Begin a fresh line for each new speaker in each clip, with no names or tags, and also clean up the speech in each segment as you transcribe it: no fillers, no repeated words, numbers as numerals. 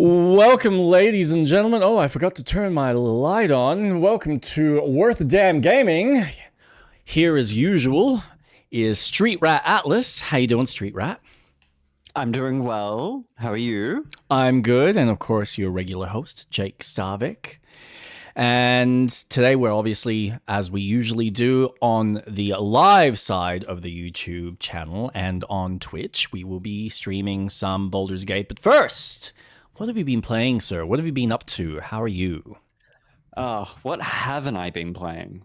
Welcome, ladies and gentlemen. Oh, I forgot to turn my light on. Welcome to Worth Damn Gaming. Here, as usual, is Street Rat Atlas. How you doing, Street Rat?
I'm doing well. How are you?
I'm good, and of course, your regular host, Jake Starvik. And today we're obviously, as we usually do, on the live side of the YouTube channel and on Twitch. We will be streaming some Baldur's Gate. But first, what have you been playing, sir? What have you been up to? How are you?
Oh, what haven't I been playing?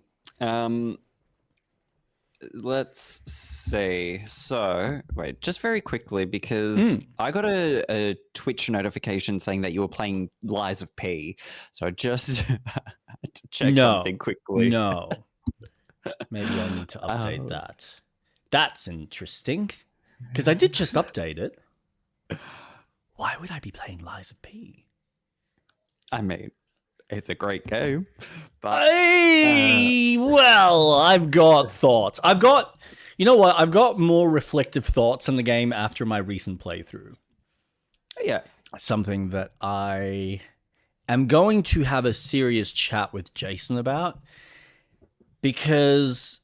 Let's see. So, wait, just very quickly, because I got a Twitch notification saying that you were playing Lies of P. So I just had to check something quickly.
No. Maybe I need to update that. That's interesting. Because I did just update it. Why would I be playing Lies of P?
I mean, it's a great game. But
well, I've got thoughts. You know what? I've got more reflective thoughts on the game after my recent playthrough.
Yeah.
Something that I am going to have a serious chat with Jason about, because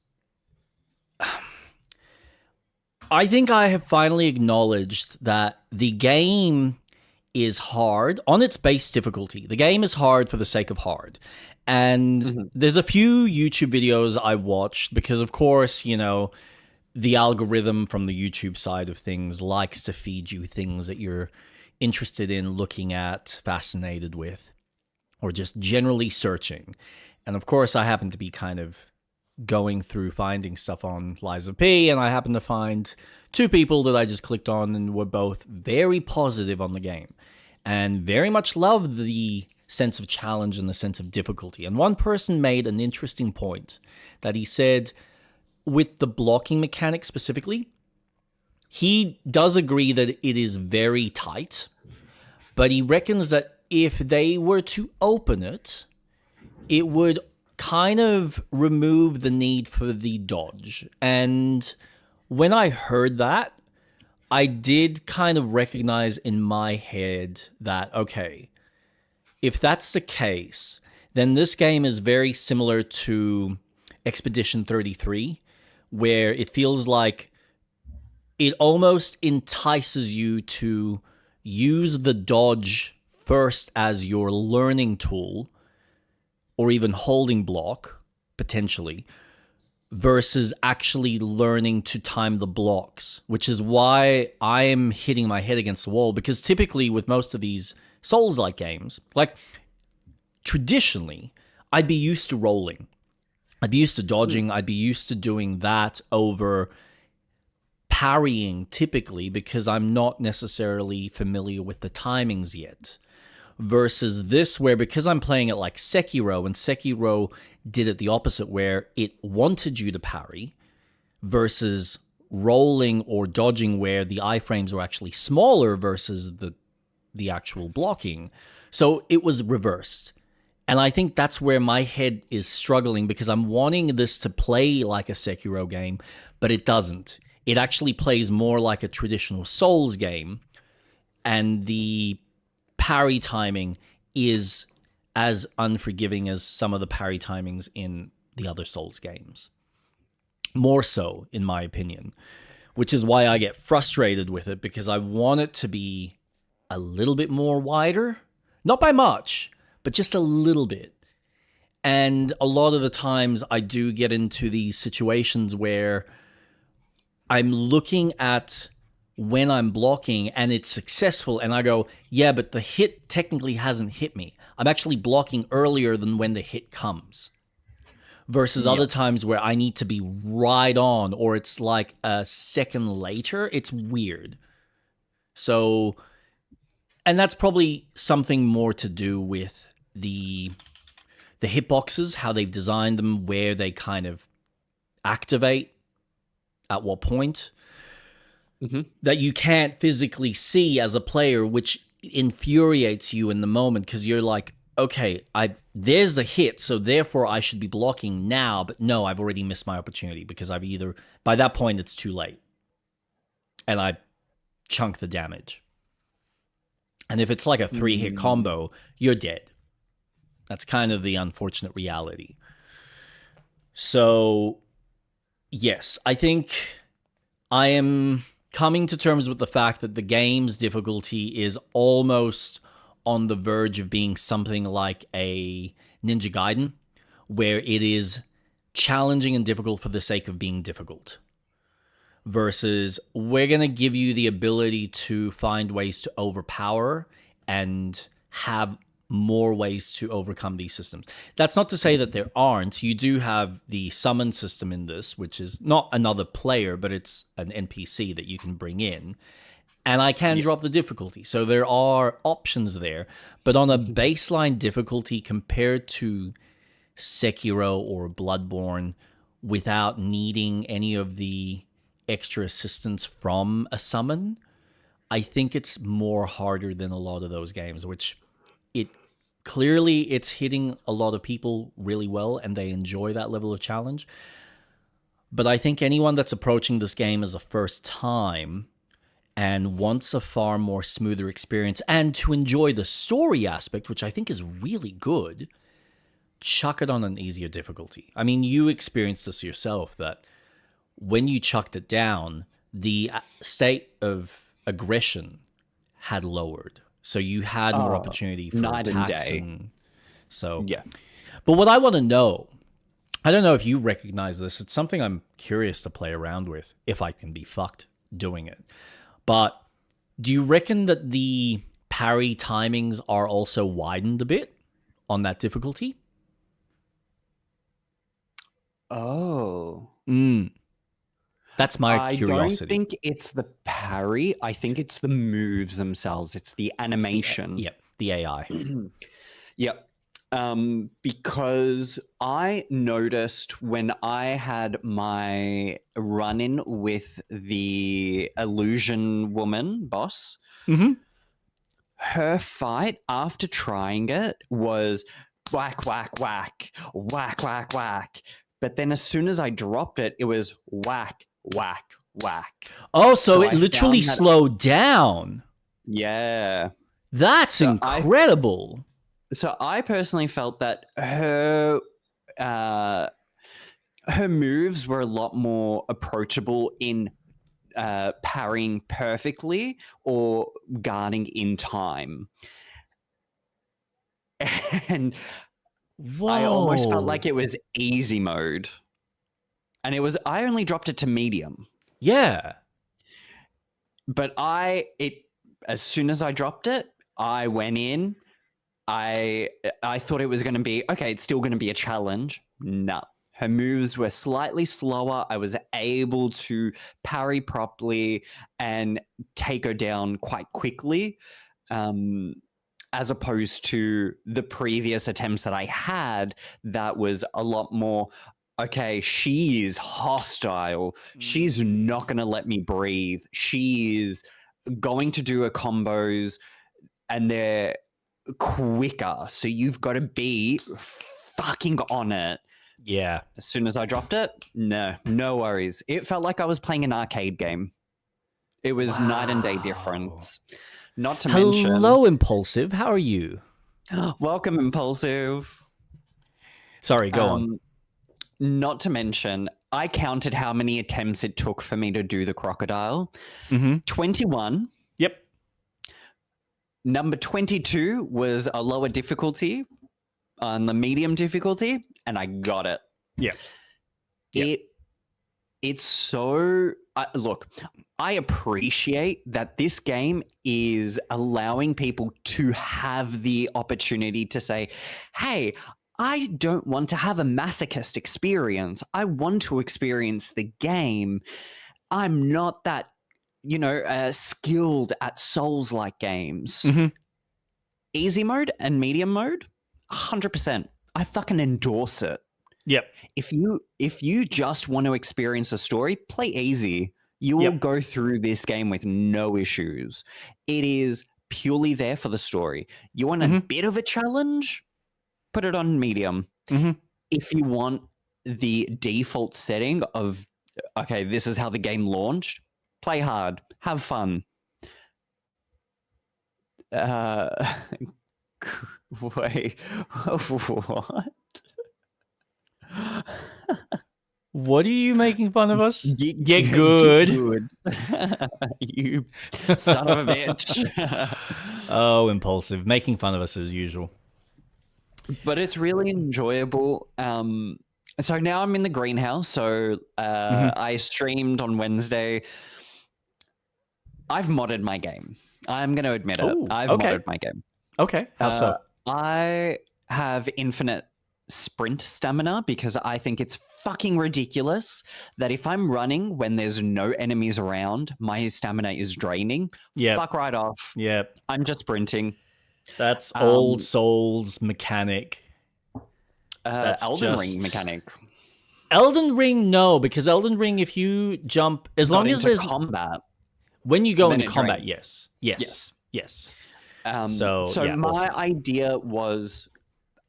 I think I have finally acknowledged that the game is hard on its base difficulty. The game is hard for the sake of hard. And there's a few YouTube videos I watched because, of course, you know, the algorithm from the YouTube side of things likes to feed you things that you're interested in looking at, fascinated with, or just generally searching. And of course, I happen to be kind of going through finding stuff on Lies of P, and I happened to find two people that I just clicked on and were both very positive on the game and very much loved the sense of challenge and the sense of difficulty. And one person made an interesting point that he said, with the blocking mechanic specifically, he does agree that it is very tight, but he reckons that if they were to open it, it would kind of remove the need for the dodge. And when I heard that, I did kind of recognize in my head that, okay, if that's the case, then this game is very similar to Expedition 33, where it feels like it almost entices you to use the dodge first as your learning tool, or even holding block, potentially, versus actually learning to time the blocks, which is why I am hitting my head against the wall, because typically with most of these Souls-like games, like, traditionally, I'd be used to rolling. I'd be used to dodging. I'd be used to doing that over parrying, typically, because I'm not necessarily familiar with the timings yet. Versus this, where because I'm playing it like Sekiro, and Sekiro did it the opposite, where it wanted you to parry, versus rolling or dodging, where the iframes were actually smaller versus the actual blocking. So it was reversed. And I think that's where my head is struggling, because I'm wanting this to play like a Sekiro game, but it doesn't. It actually plays more like a traditional Souls game, and the parry timing is as unforgiving as some of the parry timings in the other Souls games. More so, in my opinion. Which is why I get frustrated with it, because I want it to be a little bit more wider. Not by much, but just a little bit. And a lot of the times I do get into these situations where I'm looking at when I'm blocking and it's successful, and I go, yeah, but the hit technically hasn't hit me. I'm actually blocking earlier than when the hit comes. Versus other times where I need to be right on, or it's like a second later. It's weird. So, and that's probably something more to do with the hitboxes, how they've designed them, where they kind of activate at what point. That you can't physically see as a player, which infuriates you in the moment because you're like, okay, there's the hit, so therefore I should be blocking now, but no, I've already missed my opportunity because by that point it's too late. And I chunk the damage. And if it's like a 3-hit combo, you're dead. That's kind of the unfortunate reality. So, yes, I think I am coming to terms with the fact that the game's difficulty is almost on the verge of being something like a Ninja Gaiden, where it is challenging and difficult for the sake of being difficult. Versus, we're going to give you the ability to find ways to overpower and have more ways to overcome these systems. That's not to say that there aren't. You do have the summon system in this, which is not another player, but it's an NPC that you can bring in. And I can drop the difficulty. So there are options there. But on a baseline difficulty compared to Sekiro or Bloodborne, without needing any of the extra assistance from a summon, I think it's more harder than a lot of those games, which it's hitting a lot of people really well and they enjoy that level of challenge. But I think anyone that's approaching this game as a first time and wants a far more smoother experience and to enjoy the story aspect, which I think is really good, chuck it on an easier difficulty. I mean, you experienced this yourself, that when you chucked it down, the state of aggression had lowered. So you had more opportunity for
night and
attacks.
day.
So,
yeah.
But what I want to know, I don't know if you recognize this. It's something I'm curious to play around with, if I can be fucked doing it. But do you reckon that the parry timings are also widened a bit on that difficulty?
Oh.
That's my curiosity.
I don't think it's the parry. I think it's the moves themselves. It's the animation.
Yep, the AI.
Yep. Because I noticed when I had my run-in with the illusion woman boss, her fight after trying it was whack, whack, whack, whack, whack, whack. But then as soon as I dropped it, it was whack, whack, whack.
Oh, so it literally slowed down.
Yeah.
That's incredible.
So I personally felt that her moves were a lot more approachable in parrying perfectly or guarding in time. And I almost felt like it was easy mode. And I only dropped it to medium.
Yeah.
But as soon as I dropped it, I went in. I thought it was going to be, okay, it's still going to be a challenge. No. Her moves were slightly slower. I was able to parry properly and take her down quite quickly, as opposed to the previous attempts that I had that was a lot more, okay, she is hostile. She's not going to let me breathe. She is going to do her combos and they're quicker. So you've got to be fucking on it.
Yeah.
As soon as I dropped it, no worries. It felt like I was playing an arcade game. It was night and day difference. Not to mention...
Hello, Impulsive. How are you?
Welcome, Impulsive.
Sorry, go on.
Not to mention, I counted how many attempts it took for me to do the crocodile. 21.
Yep.
Number 22 was a lower difficulty on the medium difficulty, and I got it.
Yeah.
It's so look, I appreciate that this game is allowing people to have the opportunity to say, hey, I don't want to have a masochist experience. I want to experience the game. I'm not that, skilled at Souls-like games. Easy mode and medium mode, 100%. I fucking endorse it.
Yep.
If you just want to experience a story, play easy. You will go through this game with no issues. It is purely there for the story. You want a bit of a challenge? Put it on medium. If you want the default setting of, okay, this is how the game launched, play hard, have fun. Wait, what?
What are you making fun of us? Get good.
You son of a bitch.
Oh, impulsive. Making fun of us as usual.
But it's really enjoyable. So now I'm in the greenhouse. So I streamed on Wednesday. I've modded my game. I'm going to admit it. I've modded my game.
Okay. How so?
I have infinite sprint stamina because I think it's fucking ridiculous that if I'm running when there's no enemies around, my stamina is draining. Fuck right off.
Yep.
I'm just sprinting.
That's old Souls mechanic. That's
Elden Ring mechanic.
Elden Ring, no, because Elden Ring, if you jump, as long as there's
combat,
when you go into combat, yes.
My idea was,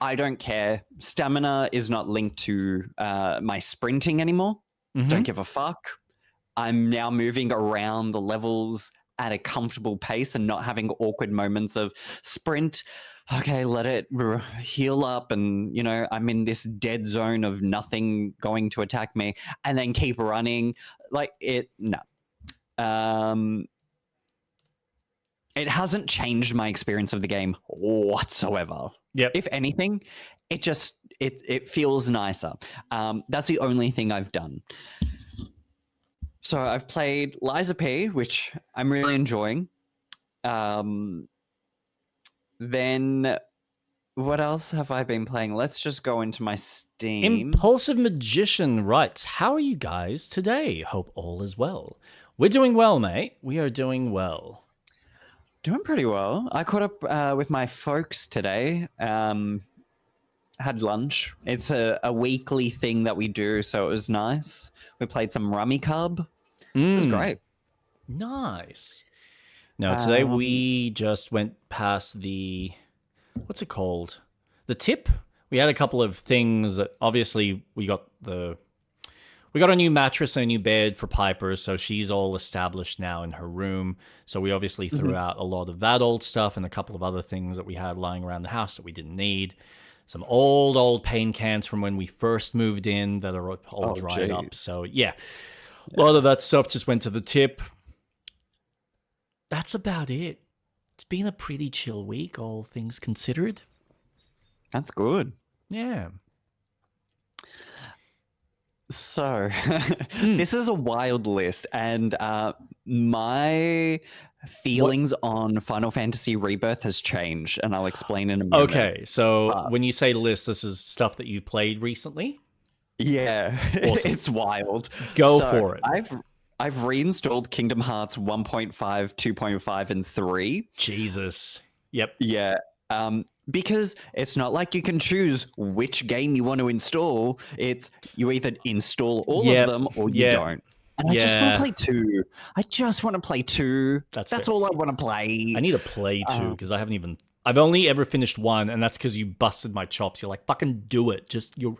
I don't care. Stamina is not linked to my sprinting anymore. Don't give a fuck. I'm now moving around the levels at a comfortable pace and not having awkward moments of sprint. Okay, let it heal up, and I'm in this dead zone of nothing going to attack me, and then keep running. No. It hasn't changed my experience of the game whatsoever.
Yep.
If anything, it feels nicer. That's the only thing I've done. So I've played Liza P, which I'm really enjoying. Then what else have I been playing? Let's just go into my Steam.
Impulsive Magician writes, how are you guys today? Hope all is well. We're doing well, mate. We are doing well.
Doing pretty well. I caught up with my folks today. Had lunch. It's a weekly thing that we do, so it was nice. We played some Rummy Cub. It was great.
Nice. No, today we just went past the, what's it called? The tip. We had a couple of things that obviously we got a new mattress and a new bed for Piper, so she's all established now in her room. So we obviously threw out a lot of that old stuff and a couple of other things that we had lying around the house that we didn't need. Some old paint cans from when we first moved in that are all dried up. So yeah, a lot of that stuff just went to the tip. That's about it. It's been a pretty chill week, all things considered.
That's good.
Yeah.
So, this is a wild list, and my feelings on Final Fantasy Rebirth has changed, and I'll explain in a moment.
Okay, so when you say list, this is stuff that you've played recently?
Yeah, awesome. It's wild.
Go for it.
I've reinstalled Kingdom Hearts 1.5, 2.5, and 3.
Jesus. Yep.
Yeah. Because it's not like you can choose which game you want to install. It's you either install all of them or you don't. And I just want to play 2. I just want to play 2. That's all I want to play.
I need to play 2 because I've only ever finished 1, and that's because you busted my chops. You're like, fucking do it. You're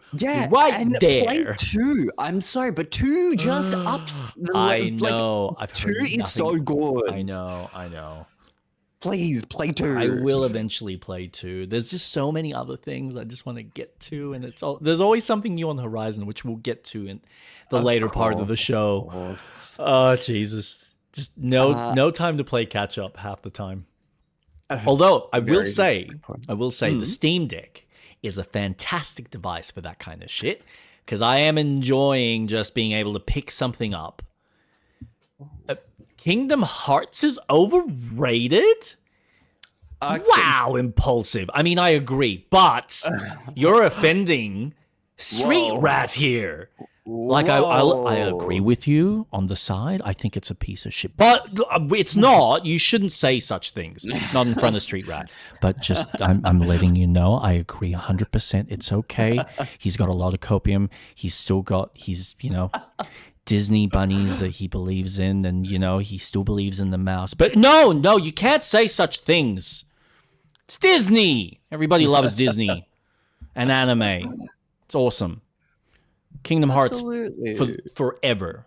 right and there.
Play 2. I'm sorry, but 2 just ups the
I know.
Like, 2 is so good.
I know.
Please play 2.
I will eventually play 2. There's just so many other things I just want to get to, and there's always something new on the horizon, which we'll get to in the later part of the show. Oh, Jesus. Just no time to play catch up half the time. Although I will
Very
say,
good point.
the Steam Deck is a fantastic device for that kind of shit, because I am enjoying just being able to pick something up. Kingdom Hearts is overrated? Wow, impulsive. I mean, I agree, but you're offending Street
Whoa.
Rat here. Like, I agree with you on the side. I think it's a piece of shit. But it's not. You shouldn't say such things. Not in front of Street Rat. But just, I'm letting you know, I agree 100%. It's okay. He's got a lot of copium. He's, Disney bunnies that he believes in. And, he still believes in the mouse. But no, you can't say such things. It's Disney. Everybody loves Disney and anime. It's awesome. Kingdom Hearts forever.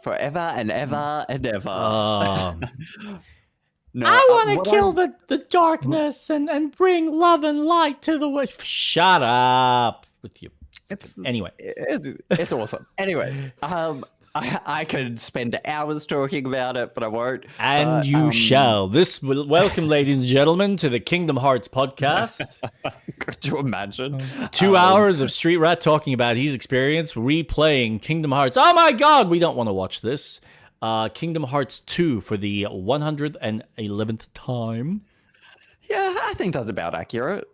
Forever and ever and ever.
No, I want to kill the darkness and bring love and light to the world. Shut up with you. Anyway.
It's awesome. Anyways, I could spend hours talking about it, but I won't.
And you shall. Welcome, ladies and gentlemen, to the Kingdom Hearts podcast.
Could you imagine?
2 hours of Street Rat talking about his experience replaying Kingdom Hearts. Oh my god, we don't want to watch this. Kingdom Hearts 2 for the 111th time.
Yeah, I think that's about accurate.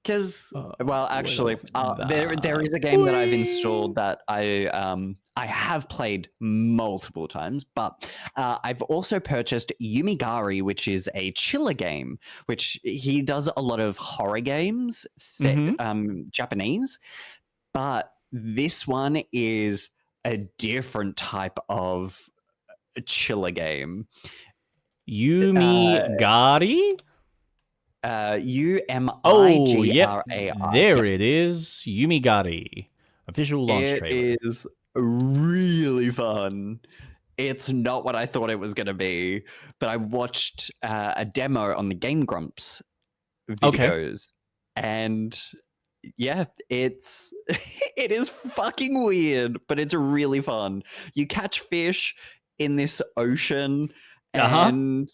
Because, actually, there is a game that I've installed that I have played multiple times, but I've also purchased Yumigari, which is a chiller game, which he does a lot of horror games, Japanese, but this one is a different type of chiller game.
Yumigari?
Yumigari.
There it is. Yumigari. Official launch trailer.
It is really fun. It's not what I thought it was going to be, but I watched a demo on the Game Grumps videos, and yeah, it is fucking weird, but it's really fun. You catch fish in this ocean, and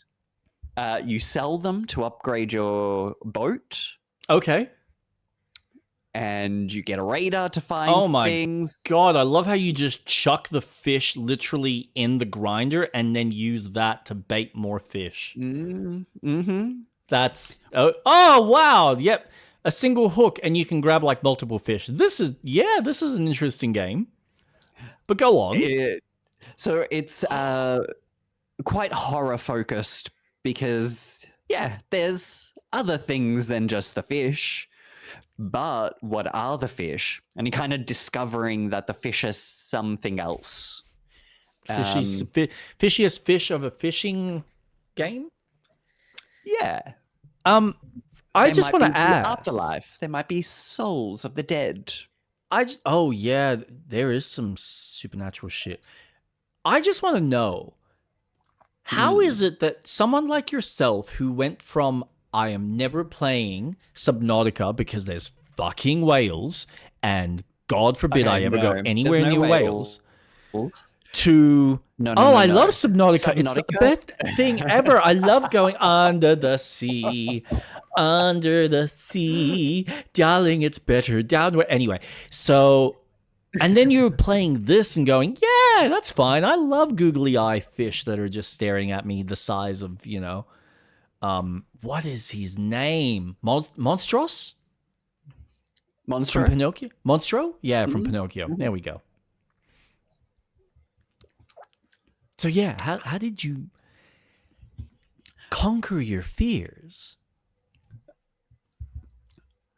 you sell them to upgrade your boat.
Okay.
And you get a radar to find things.
God, I love how you just chuck the fish literally in the grinder and then use that to bait more fish.
Mm-hmm.
That's... Oh, wow. Yep. A single hook and you can grab like multiple fish. This is an interesting game. But go on.
So it's quite horror focused, because, there's other things than just the fish. But what are the fish? And you're kind of discovering that the fish is something else.
Fishiest fish of a fishing game?
Yeah.
I just want to ask.
Afterlife. There might be souls of the dead.
There is some supernatural shit. I just want to know, how is it that someone like yourself, who went from I am never playing Subnautica because there's fucking whales, and God forbid I ever go anywhere near whales, to I love Subnautica. It's the best thing ever. I love going under the sea, darling, it's better down where. Anyway, so, and then you're playing this and going, yeah, that's fine. I love googly eye fish that are just staring at me the size of, what is his name? Monstros?
Monstro?
From Pinocchio? Monstro? Yeah, from Pinocchio. There we go. So yeah, how did you conquer your fears?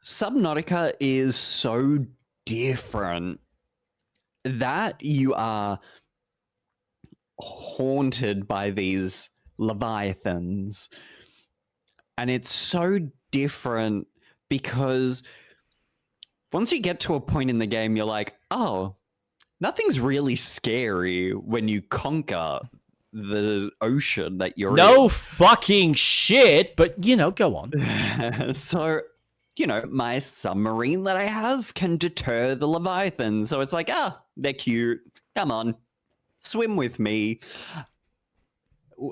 Subnautica is so different that you are haunted by these leviathans. And it's so different because once you get to a point in the game, you're like, oh, nothing's really scary when you conquer the ocean that you're in.
No fucking shit, but, go on.
So, my submarine that I have can deter the Leviathan. So it's like, they're cute. Come on, swim with me.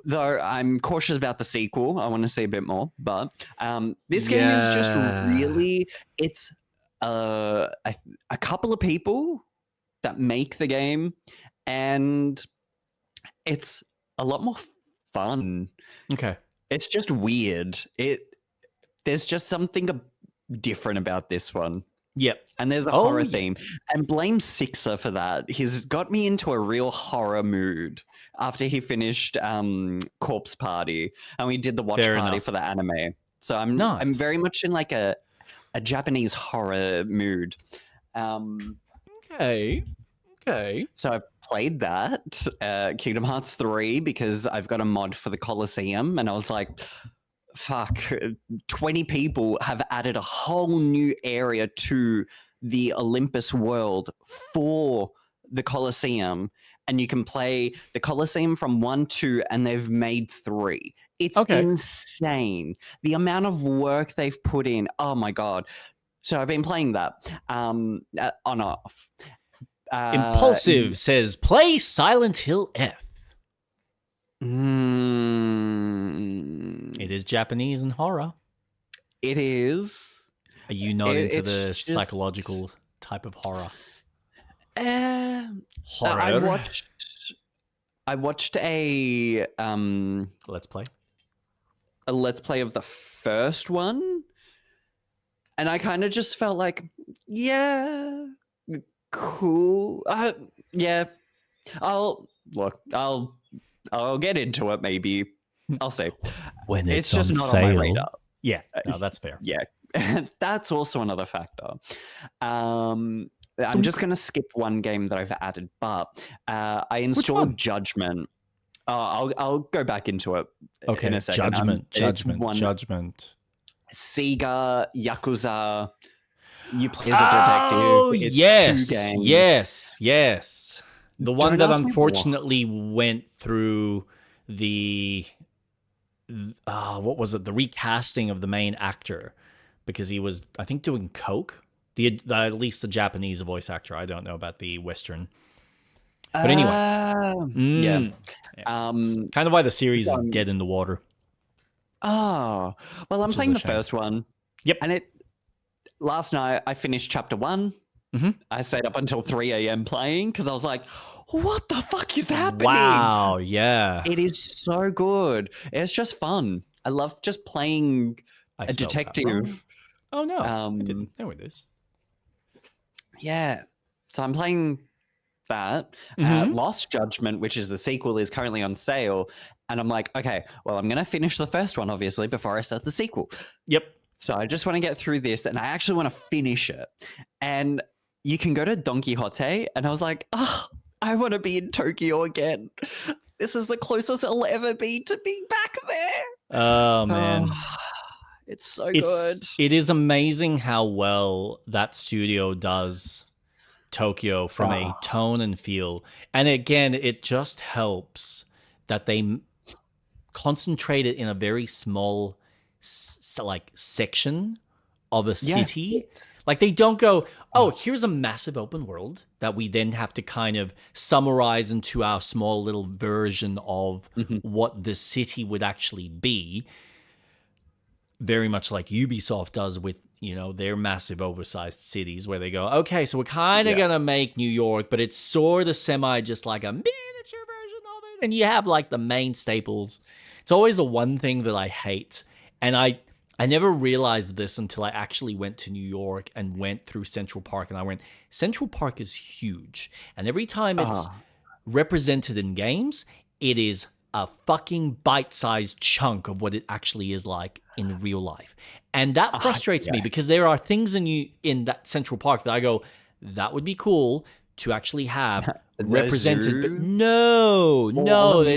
though I'm cautious about the sequel. I want to see a bit more, but this game is just really, it's a couple of people that make the game, and it's a lot more fun.
Okay.
It's just weird. There's just something different about this one.
Yep.
And there's a horror theme. And blame Sixer for that. He's got me into a real horror mood after he finished Corpse Party, and we did the watch party for the anime. So I'm very much in like a Japanese horror mood.
Okay.
So I played that, Kingdom Hearts 3, because I've got a mod for the Colosseum, and I was like, fuck, 20 people have added a whole new area to the Olympus world for the Colosseum, and you can play the Colosseum from 1, 2, and they've made 3. It's insane. The amount of work they've put in. Oh my God. So I've been playing that on off.
Impulsive says, play Silent Hill F. It is Japanese and horror.
It is.
Are you not into the psychological type of horror?
Horror. I watched a
Let's Play.
A Let's Play of the first one, and I kind of just felt like, yeah, cool. Yeah, I'll get into it. Maybe I'll say
when it's
just
on
not
sale.
on my radar.
Yeah, no, that's fair.
Yeah, that's also another factor. I'm just going to skip one game that I've added, but I installed Judgment. I'll go back into it in a second.
Judgment.
Sega, Yakuza, you play as a detective.
Oh,
it's 2 games.
Yes. The one that unfortunately went through the what was it? The recasting of the main actor, because he was, I think, doing coke. At least the Japanese voice actor. I don't know about the Western. But anyway,
yeah.
Kind of why the series is dead in the water.
Oh, well, I'm playing the first one.
Yep.
And last night I finished chapter 1.
Mm-hmm.
I stayed up until 3 a.m. playing because I was like, what the fuck is happening?
Wow, yeah.
It is so good. It's just fun. I love just playing a detective.
Oh, no. I didn't know it is.
Yeah. So I'm playing that. Lost Judgment, which is the sequel, is currently on sale. And I'm like, okay, well, I'm going to finish the first one, obviously, before I start the sequel.
Yep.
So I just want to get through this, and I actually want to finish it. And you can go to Don Quixote, and I was like, oh, I want to be in Tokyo again. This is the closest I'll ever be to being back there.
Oh, man.
It's so good.
It is amazing how well that studio does Tokyo from a tone and feel. And again, it just helps that they concentrate it in a very small section of a city.
Yeah.
Like, they don't go, oh, here's a massive open world that we then have to kind of summarize into our small little version of what the city would actually be. Very much like Ubisoft does with, their massive oversized cities, where they go, okay, so we're kind of going to make New York, but it's sort of semi just like a miniature version of it. And you have like the main staples. It's always the one thing that I hate. And I never realized this until I actually went to New York and went through Central Park. And I went, Central Park is huge. And every time it's represented in games, it is a fucking bite-sized chunk of what it actually is like in real life. And that frustrates me, because there are things in that Central Park that I go, that would be cool to actually have represented. But no, they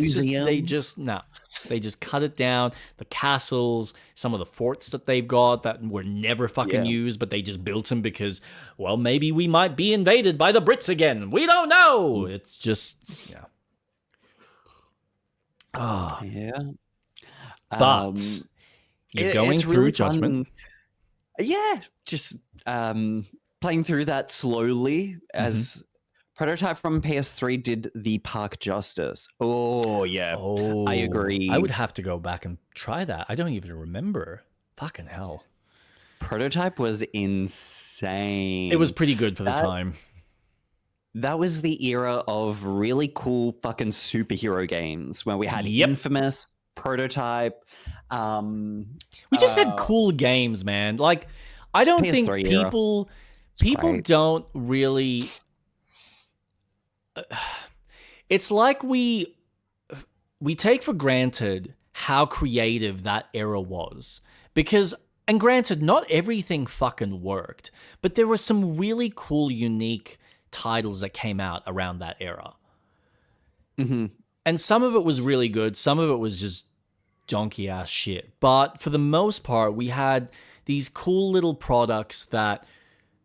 just cut it down. The castles, some of the forts that they've got that were never fucking used, but they just built them because, well, maybe we might be invaded by the Brits again. We don't know. It's just,
Oh yeah,
but you're going through really Judgment.
Yeah, just playing through that slowly as Prototype from PS3 did the Park Justice. Oh, yeah.
Oh,
I agree.
I would have to go back and try that. I don't even remember. Fucking hell.
Prototype was insane.
It was pretty good for the time.
That was the era of really cool fucking superhero games where we had Infamous, Prototype.
We just had cool games, man. Like, I don't think people don't really. It's like we take for granted how creative that era was, because, and granted, not everything fucking worked, but there were some really cool, unique titles that came out around that era.
Mm-hmm.
And some of it was really good. Some of it was just donkey ass shit. But for the most part, we had these cool little products that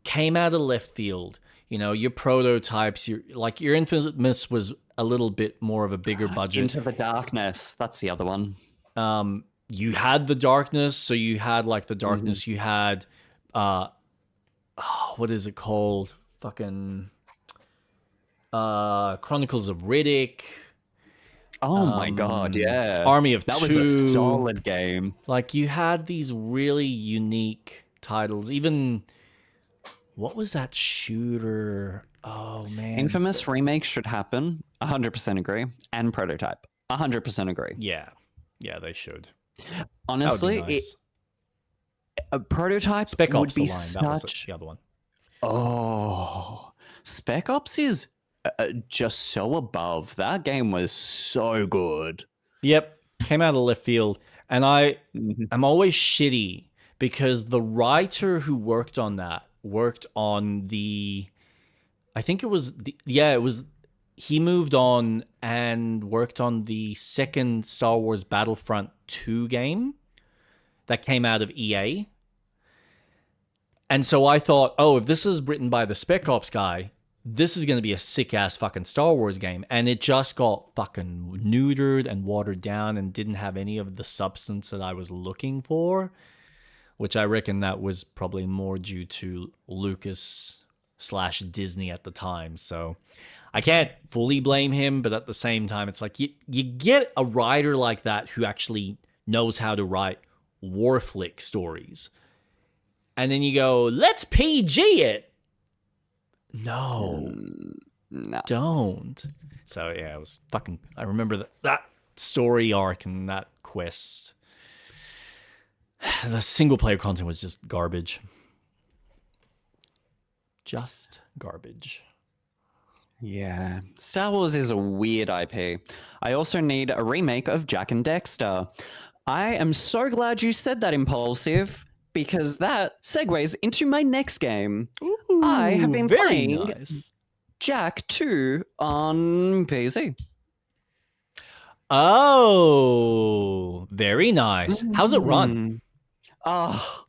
came out of left field. You know, your prototypes, your Infamous was a little bit more of a bigger budget.
Into the Darkness, that's the other one.
You had the Darkness, so you had like the Darkness. Mm-hmm. You had, what is it called? Fucking Chronicles of Riddick.
Oh my god, yeah.
Army of
That
Two.
Was a solid game.
Like, you had these really unique titles. Even, what was that shooter? Oh, man.
Infamous remakes should happen. 100% agree. And Prototype. 100% agree.
Yeah. Yeah, they should.
Honestly,
nice.
A Prototype
Spec Ops
would be
the line.
such...
That was the other one.
Oh, Spec Ops is just so above. That game was so good.
Yep. Came out of left field. And I'm always shitty because the writer who worked on that worked on the, I think it was, he moved on and worked on the second Star Wars Battlefront 2 game that came out of EA. And so I thought, oh, if this is written by the Spec Ops guy, this is going to be a sick-ass fucking Star Wars game. And it just got fucking neutered and watered down and didn't have any of the substance that I was looking for, which I reckon that was probably more due to Lucas/Disney at the time. So I can't fully blame him, but at the same time, it's like you get a writer like that who actually knows how to write war flick stories. And then you go, let's PG it. No, don't. So yeah, it was fucking. I remember that story arc and that quest. The single player content was just garbage. Just garbage.
Yeah, Star Wars is a weird IP. I also need a remake of Jack and Dexter. I am so glad you said that, Impulsive, because that segues into my next game.
Ooh,
I have been playing
nice.
Jack 2 on PC.
Oh, very nice. How's it run?
Oh,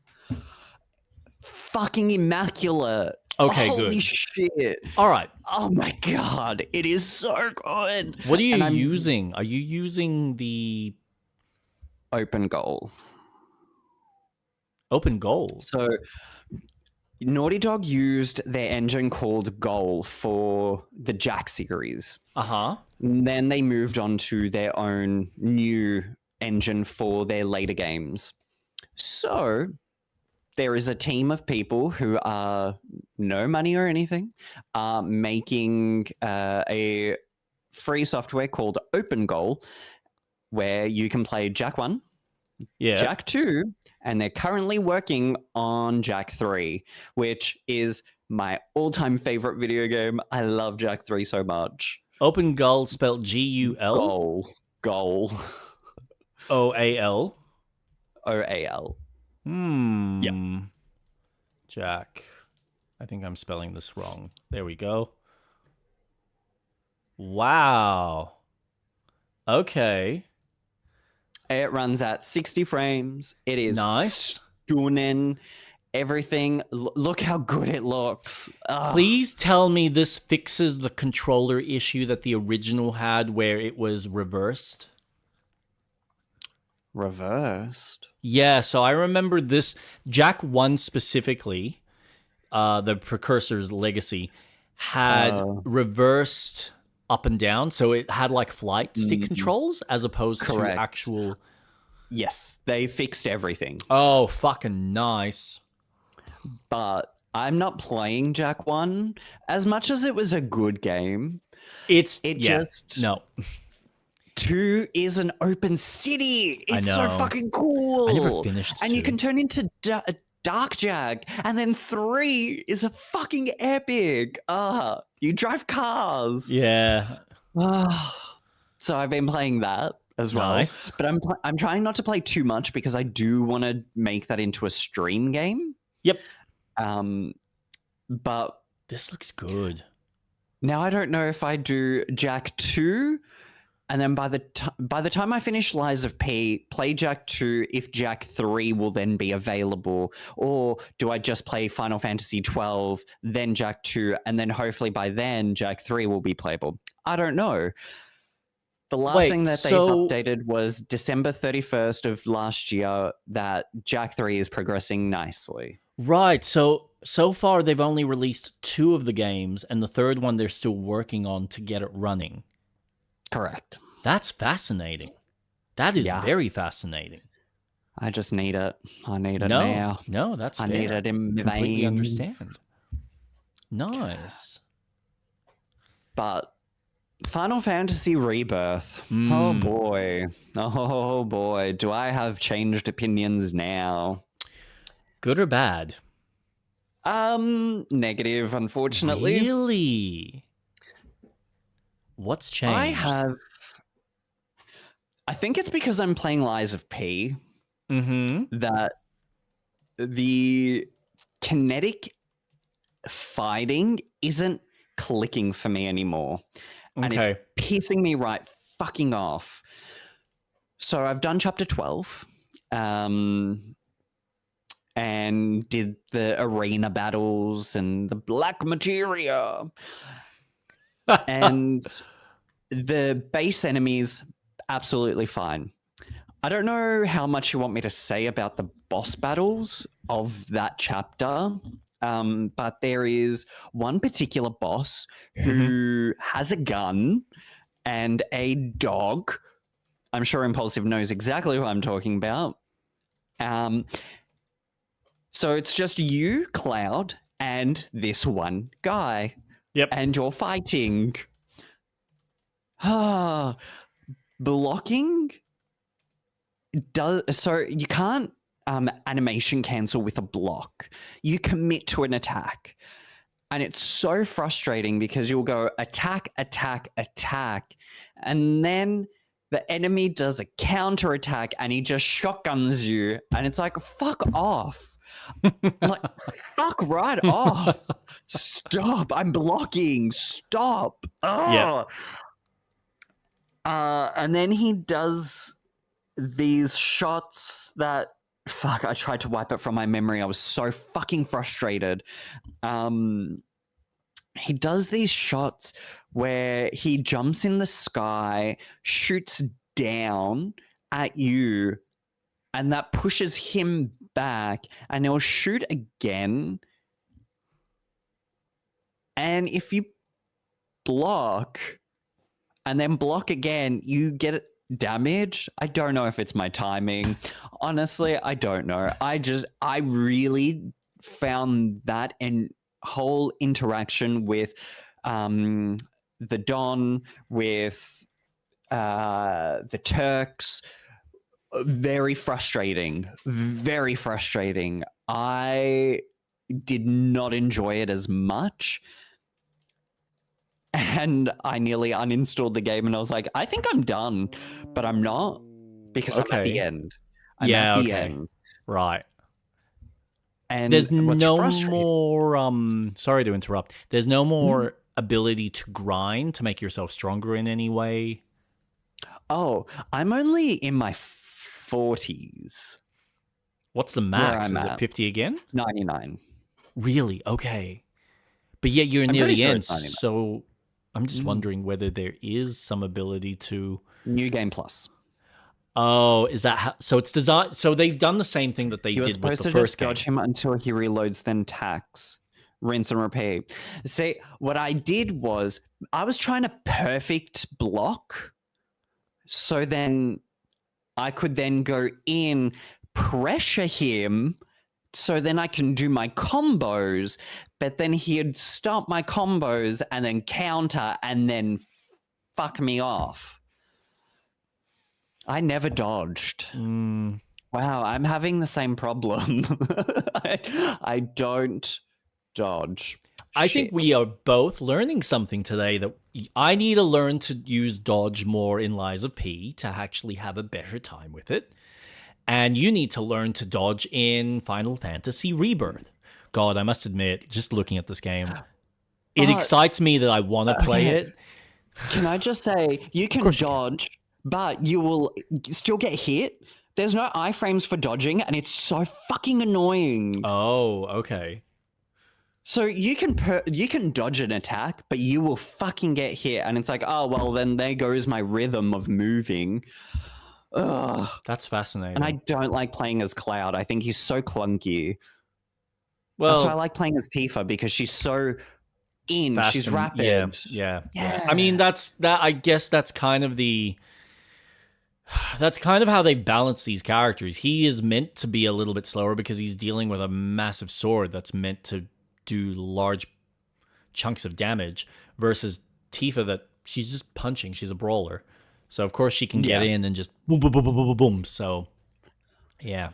fucking immaculate.
Okay,
Holy
good.
Holy shit.
All right.
Oh my god, it is so good.
What are you using? Are you using the
Open Goal?
Open Goal.
So Naughty Dog used their engine called Goal for the Jack series.
Uh-huh.
And then they moved on to their own new engine for their later games. So there is a team of people who are no money or anything, making a free software called Open Goal, where you can play Jack 1, Jack 2, and they're currently working on Jack 3, which is my all-time favorite video game. I love Jack 3 so much.
Open Goal spelled G-U-L?
Goal.
O-A-L?
O-A-L.
Yeah. Jack. I think I'm spelling this wrong. There we go. Wow. Okay.
It runs at 60 frames. It is
nice.
Stunning. Everything. Look how good it looks.
Please tell me this fixes the controller issue that the original had where it was reversed.
Reversed?
Yeah, so I remember this Jack 1 specifically, the Precursor's Legacy, had reversed up and down, so it had like flight stick
Mm,
controls as opposed to
correct.
actual.
Yes, they fixed everything.
Oh, fucking nice.
But I'm not playing Jack 1. As much as it was a good game,
no.
2 is an open city. It's so fucking cool.
I never finished
and
2.
you can turn into Dark Jack. And then 3 is a fucking epic. You drive cars.
Yeah.
So I've been playing that as well.
Nice.
But I'm trying not to play too much because I do want to make that into a stream game.
Yep.
But
this looks good.
Now I don't know if I do Jack 2, and then by the time I finish Lies of P, play Jack 2 if Jack 3 will then be available, or do I just play Final Fantasy 12, then Jack 2, and then hopefully by then Jack 3 will be playable? I don't know. The last thing that they updated was December 31st of last year that Jack 3 is progressing nicely.
Right. So far they've only released 2 of the games, and the third one they're still working on to get it running.
Correct.
That's fascinating. That is very fascinating.
I just need it. I need it now.
No, that's fair.
I need it in my veins.
Completely understand. Nice.
But Final Fantasy Rebirth. Oh boy. Oh boy. Do I have changed opinions now?
Good or bad?
Negative, unfortunately.
Really? What's changed?
I think it's because I'm playing Lies of P that the kinetic fighting isn't clicking for me anymore. And it's pissing me right fucking off. So I've done chapter 12. And did the arena battles and the black materia. And the base enemies, absolutely fine. I don't know how much you want me to say about the boss battles of that chapter, but there is one particular boss who has a gun and a dog. I'm sure Impulsive knows exactly who I'm talking about. So it's just you, Cloud, and this one guy.
Yep.
And you're fighting. Blocking so you can't animation cancel with a block. You commit to an attack. And it's so frustrating because you'll go attack, attack, attack, and then the enemy does a counter attack and he just shotguns you, and it's like, fuck off. Like, fuck right off. Stop. I'm blocking. Stop.
Yeah.
And then he does these shots that, fuck, I tried to wipe it from my memory. I was so fucking frustrated. He does these shots where he jumps in the sky, shoots down at you, and that pushes him back, and he'll shoot again. And if you block and then block again, you get damage. I don't know if it's my timing. Honestly, I don't know. I really found that whole interaction with the Don, with the Turks, very frustrating. Very frustrating. I did not enjoy it as much. And I nearly uninstalled the game and I was like, I think I'm done. But I'm not, because I'm at the end. I'm at the end.
Right.
And
there's no more sorry to interrupt. There's no more ability to grind to make yourself stronger in any way.
Oh, I'm only in my 40s.
What's the max? Is it 50 again?
99.
Really? Okay. But yet you're near the end, so I'm just wondering whether there is some ability to...
New Game Plus.
Oh, is that how... So it's designed... So they've done the same thing that they did with the first game.
You're supposed to just dodge him until he reloads, then tax. rinse and repeat. See, what I did was I was trying to perfect block, so then I could then go in, pressure him, so then I can do my combos, but then he'd stop my combos and then counter and then fuck me off. I never dodged. Wow, I'm having the same problem. I don't dodge.
I think we are both learning something today, that I need to learn to use dodge more in Lies of P to actually have a better time with it. And you need to learn to dodge in Final Fantasy Rebirth. God, I must admit, just looking at this game, it excites me that I want to play it.
Can I just say, you can dodge, but you will still get hit. There's no iframes for dodging, and it's so fucking annoying.
Oh, okay.
So you can dodge an attack, but you will fucking get hit, and it's like, oh well, then there goes my rhythm of moving. Ugh.
That's fascinating.
And I don't like playing as Cloud. I think he's so clunky.
Well,
that's why I like playing as Tifa, because she's so she's rapid.
Yeah. I mean, I guess that's kind of how they balance these characters. He is meant to be a little bit slower because he's dealing with a massive sword that's meant to do large chunks of damage, versus Tifa, that she's just punching. She's a brawler. So of course she can get in and just boom, boom, boom, boom, boom, boom. So, yeah.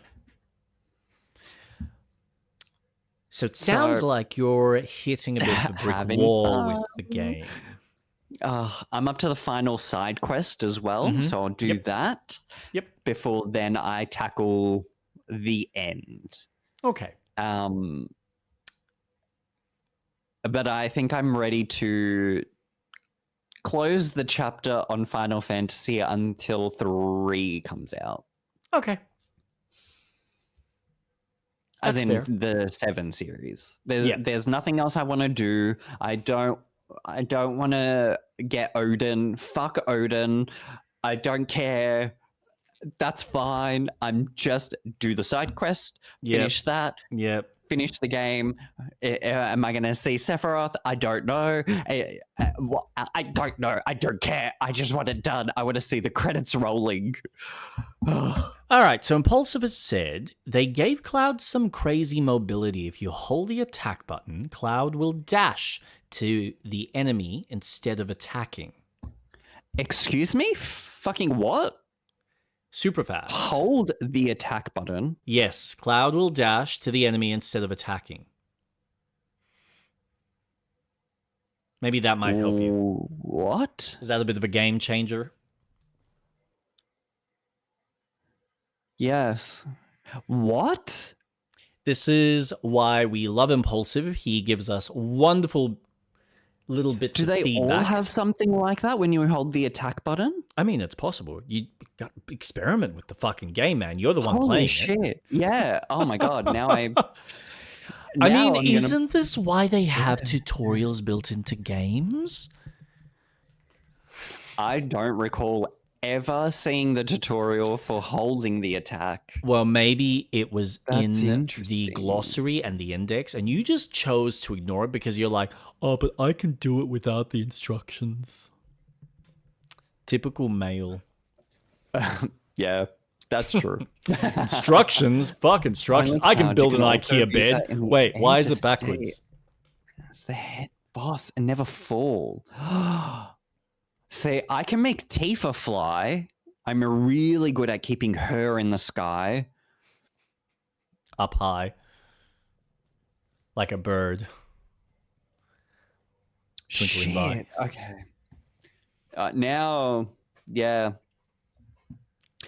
So it sounds like you're hitting a bit of a brick wall with the game.
I'm up to the final side quest as well, so I'll do that.
Yep.
Before then, I tackle the end.
Okay.
But I think I'm ready to close the chapter on Final Fantasy until 3 comes out.
Okay.
As in the 7 series. There's nothing else I want to do. I don't want to get Odin. Fuck Odin. I don't care. That's fine. I'm just do the side quest. Finish that.
Yep.
Finish the game. Am I going to see Sephiroth? I don't know. I don't know. I don't care. I just want it done. I want to see the credits rolling.
All right. So Impulsive has said they gave Cloud some crazy mobility. If you hold the attack button, Cloud will dash to the enemy instead of attacking.
Excuse me? Fucking what?
Super fast.
Hold the attack button.
Yes, Cloud will dash to the enemy instead of attacking. Maybe that might help you.
What?
Is that a bit of a game changer?
Yes. What?
This is why we love Impulsive. He gives us wonderful little bits of feedback. Do they all
have something like that when you hold the attack button?
I mean, it's possible. You got to experiment with the fucking game, man. You're the one playing
Holy shit.
it.
Yeah. Oh my God. Now I
mean, isn't this why they have tutorials built into games?
I don't recall ever seeing the tutorial for holding the attack.
Well, maybe it was in the glossary and the index, and you just chose to ignore it because you're like, oh, but I can do it without the instructions. Typical male.
Yeah, that's true.
Instructions? Fuck instructions. I can build an IKEA bed. Wait, why is it backwards?
It's the head boss and never fall. See, I can make Tifa fly. I'm really good at keeping her in the sky.
Up high. Like a bird.
Shit. By. Okay. Now, yeah.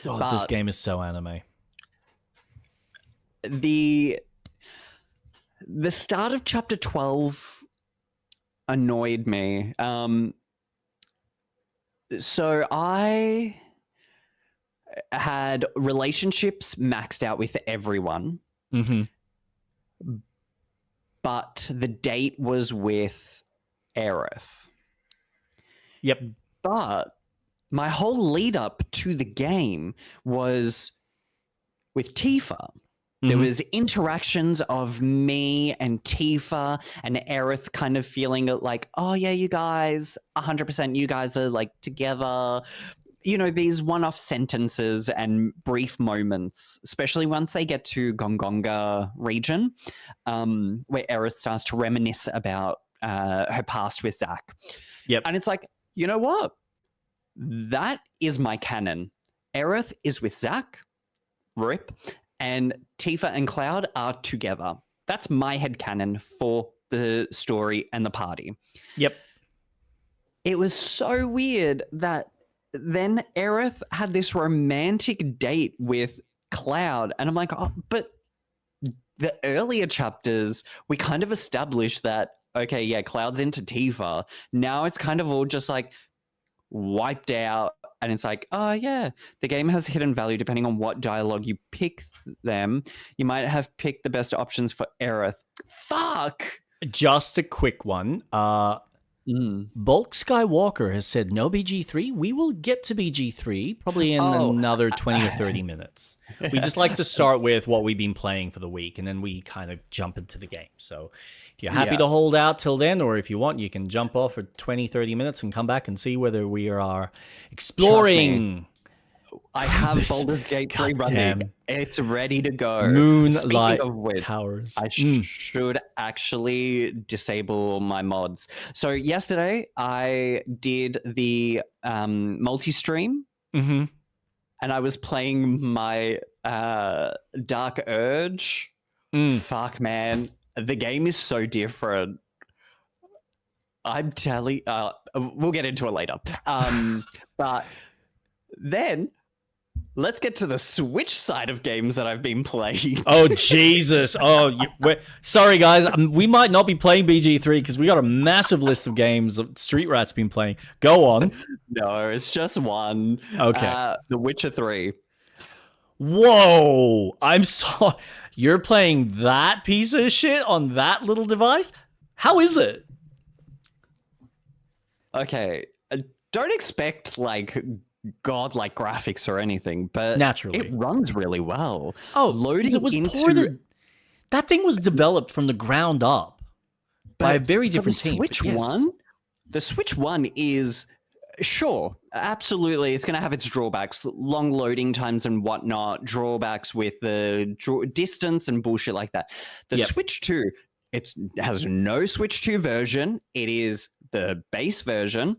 Oh, this game is so anime.
The start of chapter 12 annoyed me. So I had relationships maxed out with everyone. But the date was with Aerith.
Yep.
But my whole lead up to the game was with Tifa. There was interactions of me and Tifa and Aerith kind of feeling like, oh yeah, you guys, 100% you guys are like together. You know, these one-off sentences and brief moments, especially once they get to Gongonga region, where Aerith starts to reminisce about her past with Zack.
Yep.
And it's like, you know what? That is my canon. Aerith is with Zack, RIP, and Tifa and Cloud are together. That's my headcanon for the story and the party.
Yep.
It was so weird that then Aerith had this romantic date with Cloud, and I'm like, oh, but the earlier chapters, we kind of established that, okay, yeah, Cloud's into Tifa. Now it's kind of all just like wiped out, and it's like, oh yeah, the game has hidden value depending on what dialogue you pick them. You might have picked the best options for Aerith. Fuck!
Just a quick one. Bulk Skywalker has said no BG3. We will get to BG3 probably in another 20 or 30 minutes. We just like to start with what we've been playing for the week, and then we kind of jump into the game. So if you're happy to hold out till then, or if you want, you can jump off for 20, 30 minutes and come back and see whether we are exploring.
I have Baldur's Gate 3 running. It's ready to go.
Moonlight
Speaking of which,
Towers.
I should actually disable my mods. So yesterday I did the multi-stream, and I was playing my Dark Urge. Fuck, man. The game is so different. I'm telling we'll get into it later. But then let's get to the Switch side of games that I've been playing.
Oh, Jesus. Oh, sorry, guys. We might not be playing BG3 because we got a massive list of games that Street Rat's been playing. Go on.
No, it's just one.
Okay.
The Witcher 3.
Whoa. I'm sorry. You're playing that piece of shit on that little device? How is it?
Okay. Don't expect, like, godlike graphics or anything, but
naturally
it runs really well.
Oh,
loading
it was
into
ported. That thing was developed from the ground up by a very different team.
The Switch One is sure, absolutely, it's going to have its drawbacks, long loading times and whatnot, drawbacks with the distance and bullshit like that. The Switch 2, it has no Switch 2 version. It is the base version.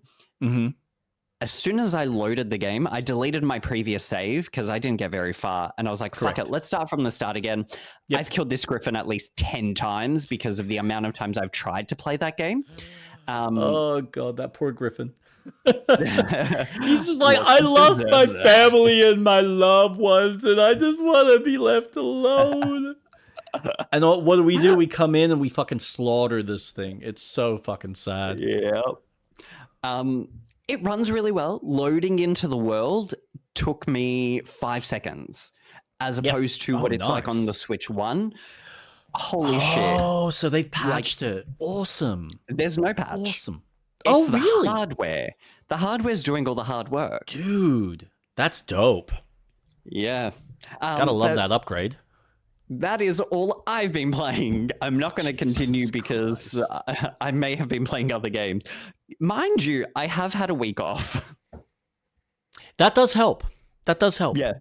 As soon as I loaded the game, I deleted my previous save because I didn't get very far. And I was like, fuck it, let's start from the start again. I've killed this griffin at least 10 times because of the amount of times I've tried to play that game.
Oh, God, that poor griffin. He's just like, I love my family and my loved ones, and I just want to be left alone. And what do? We come in and we fucking slaughter this thing. It's so fucking sad.
Yeah. It runs really well. Loading into the world took me 5 seconds as opposed to what it's like on the Switch 1. Holy shit.
Oh, so they've patched it. Awesome.
There's no patch.
Awesome.
It's the hardware. The hardware's doing all the hard work.
Dude, that's dope.
Yeah.
Gotta love that upgrade.
That is all I've been playing. I'm not going to continue because I may have been playing other games. Mind you, I have had a week off.
That does help.
Yeah.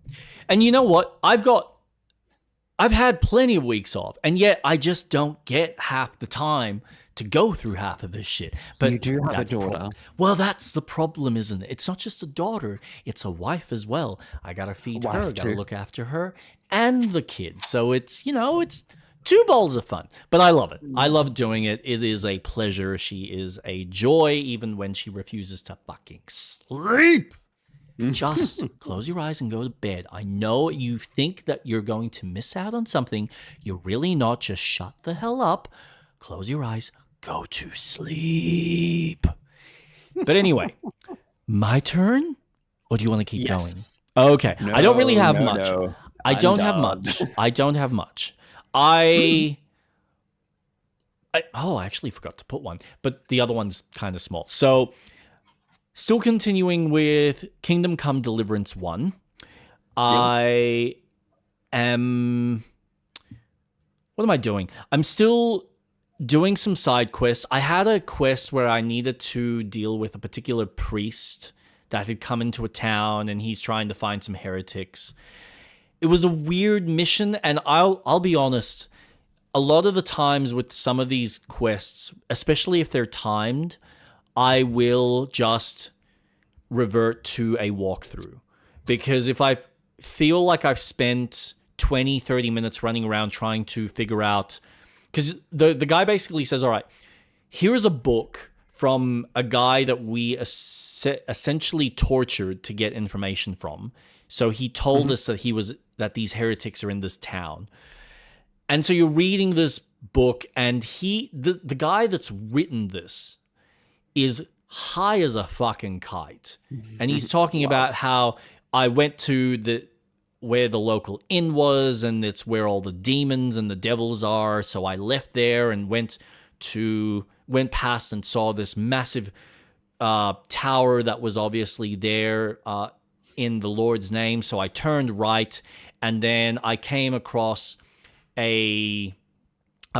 And you know what? I've had plenty of weeks off, and yet I just don't get half the time to go through half of this shit. But
you do have a daughter.
Well, that's the problem, isn't it? It's not just a daughter, it's a wife as well. I gotta feed her, gotta look after her, and the kids. So it's, it's two balls of fun. But I love it. I love doing it. It is a pleasure. She is a joy, even when she refuses to fucking sleep. Just close your eyes and go to bed. I know you think that you're going to miss out on something. You're really not. Just shut the hell up. Close your eyes. Go to sleep. But anyway, my turn? Or do you want to keep going? Okay. I don't really have much. I don't have much. I actually forgot to put one, but the other one's kind of small. So, still continuing with Kingdom Come Deliverance 1. I am what am I doing? I'm still doing some side quests. I had a quest where I needed to deal with a particular priest that had come into a town, and he's trying to find some heretics. It was a weird mission, and I'll be honest, a lot of the times with some of these quests, especially if they're timed, I will just revert to a walkthrough. Because if I feel like I've spent 20, 30 minutes running around trying to figure out, because the guy basically says, all right, here is a book from a guy that we essentially tortured to get information from. So he told us that these heretics are in this town. And so you're reading this book, and the guy that's written this is high as a fucking kite. And he's talking about how I went to where the local inn was, and it's where all the demons and the devils are. So I left there and went past and saw this massive tower that was obviously there in the Lord's name. So I turned right, and then I came across a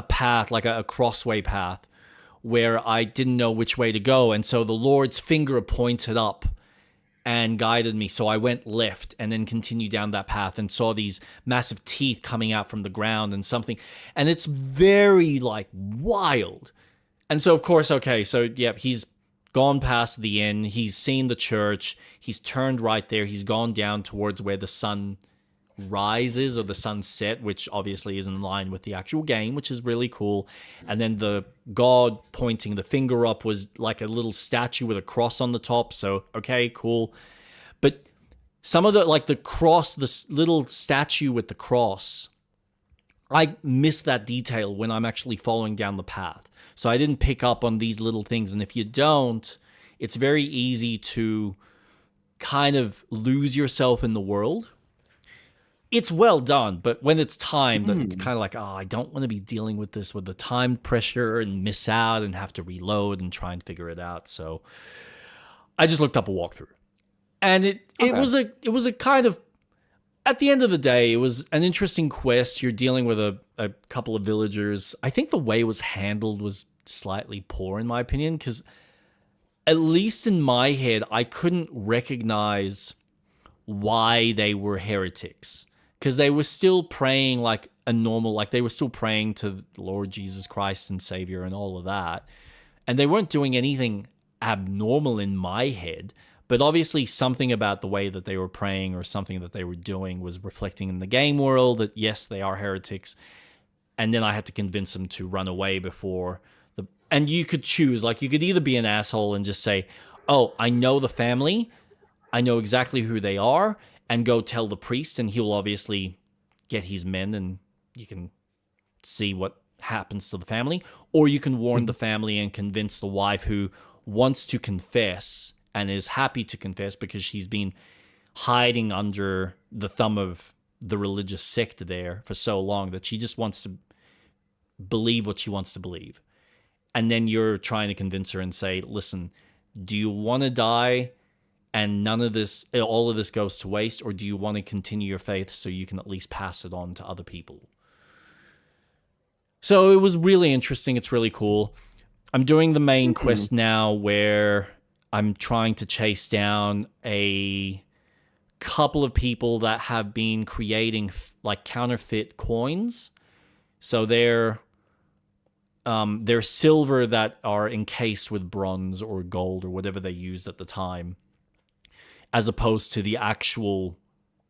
path, like a crossway path, where I didn't know which way to go. And so the Lord's finger pointed up and guided me. So I went left and then continued down that path and saw these massive teeth coming out from the ground and something. And it's very like wild. And so, of course, okay, so yep, he's gone past the inn. He's seen the church. He's turned right there. He's gone down towards where the sun rises or the sunset, which obviously is in line with the actual game, which is really cool. And then the god pointing the finger up was like a little statue with a cross on the top. So, okay, cool. But some of the cross, this little statue with the cross, I miss that detail when I'm actually following down the path. So I didn't pick up on these little things. And if you don't, it's very easy to kind of lose yourself in the world. It's well done, but when it's timed, it's kind of like, oh, I don't want to be dealing with this with the time pressure and miss out and have to reload and try and figure it out. So I just looked up a walkthrough, and it was a kind of, at the end of the day, it was an interesting quest. You're dealing with a couple of villagers. I think the way it was handled was slightly poor, in my opinion, because at least in my head, I couldn't recognize why they were heretics. Because they were still praying like a normal, like they were still praying to the Lord Jesus Christ and Savior and all of that. And they weren't doing anything abnormal in my head. But obviously something about the way that they were praying or something that they were doing was reflecting in the game world that, yes, they are heretics. And then I had to convince them to run away before the... And you could choose, like you could either be an asshole and just say, oh, I know the family. I know exactly who they are. And go tell the priest, and he'll obviously get his men, and you can see what happens to the family. Or you can warn the family and convince the wife, who wants to confess and is happy to confess because she's been hiding under the thumb of the religious sect there for so long that she just wants to believe what she wants to believe. And then you're trying to convince her and say, listen, do you want to die and all of this goes to waste, or do you want to continue your faith so you can at least pass it on to other people? So it was really interesting. It's really cool. I'm doing the main quest now where I'm trying to chase down a couple of people that have been creating like counterfeit coins. So they're silver that are encased with bronze or gold or whatever they used at the time, as opposed to the actual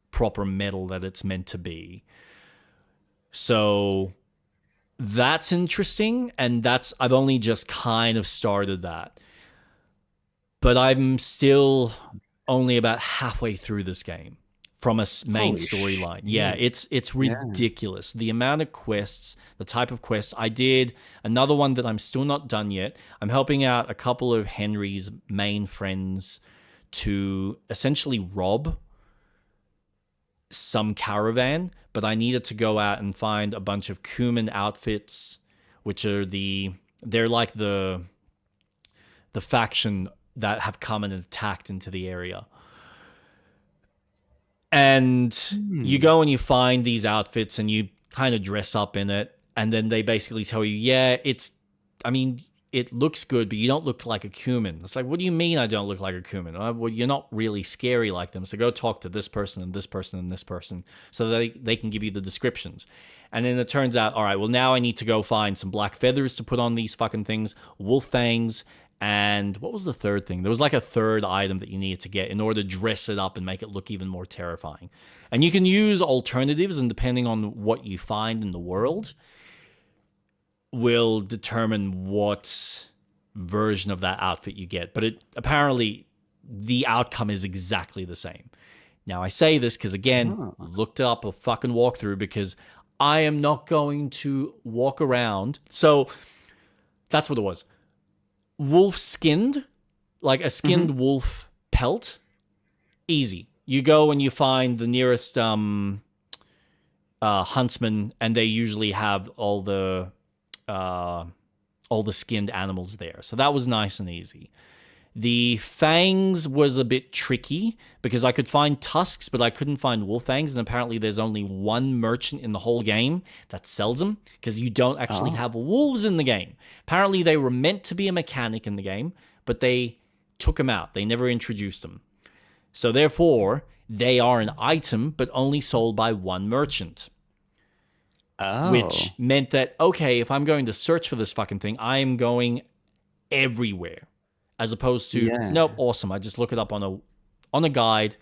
proper metal that it's meant to be. So that's interesting, and I've only just kind of started that. But I'm still only about halfway through this game from a main storyline. Yeah, it's ridiculous. The amount of quests, the type of quests. I did another one that I'm still not done yet. I'm helping out a couple of Henry's main friends to essentially rob some caravan, but I needed to go out and find a bunch of cumin outfits, which are they're like the faction that have come and attacked into the area. And you go and you find these outfits and you kind of dress up in it, And then they basically tell you, yeah, I mean, it looks good, but you don't look like a Cumin. It's like, what do you mean I don't look like a Cumin? Well, you're not really scary like them. So go talk to this person and this person and this person so that they can give you the descriptions. And then it turns out, all right, well, now I need to go find some black feathers to put on these fucking things, wolf fangs, and what was the third thing? There was like a third item that you needed to get in order to dress it up and make it look even more terrifying. And you can use alternatives, and depending on what you find in the world, will determine what version of that outfit you get. But apparently the outcome is exactly the same. Now I say this because, again, looked up a fucking walkthrough because I am not going to walk around. So that's what it was. Wolf skinned, like a skinned wolf pelt, easy. You go and you find the nearest huntsman, and they usually have all the skinned animals there. So that was nice and easy. The fangs was a bit tricky because I could find tusks, but I couldn't find wolf fangs. And apparently there's only one merchant in the whole game that sells them because you don't actually have wolves in the game. Apparently they were meant to be a mechanic in the game, but they took them out. They never introduced them. So therefore, they are an item, but only sold by one merchant. Which meant that, okay, if I'm going to search for this fucking thing, I am going everywhere. As opposed to, nope, awesome. I just look it up on a guide,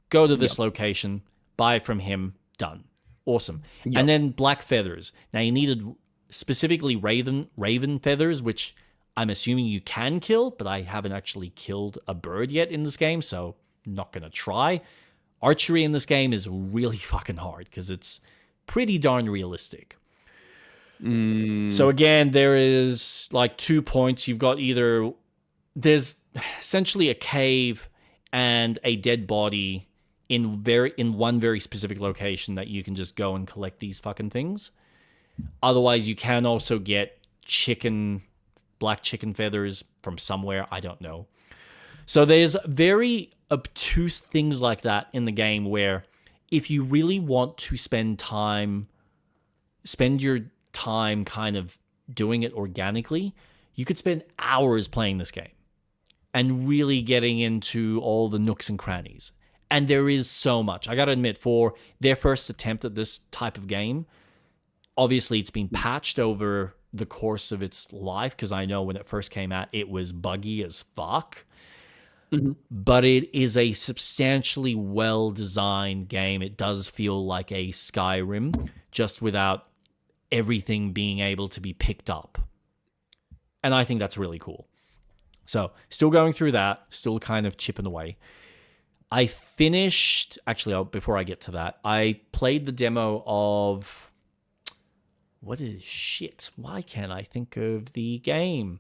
go to this location, buy it from him, done. Awesome. Yep. And then black feathers. Now you needed specifically raven feathers, which I'm assuming you can kill, but I haven't actually killed a bird yet in this game, so I'm not going to try. Archery in this game is really fucking hard because it's pretty darn realistic. So again, there is like 2 points. You've got there's essentially a cave and a dead body in one very specific location that you can just go and collect these fucking things. Otherwise, you can also get black chicken feathers from somewhere. I don't know. So there's very obtuse things like that in the game where if you really want to spend your time kind of doing it organically, you could spend hours playing this game and really getting into all the nooks and crannies. And there is so much. I gotta admit, for their first attempt at this type of game, obviously it's been patched over the course of its life, because I know when it first came out, it was buggy as fuck. But it is a substantially well-designed game. It does feel like a Skyrim, just without everything being able to be picked up. And I think that's really cool. So, still going through that, still kind of chipping away. I finished, actually, before I get to that, I played the demo of, why can't I think of the game?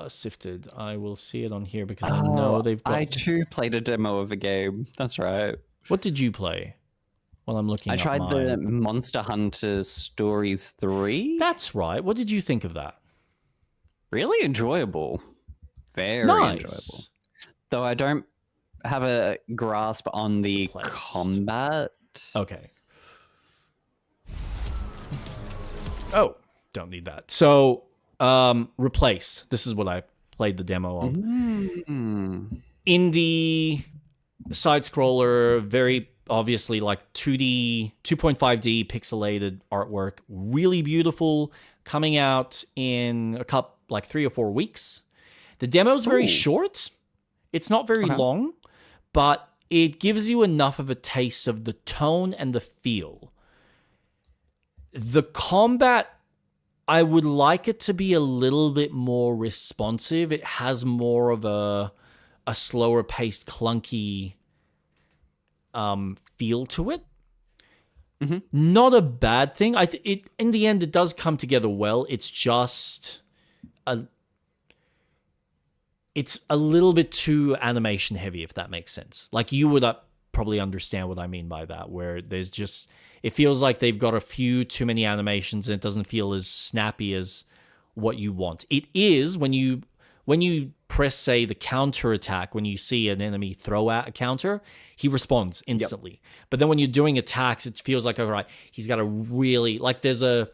Sifted. I will see it on here because I know they've got...
I too played a demo of a game. That's right.
What did you play? Well, I'm looking.
I tried the Monster Hunter Stories 3.
That's right. What did you think of that?
Really enjoyable. Very enjoyable. Though I don't have a grasp on the combat.
Okay. Oh, don't need that. So, Replace. This is what I played the demo of. Indie side-scroller, very obviously like 2D, 2.5D pixelated artwork. Really beautiful. Coming out in 3 or 4 weeks. The demo is very short. It's not very long, but it gives you enough of a taste of the tone and the feel. The combat, I would like it to be a little bit more responsive. It has more of a slower paced, clunky feel to it. Not a bad thing. In the end, it does come together well. It's just it's a little bit too animation heavy, if that makes sense. Like, you would probably understand what I mean by that, where it feels like they've got a few too many animations and it doesn't feel as snappy as what you want. It is when you when you press, say, the counter attack, when you see an enemy throw out a counter, he responds instantly. Yep. But then when you're doing attacks, it feels like, all right, he's got a really, like, there's a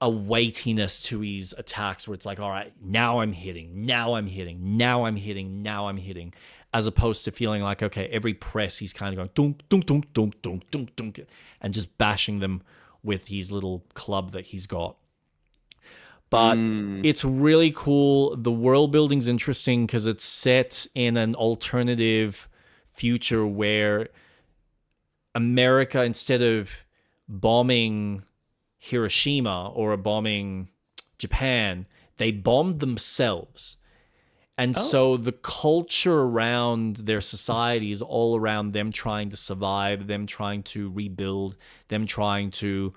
weightiness to his attacks where it's like, all right, now I'm hitting, now I'm hitting, now I'm hitting, now I'm hitting, as opposed to feeling like, okay, every press he's kind of going dunk, dunk, dunk, dunk, dunk, dunk, dunk, and just bashing them with his little club that he's got. But it's really cool. The world building's interesting because it's set in an alternative future where America, instead of bombing Hiroshima or bombing Japan, they bombed themselves. And so the culture around their society is all around them trying to survive, them trying to rebuild, them trying to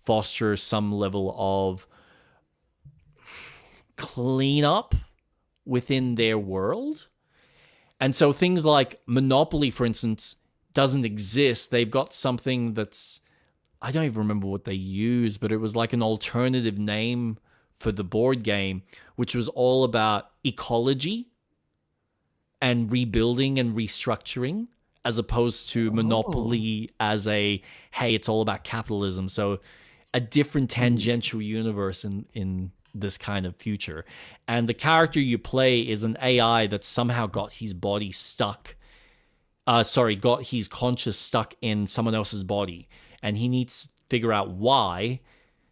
foster some level of cleanup within their world. And so things like Monopoly, for instance, doesn't exist. They've got something that's, I don't even remember what they use, but it was like an alternative name for the board game, which was all about ecology and rebuilding and restructuring, as opposed to Monopoly as a, hey, it's all about capitalism. So a different tangential universe in this kind of future. And the character you play is an AI that somehow got his body stuck, got his conscious stuck in someone else's body. And he needs to figure out why.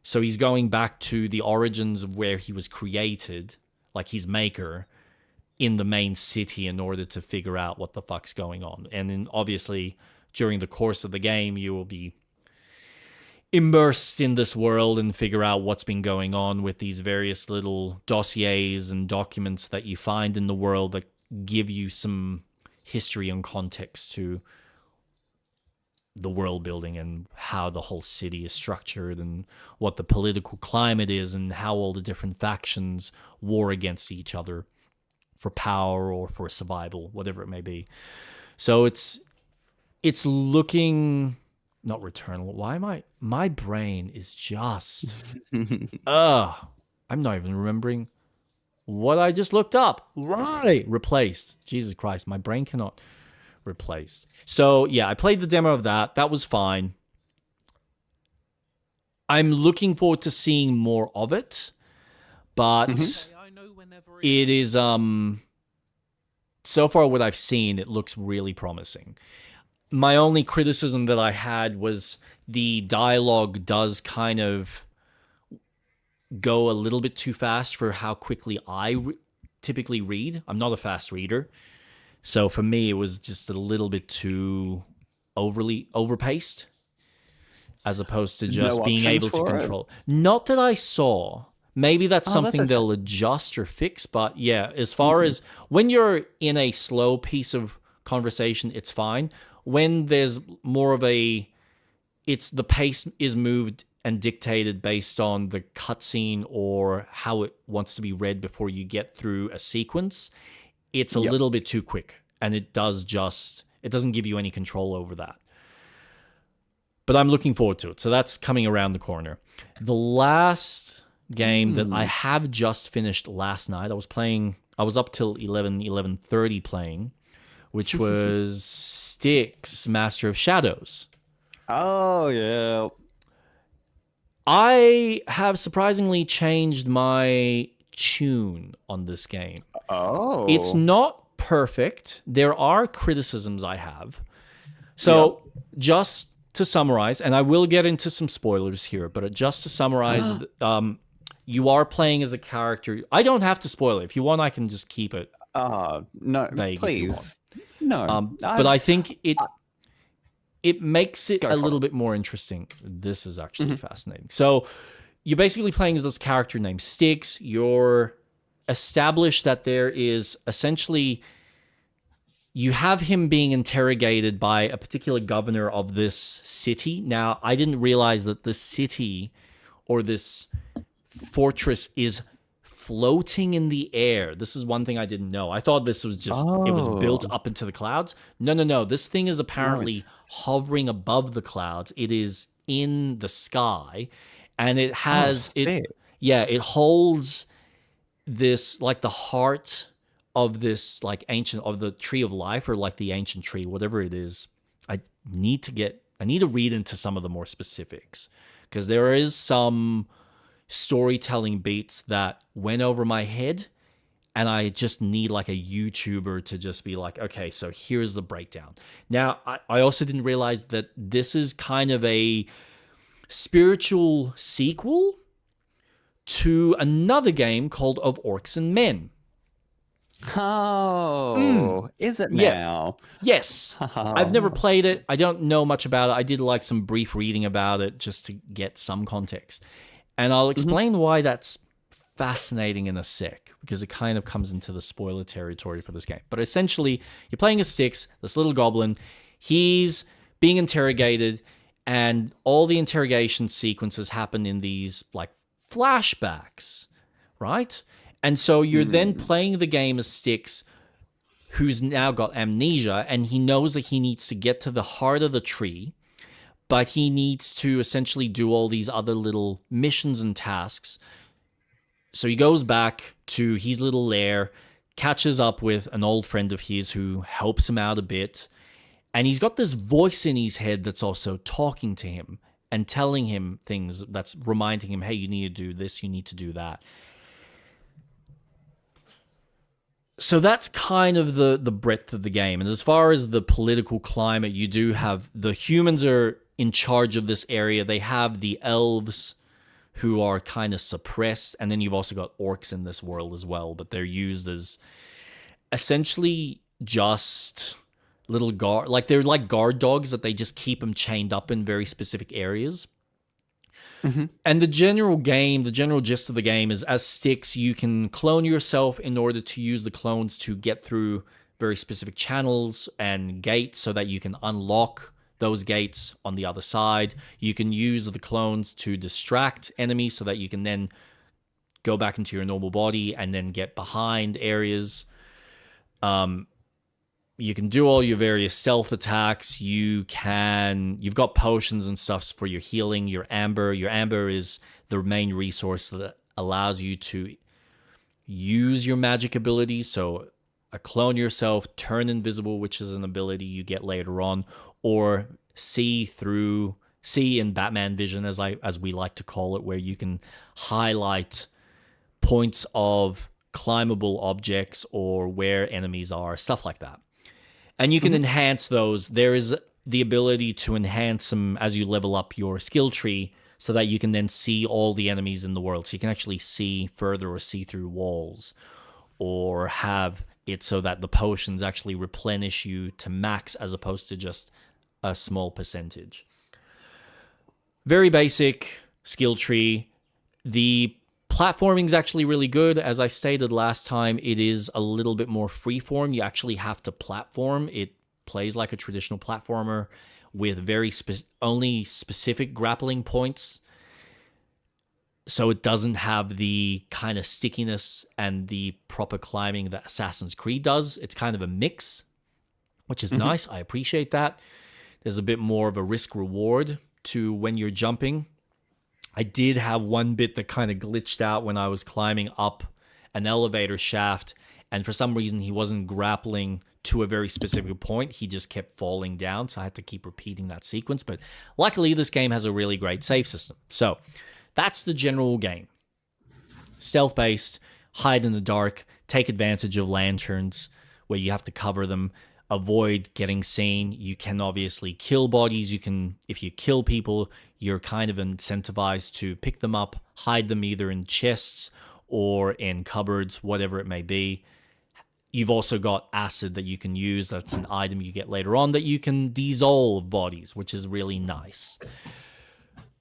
So he's going back to the origins of where he was created, like his maker, in the main city in order to figure out what the fuck's going on. And then obviously during the course of the game, you will be immersed in this world and figure out what's been going on with these various little dossiers and documents that you find in the world that give you some history and context to the world building and how the whole city is structured and what the political climate is and how all the different factions war against each other for power or for survival, whatever it may be. So it's looking not Returnal. Why am my brain is just I'm not even remembering what I just looked up. Right. Replaced. Jesus Christ, my brain cannot replace. So yeah, I played the demo of that. That was fine. I'm looking forward to seeing more of it, but it is so far what I've seen, it looks really promising. My only criticism that I had was the dialogue does kind of go a little bit too fast for how quickly I typically read. I'm not a fast reader. So for me, it was just a little bit too overpaced, as opposed to just being able to control. Not that I saw. Maybe that's something they'll adjust or fix. But yeah, as far as when you're in a slow piece of conversation, it's fine. When there's more of the pace is moved and dictated based on the cutscene or how it wants to be read before you get through a sequence, it's a little bit too quick, and it doesn't give you any control over that. But I'm looking forward to it. So that's coming around the corner. The last game that I have just finished last night, I was up till 11:30 playing, which was Styx, Master of Shadows.
Oh, yeah.
I have surprisingly changed my tune on this game.
Oh.
It's not perfect. There are criticisms I have. So just to summarize, and I will get into some spoilers here, but just to summarize, you are playing as a character. I don't have to spoil it. If you want, I can just keep it.
No,
vague
please. No.
But I think it makes it a little bit more interesting. This is actually fascinating. So you're basically playing as this character named Styx. You're established that there is essentially, you have him being interrogated by a particular governor of this city. Now, I didn't realize that the city or this fortress is floating in the air. This is one thing I didn't know. I thought this was just, it was built up into the clouds. No. This thing is apparently hovering above the clouds. It is in the sky, and it has, it holds this, like the heart of this, like ancient, of the tree of life, or like the ancient tree, whatever it is. I need to read into some of the more specifics, because there is some storytelling beats that went over my head, and I just need like a YouTuber to just be like, okay, so here's the breakdown. Now, I also didn't realize that this is kind of a spiritual sequel to another game called Of Orcs and Men.
Oh, is it
Yeah.
now?
Yes. I've never played it. I don't know much about it. I did like some brief reading about it just to get some context. And I'll explain why that's fascinating in a sec, because it kind of comes into the spoiler territory for this game. But essentially, you're playing as Styx, this little goblin. He's being interrogated, and all the interrogation sequences happen in these like flashbacks, right? And so you're then playing the game as Styx, who's now got amnesia, and he knows that he needs to get to the heart of the tree, but he needs to essentially do all these other little missions and tasks. So he goes back to his little lair, catches up with an old friend of his who helps him out a bit, and he's got this voice in his head that's also talking to him and telling him things, that's reminding him, hey, you need to do this, you need to do that. So that's kind of the breadth of the game. And as far as the political climate, you do have the humans are in charge of this area. They have the elves who are kind of suppressed. And then you've also got orcs in this world as well. But they're used as essentially just little guard. Like they're like guard dogs that they just keep them chained up in very specific areas. And the general gist of the game is, as Styx, you can clone yourself in order to use the clones to get through very specific channels and gates so that you can unlock those gates on the other side. You can use the clones to distract enemies so that you can then go back into your normal body and then get behind areas. You can do all your various stealth attacks. You've got potions and stuff for your healing. Your amber is the main resource that allows you to use your magic abilities. So clone yourself, turn invisible, which is an ability you get later on, or see in Batman vision, as we like to call it, where you can highlight points of climbable objects or where enemies are, stuff like that. And you can enhance those. There is the ability to enhance them as you level up your skill tree so that you can then see all the enemies in the world. So you can actually see further or see through walls, or have it so that the potions actually replenish you to max as opposed to just a small percentage. Very basic skill tree. The platforming is actually really good. As I stated last time, it is a little bit more freeform. You actually have to platform. It plays like a traditional platformer with very only specific grappling points. So it doesn't have the kind of stickiness and the proper climbing that Assassin's Creed does. It's kind of a mix, which is nice. I appreciate that. There's a bit more of a risk reward to when you're jumping. I did have one bit that kind of glitched out when I was climbing up an elevator shaft, and for some reason he wasn't grappling to a very specific point. He just kept falling down, so I had to keep repeating that sequence. But luckily, this game has a really great save system. So that's the general game. Stealth-based, hide in the dark, take advantage of lanterns where you have to cover them, avoid getting seen. You can obviously kill bodies. If you kill people, you're kind of incentivized to pick them up, hide them either in chests or in cupboards, whatever it may be. You've also got acid that you can use. That's an item you get later on that you can dissolve bodies, which is really nice.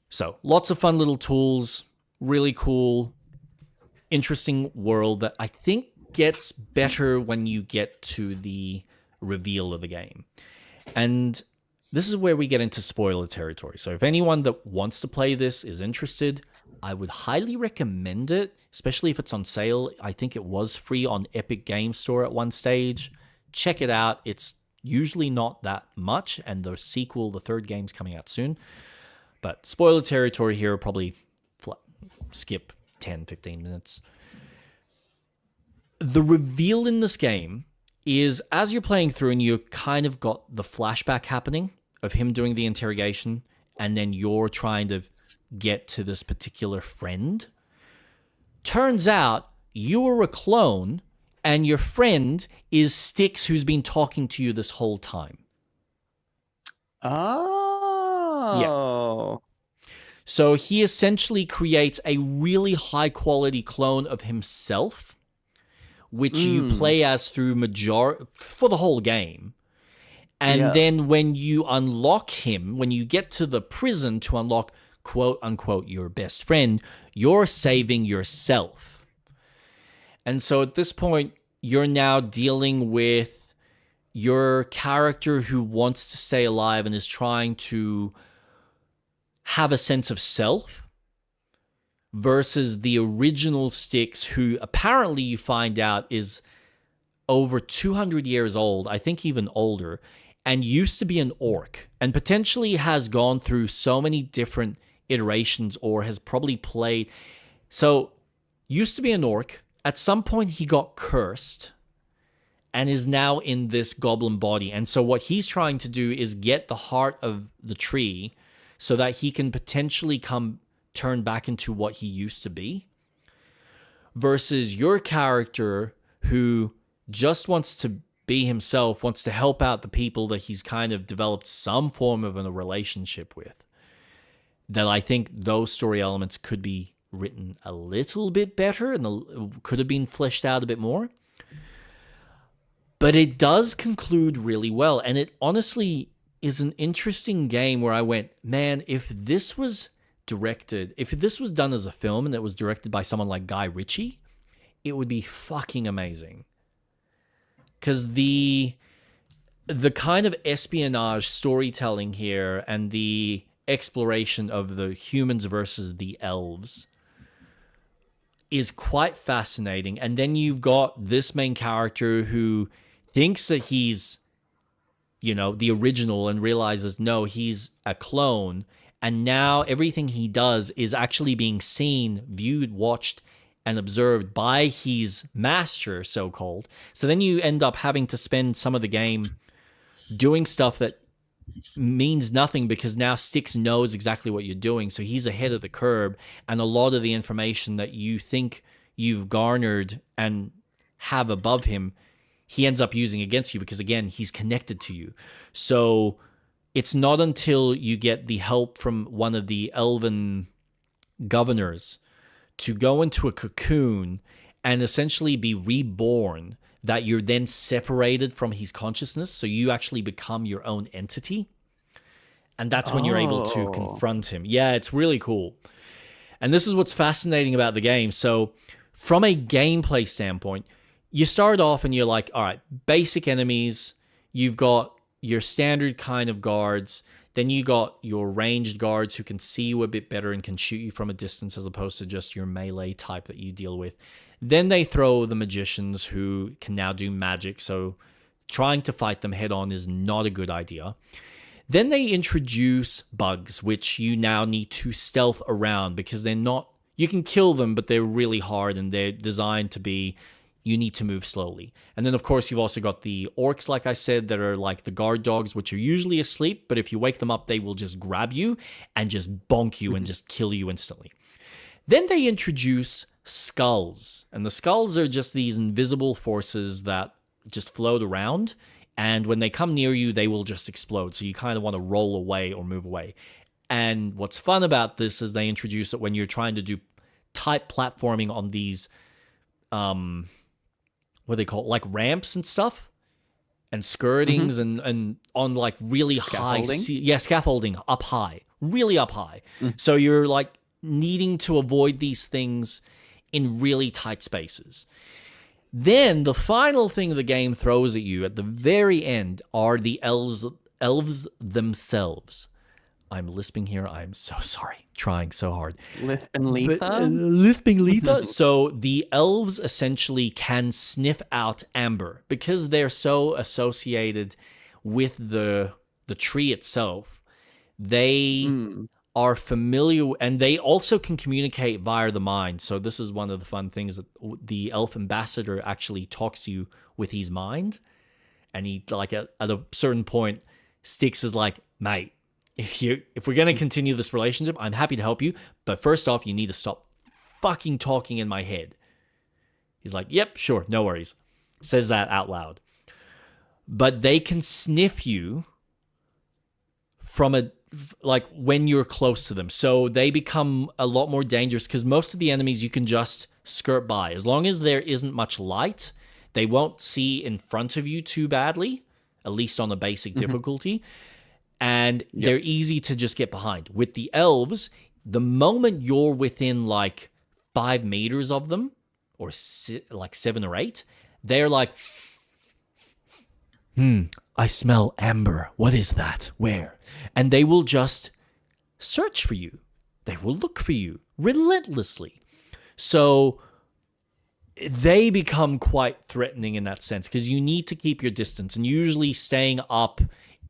So lots of fun little tools, really cool, interesting world that I think gets better when you get to the reveal of the game. And this is where we get into spoiler territory. So if anyone that wants to play this is interested, I would highly recommend it, especially if it's on sale. I think it was free on Epic Game Store at one stage. Check it out. It's usually not that much, and the sequel, the third game's coming out soon. But spoiler territory here, probably skip 10, 15 minutes. The reveal in this game is as you're playing through and you kind of got the flashback happening of him doing the interrogation, and then you're trying to get to this particular friend. Turns out you were a clone, and your friend is Styx, who's been talking to you this whole time.
Oh.
Yeah. So he essentially creates a really high quality clone of himself, which you play as through for the whole game. And then when you unlock him, when you get to the prison to unlock quote unquote your best friend, you're saving yourself. And so at this point, you're now dealing with your character who wants to stay alive and is trying to have a sense of self versus the original Styx, who apparently you find out is over 200 years old, I think even older, and used to be an orc, and potentially has gone through so many different iterations or has probably played. So, used to be an orc. At some point, he got cursed and is now in this goblin body. And so, what he's trying to do is get the heart of the tree so that he can potentially turn back into what he used to be. Versus your character who just wants to be himself, wants to help out the people that he's kind of developed some form of a relationship with. That I think those story elements could be written a little bit better and could have been fleshed out a bit more. But it does conclude really well. And it honestly is an interesting game where I went, man, if this was done as a film and it was directed by someone like Guy Ritchie, it would be fucking amazing. Because the kind of espionage storytelling here and the exploration of the humans versus the elves is quite fascinating. And then you've got this main character who thinks that he's, the original and realizes, no, he's a clone. And now everything he does is actually being seen, viewed, watched, and observed by his master, so-called. So then you end up having to spend some of the game doing stuff that means nothing because now Styx knows exactly what you're doing. So he's ahead of the curve, and a lot of the information that you think you've garnered and have above him, he ends up using against you because, again, he's connected to you. So it's not until you get the help from one of the elven governors to go into a cocoon and essentially be reborn that you're then separated from his consciousness. So you actually become your own entity. And that's when you're able to confront him. Yeah, it's really cool. And this is what's fascinating about the game. So from a gameplay standpoint, you start off and you're like, all right, basic enemies. You've got your standard kind of guards. Then you got your ranged guards who can see you a bit better and can shoot you from a distance as opposed to just your melee type that you deal with. Then they throw the magicians who can now do magic, so trying to fight them head on is not a good idea. Then they introduce bugs, which you now need to stealth around because they're not... You can kill them, but they're really hard and they're designed to be... You need to move slowly. And then, of course, you've also got the orcs, like I said, that are like the guard dogs, which are usually asleep, but if you wake them up, they will just grab you and just bonk you and just kill you instantly. Then they introduce skulls. And the skulls are just these invisible forces that just float around. And when they come near you, they will just explode. So you kind of want to roll away or move away. And what's fun about this is they introduce it when you're trying to do type platforming on these... what they call it, like ramps and stuff, and skirtings and on like really high, scaffolding up high, really up high. So you're like needing to avoid these things in really tight spaces. Then the final thing the game throws at you at the very end are the elves themselves. I'm lisping here. I'm so sorry. Trying so hard.
Lisping Letha?
Lisping Letha. So the elves essentially can sniff out amber because they're so associated with the tree itself. They are familiar, and they also can communicate via the mind. So this is one of the fun things, that the elf ambassador actually talks to you with his mind. And he, like, at a certain point, Styx is like, mate, if we're going to continue this relationship, I'm happy to help you. But first off, you need to stop fucking talking in my head. He's like, yep, sure, no worries. Says that out loud. But they can sniff you from when you're close to them. So they become a lot more dangerous, because most of the enemies you can just skirt by. As long as there isn't much light, they won't see in front of you too badly, at least on a basic difficulty. And they're easy to just get behind. With the elves, the moment you're within 5 meters of them, or 7 or 8, they're like, I smell amber. What is that? Where? And they will just search for you. They will look for you relentlessly. So they become quite threatening in that sense, because you need to keep your distance, and usually staying up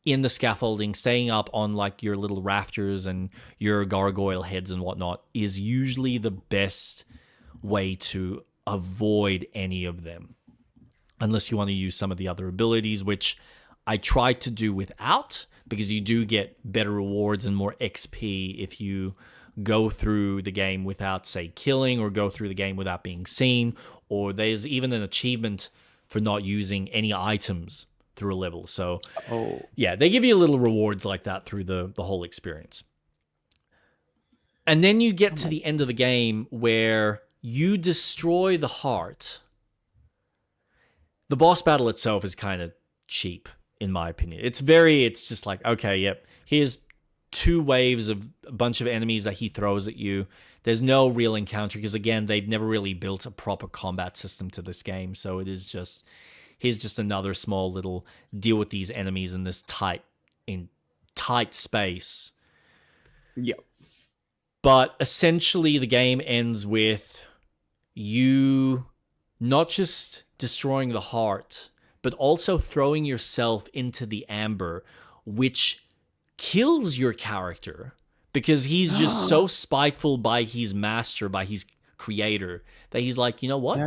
in the scaffolding, staying up on your little rafters and your gargoyle heads and whatnot is usually the best way to avoid any of them, unless you want to use some of the other abilities, which I try to do without, because you do get better rewards and more XP if you go through the game without, say, killing, or go through the game without being seen, or there's even an achievement for not using any items through a level. So, yeah, they give you little rewards like that through the whole experience. And then you get to the end of the game where you destroy the heart. The boss battle itself is kind of cheap, in my opinion. It's just like, okay, yep, here's 2 waves of a bunch of enemies that he throws at you. There's no real encounter, because, again, they've never really built a proper combat system to this game. So it is just, here's just another small little deal with these enemies in this tight space.
Yep.
But essentially, the game ends with you not just destroying the heart, but also throwing yourself into the amber, which kills your character, because he's just so spiteful by his master, by his creator, that he's like, you know what?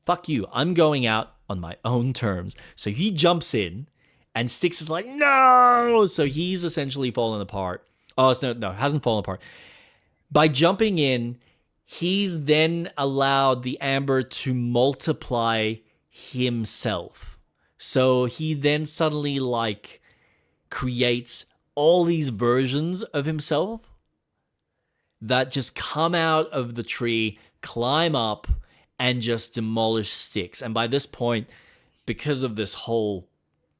Fuck you. I'm going out on my own terms. So he jumps in, and Styx is like, no! So he's essentially fallen apart. Oh, no, hasn't fallen apart. By jumping in, he's then allowed the amber to multiply himself. So he then suddenly creates all these versions of himself that just come out of the tree, climb up, and just demolish Styx. And by this point, because of this whole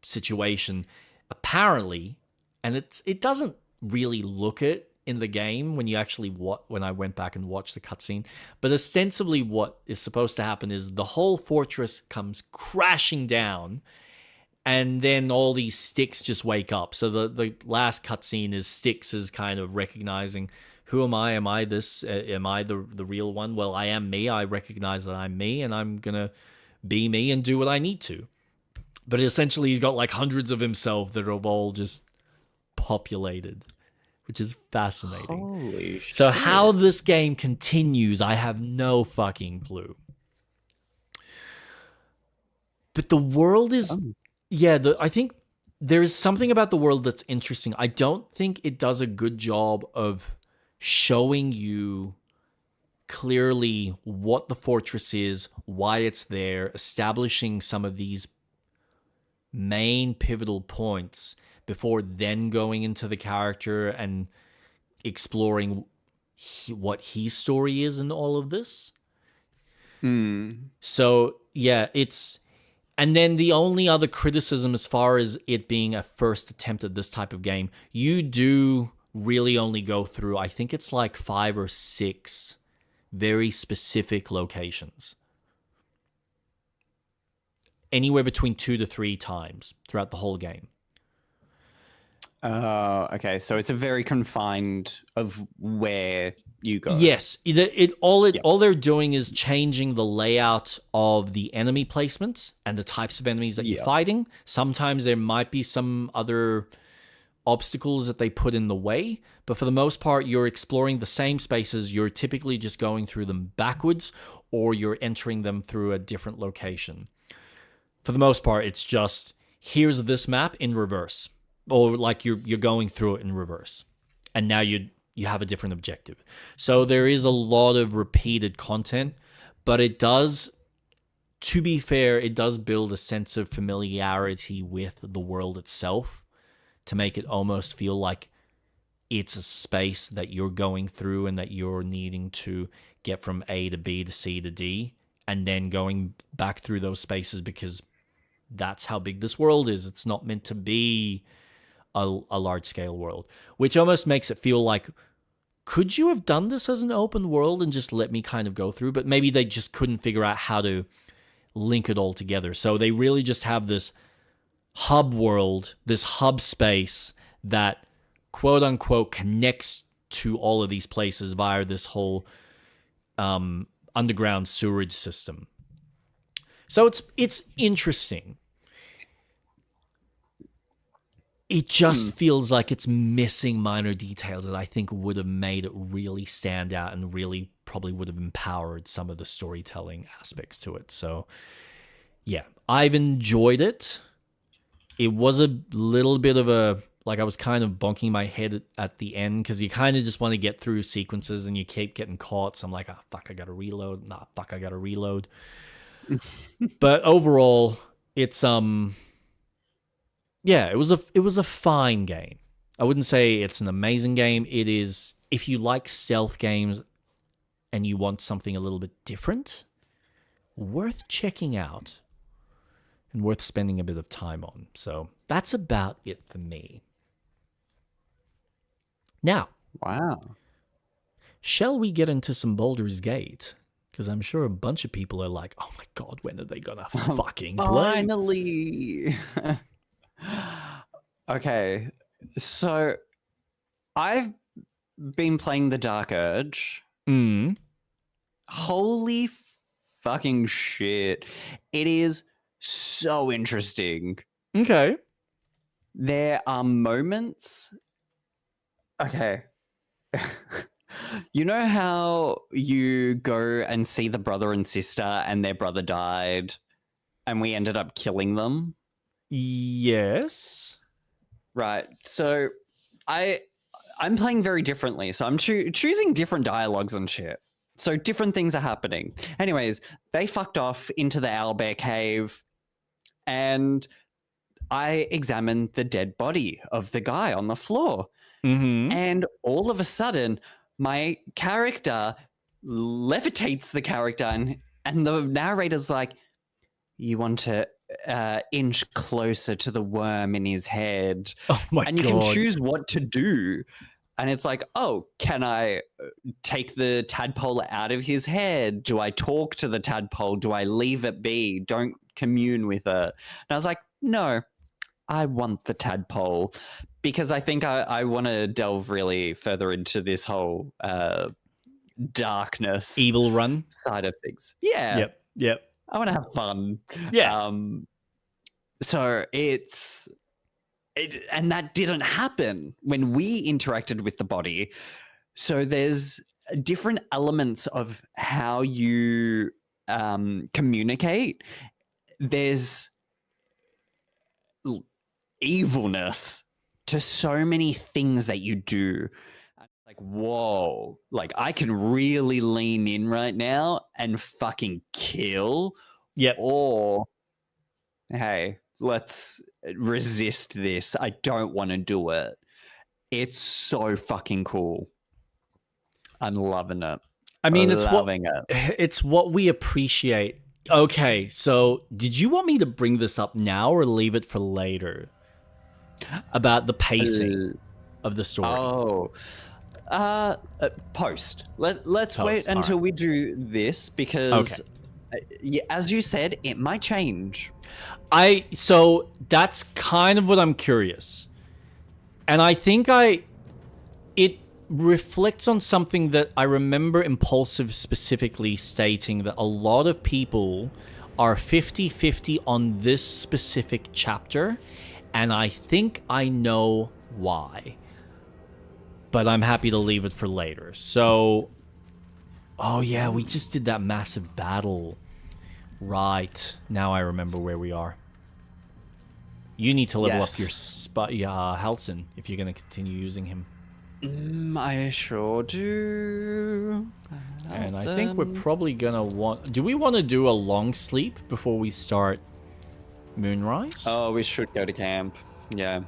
situation, apparently, and it doesn't really look it in the game when I went back and watched the cutscene, but ostensibly what is supposed to happen is the whole fortress comes crashing down, and then all these Styx just wake up. So the last cutscene is Styx is kind of recognizing, who am I? Am I this? Am I the real one? Well, I am me. I recognize that I'm me, and I'm gonna be me and do what I need to. But essentially, he's got hundreds of himself that have all just populated, which is fascinating.
Holy shit.
So how this game continues, I have no fucking clue. But the world is... I think there is something about the world that's interesting. I don't think it does a good job of showing you clearly what the fortress is, why it's there, establishing some of these main pivotal points before then going into the character and exploring what his story is in all of this. So, yeah, it's... And then the only other criticism as far as it being a first attempt at this type of game, you do really only go through, I think it's 5 or 6 very specific locations. Anywhere between 2 to 3 times throughout the whole game.
Okay, so it's a very confined of where you go.
Yes, all they're doing is changing the layout of the enemy placements and the types of enemies that you're fighting. Sometimes there might be some other obstacles that they put in the way, but for the most part, you're exploring the same spaces. You're typically just going through them backwards, or you're entering them through a different location. For the most part, it's just, here's this map in reverse, or like you're going through it in reverse, and now you have a different objective. So there is a lot of repeated content, but it does, to be fair, it does build a sense of familiarity with the world itself to make it almost feel like it's a space that you're going through and that you're needing to get from A to B to C to D, and then going back through those spaces because that's how big this world is. It's not meant to be a large-scale world, which almost makes it feel like, could you have done this as an open world and just let me kind of go through? But maybe they just couldn't figure out how to link it all together. So they really just have this hub world, this hub space that quote unquote connects to all of these places via this whole underground sewerage system. So it's interesting. It just feels like it's missing minor details that I think would have made it really stand out and really probably would have empowered some of the storytelling aspects to it. So yeah, I've enjoyed it. It was a little bit of a, like I was kind of bonking my head at the end because you kind of just want to get through sequences and you keep getting caught. So I'm like, fuck, I got to reload. Nah, fuck, I got to reload. But overall, it's yeah, it was a fine game. I wouldn't say it's an amazing game. It is, if you like stealth games and you want something a little bit different, worth checking out and worth spending a bit of time on. So that's about it for me. Now,
Wow.
shall we get into some Baldur's Gate? Because I'm sure a bunch of people are like, oh my god, when are they gonna fucking play?
Finally. Okay, so I've been playing The Dark Urge. Holy fucking shit. It is so interesting.
Okay.
There are moments. Okay. You know how you go and see the brother and sister and their brother died and we ended up killing them?
Yes.
Right. So I'm playing very differently. So I'm choosing different dialogues and shit. So different things are happening. Anyways, they fucked off into the owlbear cave and I examined the dead body of the guy on the floor. And all of a sudden, my character levitates the character and the narrator's like, you want to inch closer to the worm in his head.
Oh my god.
And you can choose what to do. And it's like, oh, can I take the tadpole out of his head? Do I talk to the tadpole? Do I leave it be? Don't commune with it. And I was like, no, I want the tadpole. Because I think I want to delve really further into this whole darkness.
Evil run
side of things. Yeah.
Yep.
I want to have fun.
Yeah.
So and that didn't happen when we interacted with the body. So there's different elements of how you communicate. There's evilness to so many things that you do. Like, whoa, like I can really lean in right now and fucking kill.
Yep.
Or, hey, let's resist this. I don't want to do it. It's so fucking cool. I'm loving it.
I mean, it's what we appreciate. Okay, so did you want me to bring this up now or leave it for later? About the pacing of the story.
Post. Let's wait until we do this because, as you said, it might change.
So that's kind of what I'm curious, and I think it reflects on something that I remember Impulsive specifically stating, that a lot of people are 50-50 on this specific chapter. And I think I know why. But I'm happy to leave it for later. So, oh yeah, we just did that massive battle. Right. Now I remember where we are. You need to level up your Halsin if you're going to continue using him.
I sure do.
And I think we're probably going to want... Do we want to do a long sleep before we start Moonrise?
Oh, we should go to camp. Yeah.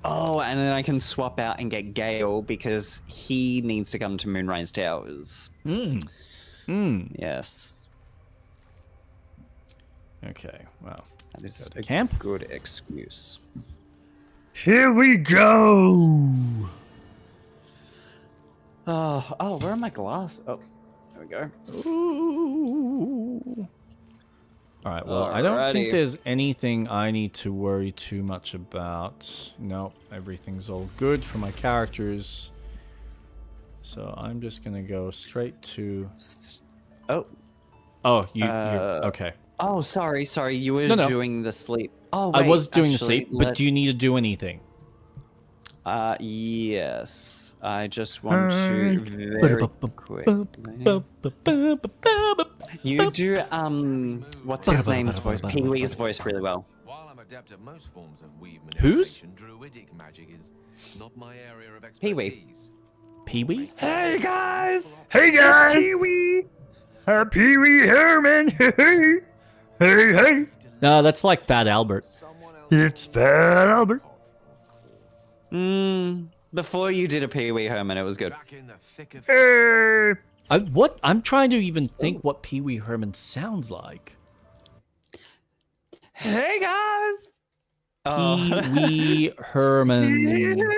Oh, and then I can swap out and get Gale because he needs to come to Moonrise Towers. Yes.
Okay, well.
That is
a camp.
Good excuse.
Here we go!
Oh, where are my glasses? Oh, there we go.
Ooh. All right, well, I don't think there's anything I need to worry too much about. No, everything's all good for my characters. So I'm just going to go straight to... Oh, you're... Okay.
Oh, sorry. You were doing the sleep. Oh, wait,
I was doing the sleep, but do you need to do anything?
Yes. I just want to very quick. You do what's his name's voice? Pee-wee's voice really well.
While I'm adept at most forms of weave
Whose?
druidic magic is not my area of
Pee-wee.
Pee-wee?
Hey guys!
Pee-wee! Pee-wee Herman! Hey! No, that's like Fat Albert. It's Fat Albert.
Before you did a Pee-wee Herman, it was good.
I'm trying to even think what Pee-wee Herman sounds like.
Hey guys!
Pee-wee Herman.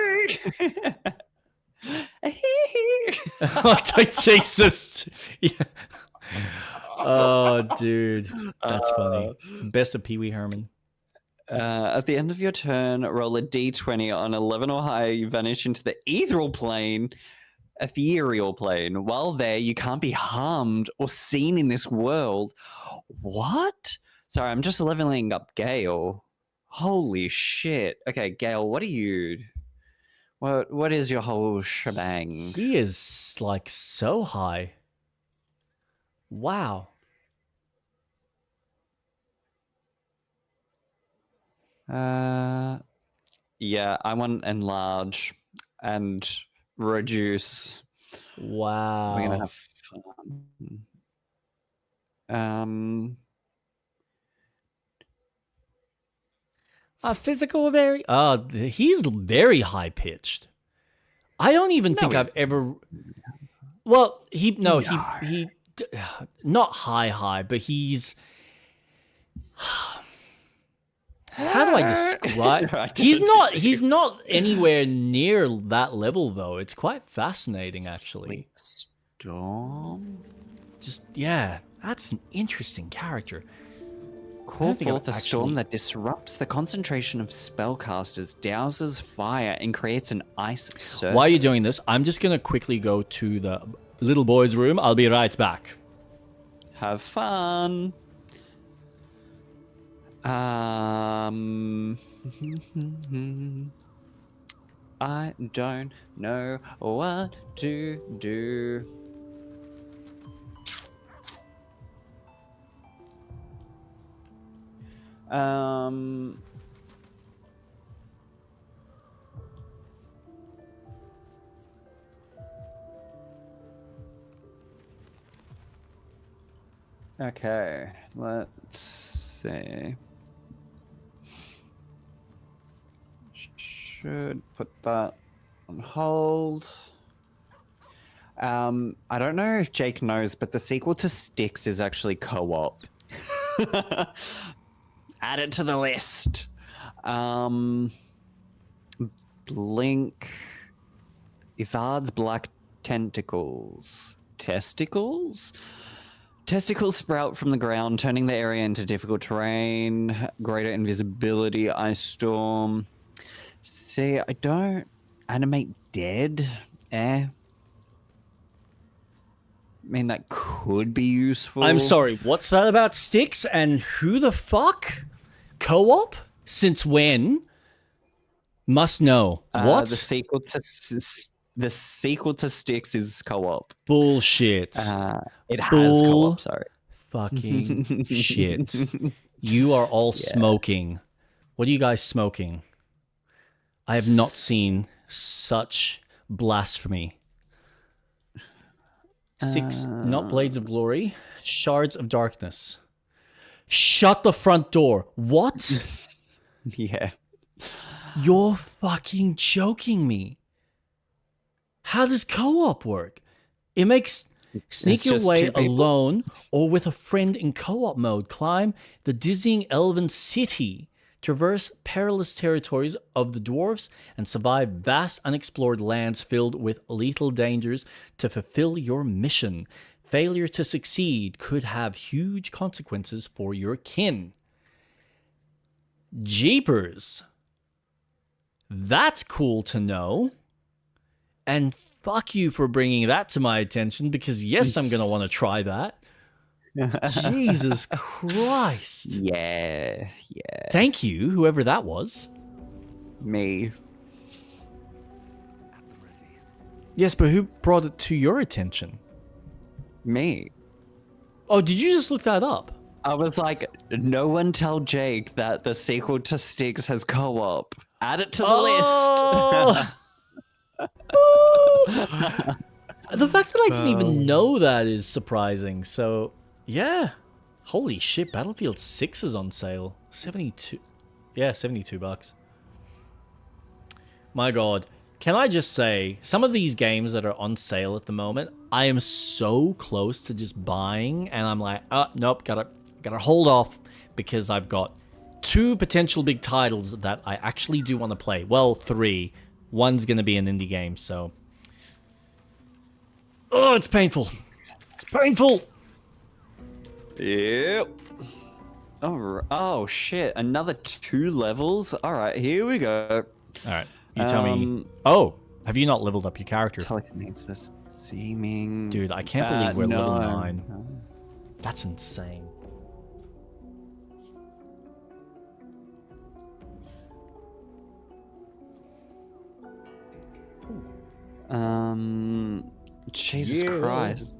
Oh, Jesus. Yeah. Oh, dude. That's funny. Best of Pee-wee Herman.
At the end of your turn, roll a d20 on 11 or higher. You vanish into the ethereal plane. While there, you can't be harmed or seen in this world. What? Sorry, I'm just leveling up Gale. Holy shit. Okay, Gale, what are you? What is your whole shebang?
He is, like, so high. Wow.
Yeah, I want enlarge and reduce.
Wow.
We're gonna have fun.
Physical very. He's very high pitched. I don't even think I've ever. Well, he not high, but he's. How do I describe? He's not anywhere near that level though. It's quite fascinating, actually.
Storm.
That's an interesting character.
Call forth a storm that disrupts the concentration of spellcasters, douses fire, and creates an ice surface.
While you're doing this, I'm just gonna quickly go to the little boy's room. I'll be right back.
Have fun. I don't know what to do. Okay, let's see. Should put that on hold. I don't know if Jake knows, but the sequel to Styx is actually co-op. Add it to the list. Blink. Ivard's black tentacles. Testicles? Testicles sprout from the ground, turning the area into difficult terrain. Greater invisibility, ice storm. See, I don't animate dead. I mean, that could be useful.
I'm sorry, what's that about Styx and who the fuck? Co-op? Since when? Must know. What?
The sequel to Styx is co-op.
Bullshit.
It has co-op. Sorry.
Fucking shit. You are all smoking. What are you guys smoking? I have not seen such blasphemy. 6, not Blades of Glory, Shards of Darkness. Shut the front door. What?
Yeah.
You're fucking joking me. How does co-op work? It makes sneak your way alone or with a friend in co-op mode. Climb the dizzying elven city. Traverse perilous territories of the dwarves and survive vast unexplored lands filled with lethal dangers to fulfill your mission. Failure to succeed could have huge consequences for your kin. Jeepers. That's cool to know. And fuck you for bringing that to my attention, because yes, I'm going to want to try that. Jesus Christ.
Yeah.
Thank you, whoever that was.
Me.
Yes, but who brought it to your attention?
Me.
Oh, did you just look that up?
I was like, no one tell Jake that the sequel to Styx has co-op. Add it to the list.
The fact that I didn't even know that is surprising. So, yeah. Holy shit, Battlefield 6 is on sale. 72. Yeah, $72. My god. Can I just say, some of these games that are on sale at the moment, I am so close to just buying, and I'm like, oh, nope, gotta hold off, because I've got 2 potential big titles that I actually do want to play. Well, 3. One's gonna be an indie game, so... Oh, it's painful. It's painful!
Yep. Oh, shit. Another 2 levels? Alright, here we go.
Alright, you tell me... Oh, have you not leveled up your character?
Telekinesis, seeming...
Dude, I can't believe we're level 9.
No.
That's insane.
Jesus Christ.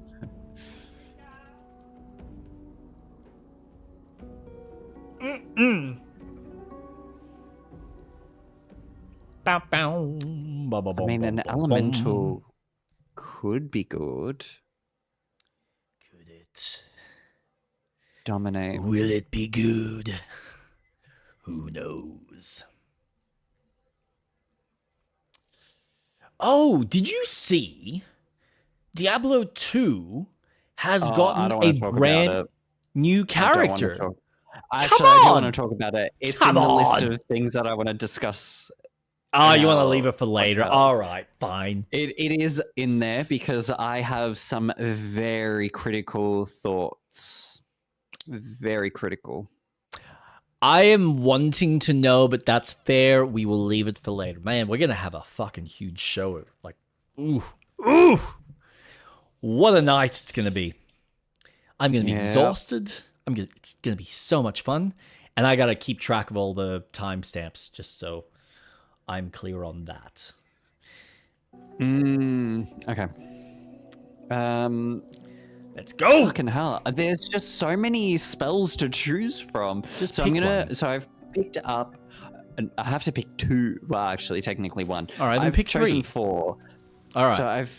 Bow, bow.
I mean, an elemental could be good.
Could it?
Dominate.
Will it be good? Who knows? Oh, did you see Diablo 2 has gotten a brand new character?
Actually, I do want to talk about it. It's in the list of things that I want to discuss.
Oh, you want to leave it for later? All right, fine.
It is in there because I have some very critical thoughts. Very critical.
I am wanting to know, but that's fair. We will leave it for later. Man, we're going to have a fucking huge show. Like, ooh. What a night it's going to be. I'm going to be exhausted. It's going to be so much fun. And I got to keep track of all the timestamps just so I'm clear on that.
Okay.
Let's go.
Fucking hell. There's just so many spells to choose from. So I've picked up, I have to pick 2. Well, actually, technically 1.
All right, then
I've
pick
chosen
3.
4.
All right.
So I've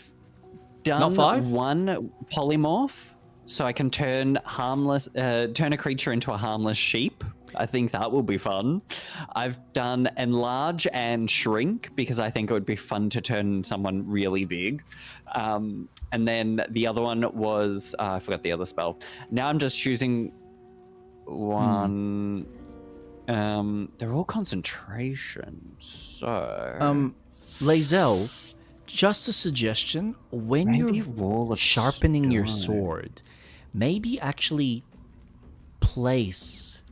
done
Not 5?
1 polymorph, so I can turn a creature into a harmless sheep. I think that will be fun. I've done enlarge and shrink because I think it would be fun to turn someone really big. And then the other one was I forgot the other spell. Now I'm just choosing one. They're all concentration. So
Lae'zel, just a suggestion: when you're sharpening your sword, maybe actually place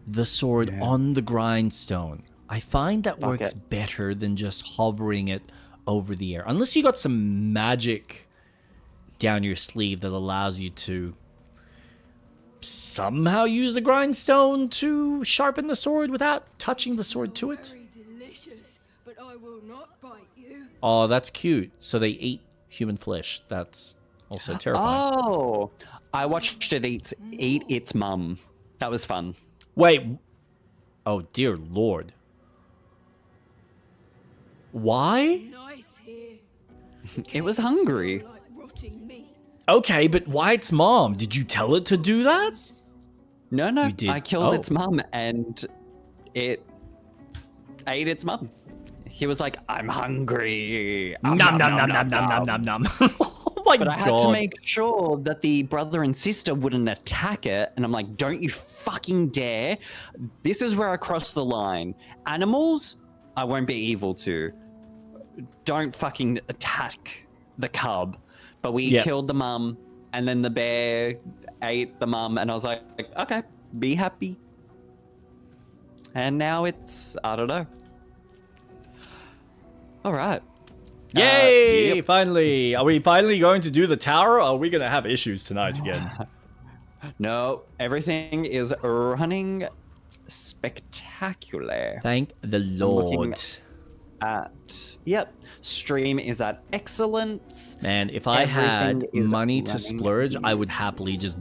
the sword on the grindstone. I find that works better than just hovering it over the air. Unless you got some magic down your sleeve that allows you to somehow use the grindstone to sharpen the sword without touching the sword to it.
Very delicious. I will not bite you.
Oh, that's cute. So they eat human flesh. That's also terrifying.
Oh, I watched it eat its mum. That was fun.
Wait. Oh, dear Lord. Why?
Nice here.
It was hungry.
Like rotting meat.
Okay, but why its mom? Did you tell it to do that?
No,
You did?
I killed
Oh.
its mum and it ate its mum. He was like, I'm hungry.
Nom nom nom nom nom nom nom. Oh my
But I had
god.
to make sure that the brother and sister wouldn't attack it. And I'm like, don't you fucking dare. This is where I cross the line. Animals, I won't be evil to. Don't fucking attack the cub. But we
Yep.
killed the mum, and then the bear ate the mum, and I was like, okay, be happy. And now it's, I don't know. All right.
Yay!
Yep.
Finally! Are we finally going to do the tower, or are we going to have issues tonight again?
No, everything is running spectacular.
Thank the
looking
Lord.
Yep, stream is at excellence.
Man, if I had
Everything is
money to
running
splurge, I would happily just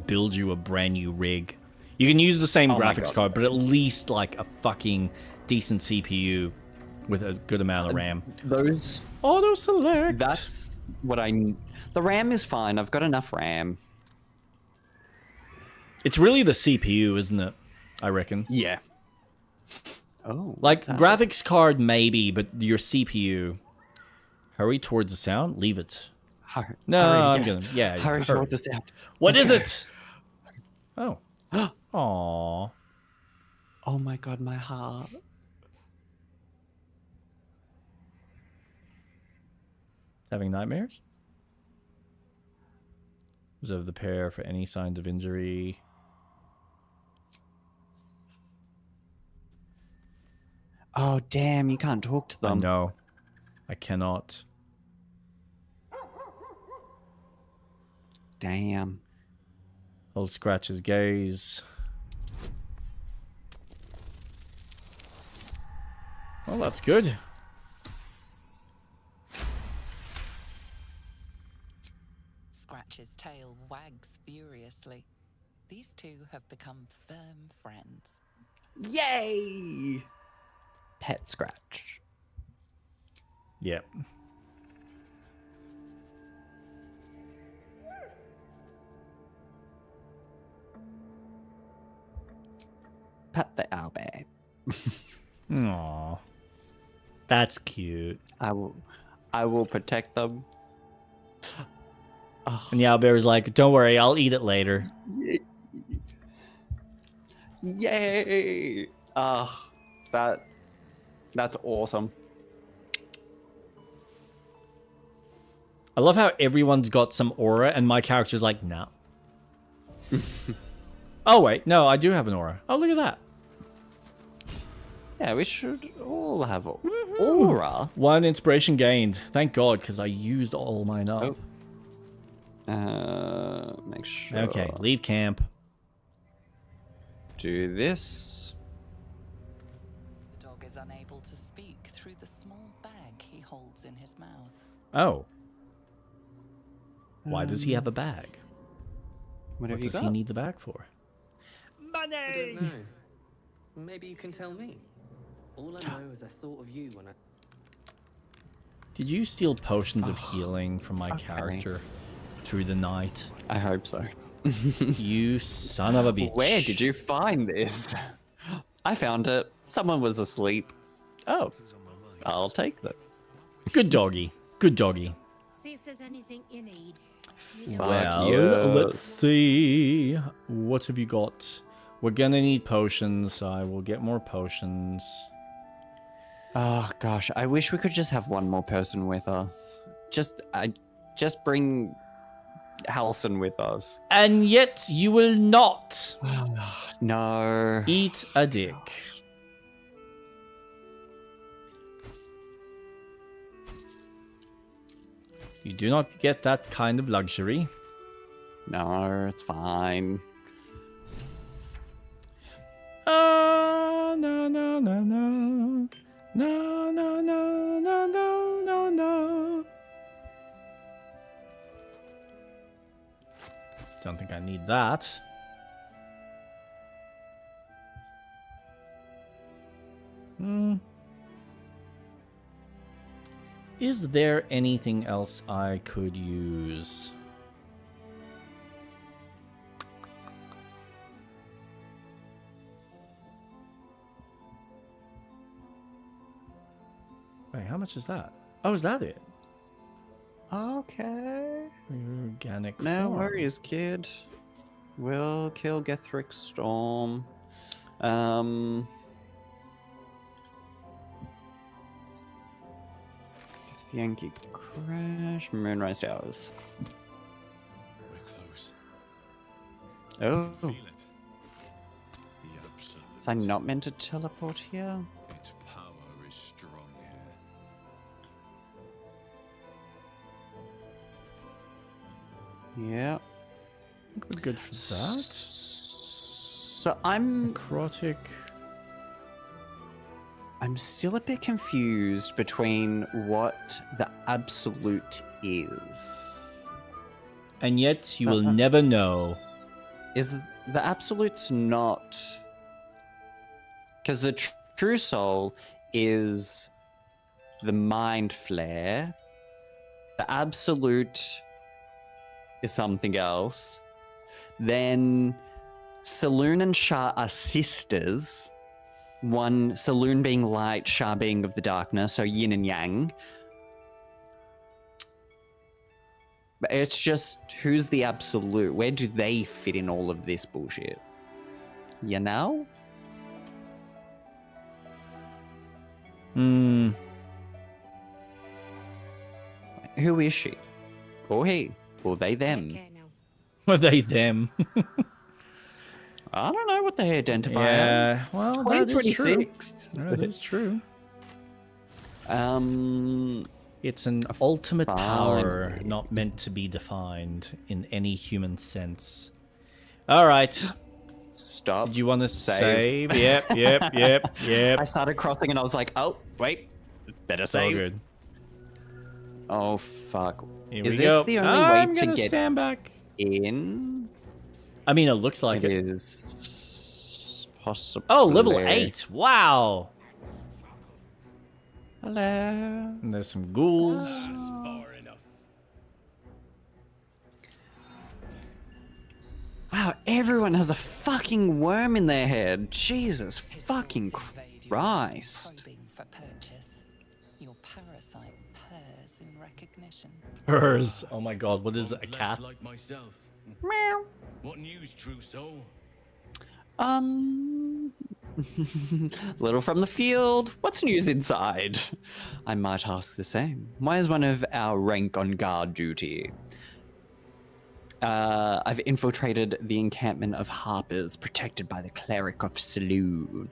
build you a brand new rig. You can use the same
Oh my
graphics
God.
card, but at least like a fucking decent CPU with a good amount of RAM.
Those,
Auto select.
that's what I need. The RAM is fine. I've got enough RAM.
It's really the CPU, isn't it? I reckon.
Yeah. Oh.
Like
what's that?
graphics card maybe, but your CPU. Hurry towards the sound. Leave it.
Hurry,
No,
hurry,
I'm
yeah.
gonna. Yeah.
Hurry towards the sound.
What is
Let's
it? Oh. Aww.
Oh my god, my heart.
Having nightmares? Observe the pair for any signs of injury.
Oh damn, you can't talk to them.
No, I cannot.
Damn.
Hold Scratch's gaze. Well, that's good.
Scratch's tail wags furiously. These two have become firm friends.
Yay! Pet Scratch.
Yep.
Pet the owlbear.
Aww. That's cute.
I will protect them.
And the owlbear is like, don't worry, I'll eat it later.
Yay! That's awesome.
I love how everyone's got some aura and my character's like, no. Oh, wait. No, I do have an aura. Oh, look at that.
Yeah, we should all have aura.
One inspiration gained. Thank God, because I used all mine up.
Make sure.
Okay, leave camp.
Do this.
The dog is unable to speak through the small bag he holds in his mouth.
Oh. Why does he have a bag?
What have
What
you
does
got?
he need the bag for?
I don't know. Maybe you can tell me. All I know is I thought of you when I...
Did you steal potions of healing from my character through the night?
I hope so.
You son of a bitch.
Where did you find this? I found it. Someone was asleep. Oh, I'll take that.
Good doggy. Good doggy.
See if there's anything you need.
Fuck
Well,
yes.
let's see. What have you got? We're gonna need potions, so I will get more potions.
Oh gosh, I wish we could just have one more person with us. Just bring Halson with us.
And yet you will not
No.
eat a dick. You do not get that kind of luxury.
No, it's fine.
No, no, no, no. No, no, no, Don't think I need that. Is there anything else I could use? Wait, how much is that? Oh, is that it?
Okay.
Organic
No
form.
worries, kid. We'll kill Gethric Storm. Yankee Crash, Moonrise Towers.
We're close.
Oh,
Feel it. The absolute.
was I not meant to teleport here?
Its power is strong here.
Yeah.
I think we're good for that.
So I'm
Necrotic.
still a bit confused between what the absolute is.
And yet you will never know.
Is the absolute's not, because the true soul is the Mind Flayer. The absolute is something else. Then Saloon and Shah are sisters. One, Saloon being light, Shah being of the darkness, so yin and yang. But it's just, who's the absolute? Where do they fit in all of this bullshit? You know?
Hmm.
Who is she? Or he? Or they,
Take
them?
care now.
Were they them?
I don't know what they identify
Yeah,
as.
well, that is true.
2026.
That is true. It's an
A
ultimate power,
fine.
not meant to be defined in any human sense. All right.
Stop.
Did you want to
Save.
save? Yep.
I started crossing and I was like, oh, wait. Better
It's all
save.
good.
Oh, fuck.
Here
Is
we
this
go.
the only
I'm
way to
gonna
get
stand back.
in?
I mean, it looks like
It
it.
is possible.
Oh, level 8. Wow.
Hello.
And there's some ghouls.
That's far enough.
Wow, everyone has a fucking worm in their head. Jesus
His
fucking
thoughts invade your mind,
Christ.
probing for purchase. Your parasite purrs in recognition.
Hers. Oh my god, what is it? A
Blessed
cat?
like myself.
Meow.
What news, true soul?
Little from the field. What's news inside? I might ask the same. Why is one of our rank on guard duty? I've infiltrated the encampment of Harpers, protected by the cleric of Saloon.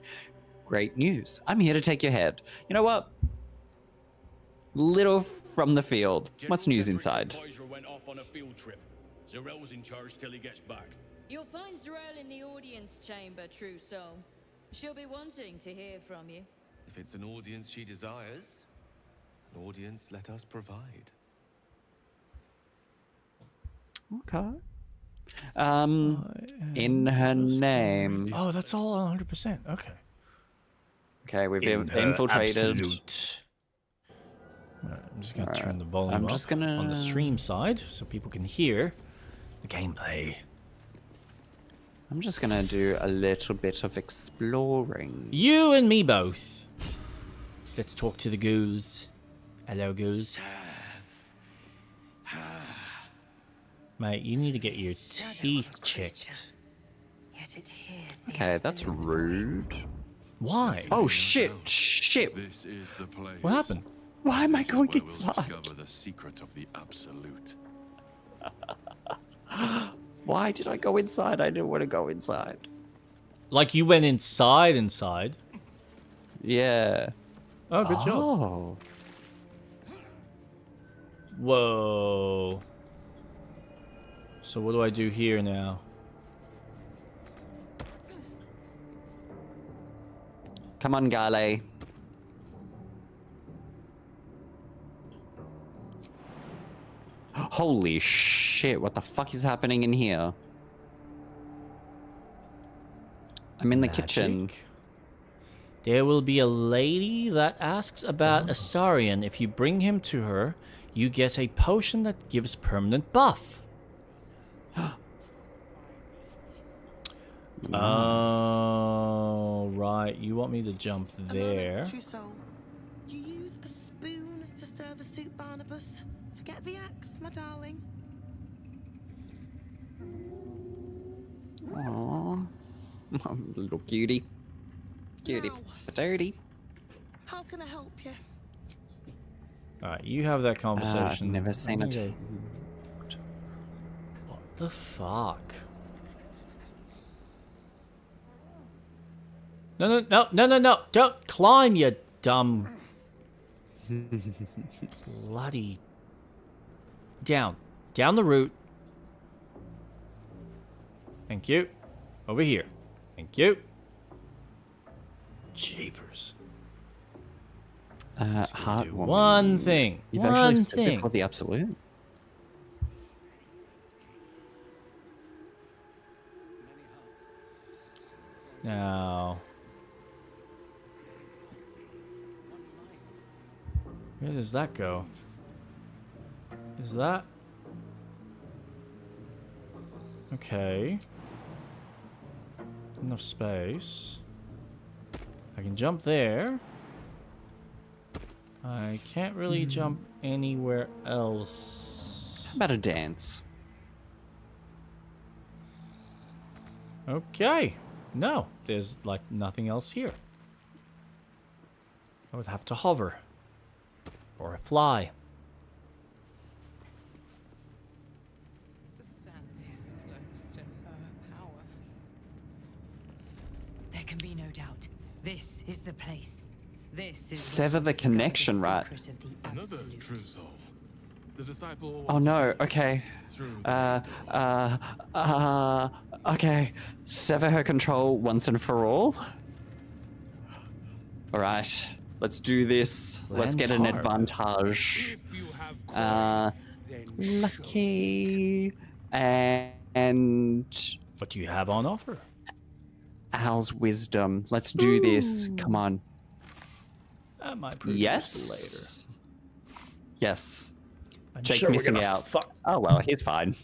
Great news. I'm here to take your head. You know what? Little from the field. What's
General
news
Getherick's
inside?
advisor went off on a field trip. Zarel's in charge till he gets back.
You'll find Zarel in the audience chamber, true soul. She'll be wanting to hear from you.
If it's an audience she desires, an audience let us provide.
Okay. In her name.
Oh, that's all 100%. Okay.
Okay, we've
In her
infiltrated.
absolute. Alright, I'm just gonna turn the volume
I'm
up
just gonna-
on the stream side so people can hear the gameplay.
I'm just gonna do a little bit of exploring.
You and me both. Let's talk to the ghouls. Hello, ghouls. Mate, you need to get your teeth checked.
Yet it hears the
Okay, that's
Absolute's voice.
rude.
Why?
Oh shit! Shit!
This is the place.
What happened?
Why am I
This is
going
where we'll
inside?
discover the secret of the absolute.
Why did I go inside? I didn't want to go inside.
Like you went inside?
Yeah.
Oh, good job.
Oh.
Whoa. So what do I do here now?
Come on, Gale. Holy shit, what the fuck is happening in here? I'm in the kitchen.
There will be a lady that asks about Astarion. If you bring him to her, you get a potion that gives permanent buff. Oh, right. You want me to jump there.
Trousseau. You use a spoon to stir the soup, Barnabas. Forget the axe, my darling.
Aww. Little cutie. Cutie.
Now,
Dirty.
how can I help you?
Alright, you have that conversation.
Never seen it.
Okay. What the fuck? No. Don't climb, you dumb. Bloody. Down the route. Thank you. Over here. Thank you. Jeepers.
Heart
One thing.
You've
One
actually said
thing.
before the absolute.
Now. Where does that go? Is that... Okay. Enough space. I can jump there. I can't really jump anywhere else.
How about a dance?
Okay. No, there's like nothing else here. I would have to hover. Or fly.
To stand this close to her power.
There can be no doubt. This is the place. This is
Sever the connection, right?
Another trousseau. The disciple.
Oh no, okay. Okay. Sever her control once and for all. Alright. Let's do this. Let's get an
Lantar.
advantage.
If you have coin, then
Lucky. And
What do you have on offer?
Al's wisdom. Let's do this. Come on.
That might prove
Yes. Yes.
I'm
Jake
sure we're
missing
gonna
out.
fuck-
Oh well, he's fine.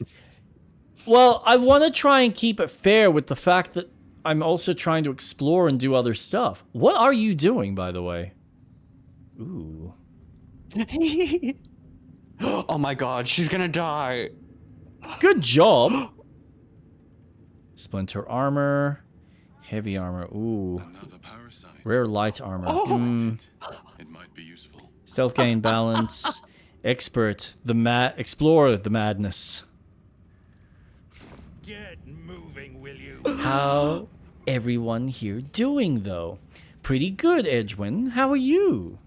Well, I want to try and keep it fair with the fact that I'm also trying to explore and do other stuff. What are you doing, by the way? Ooh.
Oh my god, she's gonna die.
Good job. Splinter armor. Heavy armor. Ooh.
Another parasite.
Rare light armor.
It might be useful.
Stealth gain balance. Expert. Explorer the madness.
get moving, will you?
How everyone here doing, though? Pretty good, Edwin. How are you?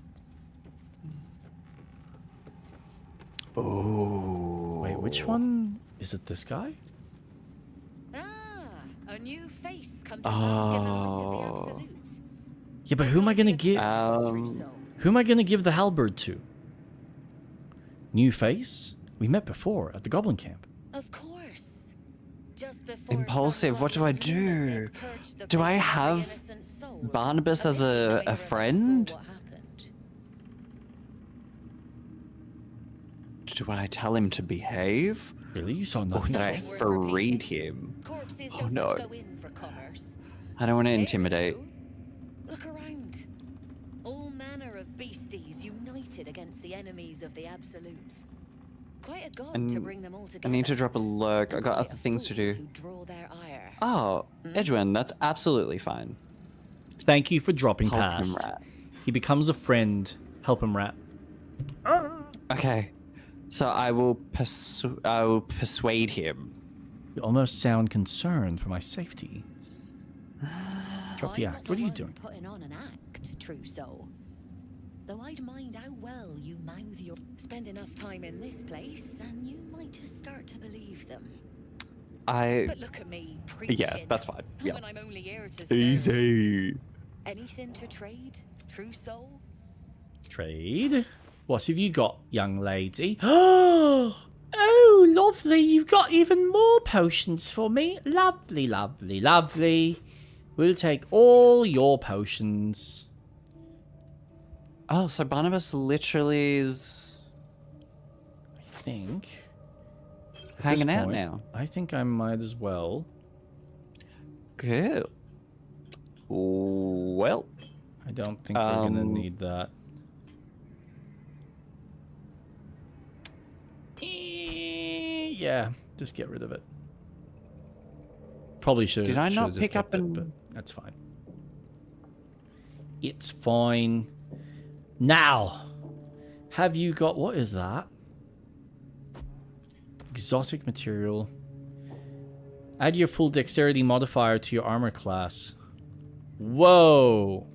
Oh.
Wait, which one? Is it this guy?
Ah, a new face come to bask in the light of the
Oh.
absolute.
Yeah, but who am I gonna give?
So,
Who am I gonna give the halberd to? New face? We met before at the Goblin Camp.
of course. Just before
Impulsive,
some
what do I
godless
do?
lunatic purged the
Do I
place of every
have
innocent soul,
Barnabas as
bit
a
neither of us saw
friend?
what happened.
Do I tell him to behave?
Really? You saw
Or
nothing?
did I
Nothing worth
freed
repeating.
him?
Corpses
Oh,
don't
no.
much go in for commerce.
I don't want to
Hey,
intimidate.
you. Look around. All manner of beasties united against the enemies of the Absolute. Quite a god to
And
bring them all
I
together.
need to drop a lurk. I
And
got
quite
other
a
things to
fool
do.
who draw their ire.
Oh, Edwin, that's absolutely fine.
Thank you for dropping
Help him,
past.
rat.
He becomes a friend. Help him, rat.
Okay, so I will persuade him.
You almost sound concerned for my safety. Drop the
I'm
act.
not
What are you
one
doing?
Putting on an act, Trousseau. Though I'd mind how well you mouth your. Spend enough time in this place, and you might just start to believe them. But look at me preaching.
Yeah, that's fine. Yeah.
When I'm only here to serve.
Easy.
Anything to trade, Trousseau?
Trade? What have you got, young lady? Oh, lovely. You've got even more potions for me. Lovely, lovely, lovely. We'll take all your potions.
Oh, so Barnabas literally is
I think. At
hanging
this
out
point,
now.
I think I might as well.
Cool. Well,
I don't think we're gonna need that. Yeah, just get rid of it. Probably should.
Did I not
just
pick up
kept it,
and-
but that's fine. It's fine. Now, have you got what is that? Exotic material. Add your full dexterity modifier to your armor class. Whoa!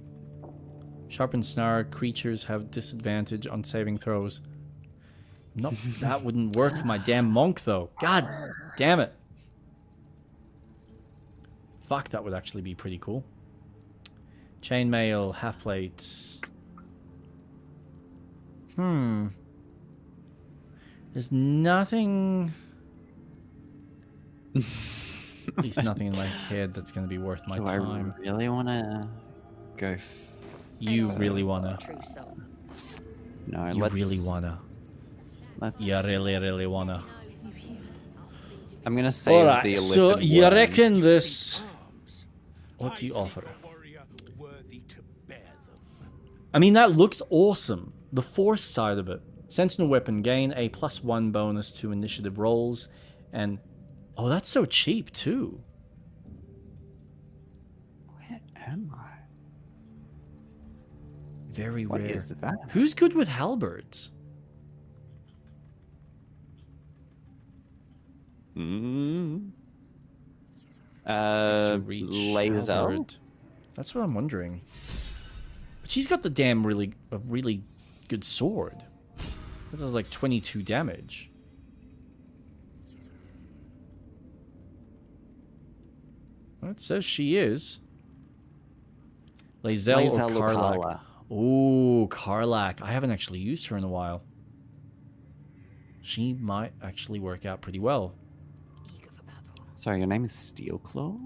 Sharpened snare. Creatures have disadvantage on saving throws. Nope, that wouldn't work for my damn monk though. God damn it. Fuck, that would actually be pretty cool. Chainmail, half plates. There's nothing. At least nothing in my head that's going to be worth my
do
time.
I really want to go?
You really want to.
Trousseau.
No,
You
let's.
really want to.
Let's.
You really want to.
I'm gonna save
Alright,
the
so
Illithid
you
worm.
reckon this. What do you offer? I mean, that looks awesome. The force side of it. Sentinel weapon, gain a +1 bonus to initiative rolls. And, oh, that's so cheap, too.
Where am I?
Very
What
rare.
is that?
Who's good with halberds? Extra reach,
Laser.
halberd. That's what I'm wondering. But she's got the damn really good sword. That does like 22 damage. Well, it says she is. Lae'zel or
Lae'zel or
Karlak?
Karla?
Ooh, Karlak. I haven't actually used her in a while. She might actually work out pretty well.
Eager for battle.
Sorry, your name is Steelclaw?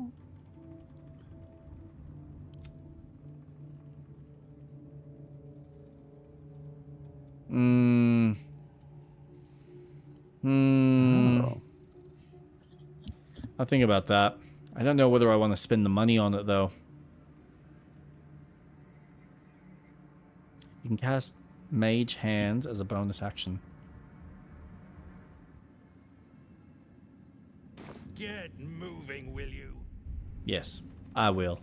Oh.
I'll think about that. I don't know whether I want to spend the money on it, though. You can cast Mage Hand as a bonus action.
Get moving, will you?
Yes, I will.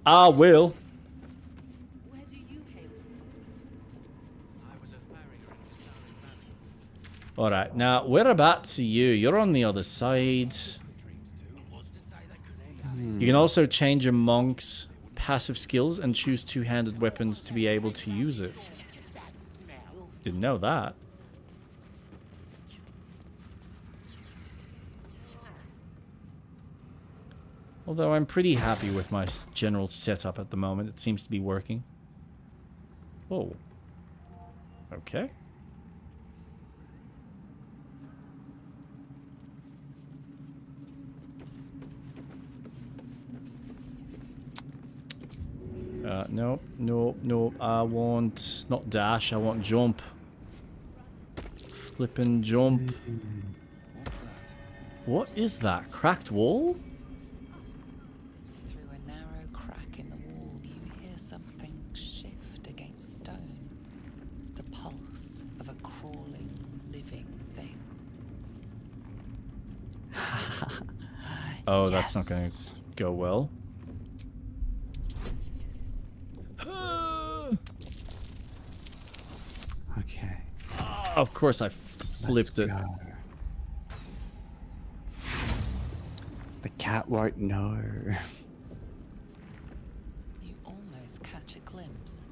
I will.
Where do you hail from?
I was a farrier in the Larian Valley.
Alright, now, whereabouts are you? You're on the other side. You can also change your monk's passive skills and choose two-handed weapons to be able to use it. Didn't know that. Although I'm pretty happy with my general setup at the moment. It seems to be working. Oh. Okay. Nope, nope, nope. I want not dash, I want jump. Flippin' jump. What is that? Cracked wall?
Through a narrow crack in the wall, you hear something shift against stone. The pulse of a crawling, living thing.
Oh, that's not going to go well.
Okay.
Of course I flipped it.
Go. The cat won't know.
You almost catch a glimpse,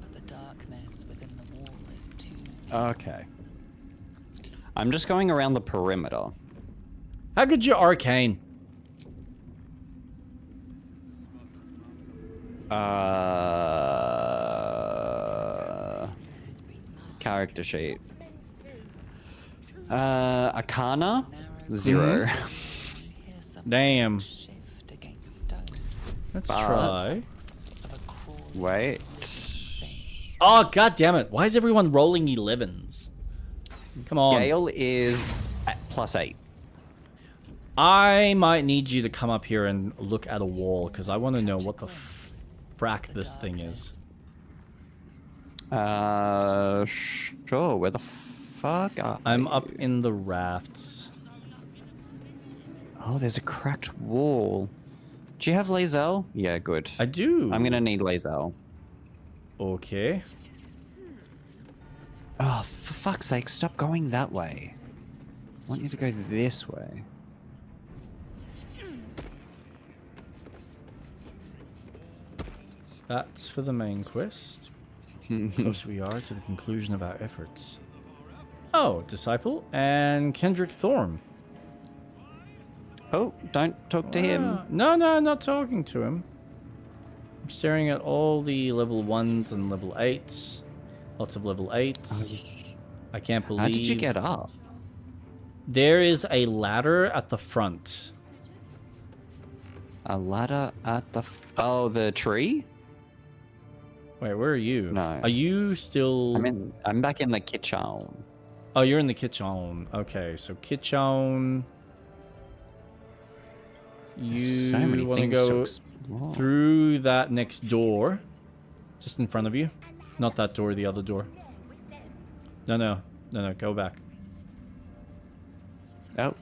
but the darkness within the wall is too deep.
Okay. I'm just going around the perimeter.
How good your arcane?
Character sheet. Arcana? 0.
You hear something
Damn.
shift against stone.
Let's
But-
try.
Of a crawling
Wait.
thing.
Oh, god damn it. Why is everyone rolling 11s? Come on.
Gale is at +8.
I might need you to come up here and look at a wall, because I want to know what the frack this thing is.
Sure. Where the fuck are
I'm
you?
up in the rafts.
Oh, there's a cracked wall. Do you have laser? Yeah, good.
I do.
I'm gonna need laser.
Okay.
Oh, for fuck's sake, stop going that way. I want you to go this way.
That's for the main quest. Close we are to the conclusion of our efforts. Oh, Disciple and Kendrick Thorm.
Oh, don't talk to him.
No, I'm not talking to him. I'm staring at all the level 1s and level 8s. Lots of level 8s. I can't believe...
How did you get up?
There is a ladder at the front.
A ladder at the... Oh, the tree?
Wait, where are you?
No.
Are you still...
I'm back in the kitchen.
Oh, you're in the kitchen. Okay, so kitchen... You
So many
want to
things to
go
explore.
through that next door, just in front of you. Not that door, the other door. No, go back.
Oh.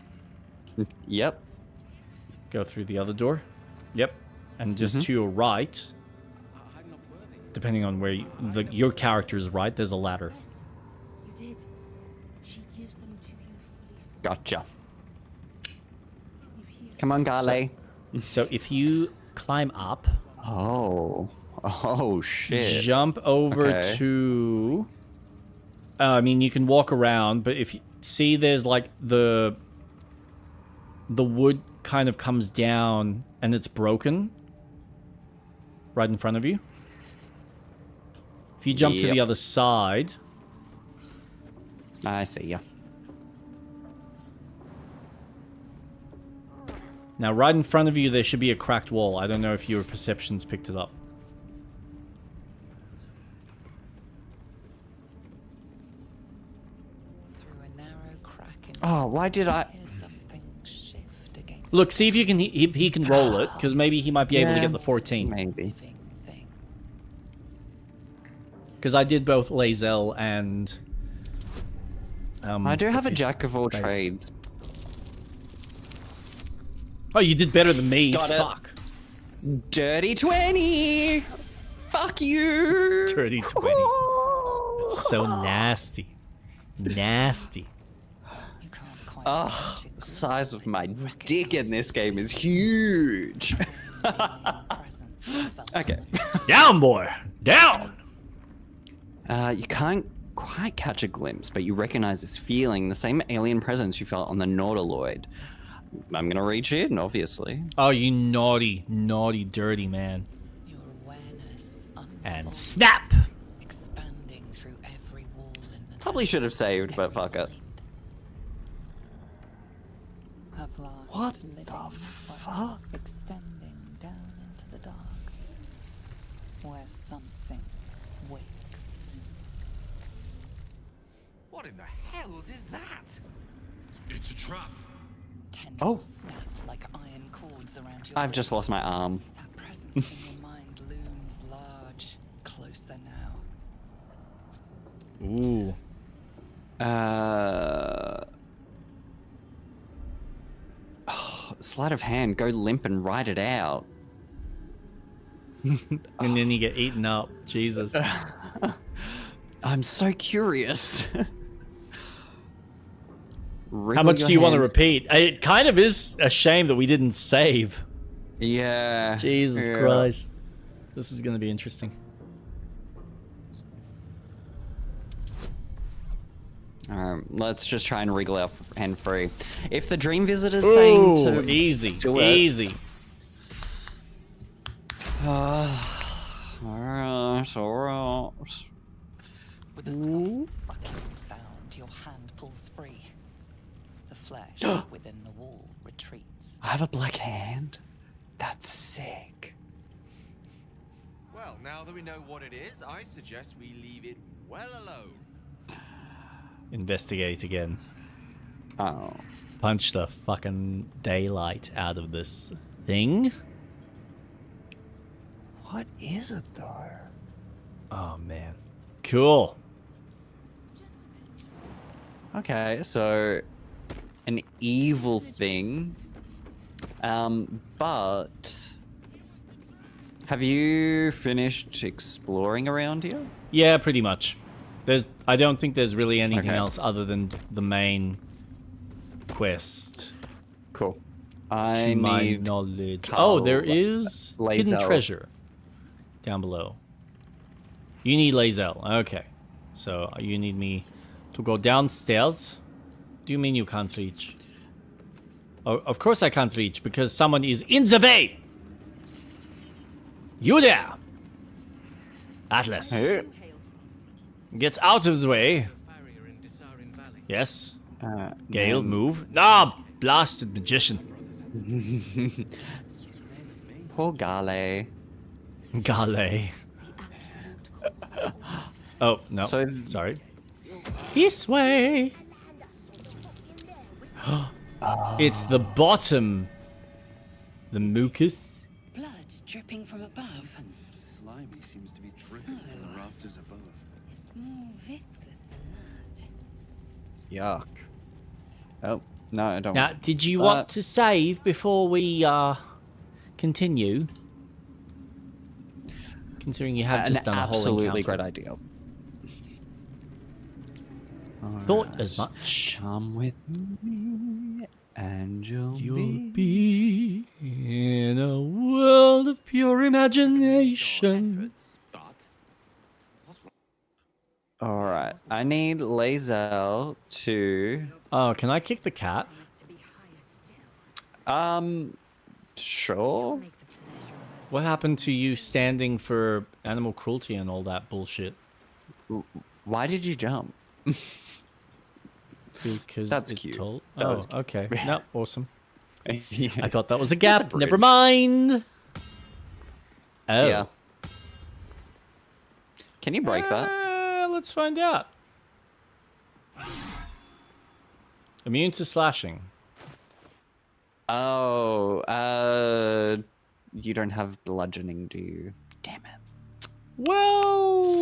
Yep.
Go through the other door. Yep. And just to your right, depending on where your character is right, there's a ladder.
You did. She gives them to you fully.
Gotcha. Come on, Garley.
So if you climb up,
Oh, shit.
jump over
Okay.
to... I mean, you can walk around, but if you see, there's like the wood kind of comes down and it's broken right in front of you. If you jump to the
Yep.
other side,
I see ya.
now right in front of you there should be a cracked wall. I don't know if your perceptions picked it up.
Through a narrow crack in
Oh, why did I...
hear something shift against
Look, see if you can if he can roll it, because maybe he might be able to
Yeah.
get the 14.
Maybe.
living thing.
Because I did both Lazel and...
I do have
what's
a
his
jack of all
face?
trades.
Oh, you did better than me.
Got it.
Fuck.
Dirty 20! Fuck you!
Dirty 20. It's so nasty. Nasty.
You can't quite
Oh,
catch it
the size of my
glimpse,
dick in this game is huge.
alien presence you felt
Okay.
Down, boy. Down.
You can't quite catch a glimpse, but you recognize this feeling, the same alien presence you felt on the Nautiloid. I'm gonna reach in, obviously.
Oh, you naughty, naughty, dirty man.
your awareness
And
unfolds,
snap.
expanding through every wall in the
Probably should have saved, but fuck it.
A vast
What
living
the
web
fuck?
extending down into the dark, where something wakes.
What in the hells is that?
It's a trap.
Tendrils snap like iron cords around your
I've just
wrist.
lost my arm.
That presence in your mind looms large, closer now.
Ooh.
Sleight of hand, go limp and write it out.
And then you get eaten up. Jesus.
I'm so curious.
How much do you want to repeat? It kind of is a shame that we didn't save.
Yeah.
Jesus
yeah.
Christ. This is going to be interesting.
Let's just try and wriggle our hand free. If the dream visitor's saying
Ooh,
to
easy,
do it,
easy.
Alright.
With a soft sucking sound, your hand pulls free. The flesh within the wall retreats.
I have a black hand. That's sick.
Well, now that we know what it is, I suggest we leave it well alone.
Investigate again.
Oh.
Punch the fucking daylight out of this thing.
What is it, though?
Oh, man. Cool.
Okay, so an evil thing. But have you finished exploring around here?
Yeah, pretty much. I don't think there's really anything
Okay.
else other than the main quest.
Cool.
To
I
my
need
knowledge.
Carl
Oh, there is hidden
Lae'zel.
treasure down below. You need Lae'zel. Okay. So you need me to go downstairs. Do you mean you can't reach? Oh, of course I can't reach because someone is in the way. You there, Atlas?
Hey.
Get out of the way. Yes. Gale,
man.
move. Ah, blasted magician.
Poor Gale.
Gale. Oh, no.
So-
Sorry. This way. It's the bottom. The mucus.
Blood dripping from above.
Slimy seems to be dripping from the rafters above.
It's more viscous than that.
Yuck. Oh, no, I don't.
Now, did you want to save before we continue? Considering you have just done a whole
absolutely
encounter.
great idea.
Thought as much.
Come with me, and you'll
be in a world of pure imagination.
All right, I need Lae'zel to.
Oh, can I kick the cat?
Sure.
What happened to you standing for animal cruelty and all that bullshit?
Why did you jump?
Because
That's
it's
cute.
told.
That
Oh,
was cute.
okay. No, awesome.
Yeah.
I thought that was a
Just
gap.
a
Never
bridge.
mind. Oh.
Yeah. Can you break that?
Let's find out. Immune to slashing.
Oh, you don't have bludgeoning, do you? Damn it.
Well,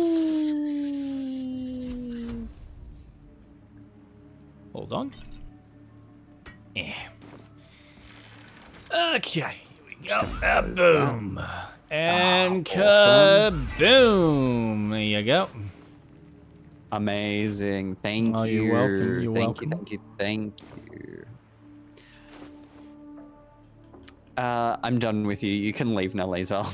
hold on. Okay, here we go. Boom. And
awesome.
kaboom. There you go.
Amazing. Thank
Oh,
you.
you're welcome. You're
thank
welcome.
you. Thank you. Thank you. I'm done with you. You can leave now, Lae'zel.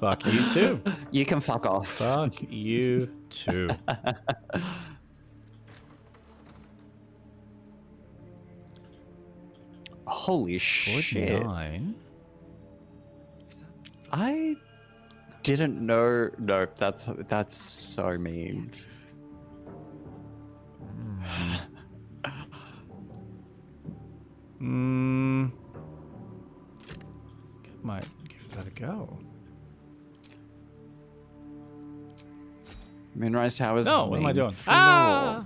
Fuck you too.
You can fuck off.
Fuck you too.
Holy shit.
49.
I didn't know. No, that's so mean.
Might give that a go.
Moonrise Towers.
No, what am I
main
doing?
floor.
Ah!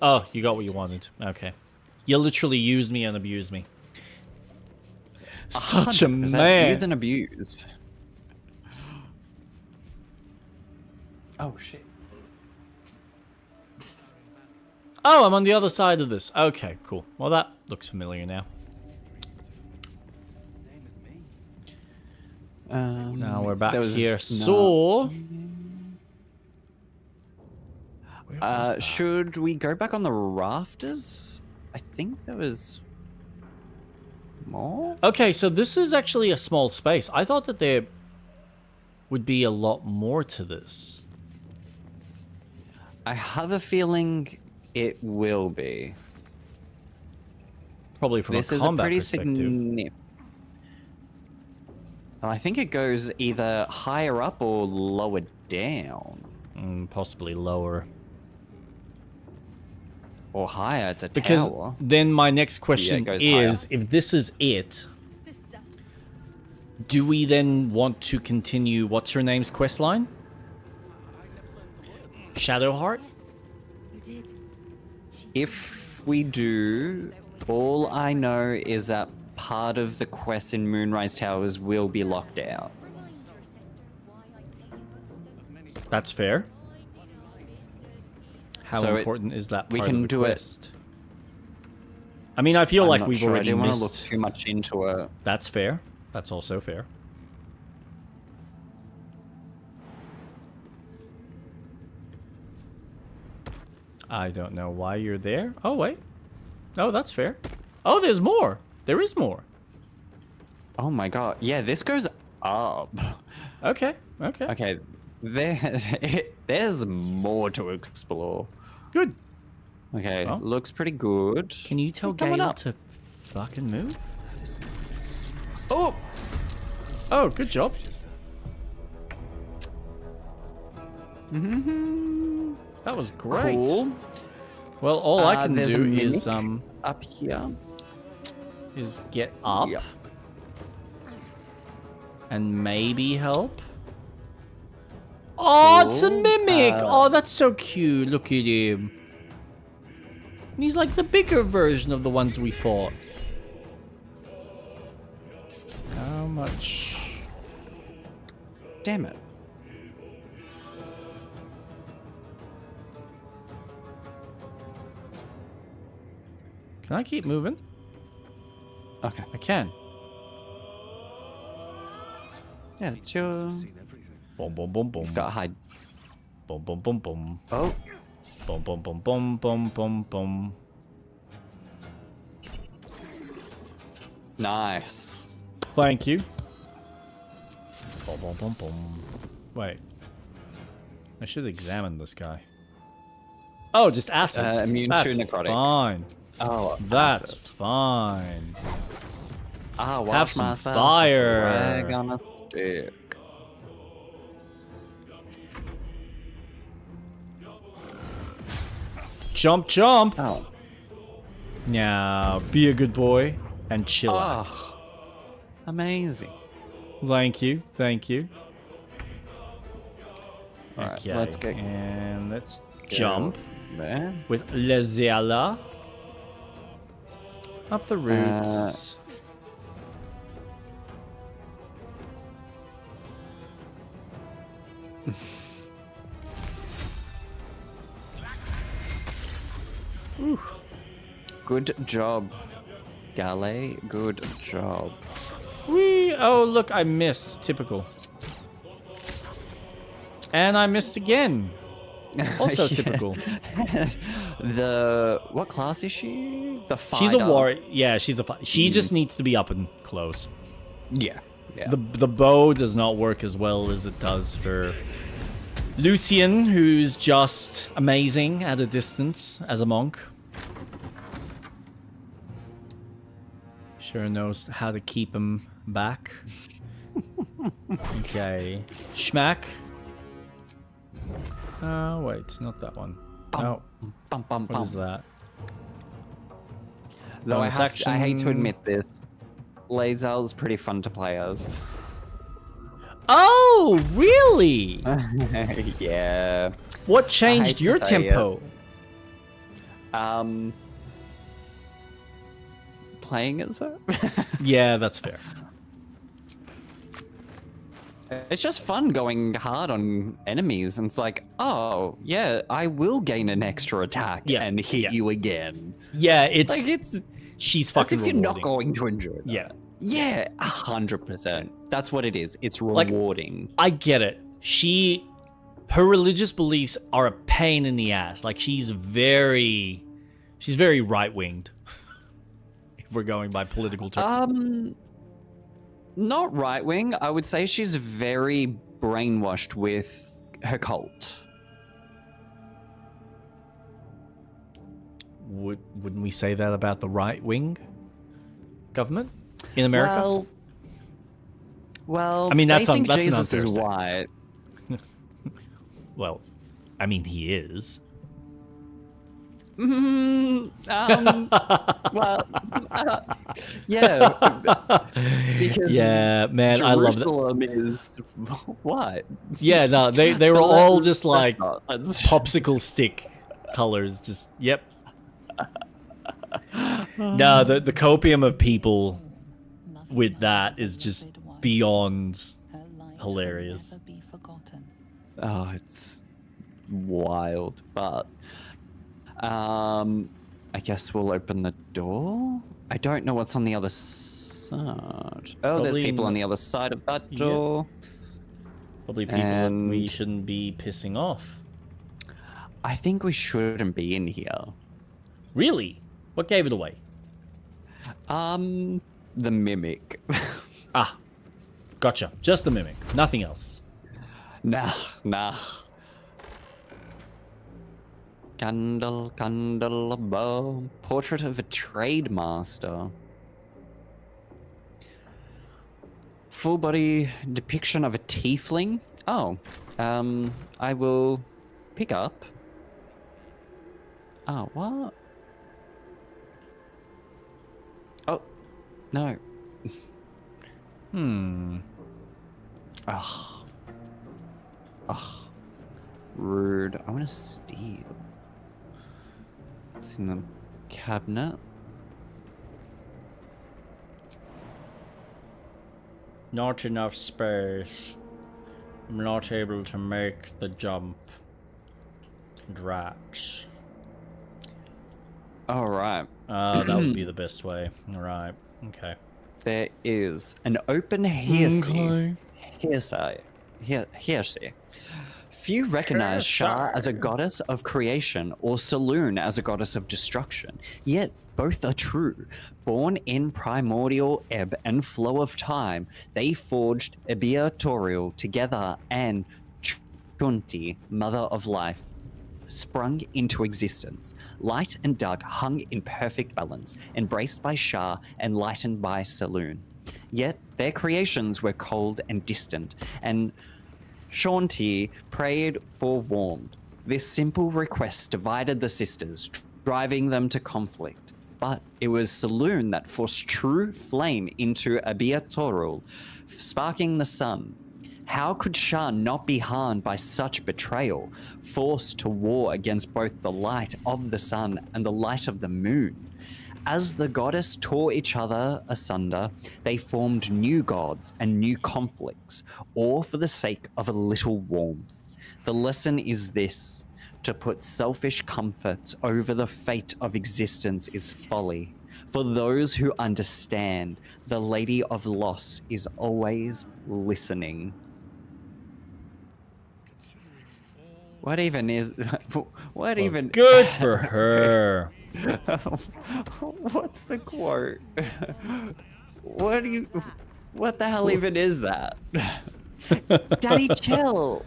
Oh, you got what you wanted. Okay. You literally used me and abused me. Such a
100%
man.
Use and abuse. Oh shit.
Oh, I'm on the other side of this. Okay, cool. Well, that looks familiar now. Now we're back
there was
here.
no-
So, where was that?
should we go back on the rafters? I think there was more.
Okay, so this is actually a small space. I thought that there would be a lot more to this.
I have a feeling it will be.
Probably from
This
a
is a
combat
pretty
perspective.
significant. I think it goes either higher up or lower down.
Possibly lower.
Or higher. It's a
Because
tower.
then my next question
goes
is, if this is it, Do we then want to continue what's her name's quest line? Shadowheart?
You did.
If we do, all I know is that part of the quest in Moonrise Towers will be locked out.
Remind your sister why I pay you both so
That's fair. How
So
important is that
we
part
can
of the
do it.
quest? I mean, I feel
I'm
like
not
we've
sure. I
already
didn't want to look
missed.
too much into it.
That's fair. That's also fair. I don't know why you're there. Oh, wait. Oh, that's fair. Oh, there's more. There is more.
Oh my god. Yeah, this goes up.
Okay. Okay.
Okay, there's more to explore.
Good.
Okay,
Well,
looks pretty good.
Can you tell
Coming
Gale
up.
to fucking move?
Oh!
Oh, good job. That was great.
Cool.
Well, all I can
there's a
do is
mimic up here.
get up
Yep.
and maybe help. Oh, it's a
Cool.
mimic. Oh, that's so cute. Look at him. And he's like the bigger version of the ones we fought. How much?
Damn it.
Can I keep moving?
Okay.
I can.
Yeah, it's your...
Boom, boom, boom, boom.
Got hide.
Boom, boom, boom, boom.
Oh.
Boom, boom, boom, boom, boom, boom, boom.
Nice.
Thank you. Boom, boom, boom, boom. Wait. I should examine this guy. Oh, just acid.
Immune
That's
to necrotic.
fine.
Oh,
That's
acid.
fine.
Ah,
Have
watch
some
myself.
fire.
We're gonna stick.
Jump, jump.
Oh.
Now, be a good boy and chillax.
Oh. Amazing.
Thank you. Thank you.
Alright,
Okay,
let's go.
and let's jump
There.
with Lazella up the roots. Ooh.
Good job, Gale. Good job.
Whee! Oh, look, I missed. Typical. And I missed again. Also
Yeah.
typical.
What class is she? The fighter.
She's a warrior. Yeah, she's a she just needs to be up and close.
Yeah. Yeah.
The bow does not work as well as it does for Lucian, who's just amazing at a distance as a monk. Sure knows how to keep him back. Okay. Schmack. Wait, not that one. No. What is that?
Though I
Bonus
hate to
action.
admit this, Lae'zel's pretty fun to play as.
Oh, really?
Yeah.
What
hate
changed
to
your
say it.
tempo?
Playing as her?
Yeah, that's fair.
It's just fun going hard on enemies, and it's like, oh, yeah, I will gain an extra attack and hit you again.
Yeah, it's
Like, it's
she's
as
fucking
if you're not
rewarding.
going to enjoy that.
Yeah.
Yeah, 100%. That's what it is. It's
Like,
rewarding.
I get it. Her religious beliefs are a pain in the ass. Like she's very right-winged. If we're going by political terms.
Not right wing. I would say she's very brainwashed with her cult.
Wouldn't we say that about the right-wing government in America?
Well,
I mean, that's
they think
that's an
Jesus
unfair
is
statement.
white.
Well, I mean, he is.
Well, yeah, because
Yeah, man, I love that.
Jerusalem is what?
Yeah, no, they were
But
all just like
that's
popsicle stick colors. Just yep. No, the copium of people with that is just beyond hilarious.
Never be forgotten.
Oh, it's wild, but I guess we'll open the door. I don't know what's on the other side. Oh, there's
Probably
people on the other side of that door.
Probably people that we shouldn't be pissing off.
I think we shouldn't be in here.
Really? What gave it away?
The mimic.
Ah, gotcha. Just the mimic, nothing else.
Nah. Candle, above. Portrait of a trade master. Full body depiction of a tiefling. Oh, I will pick up. Oh, what? Oh, no. Ugh. Rude. I want to steal. It's in the cabinet.
Not enough space. I'm not able to make the jump. Drats.
Alright.
That would be the best way. Alright. Okay.
There is an open hearsay.
Okay.
Hearsay. Few recognize Shah as a goddess of creation or Saloon as a goddess of destruction, yet both are true. Born in primordial ebb and flow of time, they forged Ebia Toriel together, and Chunti, mother of life, sprung into existence. Light and dark hung in perfect balance, embraced by Shah and lightened by Saloon. Yet their creations were cold and distant, and Shanti prayed for warmth. This simple request divided the sisters, driving them to conflict. But it was Saloon that forced true flame into Abia Torul, sparking the sun. How could Shah not be harmed by such betrayal, forced to war against both the light of the sun and the light of the moon? As the goddess tore each other asunder, they formed new gods and new conflicts, all for the sake of a little warmth. The lesson is this: to put selfish comforts over the fate of existence is folly. For those who understand, the Lady of Loss is always listening. What even is... What even...
Good for her.
What's the quote? What the hell even is that? Daddy, chill.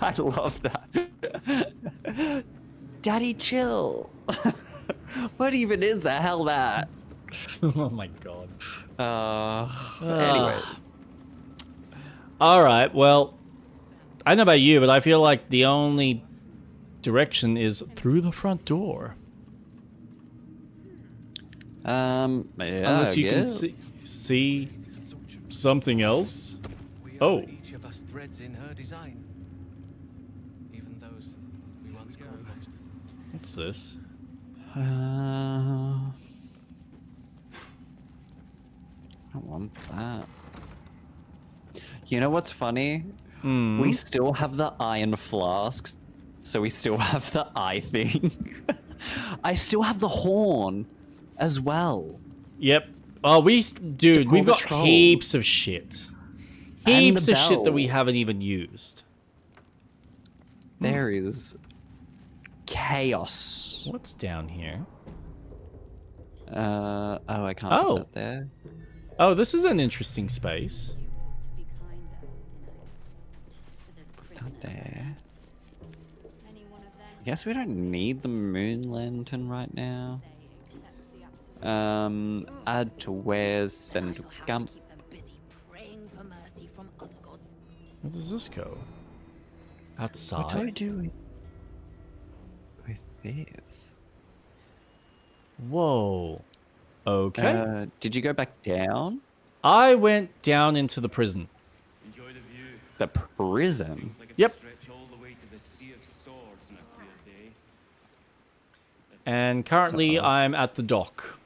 I love that. Daddy, chill. What even is the hell that?
Oh my god.
Anyways.
All right. Well, I don't know about you, but I feel like the only direction is through the front door.
Yeah,
unless you can see something else. Oh.
Each of us threads in her design. Even those we once called monsters.
What's this?
I don't want that. You know what's funny? We still have the iron flasks, so we still have the eye thing. I still have the horn as well.
Yep. Oh, dude, we've got heaps of shit. Heaps of shit that we haven't even used.
There is chaos.
What's down here?
Oh, I can't put that there.
Oh, this is an interesting space.
Not there. I guess we don't need the moon lantern right now. Add to wares, send to Gump.
Where does this go? Outside?
What do I do this?
Whoa. Okay.
Did you go back down?
I went down into the prison.
Enjoy the view.
The prison?
Seems like it
Yep.
stretch all the way to the Sea of Swords on a clear day.
And currently I'm at the dock.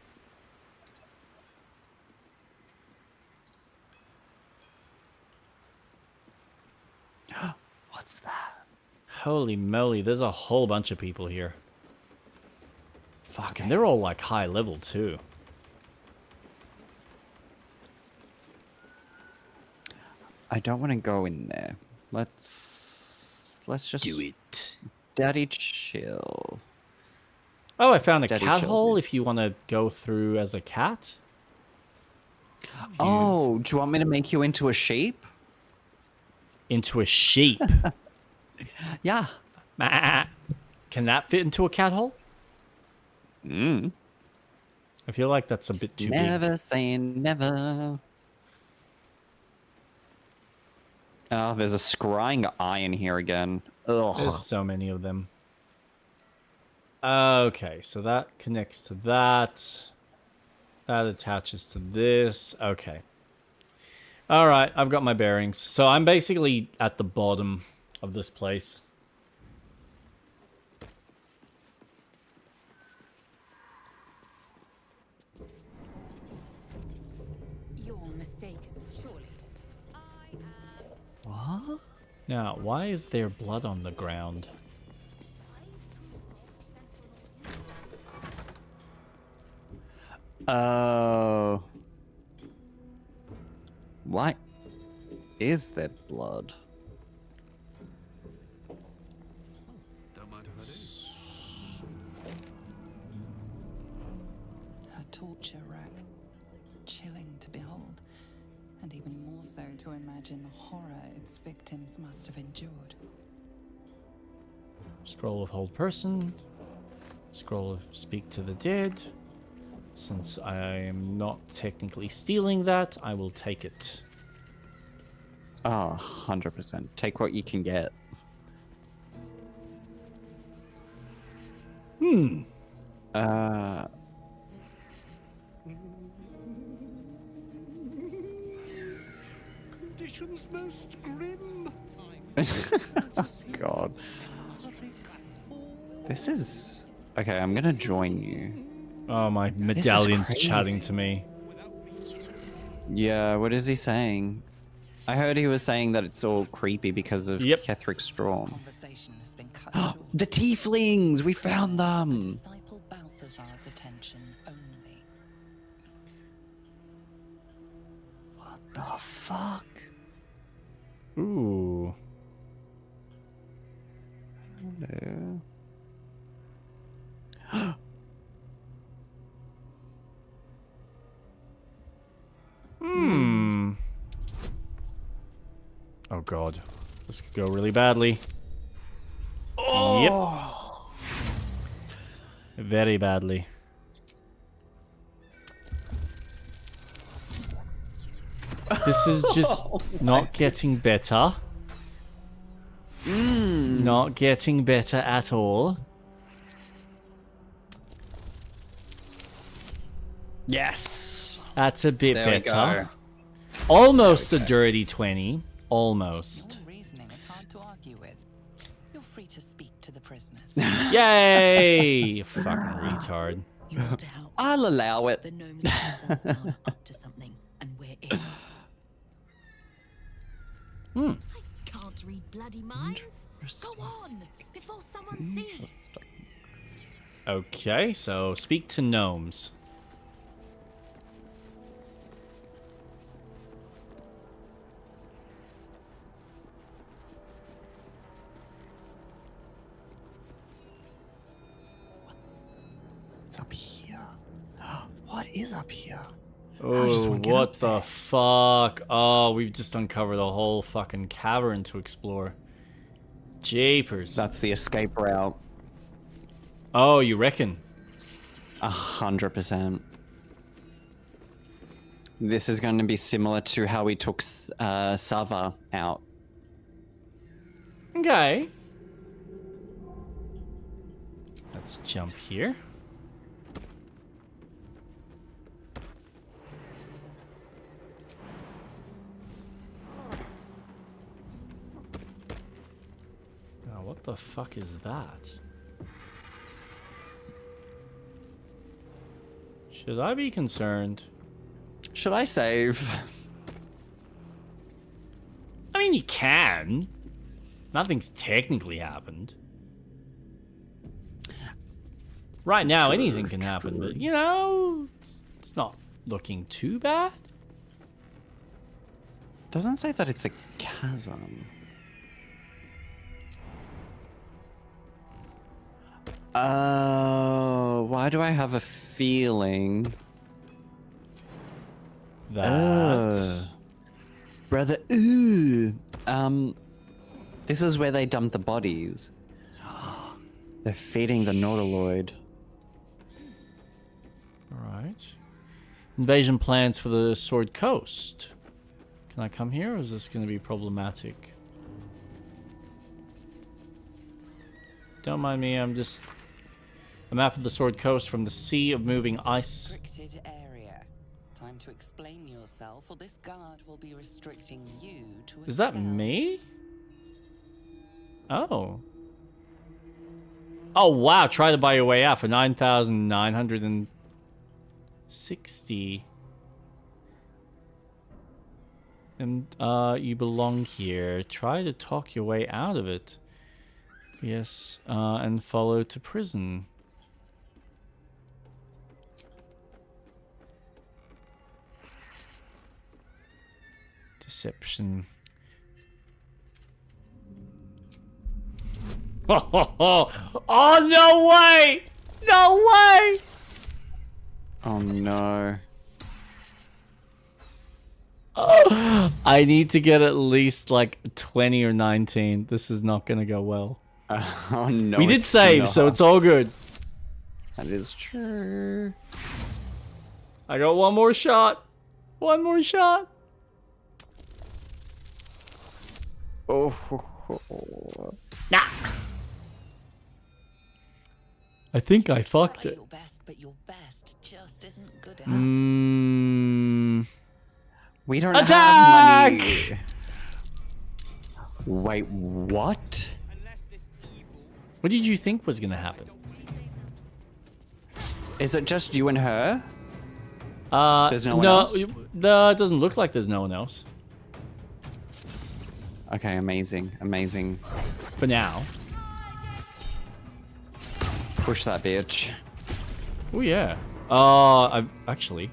What's that?
Holy moly, there's a whole bunch of people here. Fuck, and they're all like high level too.
I don't want to go in there. Let's just
Do it.
Daddy chill.
Oh, I found a
Steady
cat
chill,
hole
please.
if you want to go through as a cat.
Oh, do you want me to make you into a sheep?
Into a sheep.
Yeah.
Can that fit into a cat hole?
Mm.
I feel like that's a bit too
Never
big.
saying never. Oh, there's a scrying eye in here again. Ugh.
There's so many of them. Okay, so that connects to that. That attaches to this. Okay. All right, I've got my bearings. So I'm basically at the bottom of this place.
You're mistaken, surely.
What?
Now, why is there blood on the ground?
Oh. Why is there blood?
Don't mind if I do.
A torture rack. Chilling to behold. And even more so to imagine the horror its victims must have endured.
Scroll of hold person. Scroll of speak to the dead. Since I am not technically stealing that, I will take it.
Oh, 100%. Take what you can get.
Conditions most grim.
Oh, God. This is... Okay, I'm gonna join you.
Oh, my medallion's chatting to me.
Yeah, what is he saying? I heard he was saying that it's all creepy because of Ketheric Storm.
Conversation has been cut short.
The tieflings! We found
The
them!
disciple Balthazar's attention only.
What the fuck?
Ooh.
Hello.
Oh god. This could go really badly.
Oh.
Yep. Very badly. This is just not getting better. Not getting better at all.
Yes!
That's a bit
There we
better.
go.
Almost a dirty 20. Almost.
Your reasoning is hard to argue with. You're free to speak to the prisoners.
Yay! Fucking retard.
You want to help.
I'll allow it.
The gnomes have themselves down up to something, and we're in.
I can't read bloody minds. Go on, before someone sees.
Okay, so speak to gnomes.
What's up here? What is up here?
Oh, what the fuck? Oh, we've just uncovered a whole fucking cavern to explore. Jeepers.
That's the escape route.
Oh, you reckon?
100%. This is going to be similar to how we took Sava out.
Okay. Let's jump here. Now, what the fuck is that? Should I be concerned?
Should I save?
I mean, you can. Nothing's technically happened. Right now, anything can happen, but you know, it's not looking too bad.
Doesn't say that it's a chasm. Why do I have a feeling
that
brother? This is where they dump the bodies. They're feeding the Nautiloid.
Alright. Invasion plans for the Sword Coast. Can I come here, or is this going to be problematic? Don't mind me, I'm just... A map of the Sword Coast from the Sea of Moving Ice.
Restricted area. Time to explain yourself, or this guard will be restricting you to a
Is that
cell.
me? Oh. Oh, wow. Try to buy your way out for 9,960. And, you belong here. Try to talk your way out of it. Yes, and follow to prison. Deception. Oh, no way! No way!
Oh no.
Oh, I need to get at least like 20 or 19. This is not going to go well.
Oh no.
We did save, so it's all good.
That is true.
I got one more shot. One more shot.
Oh.
Nah. I think I fucked it.
Your best, but your best just isn't good enough.
We don't
Attack!
have money. Wait, what?
What did you think was gonna happen?
Is it just you and her? There's no one
no,
else?
No, it doesn't look like there's no one else.
Okay, amazing, amazing.
For now.
Push that bitch.
Oh yeah. Actually,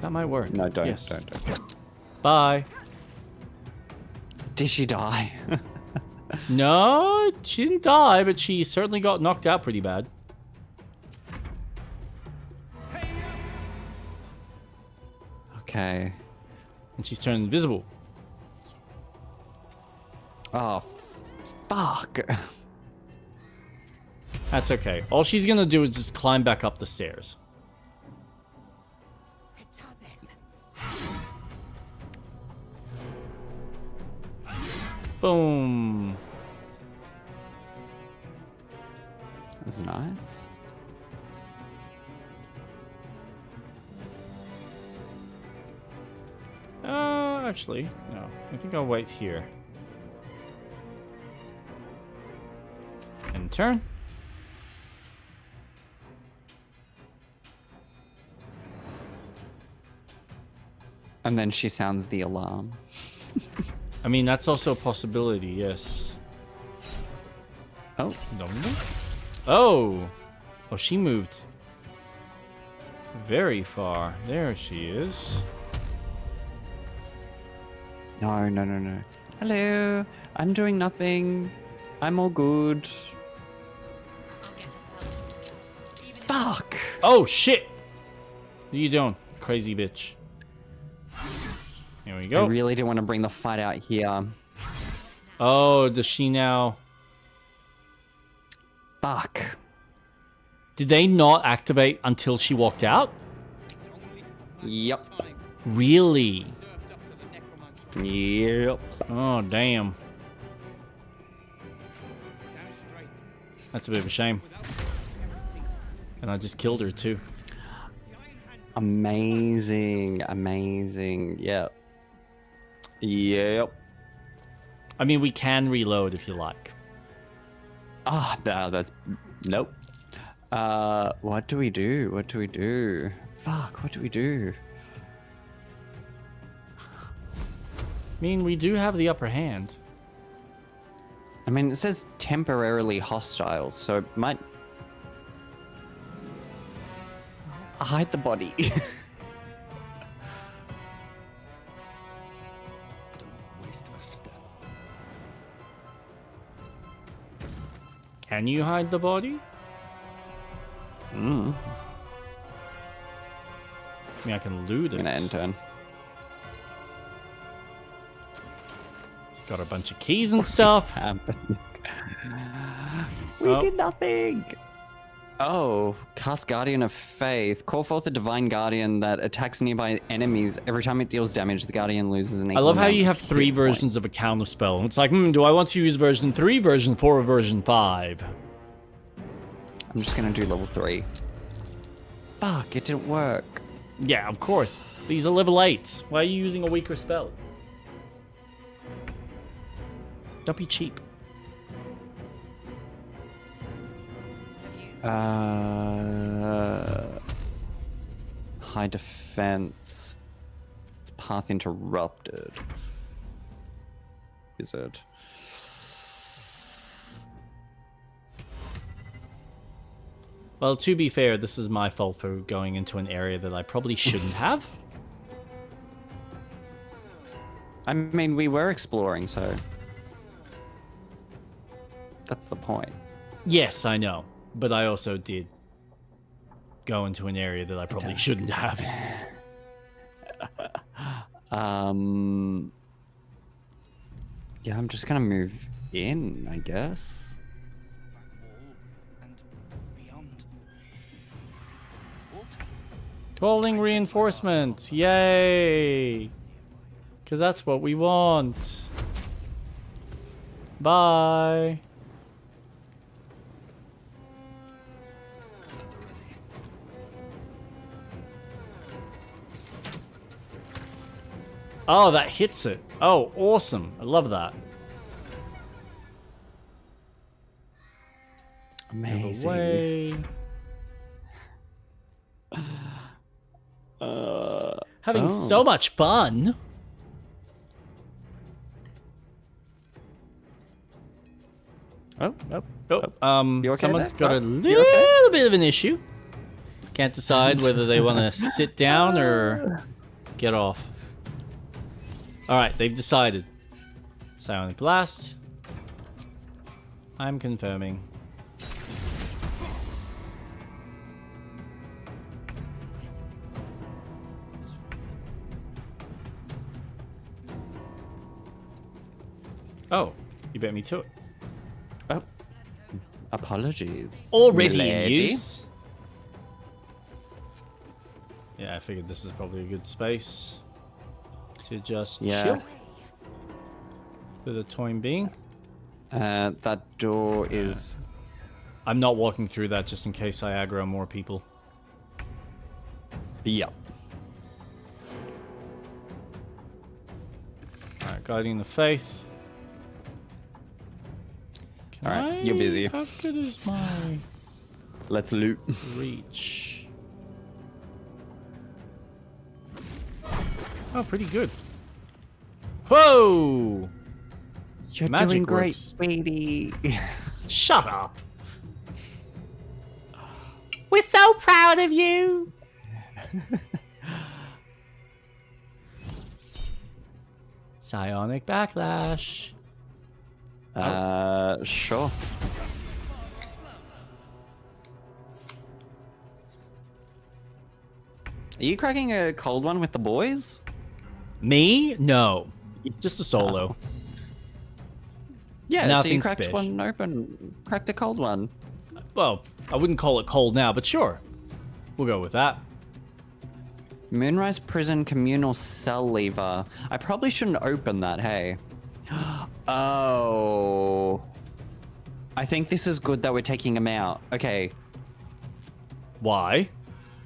that might work.
No, don't,
Yes.
don't.
Bye.
Did she die?
No, she didn't die, but she certainly got knocked out pretty bad.
Okay.
And she's turned invisible.
Oh, fuck.
That's okay. All she's gonna do is just climb back up the stairs. Boom.
That was nice.
Actually, no. I think I'll wait here. And turn.
And then she sounds the alarm.
I mean, that's also a possibility, yes.
Oh.
Domino? Oh! Oh, she moved very far. There she is.
No, no, no, no. Hello. I'm doing nothing. I'm all good. Fuck!
Oh, shit! What are you doing, crazy bitch? Here we go.
I really didn't want to bring the fight out here.
Oh, does she now...
Fuck.
Did they not activate until she walked out?
Yep.
Really?
Yep.
Oh, damn. That's a bit of a shame. And I just killed her too.
Amazing. Yep.
I mean, we can reload if you like.
No, that's... Nope. What do we do? Fuck, what do we do?
I mean, we do have the upper hand.
I mean, it says temporarily hostile, so it might... Hide the body.
Don't waste a step.
Can you hide the body? I mean, I can loot it.
I'm gonna end turn.
It's got a bunch of keys and stuff.
We did nothing. Oh, cast Guardian of Faith. Call forth a divine guardian that attacks nearby enemies. Every time it deals damage, the guardian loses an equal
I love how
amount
you have
of
3
hit
versions
points.
of a counter spell. It's like, do I want to use version 3, version 4, or version 5?
I'm just gonna do level 3. Fuck, it didn't work.
Yeah, of course. These are level 8s. Why are you using a weaker spell? Don't be cheap.
High defense. Path interrupted. Wizard.
Well, to be fair, this is my fault for going into an area that I probably shouldn't have.
I mean, we were exploring, so... That's the point.
Yes, I know. But I also did go into an area that I probably shouldn't have.
Yeah, I'm just gonna move in, I guess.
Calling reinforcements. Yay! Because that's what we want. Bye. Oh, that hits it. Oh, awesome. I love that.
Amazing.
Way. Having so much fun. Oh,
You okay
someone's
there?
got a
You
little bit of an issue. Can't decide whether they want to sit down or get off. Alright, they've decided. Psionic Blast. I'm confirming. Oh, you bet me to it.
Oh. Apologies.
Already in
milady.
use. Yeah, I figured this is probably a good space to just chill. For the time being.
That door is...
I'm not walking through that just in case I aggro more people.
Yep.
Alright, Guardian of Faith.
Alright, you're busy.
How good is my
Let's loot.
reach? Oh, pretty good. Whoa!
You're
Magic
doing great,
works.
sweetie.
Shut up! We're so proud of you! Psionic Backlash.
Sure. Are you cracking a cold one with the boys?
Me? No. Just a solo.
Yeah, so
Nothing
you cracked
special.
one open, cracked a cold one.
Well, I wouldn't call it cold now, but sure. We'll go with that.
Moonrise Prison Communal Cell Lever. I probably shouldn't open that, hey. Oh. I think this is good that we're taking him out. Okay.
Why?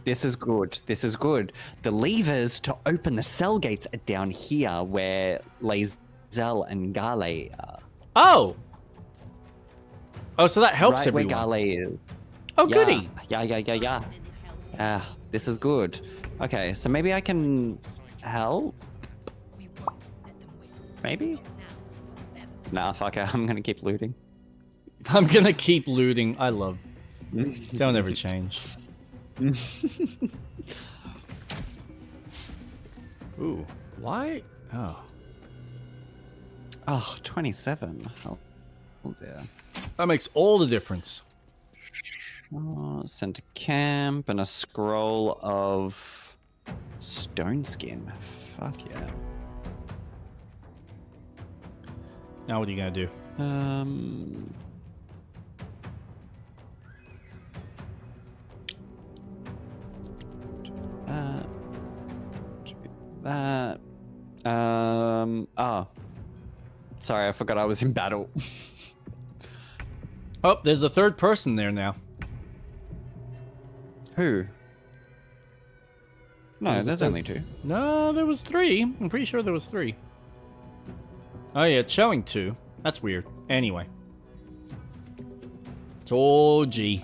This is good. This is good. The levers to open the cell gates are down here where Lae'zel and Gale are.
Oh! Oh, so that helps
right
everyone.
where Gale is.
Oh,
yeah.
goody.
Yeah. This is good. Okay, so maybe I can help? Maybe? Nah, fuck it. I'm gonna keep looting.
I'm gonna keep looting. I love. Don't ever change. Ooh, why?
Oh, 27. Oh, yeah.
That makes all the difference.
Sent to camp and a scroll of stone skin. Fuck yeah.
Now what are you gonna do?
Oh. Sorry, I forgot I was in battle.
Oh, there's a third person there now.
Who? No, there's only 2.
No, there was 3. I'm pretty sure there was 3. Oh yeah, it's showing 2. That's weird. Anyway. Told G.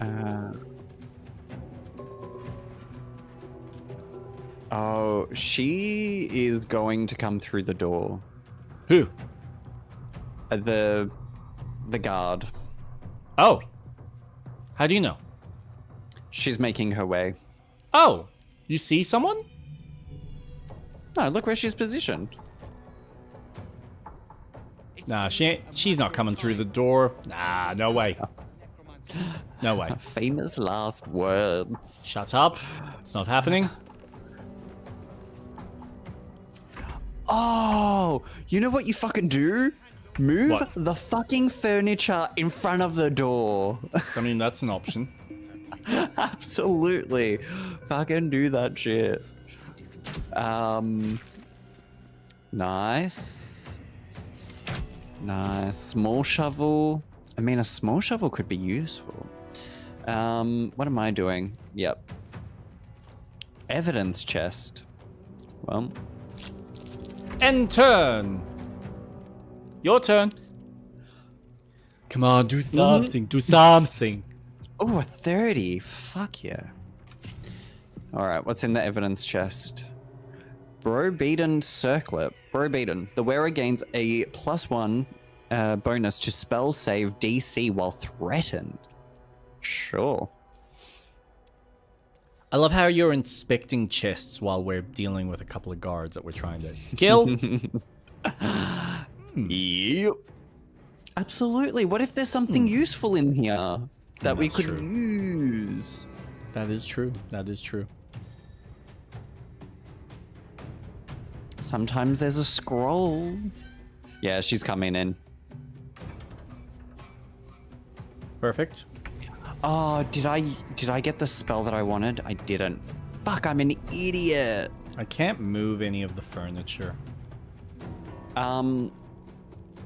Oh, she is going to come through the door.
Who?
The guard.
Oh. How do you know?
She's making her way.
Oh. You see someone?
No, look where she's positioned.
Nah, she's not coming through the door. Nah, no way. No way.
Famous last words.
Shut up. It's not happening.
Oh, you know what you fucking do? Move
What?
the fucking furniture in front of the door.
I mean, that's an option.
Absolutely. Fucking do that shit. Nice. Nice. Small shovel. I mean, a small shovel could be useful. What am I doing? Yep. Evidence chest. Well.
End turn. Your turn. Come on, do something. Do something.
Oh, a 30. Fuck yeah. Alright, what's in the evidence chest? Bro-beaten circlet. Bro-beaten. The wearer gains a +1 bonus to spell save DC while threatened. Sure.
I love how you're inspecting chests while we're dealing with a couple of guards that we're trying to kill.
Yep. Absolutely. What if there's something useful in here that we could use?
That is true. That is true.
Sometimes there's a scroll. Yeah, she's coming in.
Perfect.
Oh, did I get the spell that I wanted? I didn't. Fuck, I'm an idiot.
I can't move any of the furniture.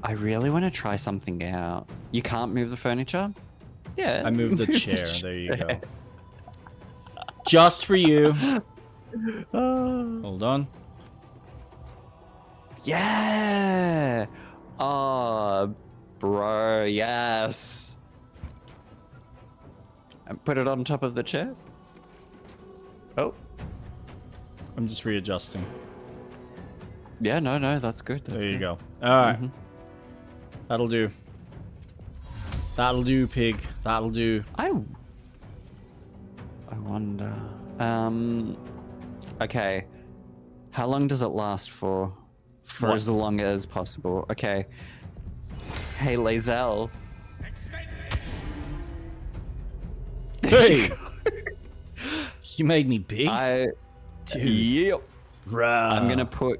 I really want to try something out. You can't move the furniture? Yeah.
I moved the chair. There you go. Just for you. Hold on.
Yeah. Oh, bro, yes. And put it on top of the chair. Oh.
I'm just readjusting.
Yeah, no, that's good.
There you go. All right. That'll do. That'll do, pig. That'll do.
I wonder. Okay. How long does it last for? For
What?
as long as possible. Okay. Hey, Lae'zel.
Hey! You made me big?
Dude. Yep.
Bruh.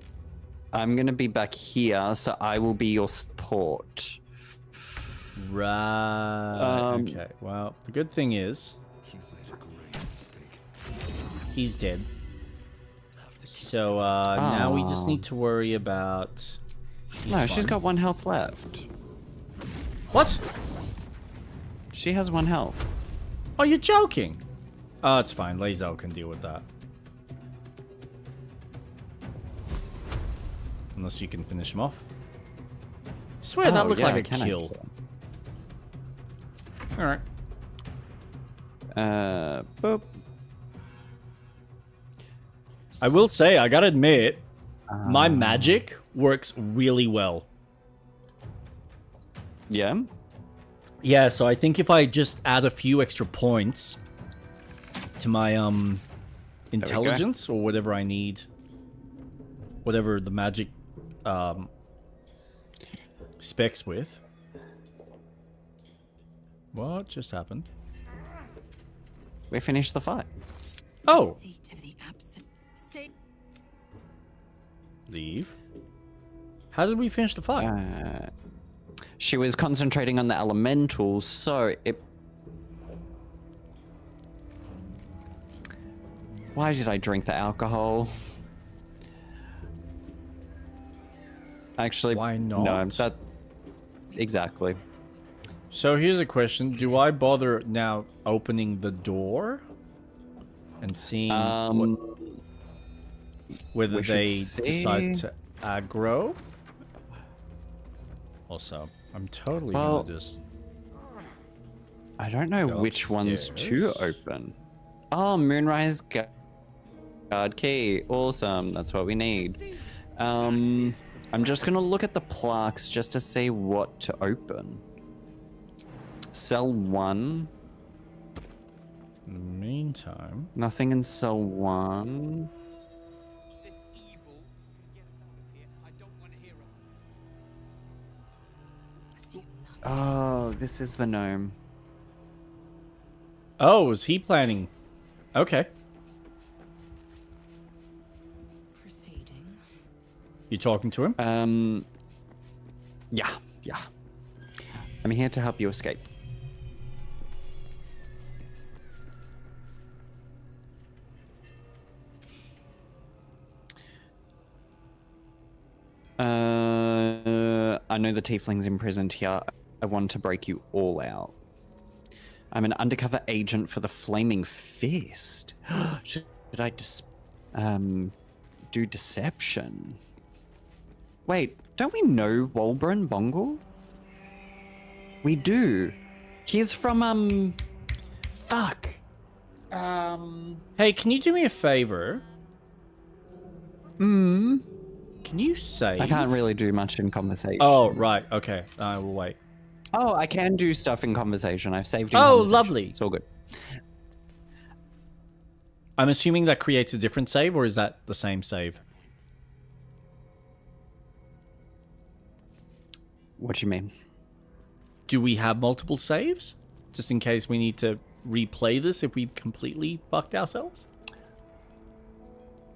I'm gonna be back here, so I will be your support.
Right. Okay. Well, the good thing is he's dead. So now we just need to worry about.
No, she's got 1 health left.
What?
She has 1 health.
Oh, you're joking. Oh, it's fine. Lae'zel can deal with that. Unless you can finish him off. I swear that looked like a kill. Alright.
Boop.
I will say, I gotta admit, my magic works really well.
Yeah?
Yeah, so I think if I just add a few extra points to my intelligence or whatever I need, whatever the magic specs with. What just happened?
We finished the fight.
Oh. Leave. How did we finish the fight?
She was concentrating on the elementals, so it... Why did I drink the alcohol? Actually,
why not?
No, that... Exactly.
So here's a question. do I bother now opening the door and seeing whether they decide to aggro? Also, I'm totally gonna just...
I don't know which ones to open. Oh, Moonrise Guard Key. Awesome. That's what we need. I'm just gonna look at the plaques just to see what to open. Cell 1.
In the meantime...
Nothing in cell 1. Oh, this is the gnome.
Oh, is he planning? Okay.
Proceeding.
You talking to him?
Yeah. I'm here to help you escape. I know the tiefling's imprisoned here. I want to break you all out. I'm an undercover agent for the Flaming Fist. Should I do deception? Wait, don't we know Walbron Bongle? We do. He's from fuck.
Hey, can you do me a favor? Can you save?
I can't really do much in conversation.
Oh, right. Okay. I will wait.
Oh, I can do stuff in conversation. I've saved in
Oh,
conversation.
lovely.
It's all good.
I'm assuming that creates a different save, or is that the same save?
What do you mean?
Do we have multiple saves? Just in case we need to replay this if we've completely fucked ourselves?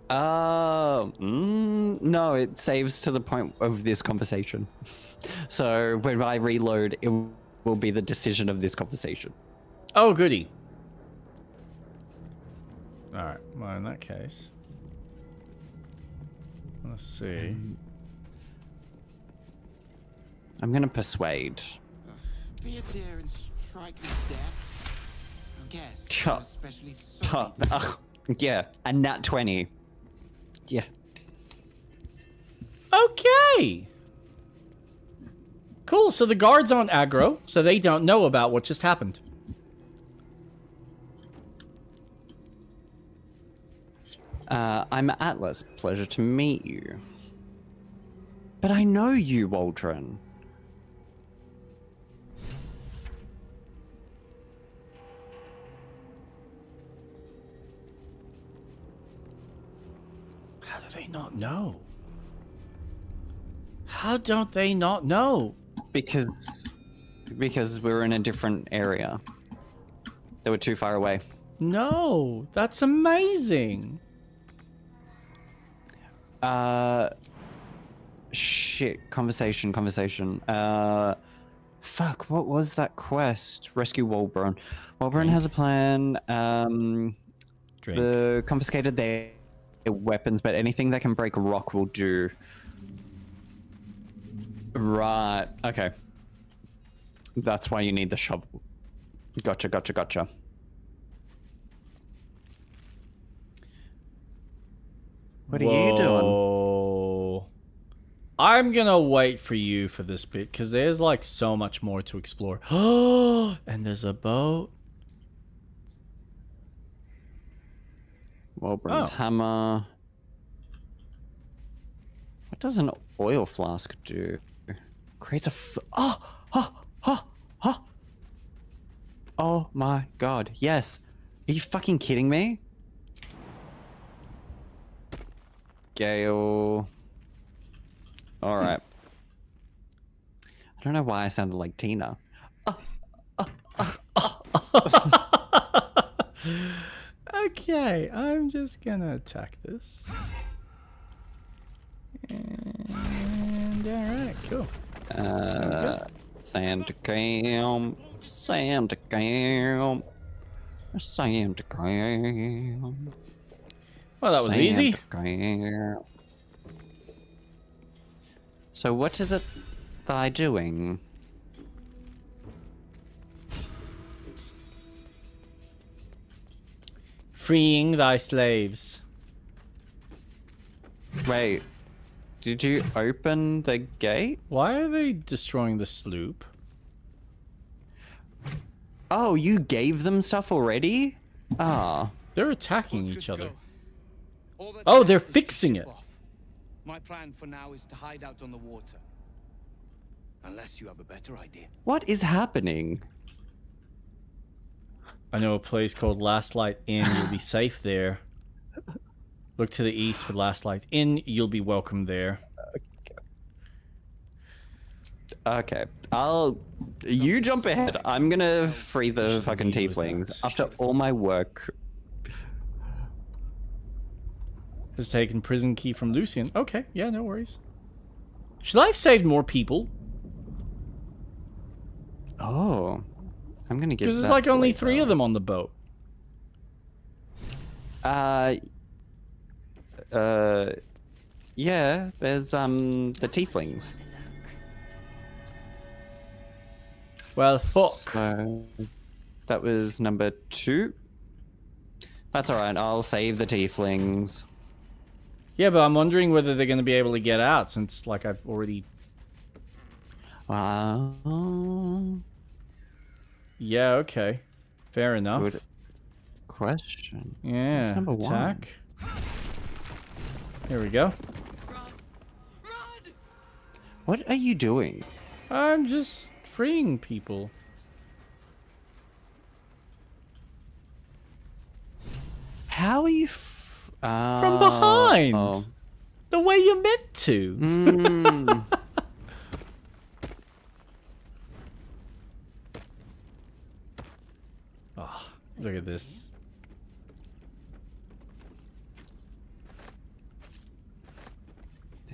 No, it saves to the point of this conversation. So when I reload, it will be the decision of this conversation.
Oh, goody. Alright, well, in that case... Let's see.
I'm gonna persuade.
Be a dare and strike with death. I guess. I'm especially sorry.
Yeah, a nat 20. Yeah.
Okay! Cool, so the guards aren't aggro, so they don't know about what just happened.
I'm Atlas. Pleasure to meet you. But I know you, Waldron.
How do they not know? How don't they not know?
Because we're in a different area. They were too far away.
No, that's amazing.
Shit. Conversation. Fuck, what was that quest? Rescue Walbron. Walbron has a plan. The confiscated their weapons, but anything that can break a rock will do. Right. Okay. That's why you need the shovel. Gotcha. What are you doing?
Whoa. I'm gonna wait for you for this bit, because there's like so much more to explore. Oh, and there's a boat.
Walburn's hammer. What does an oil flask do? Creates a Oh my god, yes. Are you fucking kidding me? Gale. Alright. I don't know why I sounded like Tina.
Okay, I'm just gonna attack this. And alright, cool.
Santa Cam. Santa Cam. Santa Cam.
Well, that was easy.
So what is it that I'm doing?
Freeing thy slaves.
Wait, did you open the gate?
Why are they destroying the sloop?
Oh, you gave them stuff already? Ah.
They're attacking each other. Oh, they're fixing it.
My plan for now is to hide out on the water. Unless you have a better idea.
What is happening?
I know a place called Last Light Inn. You'll be safe there. Look to the east for Last Light Inn. You'll be welcome there.
Okay. You jump ahead. I'm gonna free the fucking tieflings after all my work.
Has taken prison key from Lucian. Okay, yeah, no worries. Should I have saved more people?
Oh. I'm gonna give
because there's like only 3 of them on the boat.
Yeah, there's the tieflings.
Well, fuck.
So, that was number 2. That's alright, I'll save the tieflings.
Yeah, but I'm wondering whether they're going to be able to get out since, like, I've already...
Wow.
Yeah, okay. Fair enough.
Good question.
Yeah,
what's number
attack. 1? Here we go.
What are you doing?
I'm just freeing people.
How are you...
From behind!
Oh.
The way you're meant to. Oh, look at this.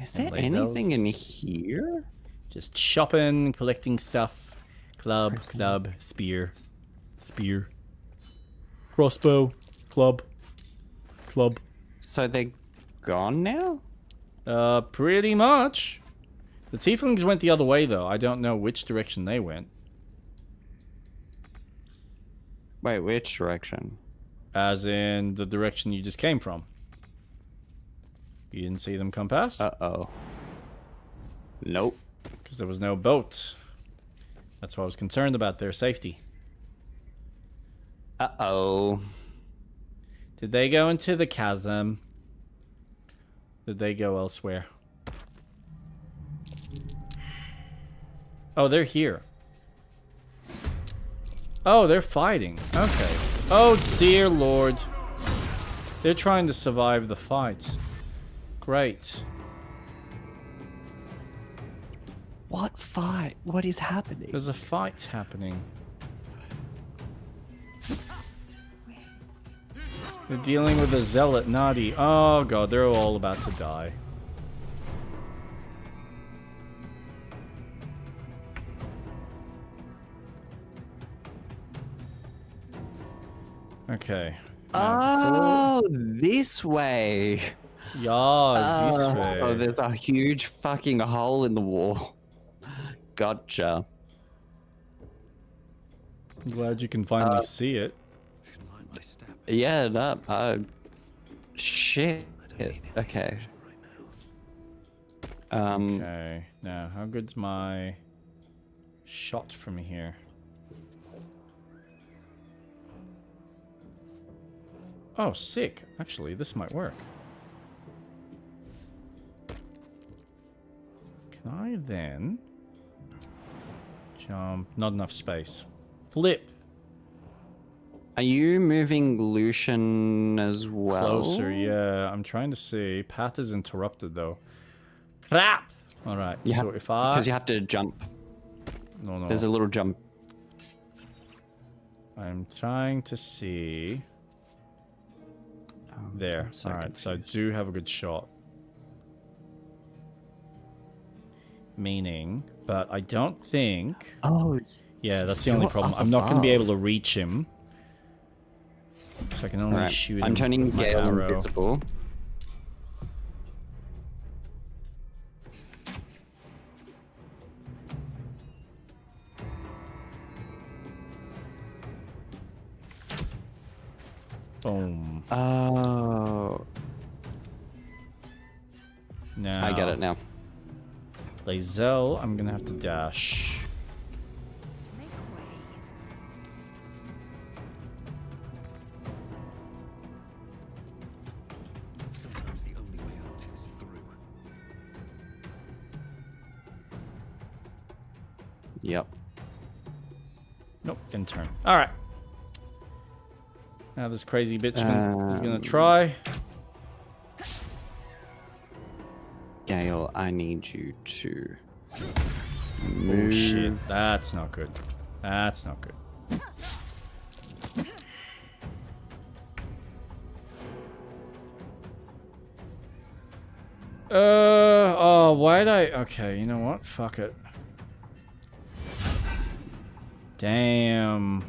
Is there anything in here?
Just shopping, collecting stuff. Club, club, spear. Spear. Crossbow. Club. Club.
So they're gone now?
Pretty much. The tieflings went the other way, though. I don't know which direction they went.
Wait, which direction?
As in the direction you just came from. You didn't see them come past?
Uh-oh. Nope.
Because there was no boat. That's why I was concerned about their safety.
Uh-oh.
Did they go into the chasm? Did they go elsewhere? Oh, they're here. Oh, they're fighting. Okay. Oh, dear Lord. They're trying to survive the fight. Great.
What fight? What is happening?
There's a fight happening. They're dealing with a zealot, Nadi. Oh god, they're all about to die. Okay.
Oh, this way.
Yeah, this way.
Oh, there's a huge fucking hole in the wall. Gotcha.
I'm glad you can finally see it.
Yeah, that. Shit. hit. Okay.
Okay. Now, how good's my shot from here? Oh, sick. Actually, this might work. Can I then jump? Not enough space. Flip.
Are you moving Lucian as well?
Closer, yeah. I'm trying to see. Path is interrupted, though. Crap! Alright, so if I...
Because you have to jump.
No.
There's a little jump.
I'm trying to see... There. Alright, so I do have a good shot. Meaning, but I don't think...
Oh.
Yeah, that's the only problem. I'm not going to be able to reach him. So I can only shoot him.
I'm turning Gale invisible.
Boom.
Oh.
Now,
I get it now.
Lae'zel, I'm gonna have to dash.
Sometimes the only way out is through.
Yep.
Nope, didn't turn. Alright. Now this crazy bitch is gonna try.
Gale, I need you to move.
Oh shit, that's not good. That's not good. Oh, why'd I... Okay, you know what? Fuck it. Damn.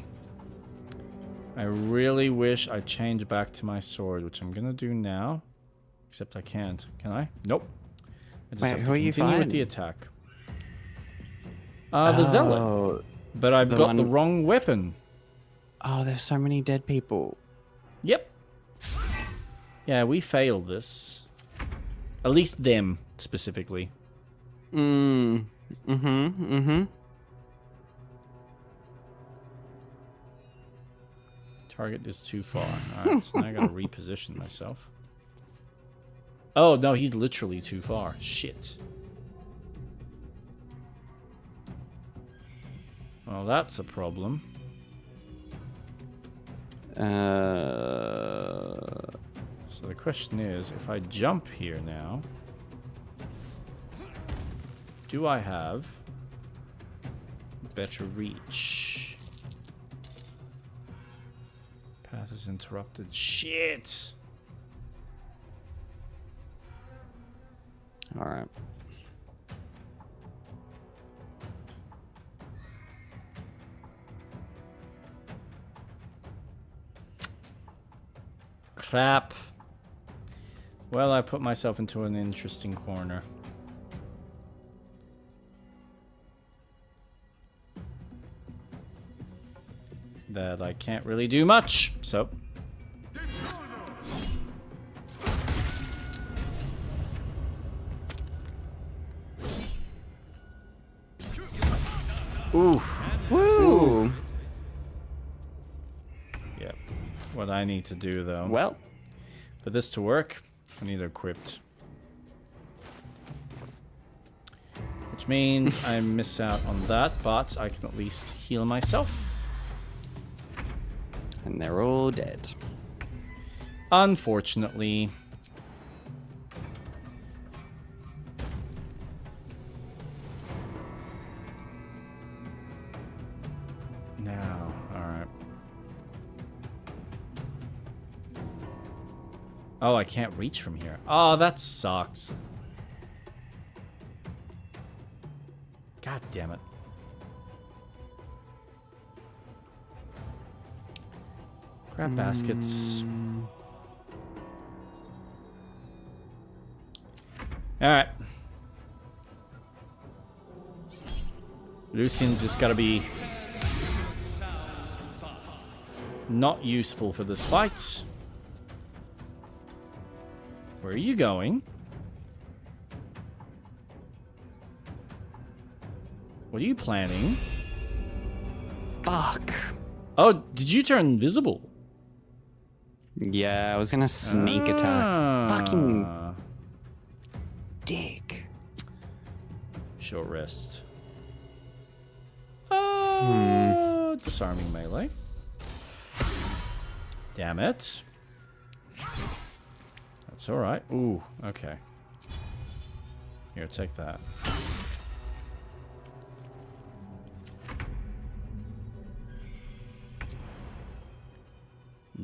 I really wish I changed back to my sword, which I'm gonna do now. Except I can't. Can I? Nope. I just have to continue with the attack. The Zealot. But I've got the wrong weapon.
Oh, there's so many dead people.
Yep. Yeah, we failed this. At least them, specifically. Target is too far. Alright, so now I gotta reposition myself. Oh, no, he's literally too far. Shit. Well, that's a problem. So the question is, if I jump here now, do I have better reach? Path is interrupted. Shit!
Alright.
Crap. Well, I put myself into an interesting corner. That I can't really do much, so... Oof.
Woo!
Yep. What I need to do, though...
Well...
For this to work, I need it equipped. Which means I miss out on that, but I can at least heal myself.
And they're all dead.
Unfortunately. Now, alright. Oh, I can't reach from here. Oh, that sucks. God damn it. Grab baskets. Alright. Lucian's just gotta be not useful for this fight. Where are you going? What are you planning?
Fuck.
Oh, did you turn invisible?
Yeah, I was gonna sneak attack. Fucking dick.
Short rest. Disarming melee. Damn it. That's alright. Ooh, okay. Here, take that.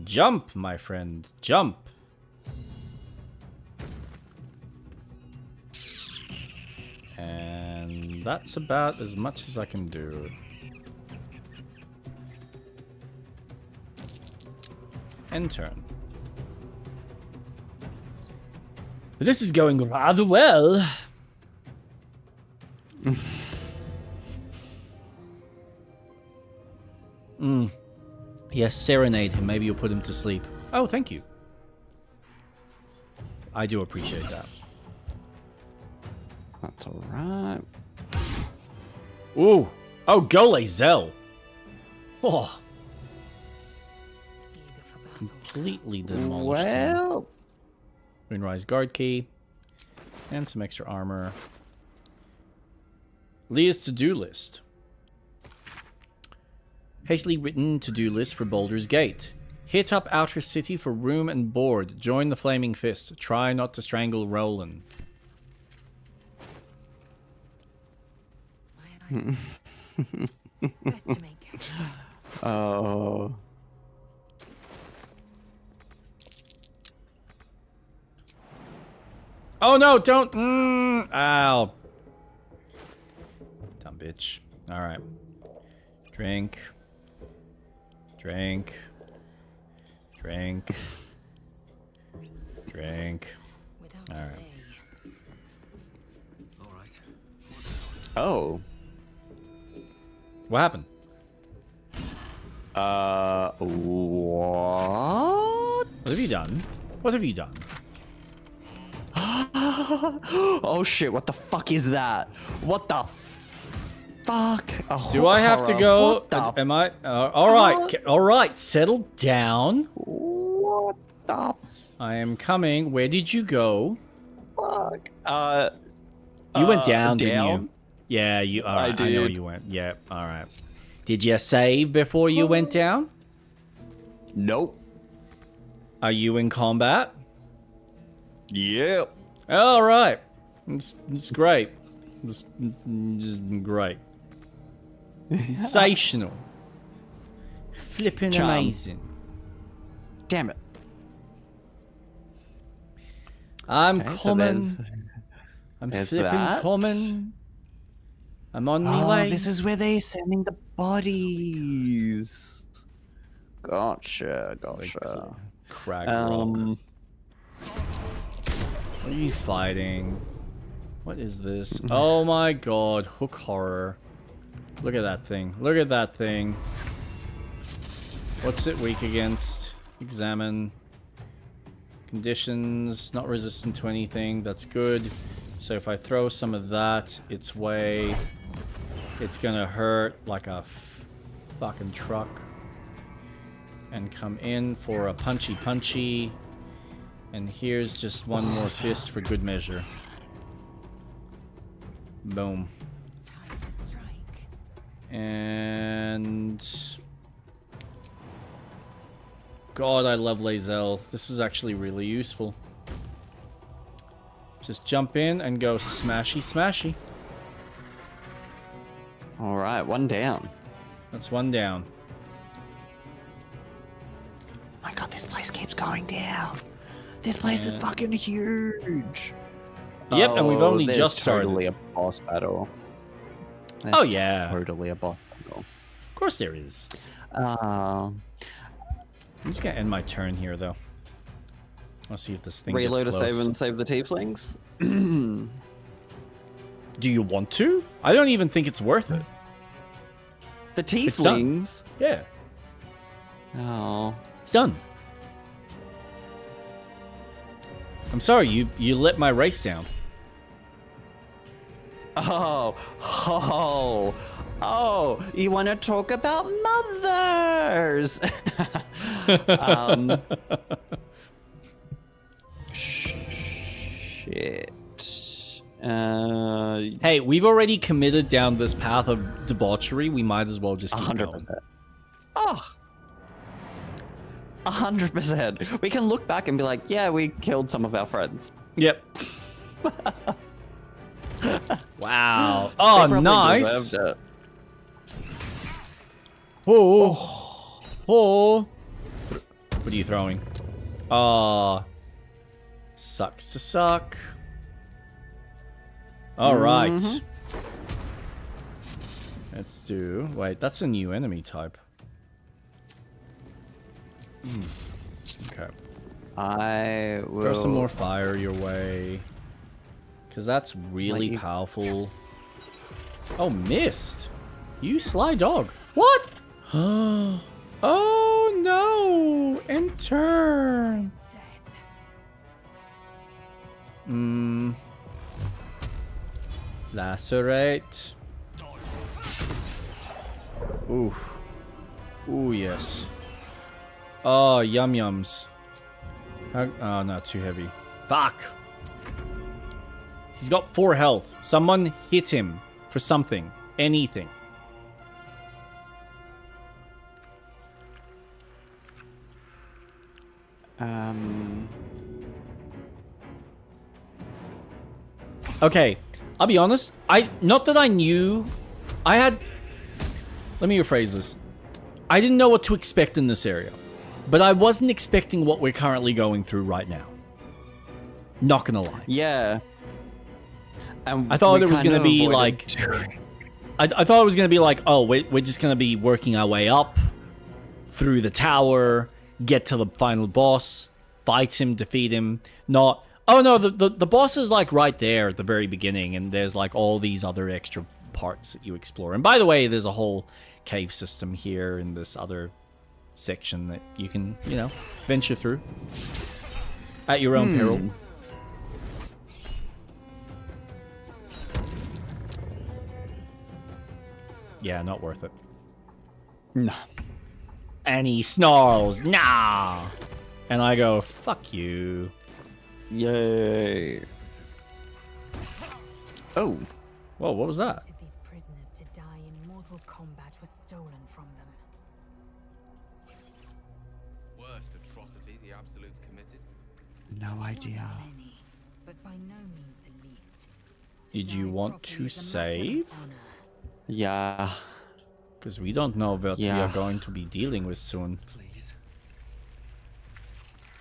Jump, my friend. Jump. And that's about as much as I can do. End turn. This is going rather well. Yes, serenade him. Maybe you'll put him to sleep. Oh, thank you. I do appreciate that.
That's alright.
Ooh. Oh, go Lae'zel. Oh. Completely demolished him.
Well.
Moonrise guard key. And some extra armor. Leah's to-do list. Hastily written to-do list for Baldur's Gate. Hit up Outer City for room and board. Join the Flaming Fist. Try not to strangle Roland.
Oh.
Oh no, don't. Ow. Dumb bitch. Alright. Drink. Drink. Drink. Drink. Alright.
Oh.
What happened?
What?
What have you done? What have you done?
Oh shit, what the fuck is that? What the fuck?
Do I have to go? Am I? Alright, alright, settle down.
What the
I am coming. Where did you go?
fuck?
You went down, didn't you?
down?
Yeah, you. All right,
I
I know
did.
you went. Yeah, all right. Did you save before you went down?
Nope.
Are you in combat?
Yep.
All right. It's great. It's just great. Sensational. Flipping
Charm.
amazing.
Damn it.
I'm
Okay, so
coming. I'm
there's
flipping
that.
coming. I'm on my
Oh,
way.
this is where they're sending the bodies. Gotcha, gotcha.
Crag rock.
Um,
What are you fighting? What is this? Oh my god, hook horror. Look at that thing. Look at that thing. What's it weak against? Examine. Conditions, not resistant to anything. That's good. So if I throw some of that its way, it's gonna hurt like a fucking truck. And come in for a punchy. And here's just one more fist for good measure. Boom. And God, I love Lae'zel. This is actually really useful. Just jump in and go smashy.
all right, one down.
That's one down.
My god, this place keeps going down. This place is fucking huge.
Yep, and we've only
there's
just started.
totally a boss battle. There's
Oh, yeah.
Totally a boss battle.
Of course there is.
Um,
I'm just gonna end my turn here, though. I'll see if this thing
reload
gets
a
close.
save and save the tieflings.
Do you want to? I don't even think it's worth it.
The
It's done.
tieflings?
Yeah,
Oh.
it's done. I'm sorry, you let my race down.
Oh, you want to talk about mothers? Shit.
Hey, we've already committed down this path of debauchery. We might as well just keep
100%.
going.
Oh. 100%. We can look back and be like, yeah, we killed some of our friends.
Yep. Wow. Oh, nice. Oh. Oh. What are you throwing? Sucks to suck. All right. Let's do... Wait, that's a new enemy type. Okay.
I will...
Throw some more fire your way. Because that's really powerful. Oh, missed. You sly dog. What? Oh, no. And turn. Lacerate. Oof. Ooh, yes. Oh, yum yums. Oh, not too heavy. Fuck. He's got 4 health. Someone hit him for something. Anything. Okay, I'll be honest. Not that I knew. Let me rephrase this. I didn't know what to expect in this area, but I wasn't expecting what we're currently going through right now. Not gonna lie.
Yeah.
I thought it was gonna be like... I thought it was gonna be like, oh, we're just gonna be working our way up through the tower, get to the final boss, fight him, defeat him. Not, oh no, the boss is like right there at the very beginning, and there's like all these other extra parts that you explore. And by the way, there's a whole cave system here in this other section that you can, you know, venture through at your own peril. Yeah, not worth it.
Nah.
And he snarls, nah! And I go, fuck you.
Yay. Oh.
Whoa, what was that?
Of these prisoners to die in mortal combat was stolen from them.
Worst atrocity the Absolutes committed.
No idea.
Many, but by no means the least.
Did you want to save?
Yeah.
Because we don't know what we are going to be dealing with soon.
Please.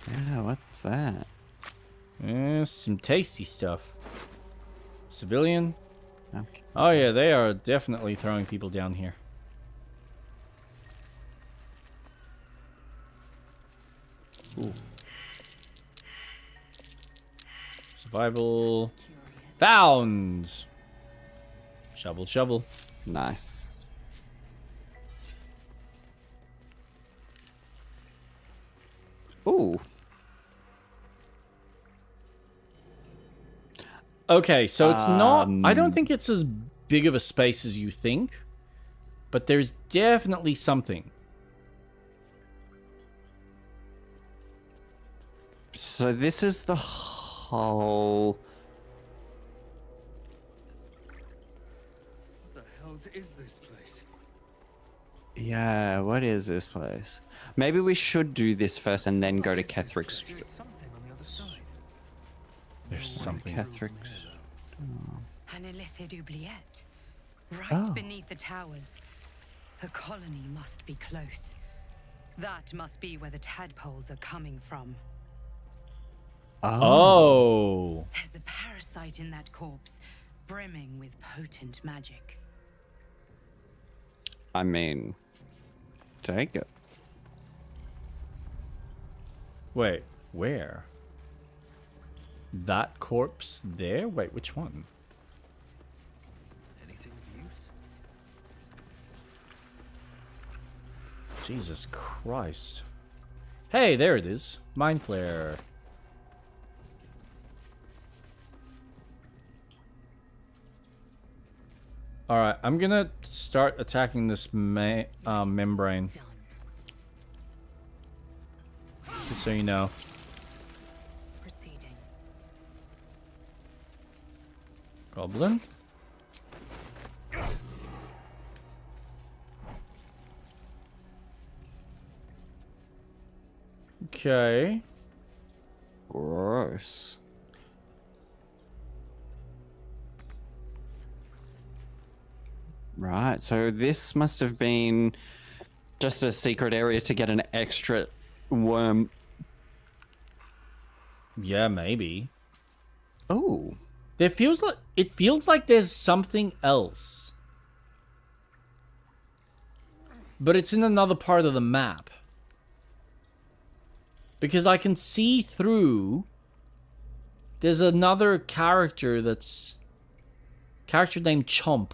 Yeah, what's that?
Some tasty stuff. Civilian?
Okay.
Oh yeah, they are definitely throwing people down here. Ooh. Survival. Found! Shovel, shovel.
Nice. Ooh.
Okay, so it's not... I don't think it's as big of a space as you think. But there's definitely something.
So this is the whole...
What the hell is this place?
Yeah, what is this place? Maybe we should do this first and then go to Kethric's.
There's something on the other side.
There's something.
Kethric's.
An illithid oubliette. Right beneath the towers. A colony must be close. That must be where the tadpoles are coming from.
Oh.
There's a parasite in that corpse, brimming with potent magic.
I mean, take it.
Wait, where? That corpse there? Wait, which one?
Anything of use?
Jesus Christ. Hey, there it is. Mind Flayer. Alright, I'm gonna start attacking this membrane. Just so you know.
Proceeding.
Goblin. Okay.
Gross. Right, so this must have been just a secret area to get an extra worm.
Yeah, maybe.
Oh.
It feels like there's something else. But it's in another part of the map. Because I can see through. There's another character that's... Character named Chomp.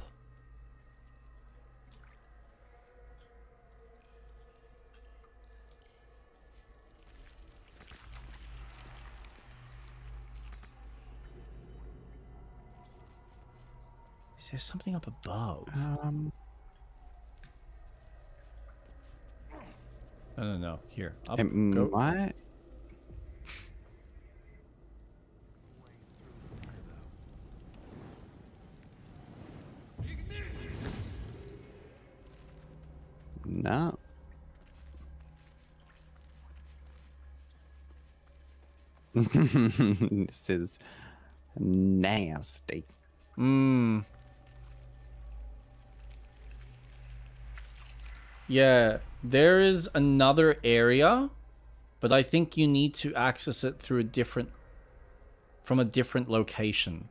There's something up above. No. Here. Up, go.
What? No. This is nasty.
Yeah, there is another area, but I think you need to access it through from a different location.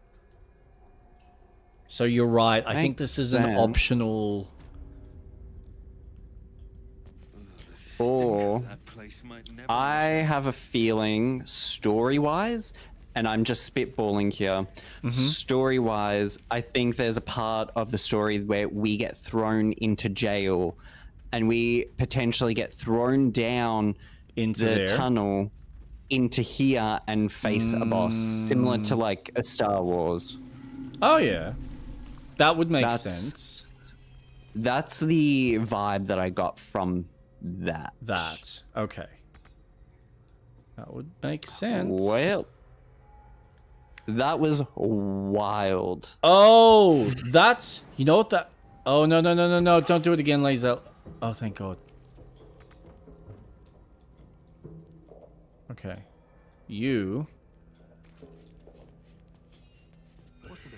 So you're right. I think this is an optional.
Or I have a feeling, story-wise, and I'm just spitballing here. Story-wise, I think there's a part of the story where we get thrown into jail, and we potentially get thrown down
into
the tunnel into here and face a boss, similar to like a Star Wars.
Oh yeah, that would make sense.
That's the vibe that I got from that.
Okay. That would make sense.
Well, that was wild.
Oh, that's... You know what that... Oh, no. Don't do it again, Lazel. Oh, thank God. Okay. You...
What are they?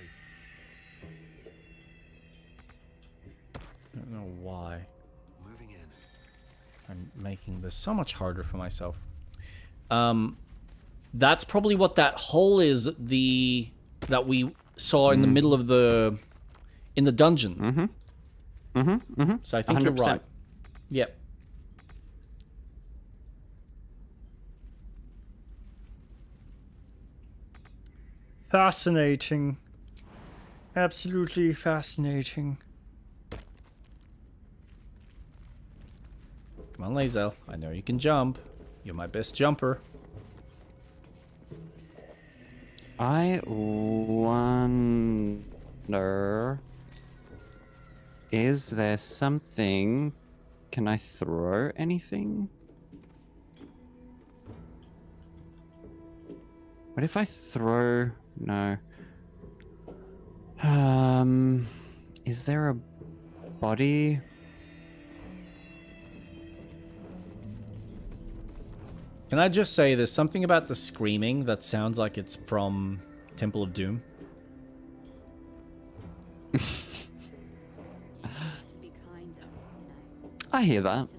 I don't know why.
Moving in.
I'm making this so much harder for myself. That's probably what that hole is that we saw in the middle of the dungeon. So I think 100%. You're right. Yep. Fascinating. Absolutely fascinating. Come on, Lazel. I know you can jump. You're my best jumper.
I wonder... Is there something... Can I throw anything? What if I throw... No. Is there a body?
Can I just say there's something about the screaming that sounds like it's from Temple of Doom?
I hear that.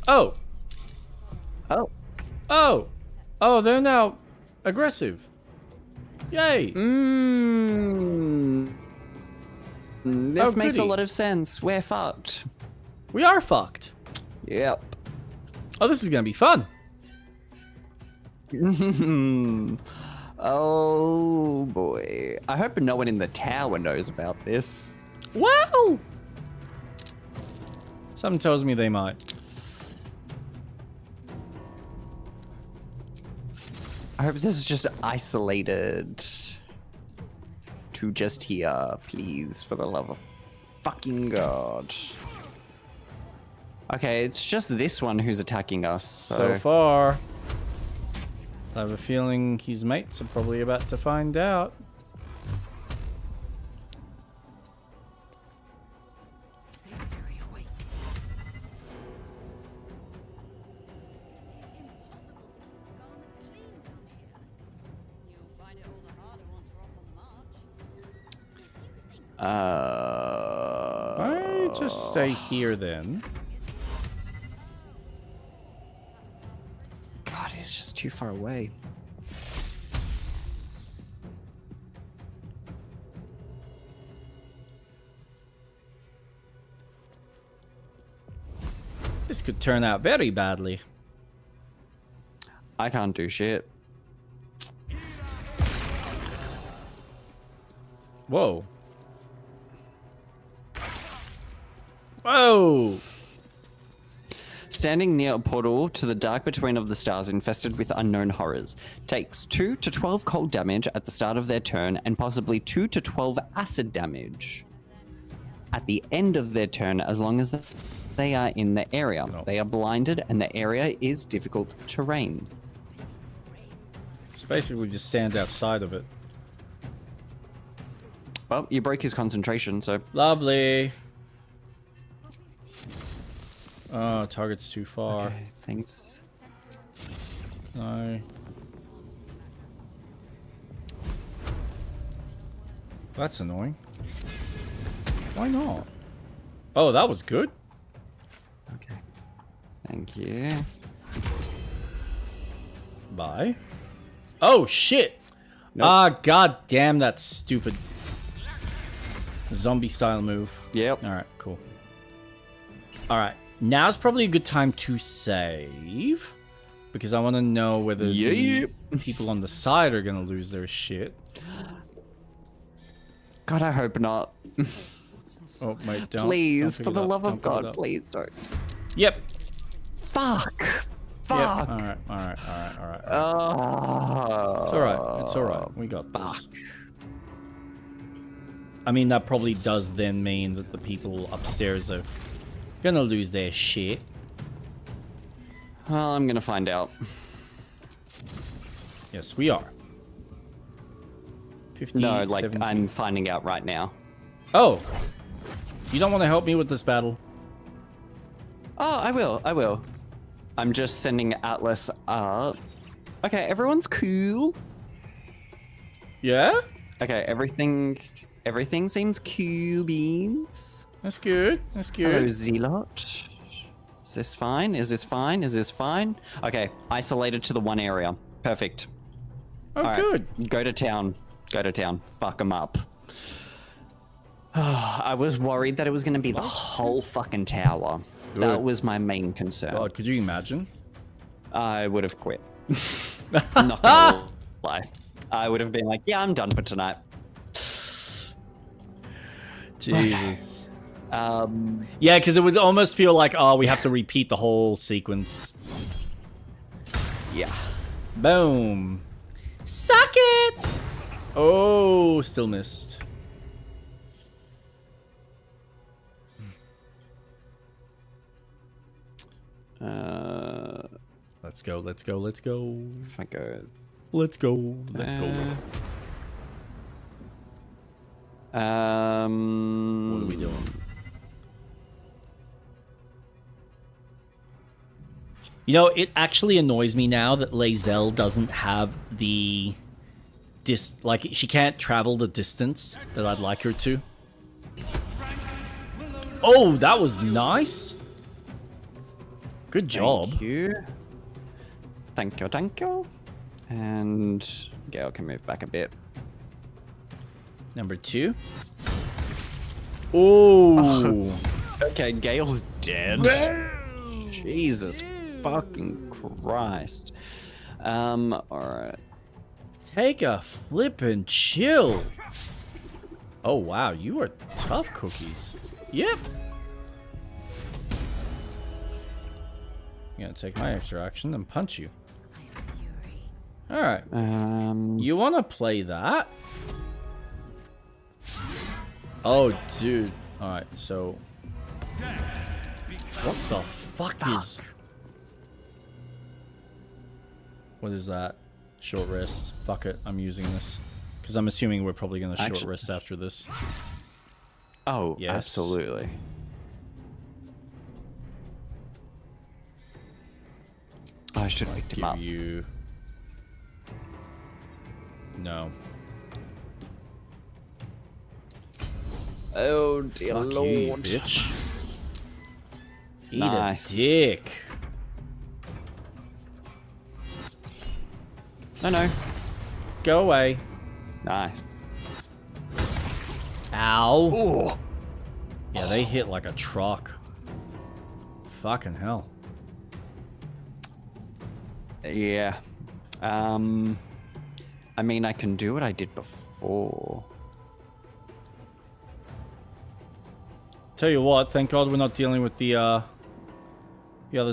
Oh!
Oh.
Oh! Oh, they're now aggressive. Yay!
This makes a lot of sense. We're fucked.
We are fucked.
Yep.
Oh, this is gonna be fun.
Oh boy. I hope no one in the tower knows about this.
Wow! Something tells me they might.
I hope this is just isolated. to just here, please, for the love of fucking God. Okay, it's just this one who's attacking us.
So far. I have a feeling his mates are probably about to find out. I just stay here then.
God, he's just too far away.
This could turn out very badly.
I can't do shit.
Whoa. Whoa!
Standing near a portal to the dark between of the stars infested with unknown horrors. Takes 2 to 12 cold damage at the start of their turn and possibly 2 to 12 acid damage at the end of their turn as long as they are in the area. They are blinded and the area is difficult terrain.
So basically just stands outside of it.
Well, you broke his concentration, so...
Lovely. Oh, target's too far.
Okay, thanks.
No. That's annoying. Why not? Oh, that was good.
Okay. Thank you.
Bye. Oh, shit!
Nope.
Ah, god damn that stupid zombie style move.
Yep.
Alright, cool. Alright. Now's probably a good time to save. Because I want to know whether the people on the side are going to lose their shit.
God, I hope not.
Oh, mate, don't.
Please,
don't
for the love of
pick it
God,
up.
please don't.
Yep.
Fuck. Fuck.
Yep. Alright, alright, alright, alright.
Oh.
It's alright, it's alright. We got this. I mean, that probably does then mean that the people upstairs are gonna lose their shit.
Well, I'm gonna find out.
Yes, we are. 50,
No, like,
17.
I'm finding out right now.
Oh! You don't want to help me with this battle?
Oh, I will, I will. I'm just sending Atlas up. Okay, everyone's cool.
Yeah?
Okay, everything seems cool beans.
That's good, that's good.
Hello, Zealot. Is this fine? Is this fine? Is this fine? Okay, isolated to the one area. Perfect.
Oh,
All
good.
Right, go to town. Go to town. Fuck them up. I was worried that it was going to be the whole fucking tower.
Good.
That was my main concern.
God, could you imagine?
I would have quit. Not gonna lie. I would have been like, yeah, I'm done for tonight.
Jesus.
Yeah,
because it would almost feel like, oh, we have to repeat the whole sequence.
Yeah.
Boom. Suck it! Oh, still missed. Let's go, let's go, let's go.
If I go...
Let's go, let's go. What are we doing? You know, it actually annoys me now that Lae'zel doesn't have the... like, she can't travel the distance that I'd like her to. Oh, that was nice. Good job.
Thank you. Thank you, thank you. And Gale can move back a bit.
Number 2. Oh.
Okay, Gale's dead. Jesus fucking Christ. Alright.
Take a flippin' chill. Oh, wow. You are tough cookies. Yep. I'm gonna take my extra action and punch you. Alright. You wanna play that? Oh, dude. Alright, so... What the fuck is... What is that? Short rest. Fuck it, I'm using this. Because I'm assuming we're probably going to short rest after this.
Oh,
yes.
Absolutely. I should have picked him up.
You... No.
Oh dear
Fuck
lord.
you, bitch. Eat a dick.
No.
Go away.
Nice.
Ow.
Ooh.
Yeah, they hit like a truck. Fucking hell.
Yeah. I mean, I can do what I did before.
Tell you what, thank God we're not dealing with the other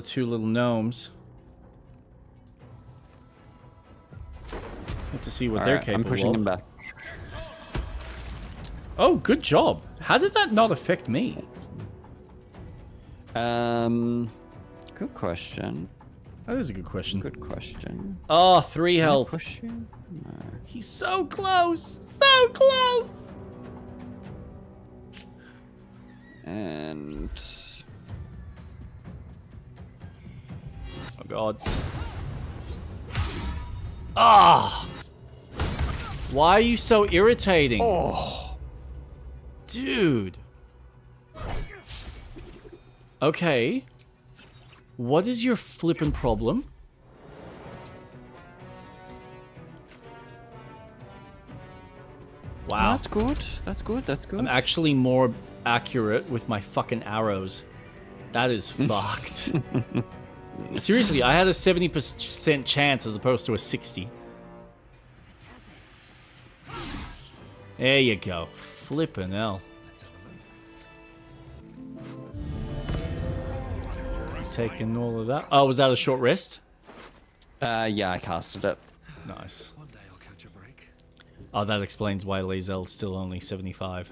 two little gnomes. Get to see what they're capable of.
I'm pushing them back.
Oh, good job. How did that not affect me?
Good question.
That is a good question.
Good question.
Oh, 3
Can I
health.
push you? No.
He's so close. So close.
And...
Oh, God. Ah! Why are you so irritating?
Oh!
Dude. Okay. What is your flippin' problem? Wow.
That's good. That's good. That's good.
I'm actually more accurate with my fucking arrows. That is fucked. Seriously, I had a 70% chance as opposed to a 60. There you go. Flippin' hell. Taking all of that. Oh, was that a short rest?
Yeah, I casted it.
Nice.
One day I'll catch a break.
Oh, that explains why Lae'zel's still only 75.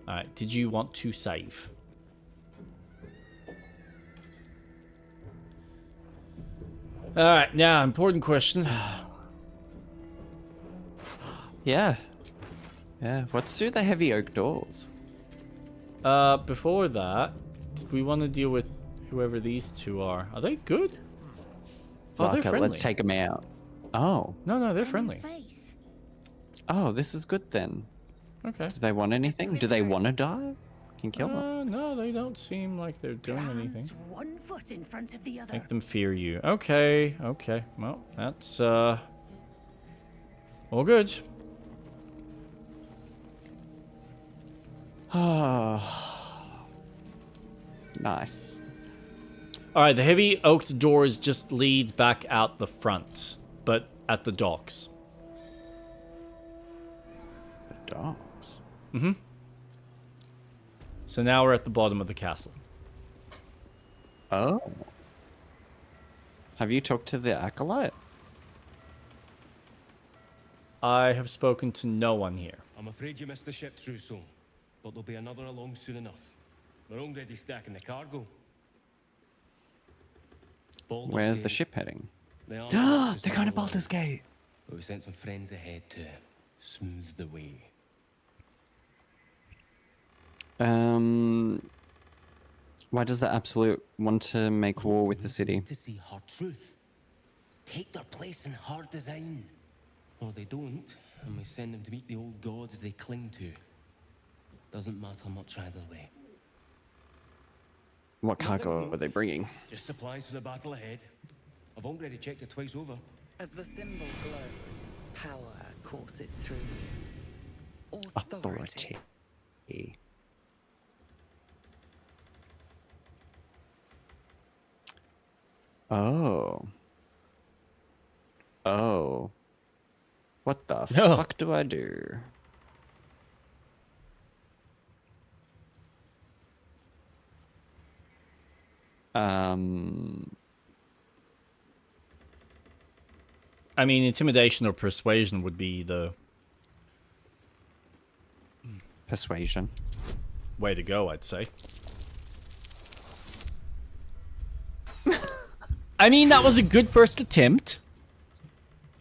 Alright, did you want to save? Alright, now, important question.
Yeah. Yeah, what's through the heavy oak doors?
Before that, did we want to deal with whoever these two are? Are they good? Oh, they're friendly.
Let's take them out. Oh.
No, they're friendly.
Oh, this is good then.
Okay.
Do they want anything? Do they want to die? Can kill them.
No, they don't seem like they're doing anything.
One foot in front of the other.
Make them fear you. Okay. Well, that's, all good.
Nice.
Alright, the heavy oaked doors just leads back out the front, but at the docks.
The docks?
Mm-hmm. So now we're at the bottom of the castle.
Oh. Have you talked to the acolyte?
I have spoken to no one here.
I'm afraid you missed the ship, Trousseau, but there'll be another along soon enough. We're already stacking the cargo. Baldur's
Where's the
Gate.
ship heading?
They're
going to Baldur's Gate.
But we sent some friends ahead to smooth the way.
Why does the Absolute want to make war with the city?
To see hard truth. Take their place in hard design.
Or they don't, and we send them to meet the old gods they cling to. Doesn't matter much either way.
What cargo are they bringing?
Just supplies for the battle ahead. I've already checked it twice over.
As the symbol glows, power courses through you. Authority.
Oh. Oh. What the
No.
fuck do I do?
I mean, intimidation or persuasion would be the
Persuasion.
Way to go, I'd say. I mean, that was a good first attempt.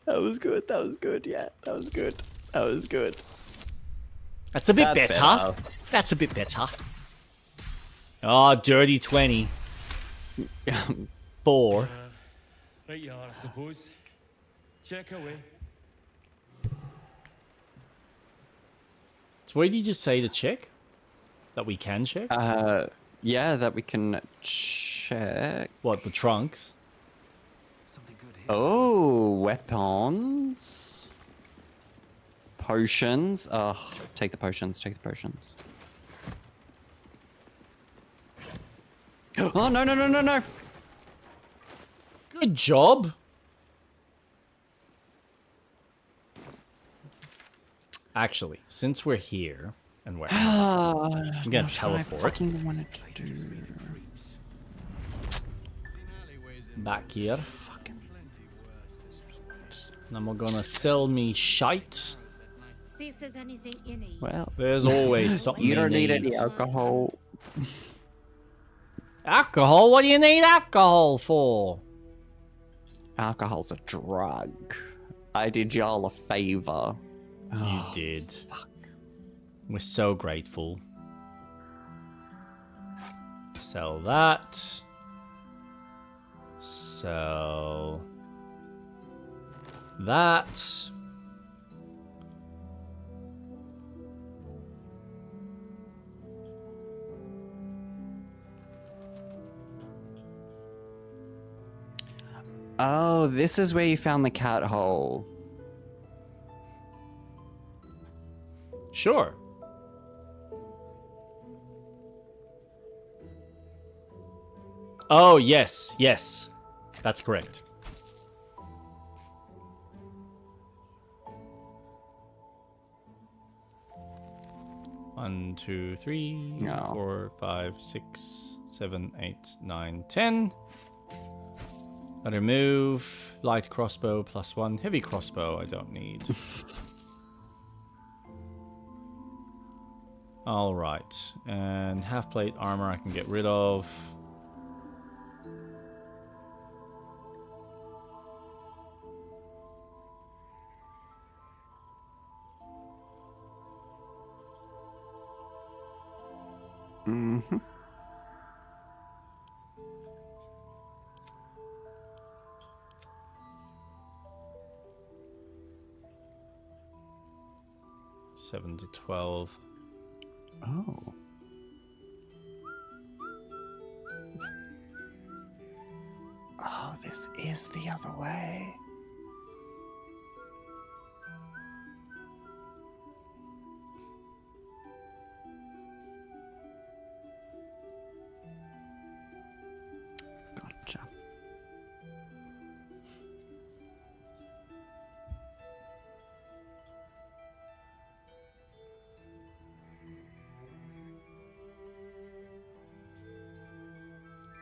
That was good. That was good. Yeah, that was good. That was good.
That's a bit better. That's a bit better. Oh, dirty 20. 4.
Right you are, I suppose. Check away.
So what did you just say to check? That we can check?
Yeah, that we can check.
What, the trunks?
Oh, weapons. Potions. Oh, take the potions, take the potions. Oh, no, no, no, no, no.
Good job. Actually, since we're here and we're I'm gonna teleport back here. And then we're gonna sell me shite.
See if there's anything you need.
Well,
there's always something.
You don't need
need
any alcohol.
Alcohol? What do you need alcohol for?
Alcohol's a drug. I did y'all a favor.
You did. Fuck. We're so grateful. Sell that. Sell that.
Oh, this is where you found the cat hole.
Sure. Oh, yes, yes. That's correct. One, 2, 3, 4, 5, 6, 7, 8, 9, 10. I remove light crossbow +1, heavy crossbow I don't need. All right, and half plate armor I can get rid of.
Mm-hmm.
Seven to 12.
Oh. Oh, this is the other way. Gotcha.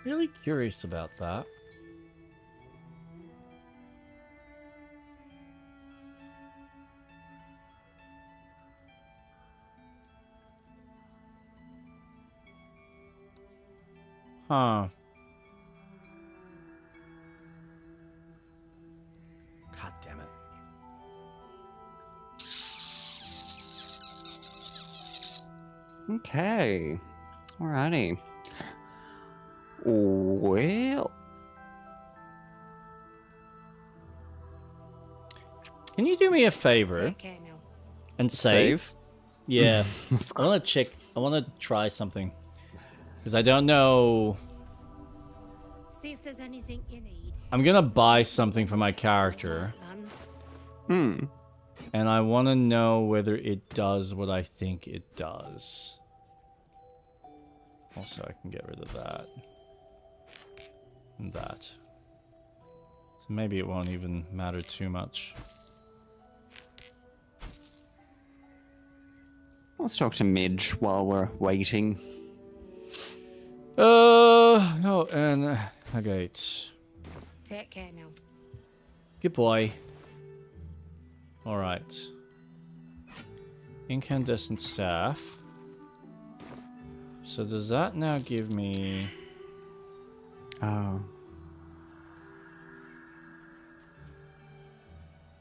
Really curious about that. Huh. God damn it.
Okay. Alrighty. Well.
Can you do me a favor and save? Yeah. I want to check. I want to try something. Because I don't know.
See if there's anything you need.
I'm going to buy something for my character. And I want to know whether it does what I think it does. Also, I can get rid of that. And that. So maybe it won't even matter too much.
Let's talk to Midge while we're waiting.
No, and a gate.
Take care now.
Good boy. Alright. Incandescent staff. So does that now give me...
Oh.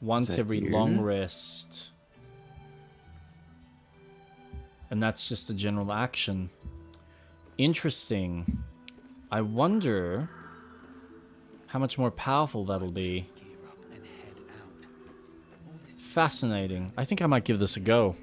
Once every
you?
long rest. And that's just a general action. Interesting. I wonder how much more powerful that'll be. Fascinating. I think I might give this a go.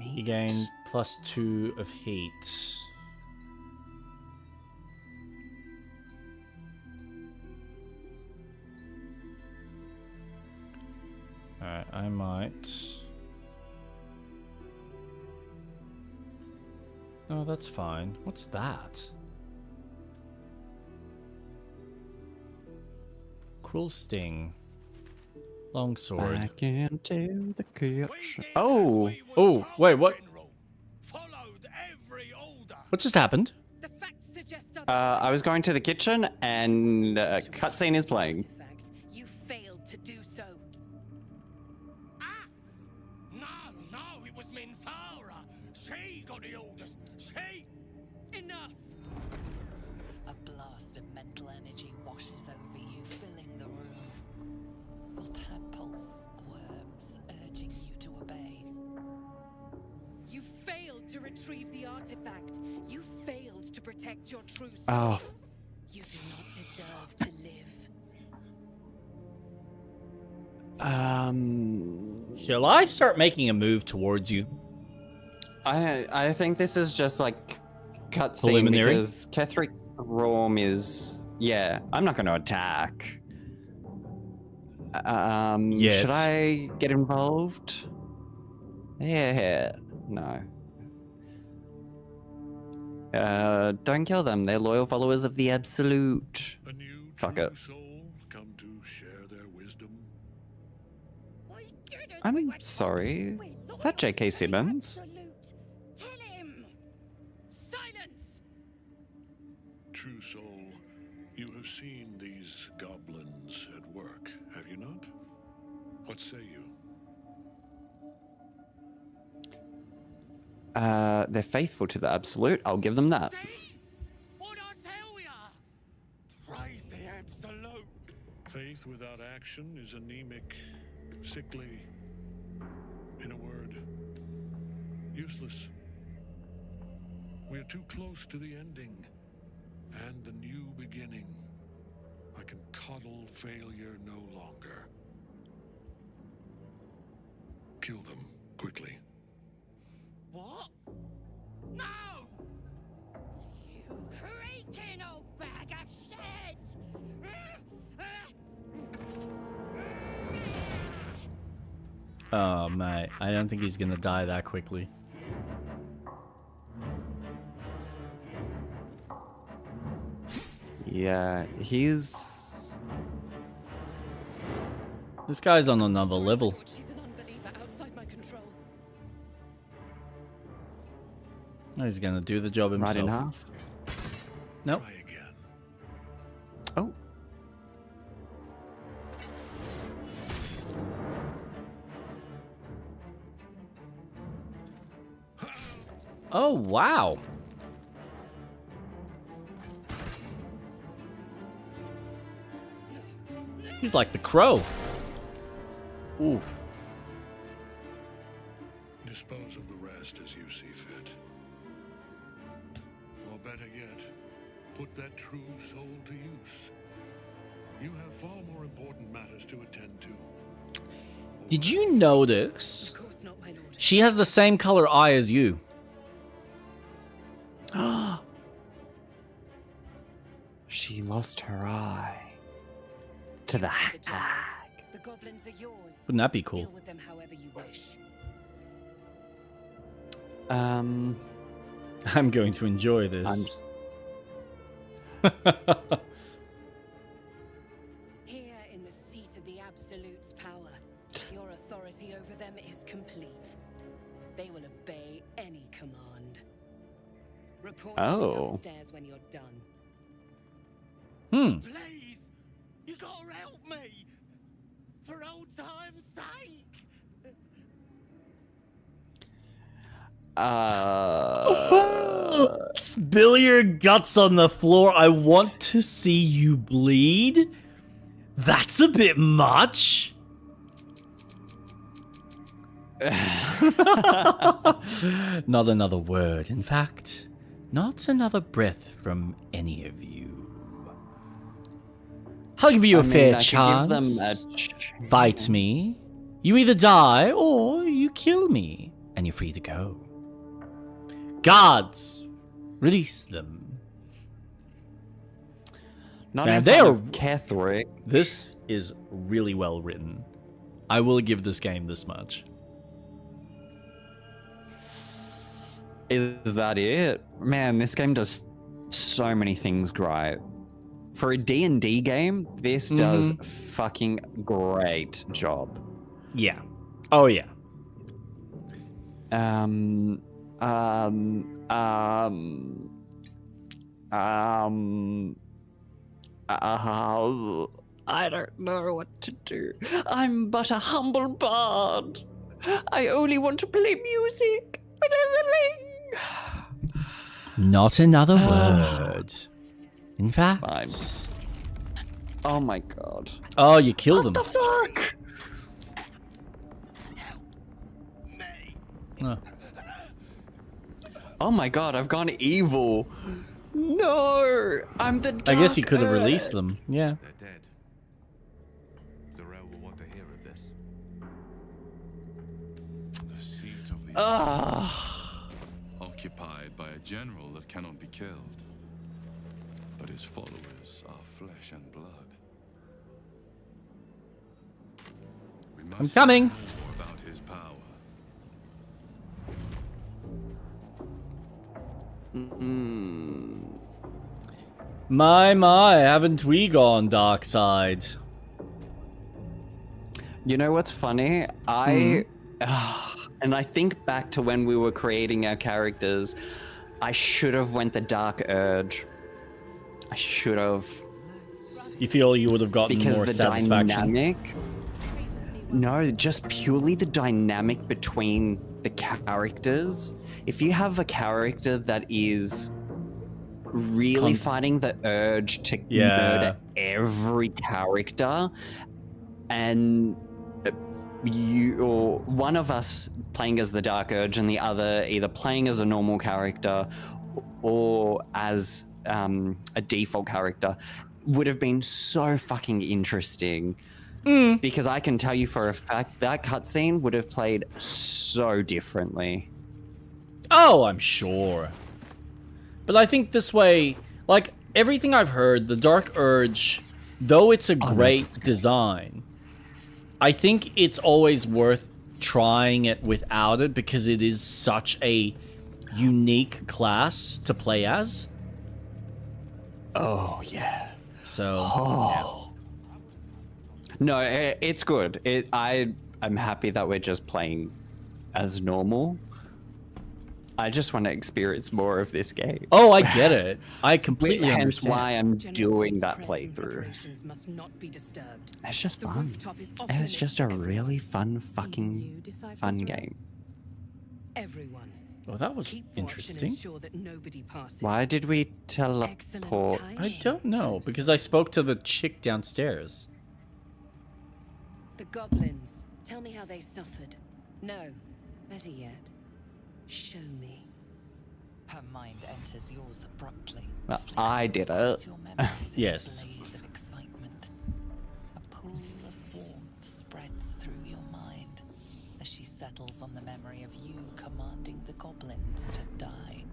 He gained +2 of heat. Alright, I might... Oh, that's fine. What's that? Cruel Sting. Longsword.
Back into the kitchen. Oh!
Oh, wait, what? What just happened?
I was going to the kitchen and a cutscene is playing.
You failed to do so. Us? No, it was Mind Flayer. She got the orders. She. Enough.
A blast of mental energy washes over you, filling the room. Your tadpole squirms, urging you to obey.
You failed to retrieve the artifact. You failed to protect your true soul.
Oh.
You do not deserve to live.
Shall I start making a move towards you?
I think this is just like cutscene
Preliminary?
because Ketheric Thrawn is... Yeah, I'm not going to attack.
Yet.
Should I get involved? Yeah, no. Don't kill them. They're loyal followers of the Absolute. Fuck it.
Come to share their wisdom.
I'm sorry. Is that J.K. Simmons?
Silence!
True soul, you have seen these goblins at work, have you not? What say you?
They're faithful to the Absolute. I'll give them that.
What I tell ya? Praise the Absolute.
Faith without action is anemic, sickly, in a word, useless. We are too close to the ending and the new beginning. I can coddle failure no longer. Kill them quickly.
What? No! You creaking old bag of shit!
Oh, mate. I don't think he's gonna die that quickly.
Yeah, he's...
This guy's on another level.
She's an unbeliever outside my control.
Oh, he's gonna do the job himself.
Right in half.
Nope.
Try again.
Oh.
Oh, wow. He's like the crow. Oof.
Dispose of the rest as you see fit. Or better yet, put that true soul to use. You have far more important matters to attend to.
Did you notice? She has the same color eye as you.
She lost her eye to the hag.
The goblins are yours.
Wouldn't that be cool?
Deal with them however you wish.
I'm going to enjoy this.
Here in the seat of the Absolute's power, your authority over them is complete.
Report to me
Oh.
upstairs when you're done.
Please, you gotta help me, for old time's sake.
Spill your guts on the floor. I want to see you bleed. That's a bit much. Not another word. In fact, not another breath from any of you. I'll give you a fair chance. Fight me. You either die or you kill me, and you're free to go. Guards, release them.
Man, they are Catholic.
This is really well written. I will give this game this much.
Is that it? Man, this game does so many things right. For a D&D game, this does fucking great job.
Yeah. Oh yeah.
I don't know what to do. I'm but a humble bard. I only want to play music.
Not another word. In fact.
Fine. Oh my god.
Oh, you killed him.
What the fuck?
Oh.
Oh my god, I've gone evil. No, I'm the
I guess you
Dark
could have
Earth.
released them. Yeah.
They're dead. Zarel will want to hear of this.
The seat of the occupied by a general that cannot be killed, but his followers are flesh and blood. We must
I'm coming.
know more about his power.
My, haven't we gone dark side?
You know what's funny? And I think back to when we were creating our characters, I should have went the Dark Urge. I should have.
You feel you would have gotten
Because
more
the
satisfaction?
dynamic. No, just purely the dynamic between the characters. If you have a character that is really fighting the urge to murder every character, and you or one of us playing as the Dark Urge and the other either playing as a normal character or as a default character would have been so fucking interesting. Because I can tell you for a fact that cutscene would have played so differently.
Oh, I'm sure. But I think this way, like everything I've heard, the Dark Urge, though it's a great design, I think it's always worth trying it without it because it is such a unique class to play as.
Oh, yeah.
So,
No, it's good. I'm happy that we're just playing as normal. I just want to experience more of this game.
Oh, I get it. I completely
Hence
understand.
why I'm doing that playthrough.
Must not be disturbed.
It's just
The
fun.
rooftop is off
And it's
limits
just
to
a
everyone.
really fun fucking fun game.
Everyone.
Well, that was
Keep watch and
interesting.
ensure that nobody passes.
Why did we teleport?
I don't know, because I spoke to the chick downstairs.
The goblins. Tell me how they suffered. No, better yet, show me.
Her mind enters yours abruptly.
Well, I did it.
Your memories in
Yes.
a blaze of excitement. A pool of warmth spreads through your mind as she settles on the memory of you commanding the goblins to die.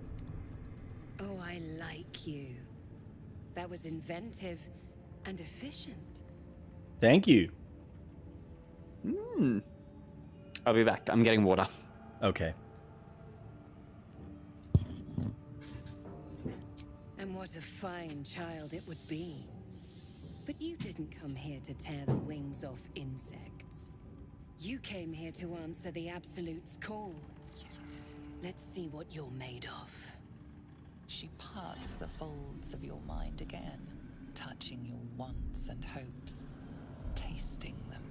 Oh, I like you. That was inventive and efficient.
Thank you.
I'll be back. I'm getting water.
Okay.
And what a fine child it would be. But you didn't come here to tear the wings off insects. You came here to answer the Absolute's call. Let's see what you're made of.
She parts the folds of your mind again, touching your wants and hopes, tasting them.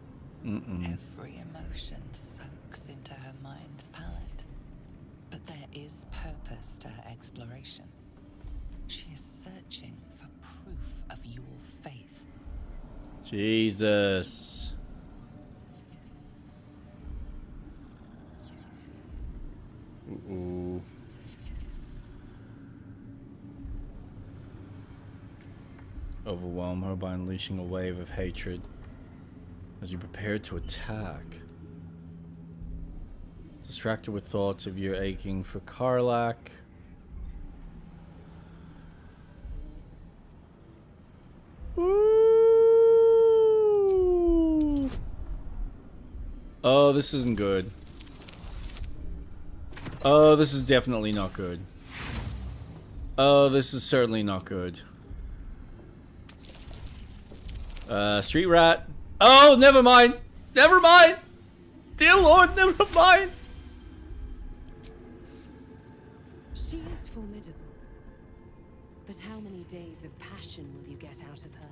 Every emotion soaks into her mind's palette. But there is purpose to her exploration. She is searching for proof of your faith.
Jesus. Ooh. Overwhelm her by unleashing a wave of hatred as you prepare to attack. Distract her with thoughts of your aching for Karlach. Ooh. Oh, this isn't good. Oh, this is definitely not good. Oh, this is certainly not good. Street rat. Oh, never mind. Never mind. Dear Lord, never mind.
She is formidable. But how many days of passion will you get out of her?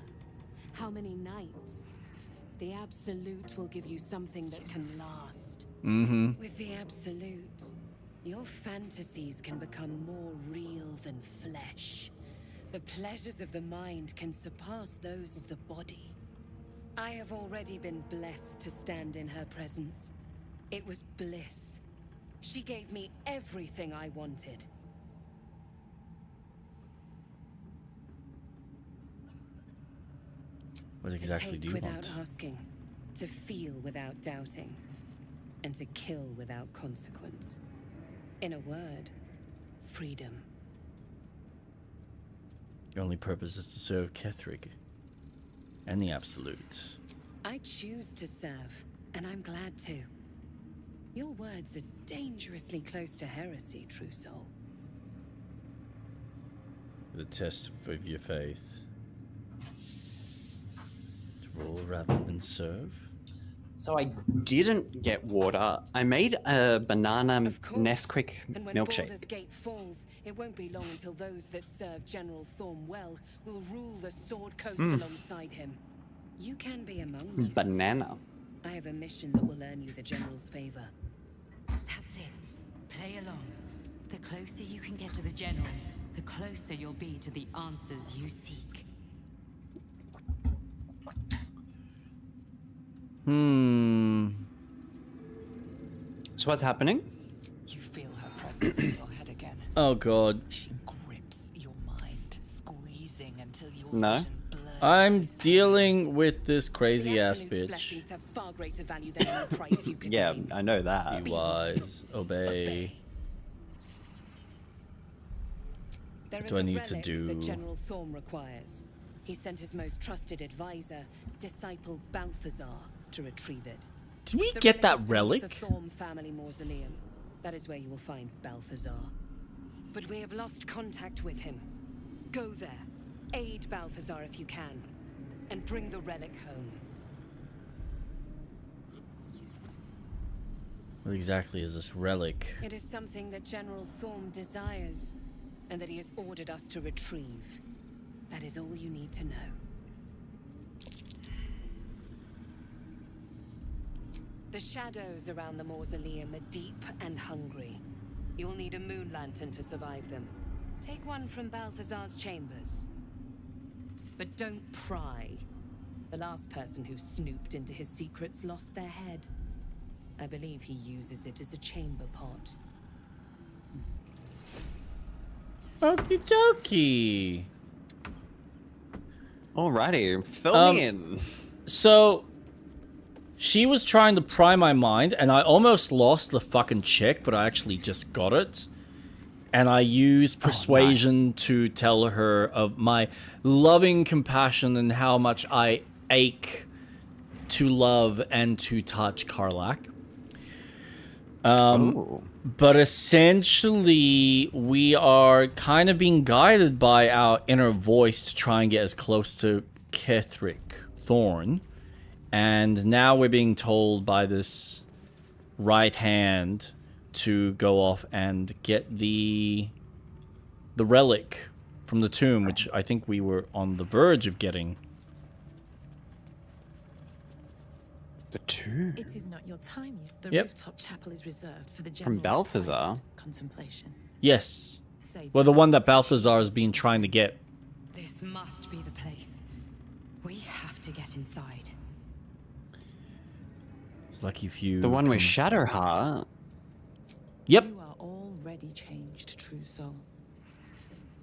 How many nights? The Absolute will give you something that can last.
With the Absolute, your fantasies can become more real than flesh. The pleasures of the mind can surpass those of the body. I have already been blessed to stand in her presence. It was bliss. She gave me everything I wanted.
What exactly do you
without
want?
asking, to feel without doubting, and to kill without consequence. In a word, freedom.
Your only purpose is to serve Kethrig and the Absolute.
I choose to serve, and I'm glad to. Your words are dangerously close to heresy, true soul.
The test of your faith. To rule rather than serve?
So I didn't get water. I made a banana Nesquik
And when
milkshake.
Baldur's Gate falls, it won't be long until those that serve General Thorm well will rule the Sword Coast alongside him. You can be among them.
Banana.
I have a mission that will earn you the General's favor.
That's it. Play along. The closer you can get to the General, the closer you'll be to the answers you seek.
So what's happening?
You feel her presence in your head again.
Oh god.
She grips your mind, squeezing until your
No.
vision blurs.
I'm dealing with this crazy
The
ass
Absolute's
bitch.
blessings have far greater value than any price you can
Yeah,
name.
I know that.
Be wise. Obey.
There
What
is
do I
a
need to
relic
do?
that General Thorm requires. He sent his most trusted advisor, disciple Balthazar, to retrieve it.
Did we
The
get that
is beneath
relic?
The Thorm family mausoleum. That is where you will find Balthazar. But we have lost contact with him. Go there, aid Balthazar if you can, and bring the relic home.
What exactly is this relic?
It is something that General Thorm desires, and that he has ordered us to retrieve. That is all you need to know. The shadows around the mausoleum are deep and hungry. You'll need a moon lantern to survive them. Take one from Balthazar's chambers. But don't pry. The last person who snooped into his secrets lost their head. I believe he uses it as a chamber pot.
Okie dokie.
Alrighty, fill me in.
So, she was trying to pry my mind, and I almost lost the fucking check, but I actually just got it. And I used persuasion to tell her of my loving compassion and how much I ache to love and to touch Karlach. But essentially, we are kind of being guided by our inner voice to try and get as close to Kethrig Thorn. And now we're being told by this right hand to go off and get the the relic from the tomb, which I think we were on the verge of getting.
The tomb?
It is not your time yet. The
Yep.
rooftop chapel is reserved for the
From
general's
Balthazar?
private contemplation.
Yes.
Save
Well, the one that
those
Balthazar has
Jesus
been
to
trying to get.
This must be the place. We have to get inside.
It's lucky if you.
The one with Shadowheart?
Yep.
You are already changed, true soul.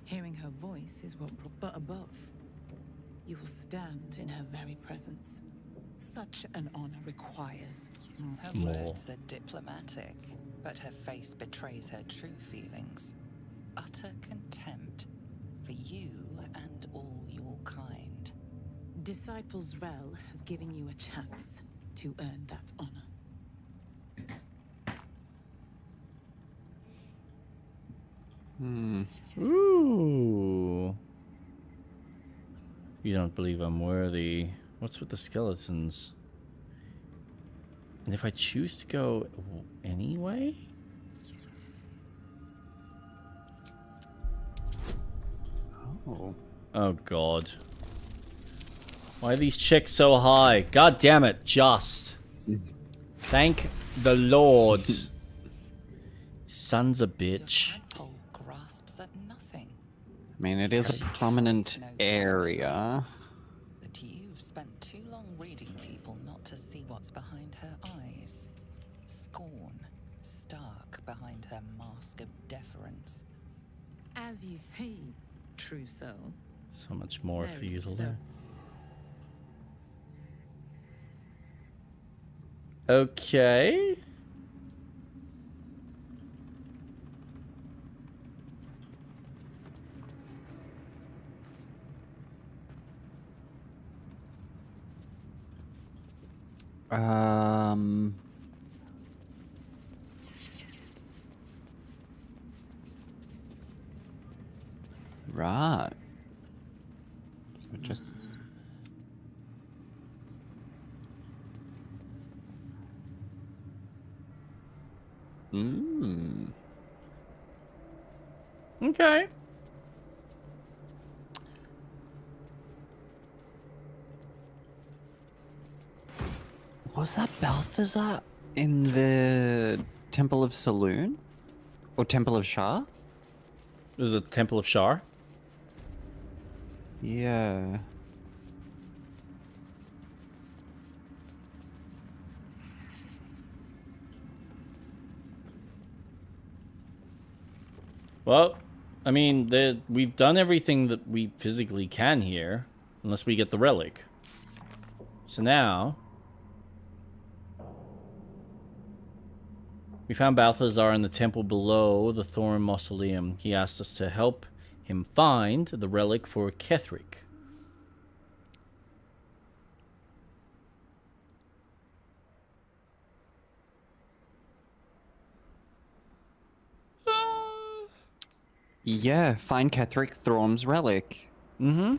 Hearing her voice is what but above. You will stand in her very presence. Such an honor requires
Her
more.
words are diplomatic, but her face betrays her true feelings. Utter contempt for you and all your kind.
Disciples Rel has given you a chance to earn that honor.
Ooh. You don't believe I'm worthy. What's with the skeletons? And if I choose to go anyway?
Oh.
Oh god. Why are these checks so high? God damn it, just. Thank the Lord. Son's a bitch.
Tadpole grasps at nothing.
I mean, it is a prominent area.
But you've spent too long reading people not to see what's behind her eyes. Scorn, stark behind her mask of deference.
As you see, true soul.
So much more for you to learn. Okay.
Right. So just.
Okay.
Was that Balthazar in the Temple of Saloon? Or Temple of Shah?
This is a Temple of Shar.
Yeah.
Well, I mean, we've done everything that we physically can here, unless we get the relic. So now, we found Balthazar in the temple below the Thorn Mausoleum. He asked us to help him find the relic for Ketheric.
Yeah, find Ketheric Thraum's relic.
Mm-hmm.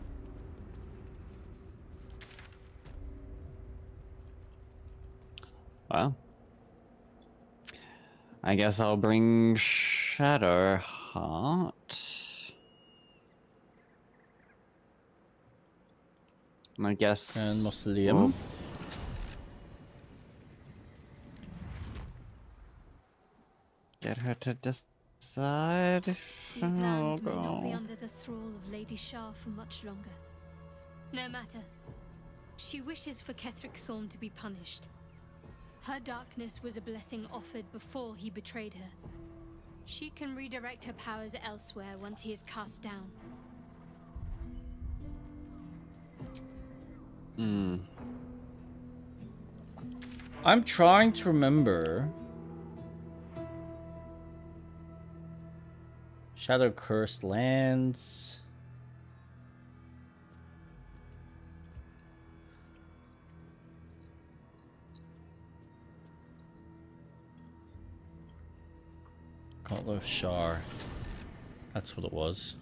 Well. I guess I'll bring Shadowheart. I guess.
And Mausoleum.
Get her to decide.
These lands may not be under the thrall of Lady Shah for much longer. No matter. She wishes for Ketheric Thorn to be punished. Her darkness was a blessing offered before he betrayed her. She can redirect her powers elsewhere once he is cast down.
I'm trying to remember. Shadow Cursed Lands. Gauntlet of Shar. That's what it was.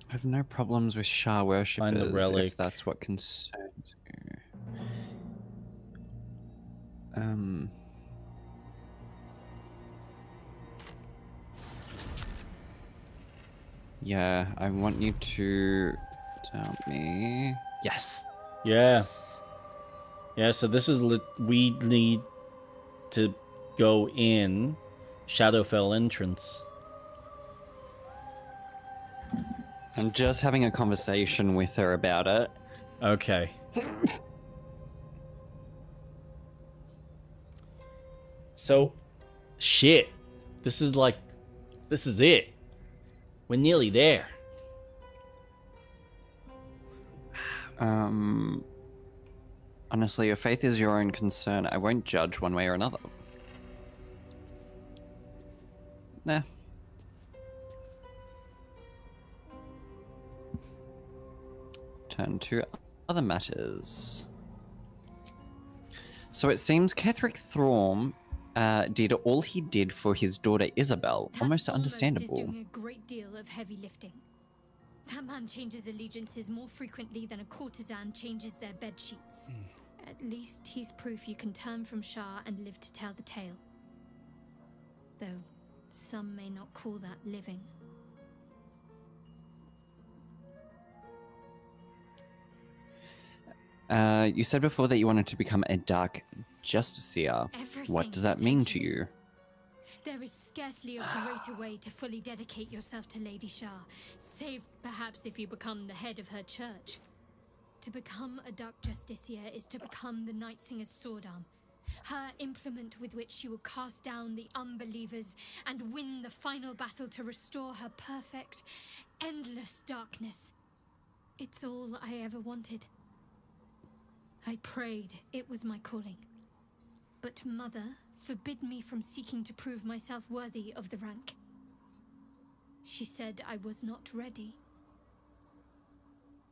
I have no problems with Shah worshippers
Find the relic.
if that's what concerns you. Yeah, I want you to tell me. Yes.
Yeah. Yeah, so this is... we need to go in Shadowfell entrance.
I'm just having a conversation with her about it.
Okay. So, shit. This is it. We're nearly there.
Honestly, your faith is your own concern. I won't judge one way or another. Nah. Turn to other matters. So it seems Ketheric Thrawn did all he did for his daughter Isabel. Almost understandable.
Is doing a great deal of heavy lifting. That man changes allegiances more frequently than a courtesan changes their bed sheets. At least he's proof you can turn from Shah and live to tell the tale. Though some may not call that living.
You said before that you wanted to become a Dark Justiciar. What does that mean to you?
There is scarcely a greater way to fully dedicate yourself to Lady Shah, save perhaps if you become the head of her church. To become a Dark Justiciar is to become the Night Singer's sword arm, her implement with which she will cast down the unbelievers and win the final battle to restore her perfect, endless darkness. It's all I ever wanted. I prayed it was my calling. But Mother forbid me from seeking to prove myself worthy of the rank. She said I was not ready.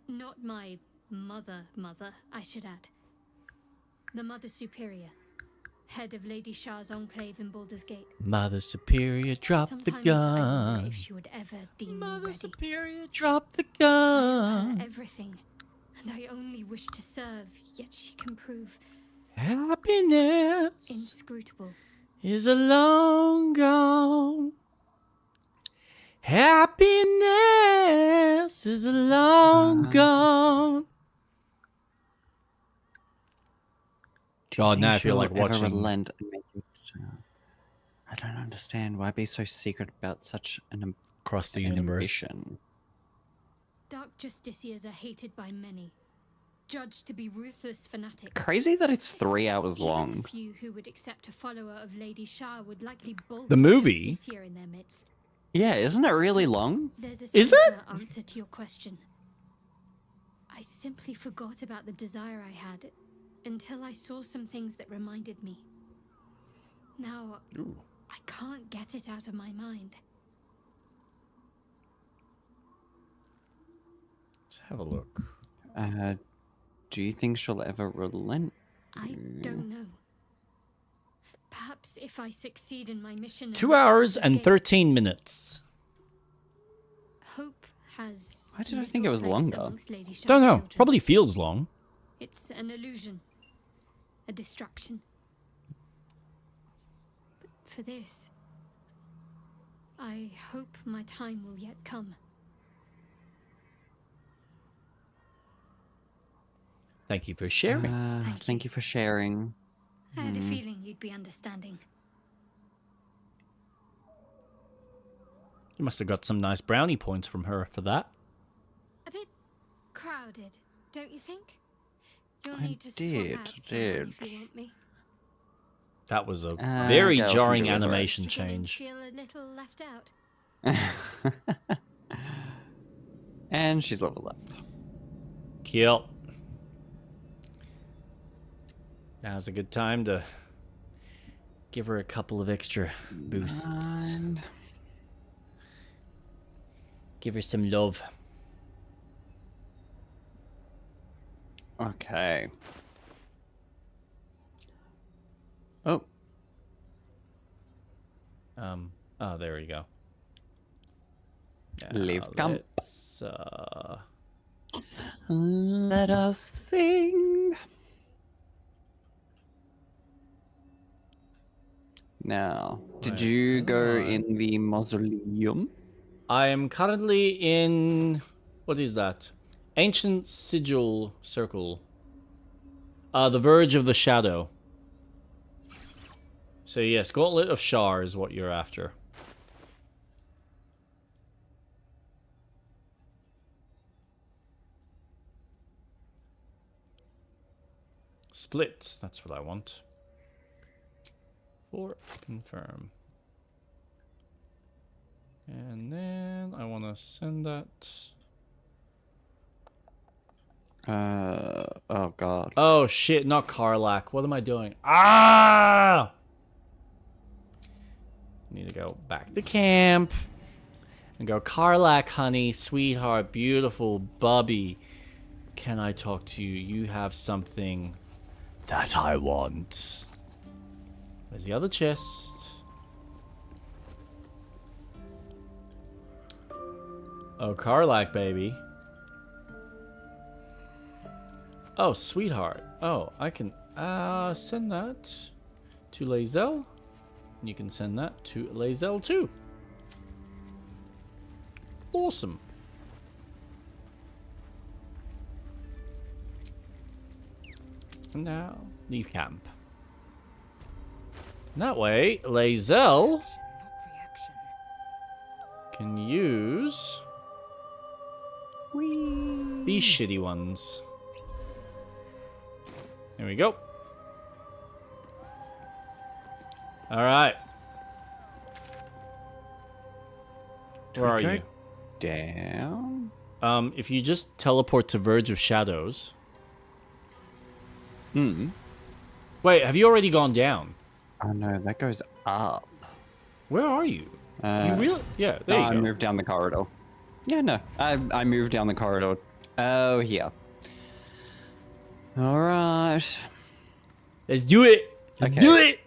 Not my mother, I should add. The Mother Superior, head of Lady Shah's enclave in Baldur's Gate.
Mother Superior, drop the
Sometimes I wonder
gun.
if she would ever deem me
Mother
ready.
Superior, drop the
I owe
gun.
her everything, and I only wish to serve, yet she can prove
Happiness
inscrutable.
is a long gone. Happiness is a long gone. Oh, now I feel like watching.
Relent and make you... I don't understand. Why be so secret about such an
across the universe?
Ambition?
Dark Justiciars are hated by many, judged to be ruthless fanatics.
Crazy that it's 3 hours
Even
long.
the few who would accept a follower of Lady Shah would likely bolt
The movie?
Justiciar in their midst.
Yeah, isn't it really long?
There's a
Is it?
simpler answer to your question. I simply forgot about the desire I had until I saw some things that reminded me. Now, I can't get it out of my mind.
Let's have a look.
Do you think she'll ever relent?
I don't know. Perhaps if I succeed in my mission...
2 hours and 13 minutes.
Hope has...
Why did I think it was longer?
Don't know. Probably feels long.
It's an illusion. A distraction. But for this, I hope my time will yet come.
Thank you for sharing.
Thank you for sharing.
I had a feeling you'd be understanding.
You must have got some nice brownie points from her for that.
A bit crowded, don't you think? You'll
I
need to swap
did,
out someone if you want me.
That was a very
Gail can
jarring
deliver it.
animation
Beginning to
change.
feel a little left out.
And she's leveled up.
Kill. Now's a good time to give her a couple of extra boosts. Give her some love.
Okay. Oh.
Oh, there we go.
Leave camp.
Let's,
let us sing. Now, did you go in the mausoleum?
I am currently in... What is that? Ancient Sigil Circle. The Verge of the Shadow. So yes, Gauntlet of Shar is what you're after. Split, that's what I want. For confirm. And then I want to send that.
Oh god.
Oh shit, not Karlak. What am I doing? Ah! Need to go back to camp. And go, Karlak, honey, sweetheart, beautiful Bubby. Can I talk to you? You have something that I want. Where's the other chest? Oh, Karlak, baby. Oh, sweetheart. Oh, I can send that to Lae'zel. And you can send that to Lae'zel too. Awesome. And now, leave camp. And that way, Lae'zel can use these shitty ones. There we go. All right. Where are you?
Down.
If you just teleport to Verge of Shadows. Wait, have you already gone down?
Oh no, that goes up.
Where are you? You really? Yeah, there you go.
I moved down the corridor. Yeah, no, I moved down the corridor. Oh, here. All right.
Let's do it. Let's do it.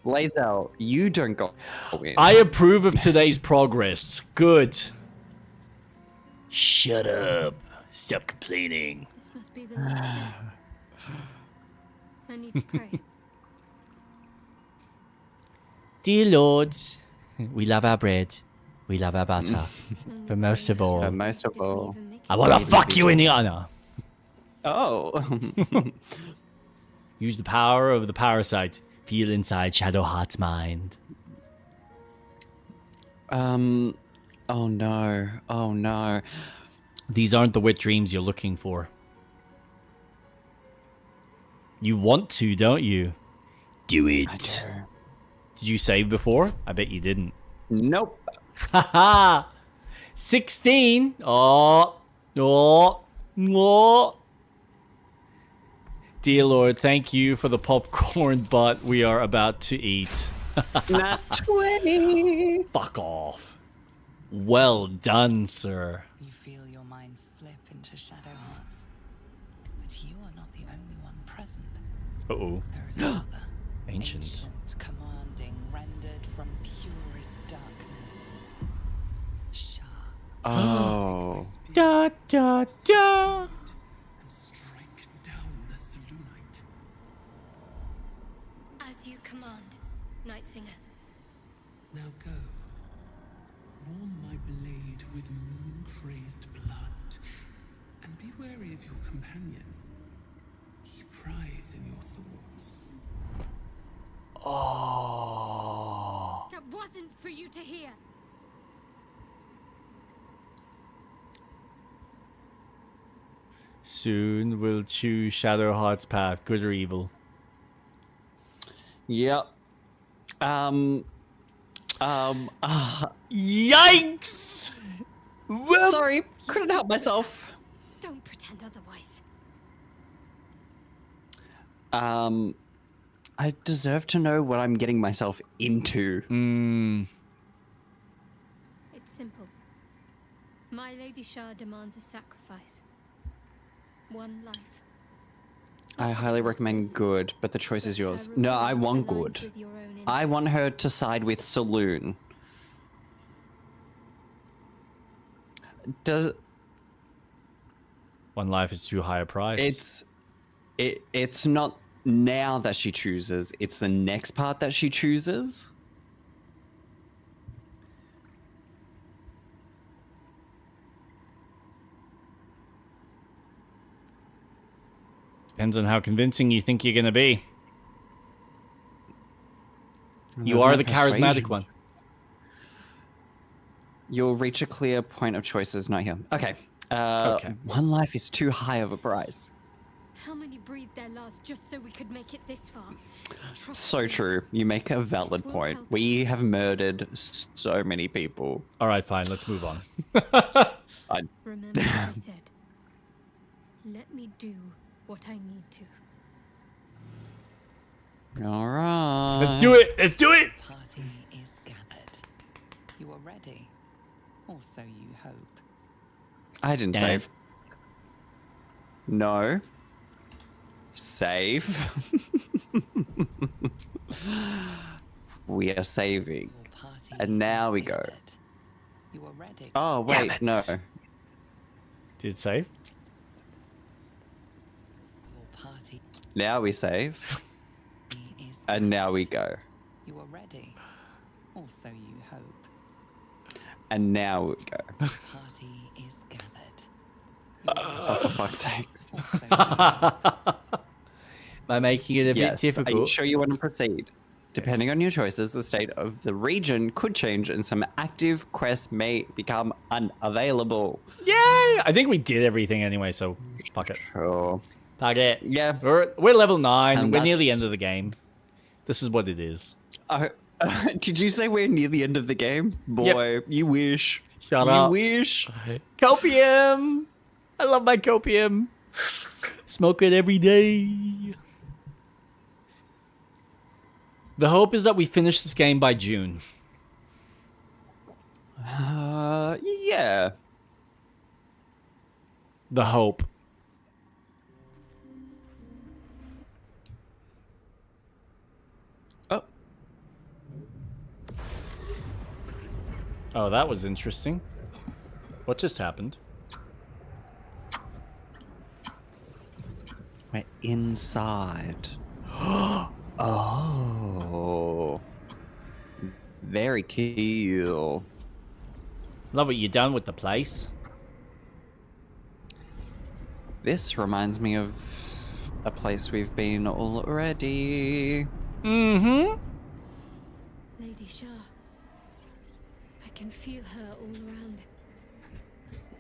Lae'zel, you don't go in.
I approve of today's progress. Good. Shut up. Stop complaining.
This must be the next step. I need to pray.
Dear Lord, we love our bread. We love our butter. But most of all, I want to fuck you in the honor.
Oh.
Use the power of the parasite. Feel inside Shadowheart's mind.
Oh no. Oh no.
These aren't the wet dreams you're looking for. You want to, don't you? Do it.
I do.
Did you save before? I bet you didn't.
Nope.
Haha. 16. Oh. Oh. Oh. Dear Lord, thank you for the popcorn butt we are about to eat.
Not 20.
Fuck off. Well done, sir.
You feel your mind slip into Shadowhearts, but you are not the only one present.
Uh-oh.
There is another.
Ancient.
Commanding, rendered from purest darkness. Shah.
Oh.
Da da da.
As you command, Nightsinger.
Now go. Warm my blade with moon-crazed blood, and be wary of your companion. He pries in your thoughts.
Oh.
That wasn't for you to hear.
Soon we'll choose Shadowheart's path, good or evil.
Yep.
Yikes! Well,
sorry, couldn't help myself.
Don't pretend otherwise.
I deserve to know what I'm getting myself into.
It's simple. My Lady Shah demands a sacrifice. One life.
I highly recommend good, but the choice is yours. No, I want good. I want her to side with Saloon. Does
one life is too high a price?
It's not now that she chooses, it's the next part that she chooses.
Depends on how convincing you think you're going to be. You
There's
are
no
the charismatic
persuasion.
one.
You'll reach a clear point of choices. Not here. Okay.
Okay.
One life is too high of a price.
How many breathed their last just so we could make it this far? Trust
So
me.
true. You make a valid point. We have murdered so many people.
All right, fine. Let's move on.
Remember what I said. Let me do what I need to.
All right.
Let's do it. Let's do it.
Party is gathered. You are ready, or so you hope.
I didn't
Damn.
save. No. Save. We are saving.
Party
And now
is
we go.
gathered. You are ready.
Oh,
Damn
wait,
it.
no.
Did it save?
Your party
Now we save.
is
And now we go.
You are ready, or so you hope.
And now we go.
Party is gathered.
Oh, for fuck's sake.
Or so you hope.
By making it a bit
Yes, are you
difficult.
sure you want to proceed? Depending on your choices, the state of the region could change and some active quests may become unavailable.
Yay! I think we did everything anyway, so fuck it.
Sure.
Fuck it.
Yeah.
We're level 9.
And
We're near
that's-
the end of the game. This is what it is.
Did you say we're near the end of the game? Boy, you wish.
Shut
you
up.
wish.
Copium! I love my copium. Smoke it every day. The hope is that we finish this game by June.
Yeah.
The hope.
Oh.
Oh, that was interesting. What just happened?
We're inside. Oh. Very cool.
Love what you done with the place.
This reminds me of a place we've been already.
Mm-hmm.
Lady Shah. I can feel her all around.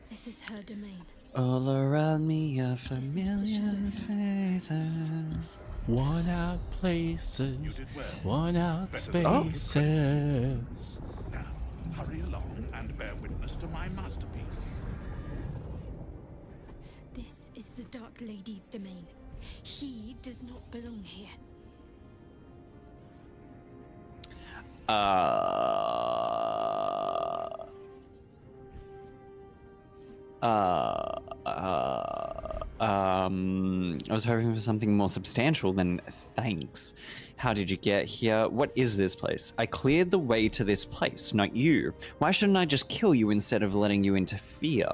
This is her domain.
All around me are familiar faces.
Worn out places, worn out
Better than
spaces.
Now, hurry along and bear witness to my masterpiece.
This is the Dark Lady's domain. He does not belong here.
I was hoping for something more substantial than thanks. How did you get here? What is this place? I cleared the way to this place, not you. Why shouldn't I just kill you instead of letting you interfere?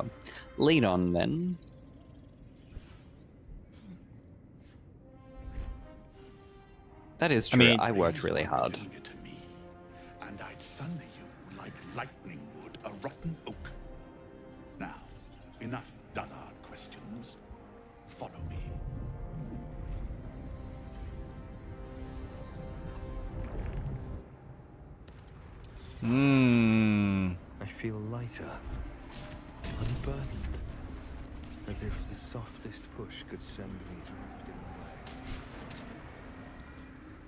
Lead on then. That is true. I worked really hard.
Finger to me, and I'd sunder you like lightning would a rotten oak. Now, enough dullard questions. Follow me.
I feel lighter, unburdened, as if the softest push could send me drifting away.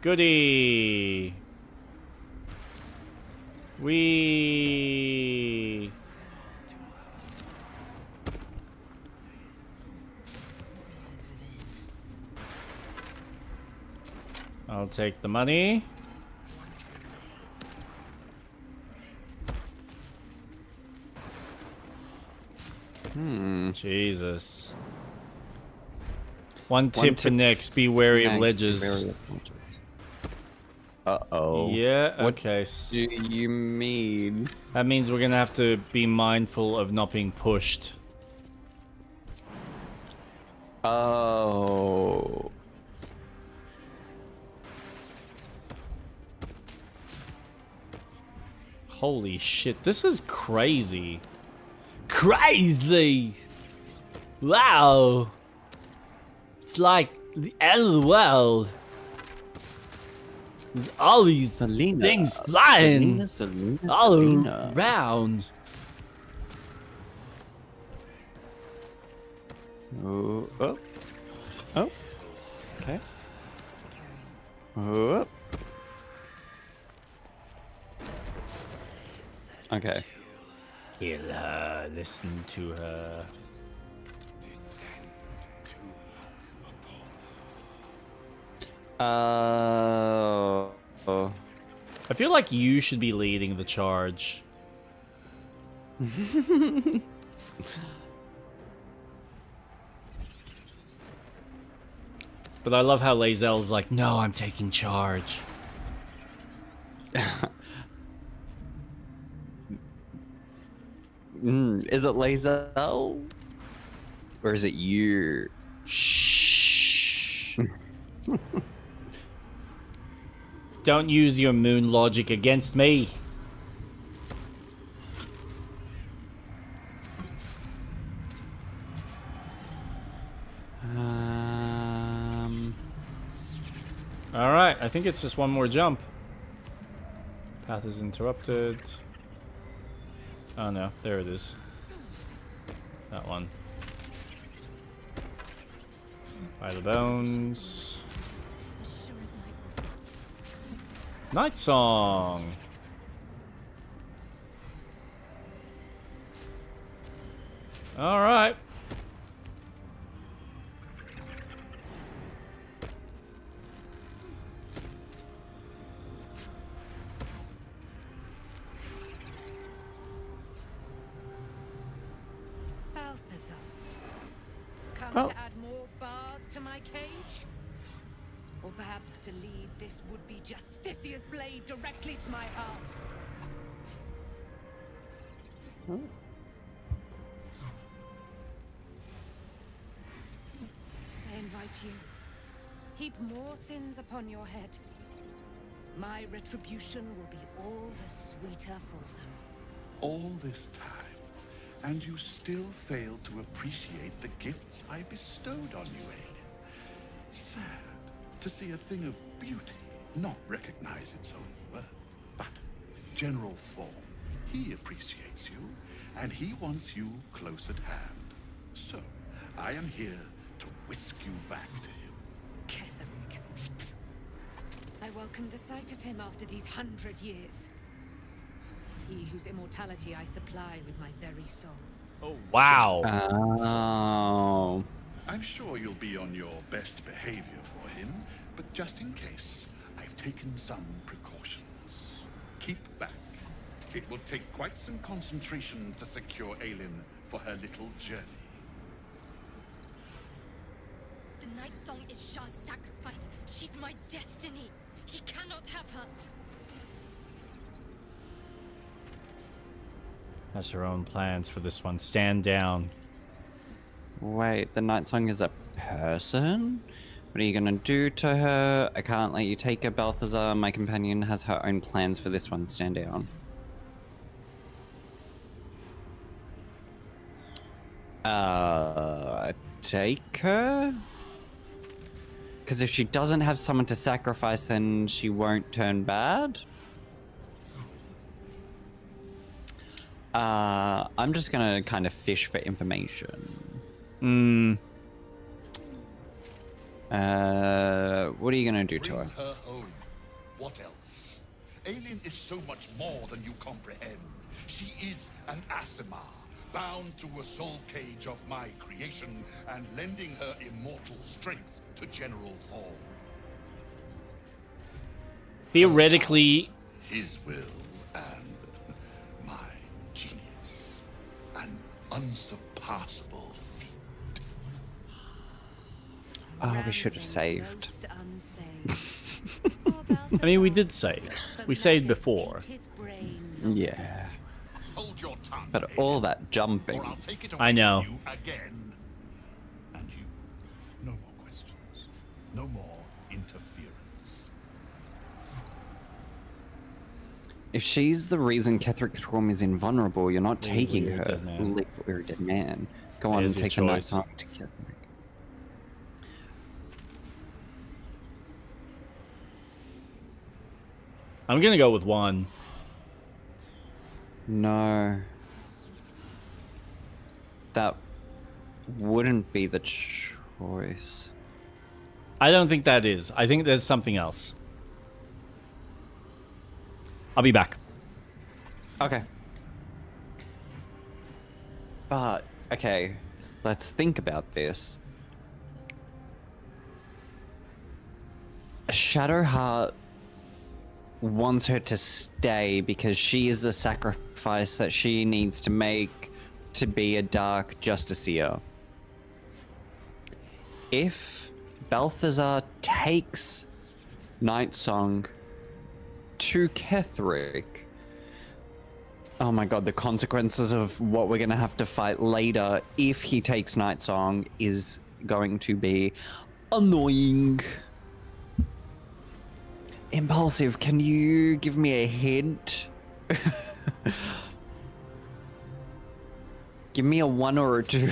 Goody. We. I'll take the money. Jesus. One tip for next, be wary of ledges.
Uh-oh.
Yeah,
What
okay.
do you mean?
That means we're gonna have to be mindful of not being pushed.
Oh.
Holy shit, this is crazy. Crazy! Wow! It's like the other world. There's all these
Selena,
things flying all
Selena.
around.
Oh, oh, oh. Okay. Oh. Okay.
Kill her, listen to her.
Oh.
I feel like you should be leading the charge. But I love how Lae'zel's like, no, I'm taking charge.
Is it Lae'zel? Or is it you?
Shh. Don't use your moon logic against me. Alright, I think it's just one more jump. Path is interrupted. Oh no, there it is. That one. By the bones. Night Song! Alright.
Balthazar, come to add more bars to my cage? Or perhaps to lead this would-be Justicia's blade directly to my heart? I invite you. Heap more sins upon your head. My retribution will be all the sweeter for them.
All this time, and you still fail to appreciate the gifts I bestowed on you, Aelin. Sad to see a thing of beauty not recognize its own worth. But General Thorm, he appreciates you, and he wants you close at hand. So, I am here to whisk you back to him.
Ketheric. I welcome the sight of him after these 100 years. He whose immortality I supply with my very soul.
Oh, wow.
Oh.
I'm sure you'll be on your best behavior for him, but just in case, I've taken some precautions. Keep back. It will take quite some concentration to secure Aelin for her little journey.
The Night Song is Shah's sacrifice. She's my destiny. He cannot have her.
Has her own plans for this one. Stand down.
Wait, the Night Song is a person? What are you gonna do to her? I can't let you take her, Balthazar. My companion has her own plans for this one. Stand down. Take her? Because if she doesn't have someone to sacrifice, then she won't turn bad? I'm just gonna kind of fish for information. What are you gonna do to her?
Bring her home. What else? Aelin is so much more than you comprehend. She is an Asimar, bound to a soul cage of my creation and lending her immortal strength to General Thorm.
Theoretically,
his will and my genius. An unsurpassable feat.
Oh, we should have saved.
I mean, we did save. We saved before.
Yeah.
Hold your tongue,
But all that jumping.
or I'll take it away
I know.
from you again. And you, no more questions. No more interference.
If she's the reason Ketheric Thorm is invulnerable, you're not
Leave
taking
We're a
her.
Dead Man.
Leave We're a Dead Man. Go on and
There's your
take the Night
choice.
Song to Ketheric.
I'm gonna go with 1.
No. That wouldn't be the choice.
I don't think that is. I think there's something else. I'll be back.
Okay. But, okay, let's think about this. Shadowheart wants her to stay because she is the sacrifice that she needs to make to be a Dark Justiciar. If Balthazar takes Nightsong to Ketheric, oh my god, the consequences of what we're going to have to fight later if he takes Nightsong is going to be annoying. Impulsive, can you give me a hint? Give me a 1 or a 2.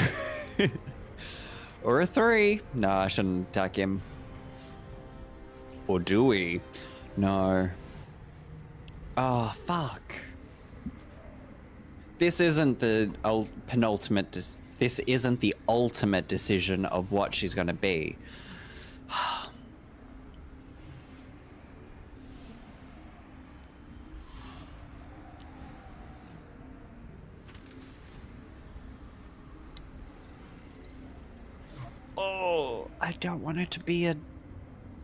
Or a 3. No, I shouldn't attack him. Or do we? No. Oh, fuck. This isn't the penultimate. This isn't the ultimate decision of what she's going to be. Oh, I don't want it to be a...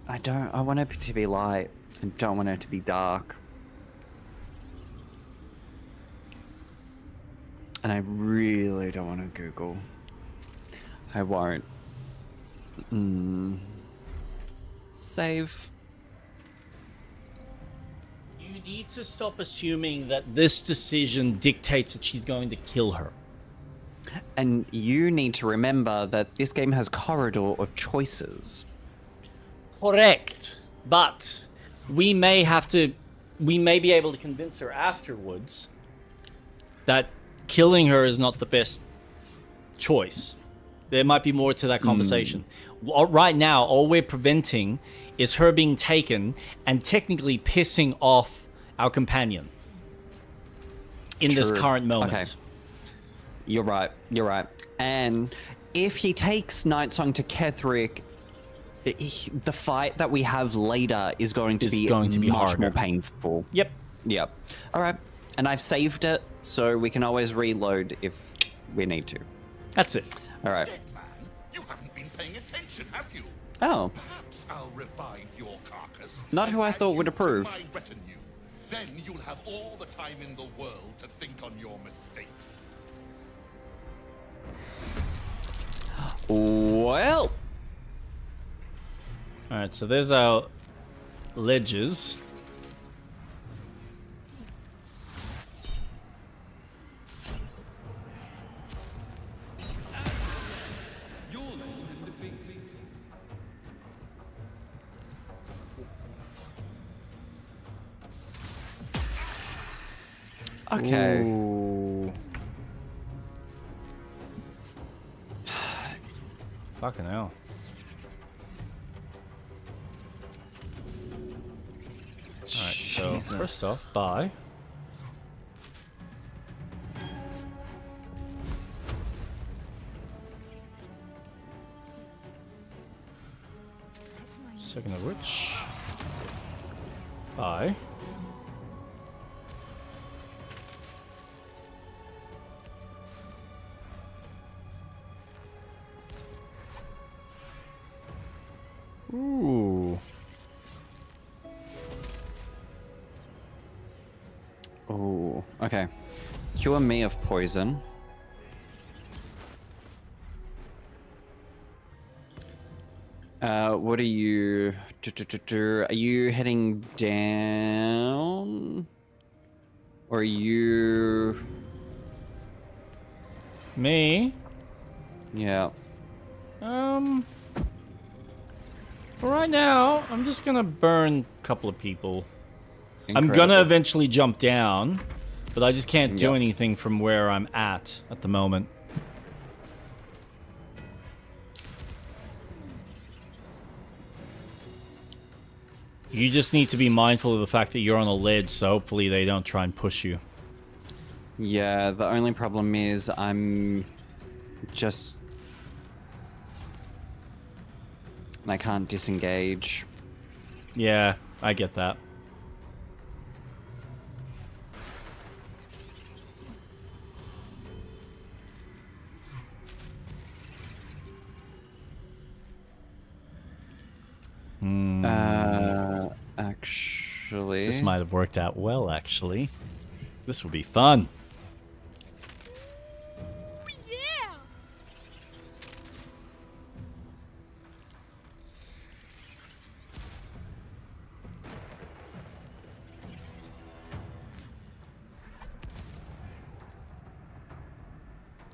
I want it to be light. I don't want it to be dark. And I really don't want to Google. I won't. Save.
You need to stop assuming that this decision dictates that she's going to kill her.
And you need to remember that this game has corridor of choices.
Correct. But we may be able to convince her afterwards that killing her is not the best choice. There might be more to that conversation. Right now, all we're preventing is her being taken and technically pissing off our companion in this current moment.
Okay. You're right. You're right. And if he takes Nightsong to Ketheric, the fight that we have later is going to be much
harder.
more painful.
Yep.
Yep. All right. And I've saved it, so we can always reload if we need to.
That's it.
All right.
Dead man, you haven't been paying attention, have you?
Oh.
Perhaps I'll revive your carcass.
Not who I thought would approve.
My retinue. Then you'll have all the time in the world to think on your mistakes.
Well.
All right, so there's our ledges.
Okay.
Ooh. Fucking hell. Alright, so first off, bye. Second of which, bye. Ooh.
Oh, okay. Cure me of poison. What are you... Are you heading down? Or are you...
Me?
Yeah.
For right now, I'm just gonna burn a couple of people. I'm
Incredible.
gonna eventually jump down, but I just can't do anything from where I'm at the moment. You just need to be mindful of the fact that you're on a ledge, so hopefully they don't try and push you.
Yeah, the only problem is I'm just... I can't disengage.
Yeah, I get that.
Actually...
This might have worked out well, actually. This will be fun.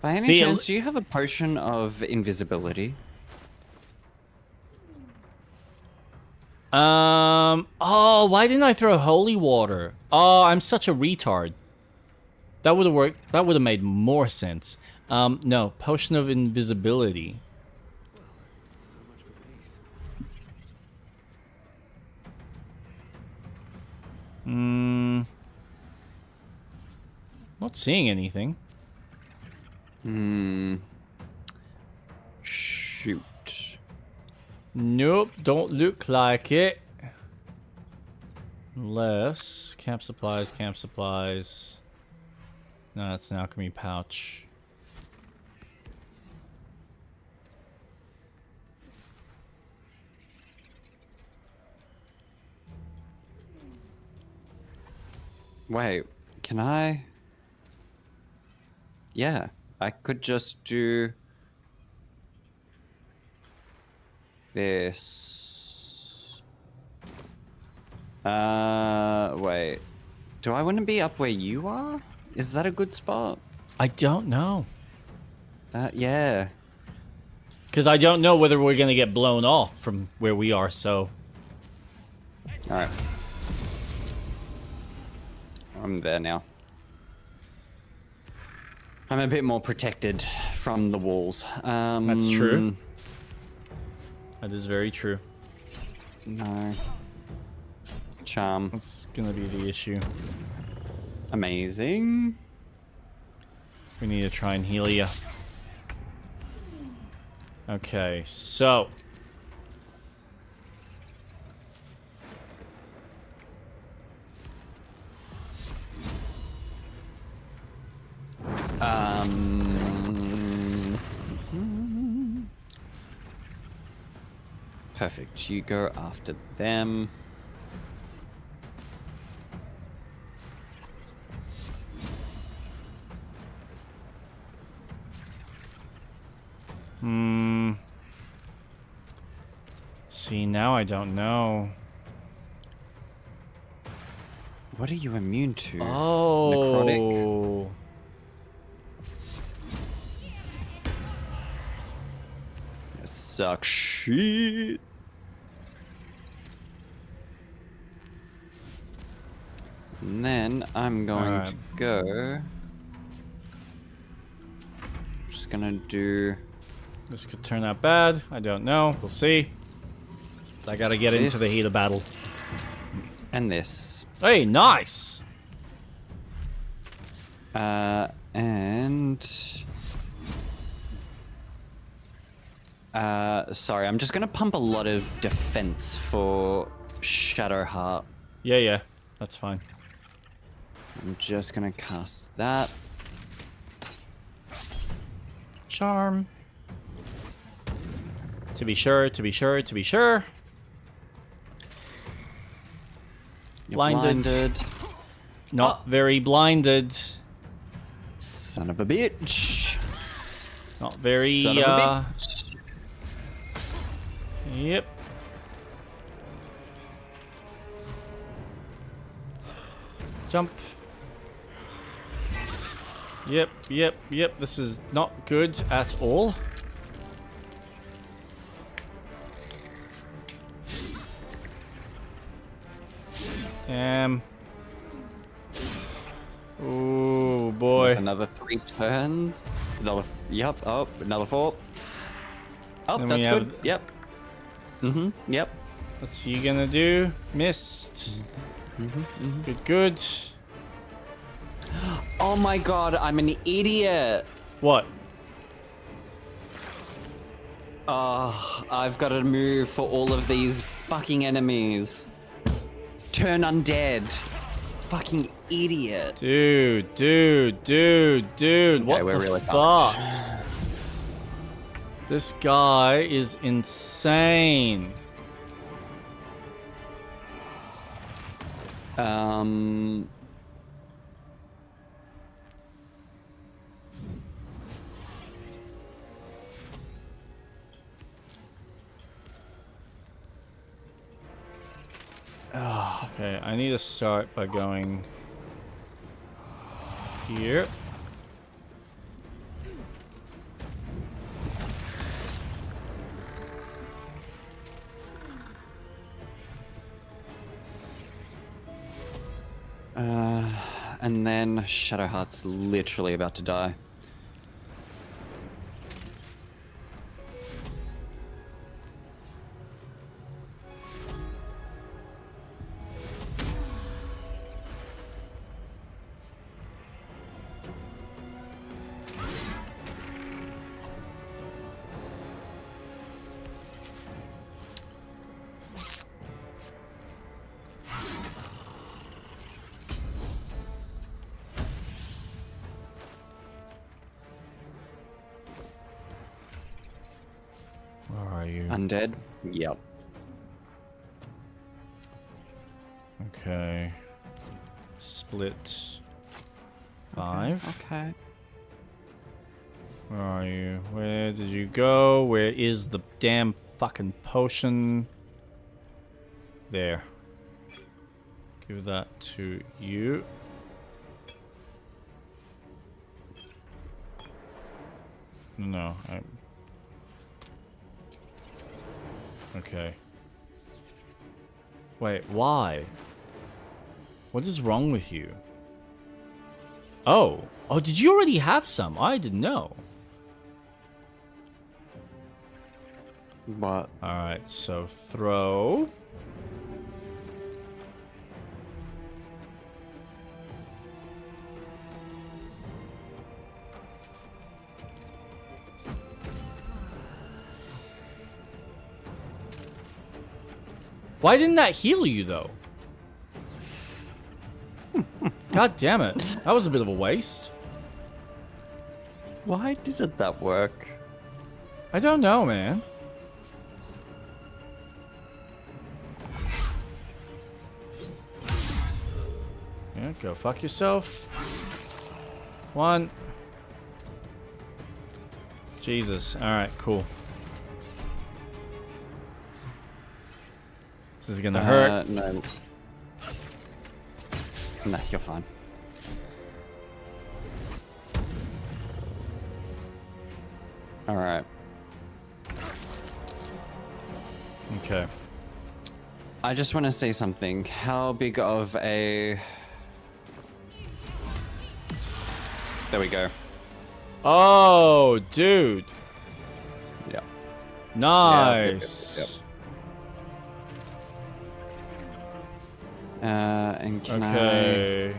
By any chance, do you have a potion of invisibility?
Oh, why didn't I throw holy water? Oh, I'm such a retard. That would have worked. That would have made more sense. No, potion of invisibility. Not seeing anything.
Shoot.
Nope, don't look like it. Unless camp supplies, camp supplies. No, that's an alchemy pouch.
Wait, can I? Yeah, I could just do this. Wait. Do I want to be up where you are? Is that a good spot?
I don't know.
Yeah.
Because I don't know whether we're going to get blown off from where we are, so...
Alright. I'm there now. I'm a bit more protected from the walls.
That's true. That is very true.
No. Charm.
That's gonna be the issue.
Amazing.
We need to try and heal you. Okay, so...
Perfect. You go after them.
See, now I don't know.
What are you immune to?
Oh.
Necrotic? Suck shit. And then I'm going to go. Just gonna do.
This could turn out bad. I don't know. We'll see. I gotta get into the heat of battle.
And this.
Hey, nice.
Sorry, I'm just gonna pump a lot of defense for Shadowheart.
Yeah, that's fine.
I'm just gonna cast that.
Charm. To be sure, to be sure, to be sure.
You're
blinded. Not very blinded.
Son of a bitch.
Not very,
Son of a bitch.
Yep. Jump. Yep. This is not good at all. Oh boy.
That's another 3 turns. Another. Yep. Oh, another 4. Oh,
Then
that's good. Yep. Yep.
What's he gonna do? Missed. Good, good.
Oh my god, I'm an idiot.
What?
Oh, I've got to move for all of these fucking enemies. Turn undead. Fucking idiot.
Dude.
Okay,
What
we're
the
really
fuck?
fucked.
This guy is insane. Okay, I need to start by going here.
And then Shadowheart's literally about to die.
Where are you?
Undead? Yep.
Okay. Split 5.
Okay.
Where are you? Where did you go? Where is the damn fucking potion? There. Give that to you. No, okay. Wait, why? What is wrong with you? Oh, did you already have some? I didn't know.
What?
Alright, so throw. Why didn't that heal you, though? God damn it. That was a bit of a waste.
Why didn't that work?
I don't know, man. Yeah, go fuck yourself. 1. Jesus. Alright, cool. This is gonna hurt.
No. No, you're fine. Alright.
Okay.
I just want to say something. How big of a... There we go.
Oh, dude.
Yeah.
Nice.
Yep. And can I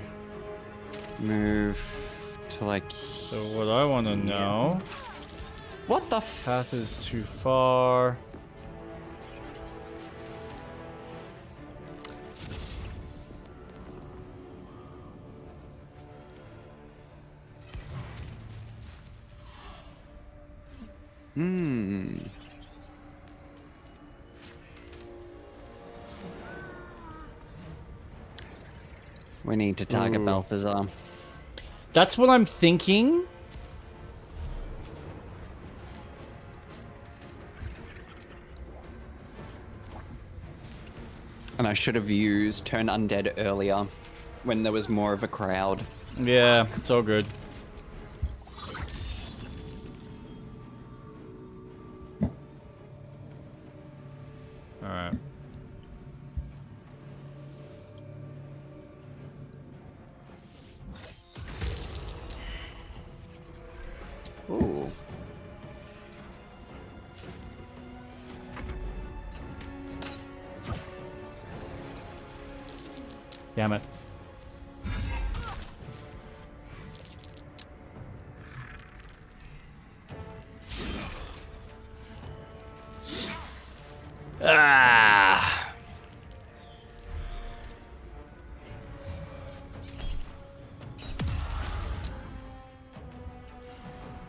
move to like...
So what I want to know...
What the
path is too far.
We need to target Balthazar.
That's what I'm thinking.
And I should have used Turn Undead earlier when there was more of a crowd.
Yeah, it's all good. Alright.
Ooh.
Damn it. Ah!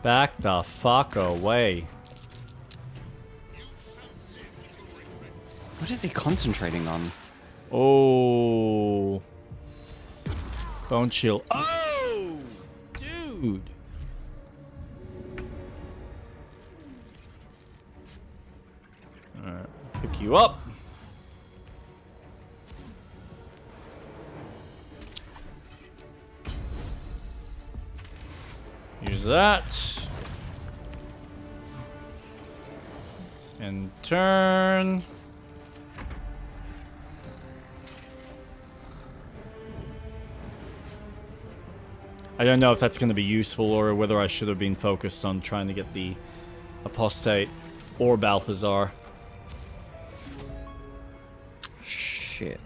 Back the fuck away.
What is he concentrating on?
Oh. Bone chill. Oh! Dude! Alright, pick you up. Use that. And turn. I don't know if that's going to be useful or whether I should have been focused on trying to get the apostate or Balthazar.
Shit.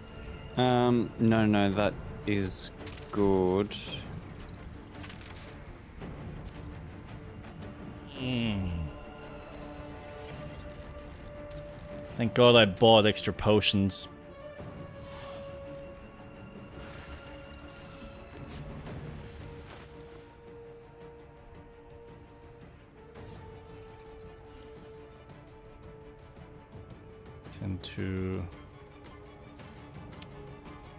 No, that is good.
Thank God I bought extra potions. To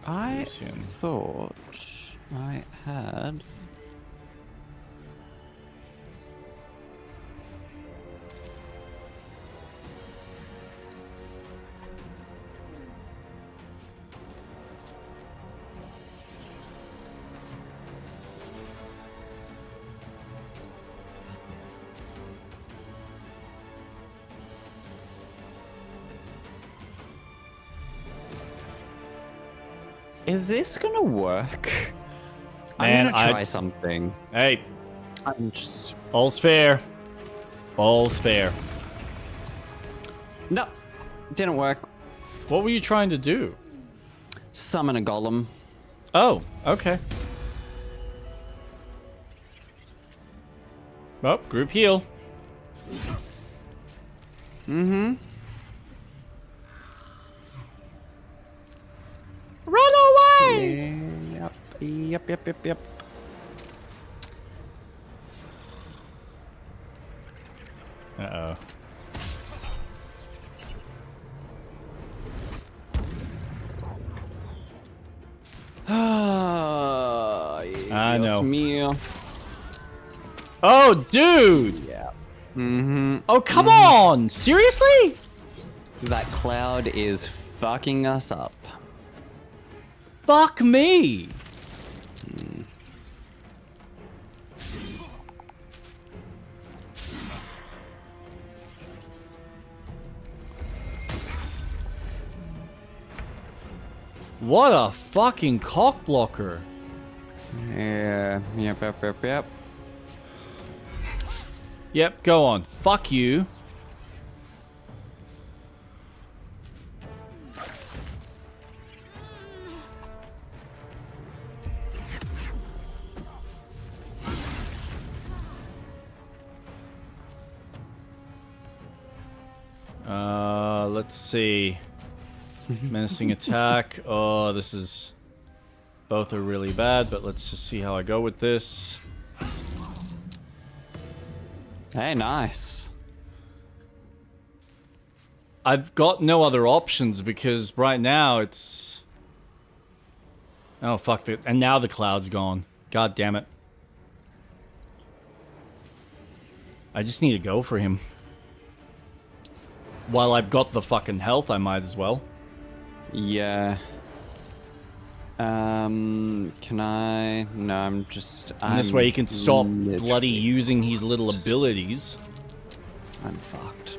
I thought I had. Is this gonna work?
Man,
I'm gonna try something.
Hey.
I'm just...
All's fair. All's fair.
No. Didn't work.
What were you trying to do?
Summon a golem.
Oh, okay. Well, group heal.
Mm-hmm.
Run away!
Yep.
Uh-oh. I know.
Mío.
Oh, dude!
Yeah. Mm-hmm.
Oh, come on! Seriously?
That cloud is fucking us up.
Fuck me! What a fucking cock blocker.
Yeah. Yep.
Yep, go on. Fuck you. Let's see. Menacing attack. Oh, this is... Both are really bad, but let's just see how I go with this.
Hey, nice.
I've got no other options because right now it's... Oh, fuck it. And now the cloud's gone. God damn it. I just need to go for him. While I've got the fucking health, I might as well.
Yeah. Can I? No, I'm just...
And this way he can stop bloody using his little abilities.
I'm fucked.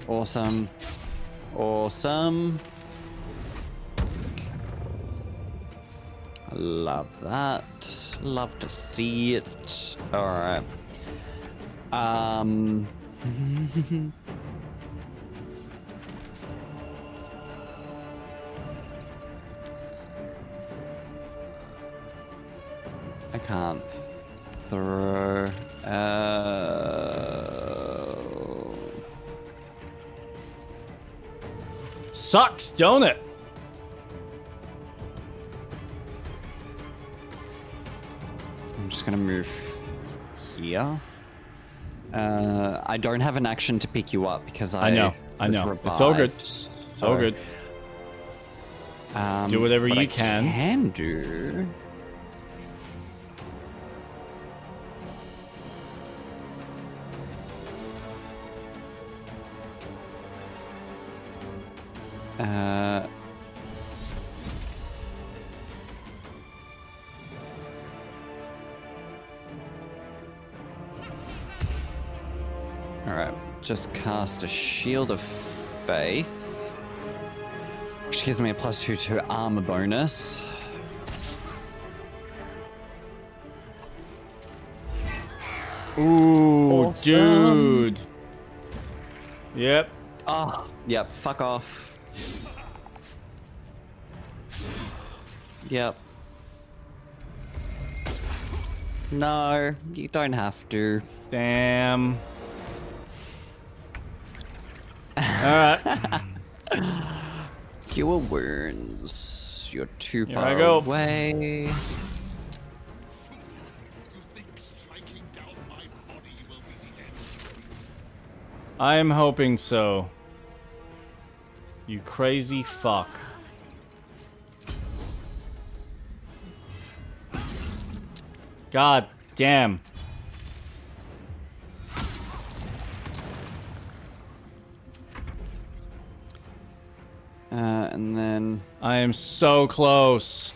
Awesome. Awesome. I love that. Love to see it. Alright. can't throw.
Sucks, don't it?
I'm just gonna move here. I don't have an action to pick you up because I
know.
revived,
It's all good. It's all good. Do whatever
what
you
I
can
do. Alright, just cast a Shield of Faith, which gives me a +2 to armor bonus.
Ooh,
Awesome.
dude. Yep.
Oh, yep, fuck off. Yep. No, you don't have to.
Damn. Alright.
Cure wounds. You're too
Here
far
I go.
away.
I am hoping so. You crazy fuck. God damn.
And then
I am so close.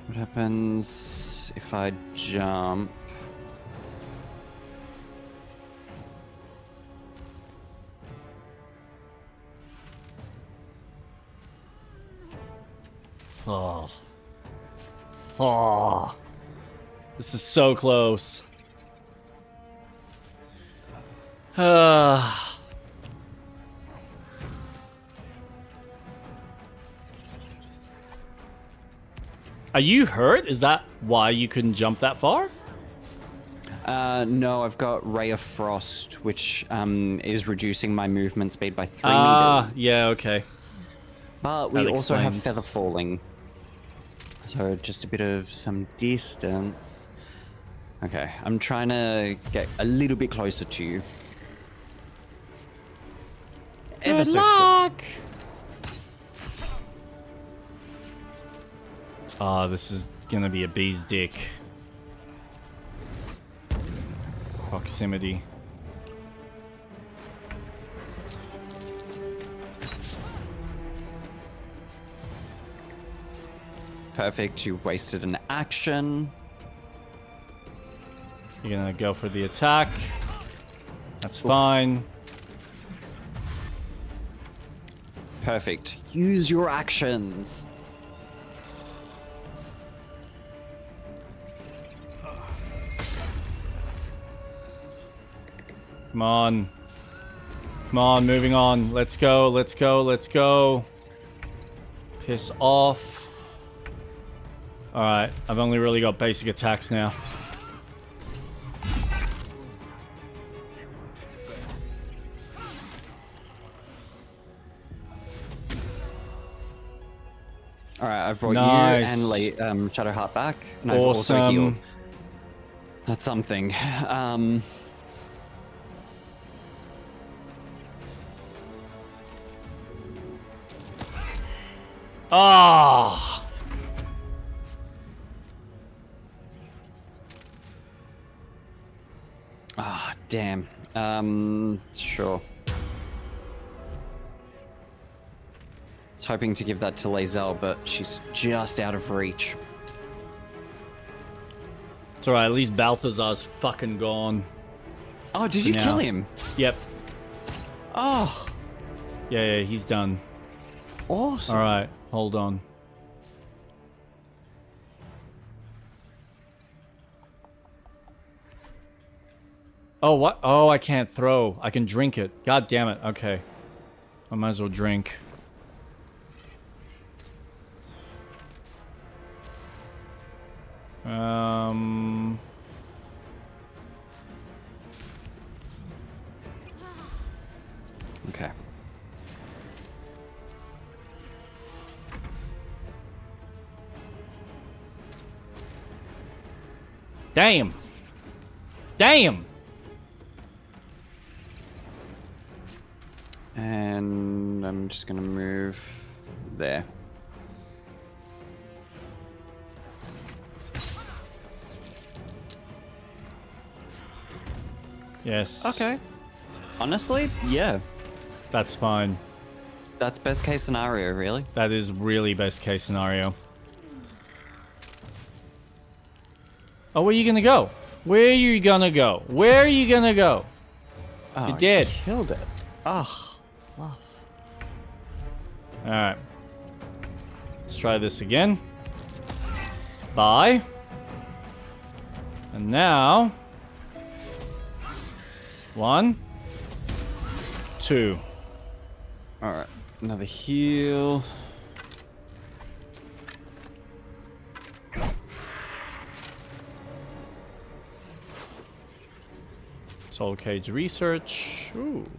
what happens if I jump?
Oh. Oh. This is so close. Are you hurt? Is that why you couldn't jump that far?
No, I've got Ray of Frost, which is reducing my movement speed by 3
Ah,
meters.
yeah, okay.
But we
That
also have
explains.
Feather Falling. So just a bit of some distance. Okay, I'm trying to get a little bit closer to you. Ever
Good
so
luck! Oh, this is gonna be a bee's dick. Proximity.
Perfect, you wasted an action.
You're gonna go for the attack. That's fine.
Perfect. Use your actions.
Come on. Come on, moving on. Let's go, let's go, let's go. Piss off. Alright, I've only really got basic attacks now.
Alright, I've brought
Nice.
you and Shadowheart back. And I've also
Awesome.
healed. That's something.
Ah!
Ah, damn. Sure. I was hoping to give that to Lae'zel, but she's just out of reach.
It's alright, at least Balthazar's fucking gone.
Oh, did
For
you
now.
kill him?
Yep.
Oh,
Yeah, he's done.
awesome.
Alright, hold on. Oh, what? Oh, I can't throw. I can drink it. God damn it. Okay. I might as well drink. Damn. Damn.
And I'm just gonna move there.
Yes.
Okay. Honestly, yeah.
That's fine.
That's best case scenario, really.
That is really best case scenario. Oh, where are you gonna go? Where are you gonna go? Where are you gonna go?
Oh,
You're dead.
Killed it. Oh, love.
Alright. Let's try this again. Bye. And now... 1, 2.
Alright, another heal.
Soul Cage Research. Ooh.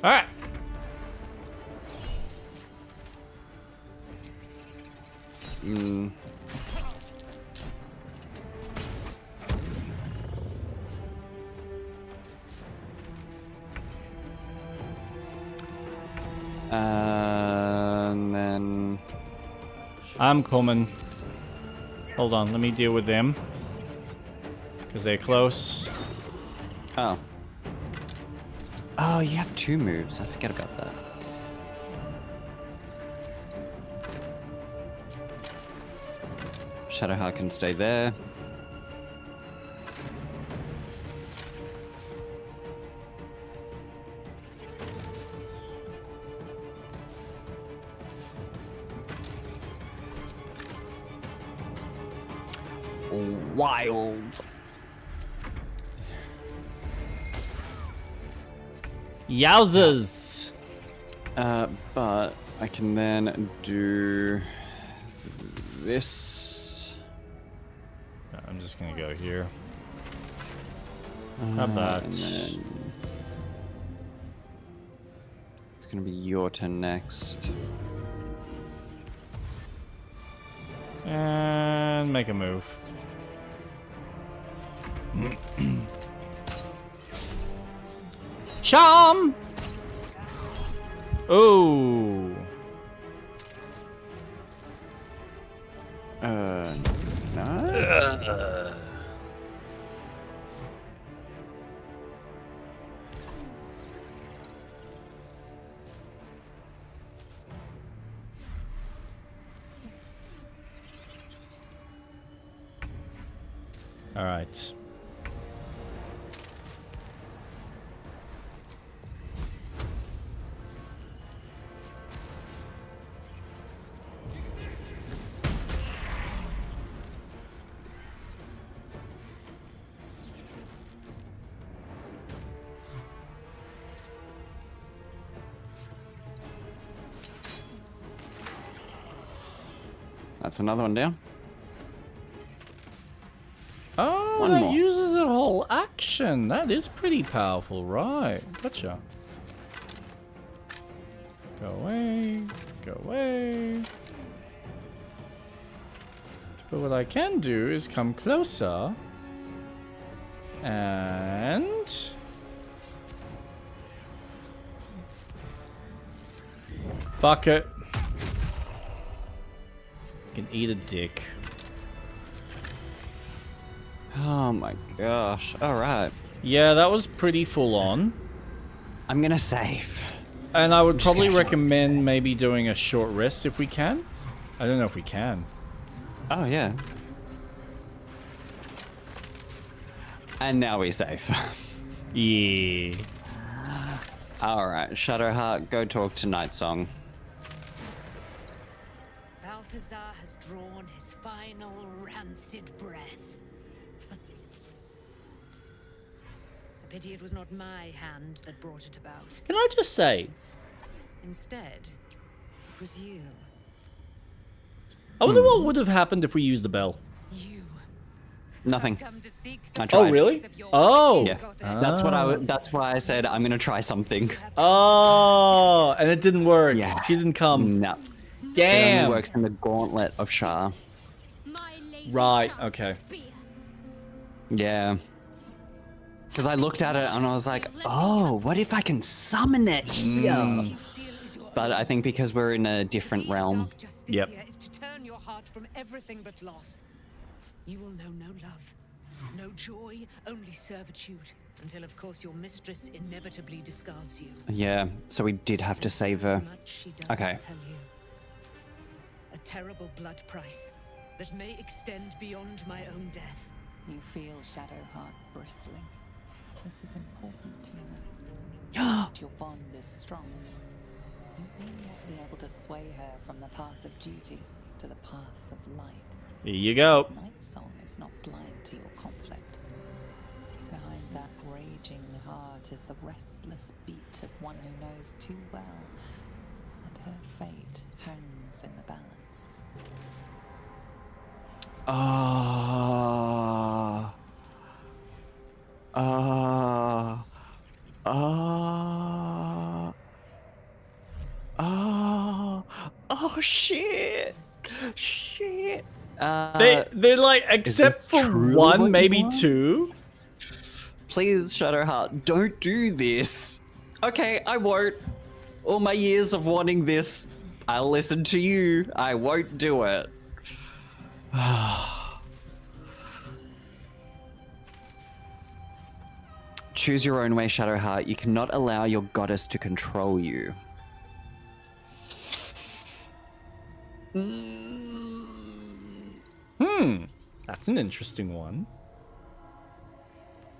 Alright.
And then...
I'm coming. Hold on, let me deal with them. Because they're close.
Oh. Oh, you have 2 moves. I forget about that. Shadowheart can stay there. Wild.
Yowzers!
But I can then do this.
I'm just gonna go here. How about...
It's gonna be your turn next.
And make a move. Charm! Oh.
No.
All right.
That's another one down.
Oh,
One
that
more.
uses a whole action. That is pretty powerful, right? Gotcha. Go away. Go away. But what I can do is come closer. And... fuck it. You can eat a dick.
Oh my gosh. Alright.
Yeah, that was pretty full on.
I'm gonna save.
And I would probably recommend maybe doing a short rest if we can. I don't know if we can.
Oh yeah. And now we save.
Yeah.
Alright, Shadowheart, go talk to Nightsong.
Balthazar has drawn his final rancid breath. A pity it was not my hand that brought it about.
Can I just say?
Instead, it was you.
I wonder what would have happened if we used the bell.
You.
Nothing. I tried.
Oh, really? Oh.
Yeah. That's why I said I'm gonna try something.
Oh, and it didn't work.
Yeah.
He didn't come.
No.
Damn.
It only works in the gauntlet of Shah.
Right. Okay.
Yeah. Because I looked at it and I was like, oh, what if I can summon it here? But I think because we're in a different realm.
Yep.
Is to turn your heart from everything but loss. You will know no love, no joy, only servitude. Until, of course, your mistress inevitably discards you.
Yeah, so we did have to save her. Okay.
Tell you. A terrible blood price that may extend beyond my own death.
You feel Shadowheart bristling. This is important to her. Your bond is strong. You will yet be able to sway her from the path of duty to the path of light.
Here you go.
Night Song is not blind to your conflict. Behind that raging heart is the restless beat of one who knows too well that her fate hangs in the balance.
Oh shit. Shit.
They're like, except for one, maybe two.
Please, Shadowheart, don't do this. Okay, I won't. All my years of wanting this, I'll listen to you. I won't do it. Choose your own way, Shadowheart. You cannot allow your goddess to control you.
That's an interesting one.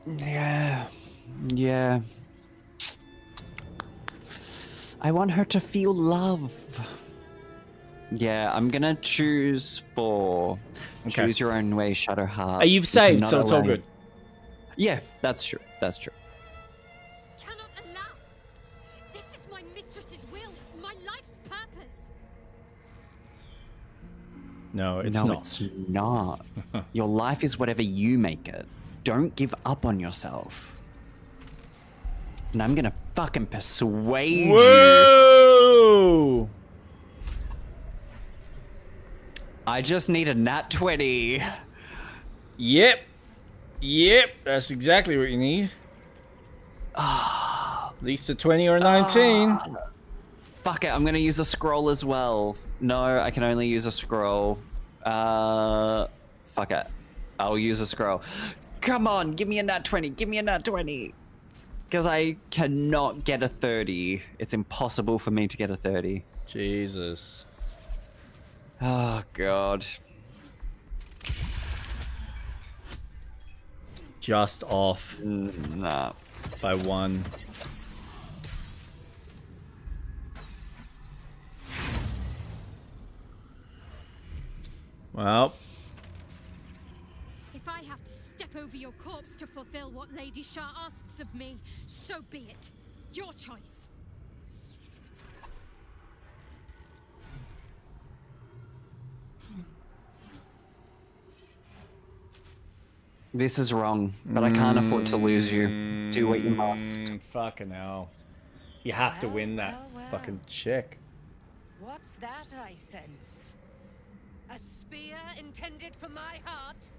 Yeah. Yeah. I want her to feel love. Yeah, I'm gonna choose for choose your own way, Shadowheart.
You've saved, so it's all good.
Yeah, that's true. That's true.
Cannot allow. This is my mistress's will, my life's purpose.
No, it's
no,
not.
It's not. Your life is whatever you make it. Don't give up on yourself. And I'm gonna fucking persuade you.
Whoa!
I just need a nat 20.
Yep. Yep, that's exactly what you need. At least a 20 or a 19.
Fuck it, I'm gonna use a scroll as well. No, I can only use a scroll. Fuck it. I'll use a scroll. Come on, give me a nat 20. Give me a nat 20. Because I cannot get a 30. It's impossible for me to get a 30.
Jesus.
Oh, God.
Just off.
Nah.
By one. Well.
If I have to step over your corpse to fulfill what Lady Shah asks of me, so be it. Your choice.
This is wrong, but I can't afford to lose you. Do what you must.
Fucking hell. You have to win that fucking chick.
What's that I sense? A spear intended for my heart?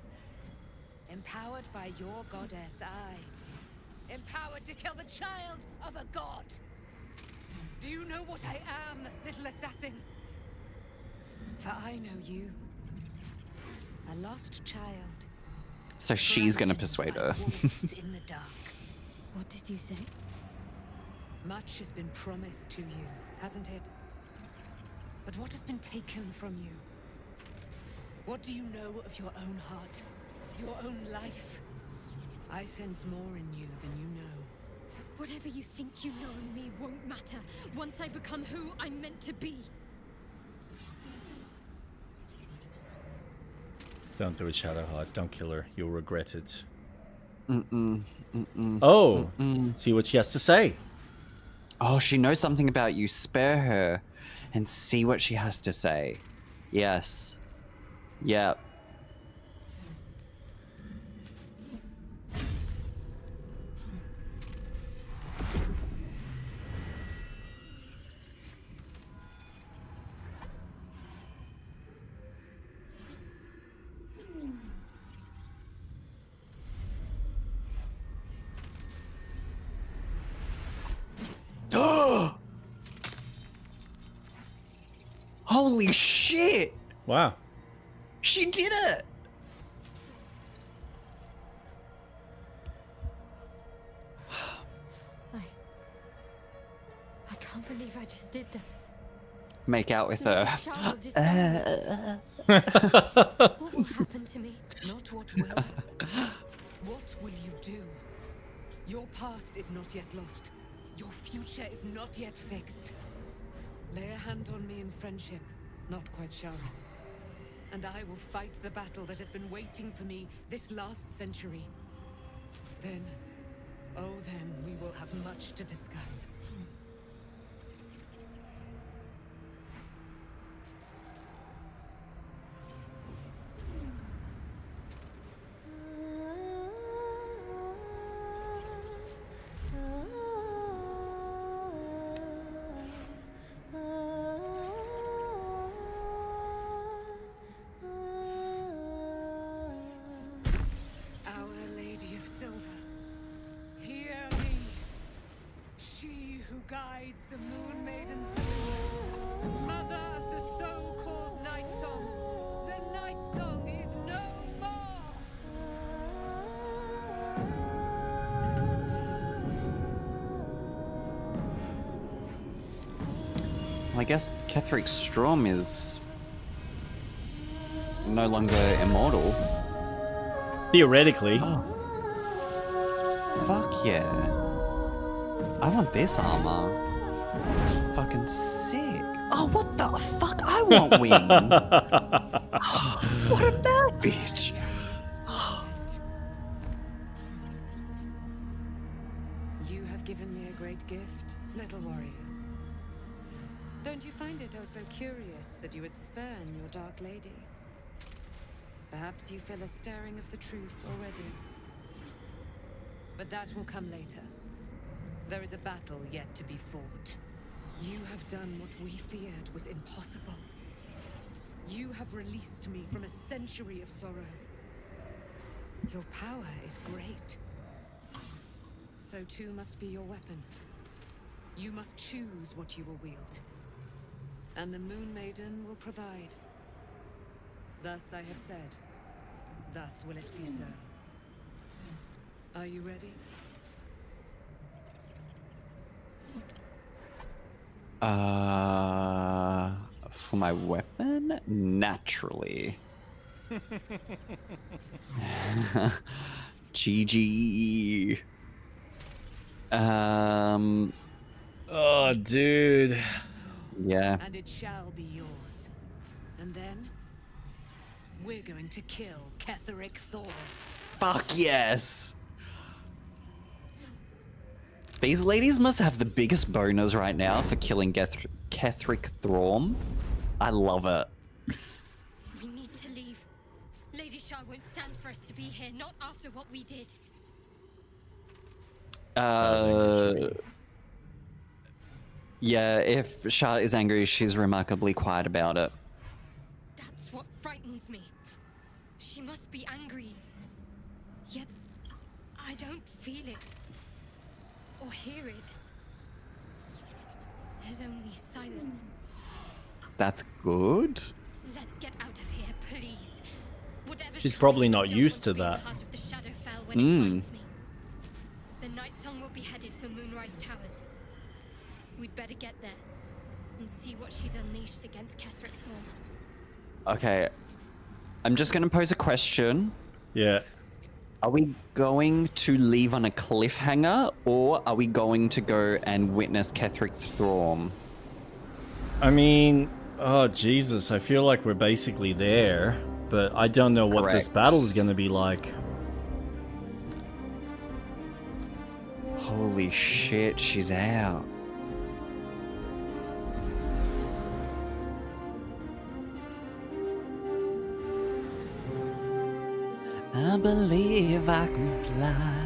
Empowered by your goddess, I. Empowered to kill the child of a god. Do you know what I am, little assassin? For I know you. A lost child.
So she's gonna persuade her.
In the dark.
What did you say?
Much has been promised to you, hasn't it? But what has been taken from you? What do you know of your own heart? Your own life? I sense more in you than you know.
Whatever you think you know in me won't matter once I become who I'm meant to be.
Don't do it, Shadowheart. Don't kill her. You'll regret it. Oh, see what she has to say.
Oh, she knows something about you. Spare her and see what she has to say. Yes. Yep. Holy shit!
Wow.
She did it!
I can't believe I just did that.
Make out with her.
What will happen to me?
Not what will happen. What will you do? Your past is not yet lost. Your future is not yet fixed. Lay a hand on me in friendship, not quite Shara. And I will fight the battle that has been waiting for me this last century. Then, oh then, we will have much to discuss. Guides the Moon Maiden Song, mother of the so-called Night Song. The Night Song is no more!
I guess Ketheric Storm is no longer immortal.
Theoretically.
Oh. Fuck yeah. I want this armor. This looks fucking sick. Oh, what the fuck? I want wings. Oh, what a bad bitch.
You have given me a great gift, little warrior. Don't you find it oh so curious that you would spurn your dark lady? Perhaps you feel a stirring of the truth already. But that will come later. There is a battle yet to be fought. You have done what we feared was impossible. You have released me from a century of sorrow. Your power is great. So too must be your weapon. You must choose what you will wield. And the Moon Maiden will provide. Thus I have said. Thus will it be so. Are you ready?
For my weapon? Naturally. GG.
Oh, dude.
Yeah.
And it shall be yours. And then we're going to kill Ketheric Thorn.
Fuck yes. These ladies must have the biggest boners right now for killing Ketheric Thorn. I love it.
We need to leave. Lady Shah won't stand for us to be here, not after what we did.
Yeah, if Shah is angry, she's remarkably quiet about it.
That's what frightens me. She must be angry. Yet, I don't feel it. Or hear it. There's only silence.
That's good.
Let's get out of here, please.
She's probably not used to that.
Mm.
The Night Song will be headed for Moonrise Towers. We'd better get there and see what she's unleashed against Ketheric Thorn.
Okay. I'm just going to pose a question.
Yeah.
Are we going to leave on a cliffhanger, or are we going to go and witness Ketheric Thorn?
I mean, oh Jesus, I feel like we're basically there, but I don't know what this battle is going to be like.
Holy shit, she's out. I believe I can fly.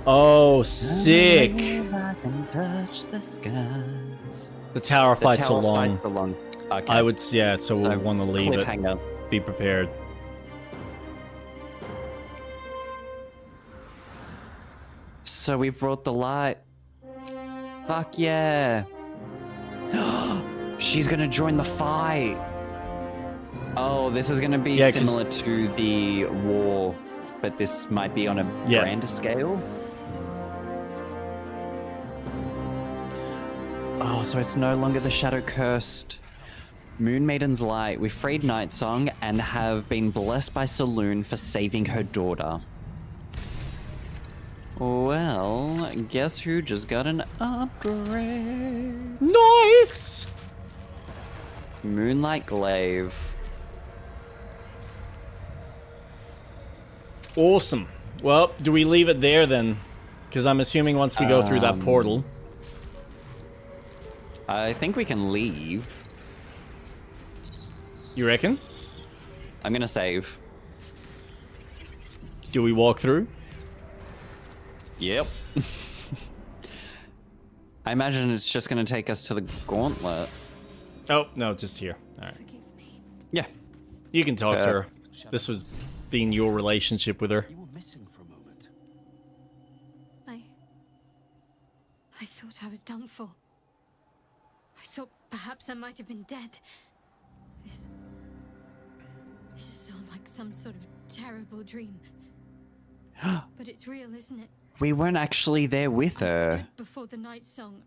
Oh, sick.
I believe I can touch the skies.
The tower fights
tower
along.
fights along. Okay.
I would, yeah, so we'll want to leave
cliffhanger.
it. Be prepared.
So we brought the light. Fuck yeah. She's gonna join the fight. Oh, this is gonna be similar to the war, but this might be on a grander scale. Oh, so it's no longer the Shadow Cursed. Moon Maiden's Light. We freed Night Song and have been blessed by Saloon for saving her daughter. Well, guess who just got an upgrade?
Nice!
Moonlight Glaive.
Awesome. Well, do we leave it there then? Because I'm assuming once we go through that portal...
I think we can leave.
You reckon?
I'm gonna save.
Do we walk through?
Yep. I imagine it's just gonna take us to the gauntlet.
Oh, no, just here. All right.
Yeah.
You can talk to her. This was being your relationship with her.
You were missing for a moment.
I thought I was done for. I thought perhaps I might have been dead. This is all like some sort of terrible dream. But it's real, isn't it?
We weren't actually there with
I
her.
stood before the night song.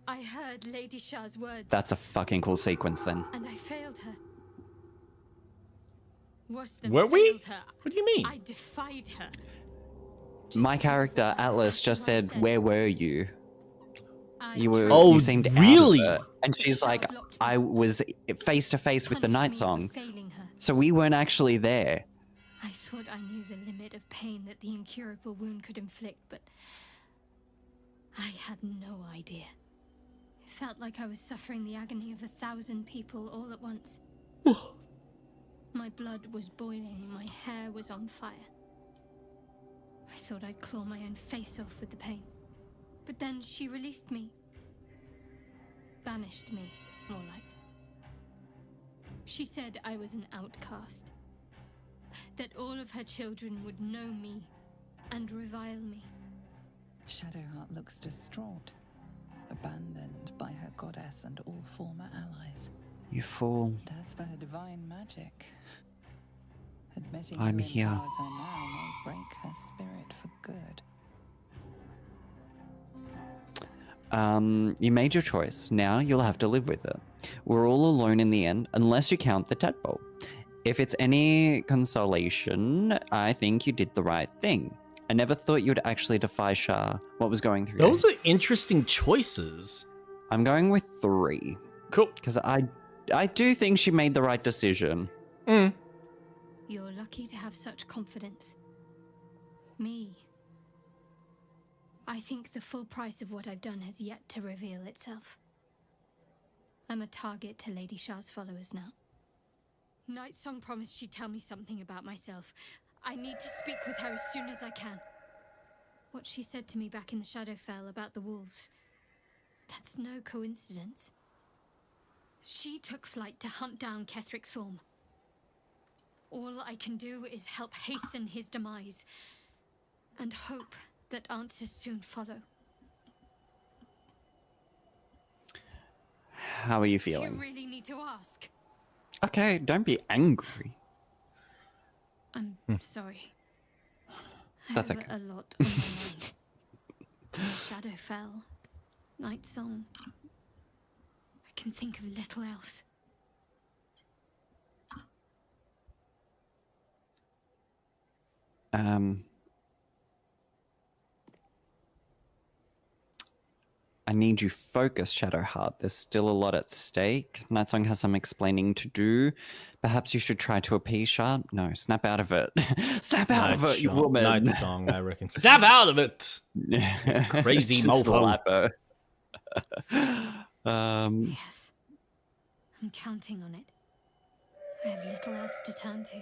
I heard Lady Shah's words.
That's a fucking cool sequence then.
And I failed her. Worse than
Were we?
failed her.
What do you mean?
I defied her.
My character, Atlas, just said, "Where were you?" You were.
Oh,
you seemed
really?
out of it. And she's like, "I was face to face with the Night Song, so we weren't actually there."
I thought I knew the limit of pain that the incurable wound could inflict, but I had no idea. It felt like I was suffering the agony of 1,000 people all at once. My blood was boiling, my hair was on fire. I thought I'd claw my own face off with the pain. But then she released me. Banished me, more like. She said I was an outcast. That all of her children would know me and revile me.
Shadowheart looks distraught, abandoned by her goddess and all former allies.
You fool.
And as for her divine magic, admitting
I'm
who
here.
empowers her now may break her spirit for good.
You made your choice. Now you'll have to live with it. We're all alone in the end, unless you count the tadpole. If it's any consolation, I think you did the right thing. I never thought you'd actually defy Shah. What was going through
Those are interesting choices.
I'm going with 3.
Cool.
Because I do think she made the right decision.
You're lucky to have such confidence. Me. I think the full price of what I've done has yet to reveal itself. I'm a target to Lady Shah's followers now. Night Song promised she'd tell me something about myself. I need to speak with her as soon as I can. What she said to me back in the Shadowfell about the wolves, that's no coincidence. She took flight to hunt down Ketheric Thorm. All I can do is help hasten his demise, and hope that answers soon follow.
How are you
Do you
feeling?
really need to ask?
Okay, don't be angry.
I'm sorry.
That's
I have
okay.
a lot on my mind. Shadowfell, Night Song. I can think of little else.
I need you focused, Shadowheart. There's still a lot at stake. Nightsong has some explaining to do. Perhaps you should try to appease Shah. No, snap out of it. Snap out of it, you woman.
Night Song, I reckon. Snap out of it! Crazy
Just
mofo.
slap her.
Yes. I'm counting on it. I have little else to turn to.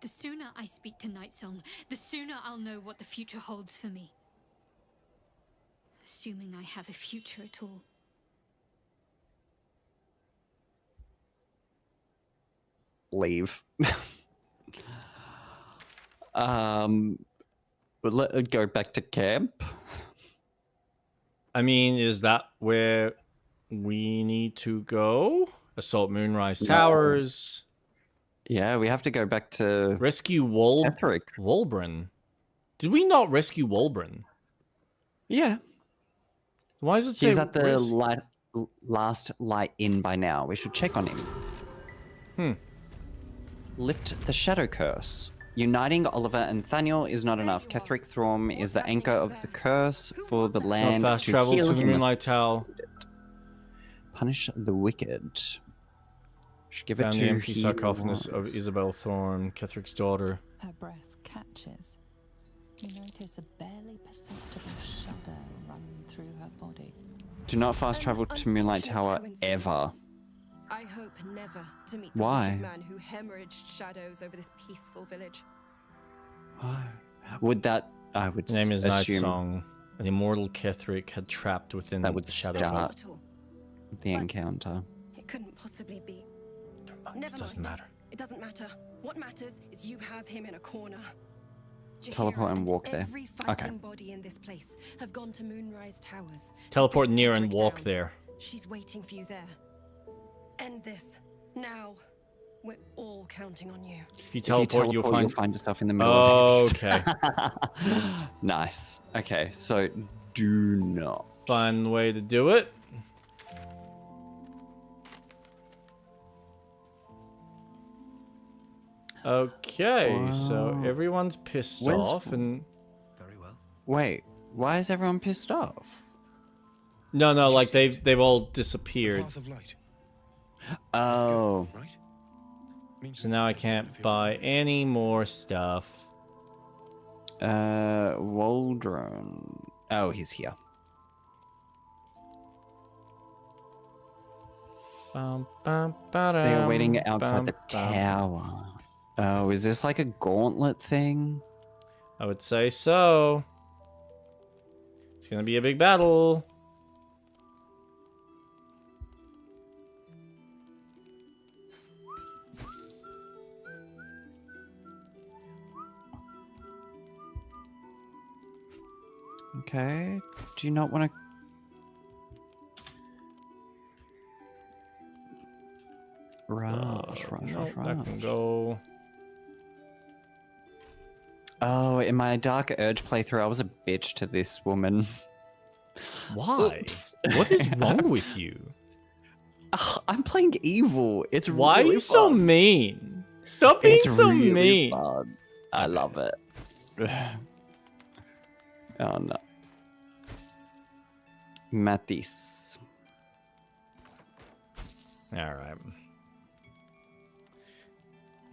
The sooner I speak to Night Song, the sooner I'll know what the future holds for me. Assuming I have a future at all.
Leave. But let's go back to camp.
I mean, is that where we need to go? Assault Moonrise Towers.
Yeah, we have to go back to
rescue Wolbrin. Did we not rescue Wolbrin?
Yeah.
Why does it say
he's at the last light inn by now? We should check on him. Lift the shadow curse. Uniting Oliver and Nathaniel is not enough. Ketheric Thorm is the anchor of the curse for the land
fast
to
travel
heal
to the
him.
Moonlight Tower.
Punish the wicked. Should give
Found
it
the
to
empty sarcophagus of Isabel Thorm, Ketheric's daughter.
Her breath catches. You notice a barely perceptible shudder run through her body.
Do not fast travel to Moonlight Tower ever.
I hope never to meet
Why?
the wicked man who hemorrhaged shadows over this peaceful village.
Why? Would that... I would
His name is Night
assume
Song. An immortal Ketheric had trapped within
that would
the shadow.
start the encounter.
It couldn't possibly be.
It doesn't matter.
It doesn't matter. What matters is you have him in a corner.
Teleport and walk there.
Every fighting body in this place have gone to Moonrise Towers.
Teleport near and walk there.
She's waiting for you there. End this now. We're all counting on you.
If you teleport, you'll find
yourself in the middle of
okay.
Nice. Okay, so do not
find the way to do it. Okay, so everyone's pissed off and...
Very well.
Wait, why is everyone pissed off?
No, like they've all disappeared.
Path of light.
Oh.
Right?
So now I can't buy any more stuff.
Waldron. Oh, he's here. They are waiting outside the tower. Oh, is this like a gauntlet thing?
I would say so. It's gonna be a big battle.
Okay. Do you not want to... Rush.
That can go.
Oh, in my Dark Urge playthrough, I was a bitch to this woman.
Why?
Oops.
What is wrong with you?
I'm playing evil. It's
Why
really
are you so
fun.
mean? Stop being
It's
so
really
mean.
fun. I love it. Oh no. Matisse.
Alright.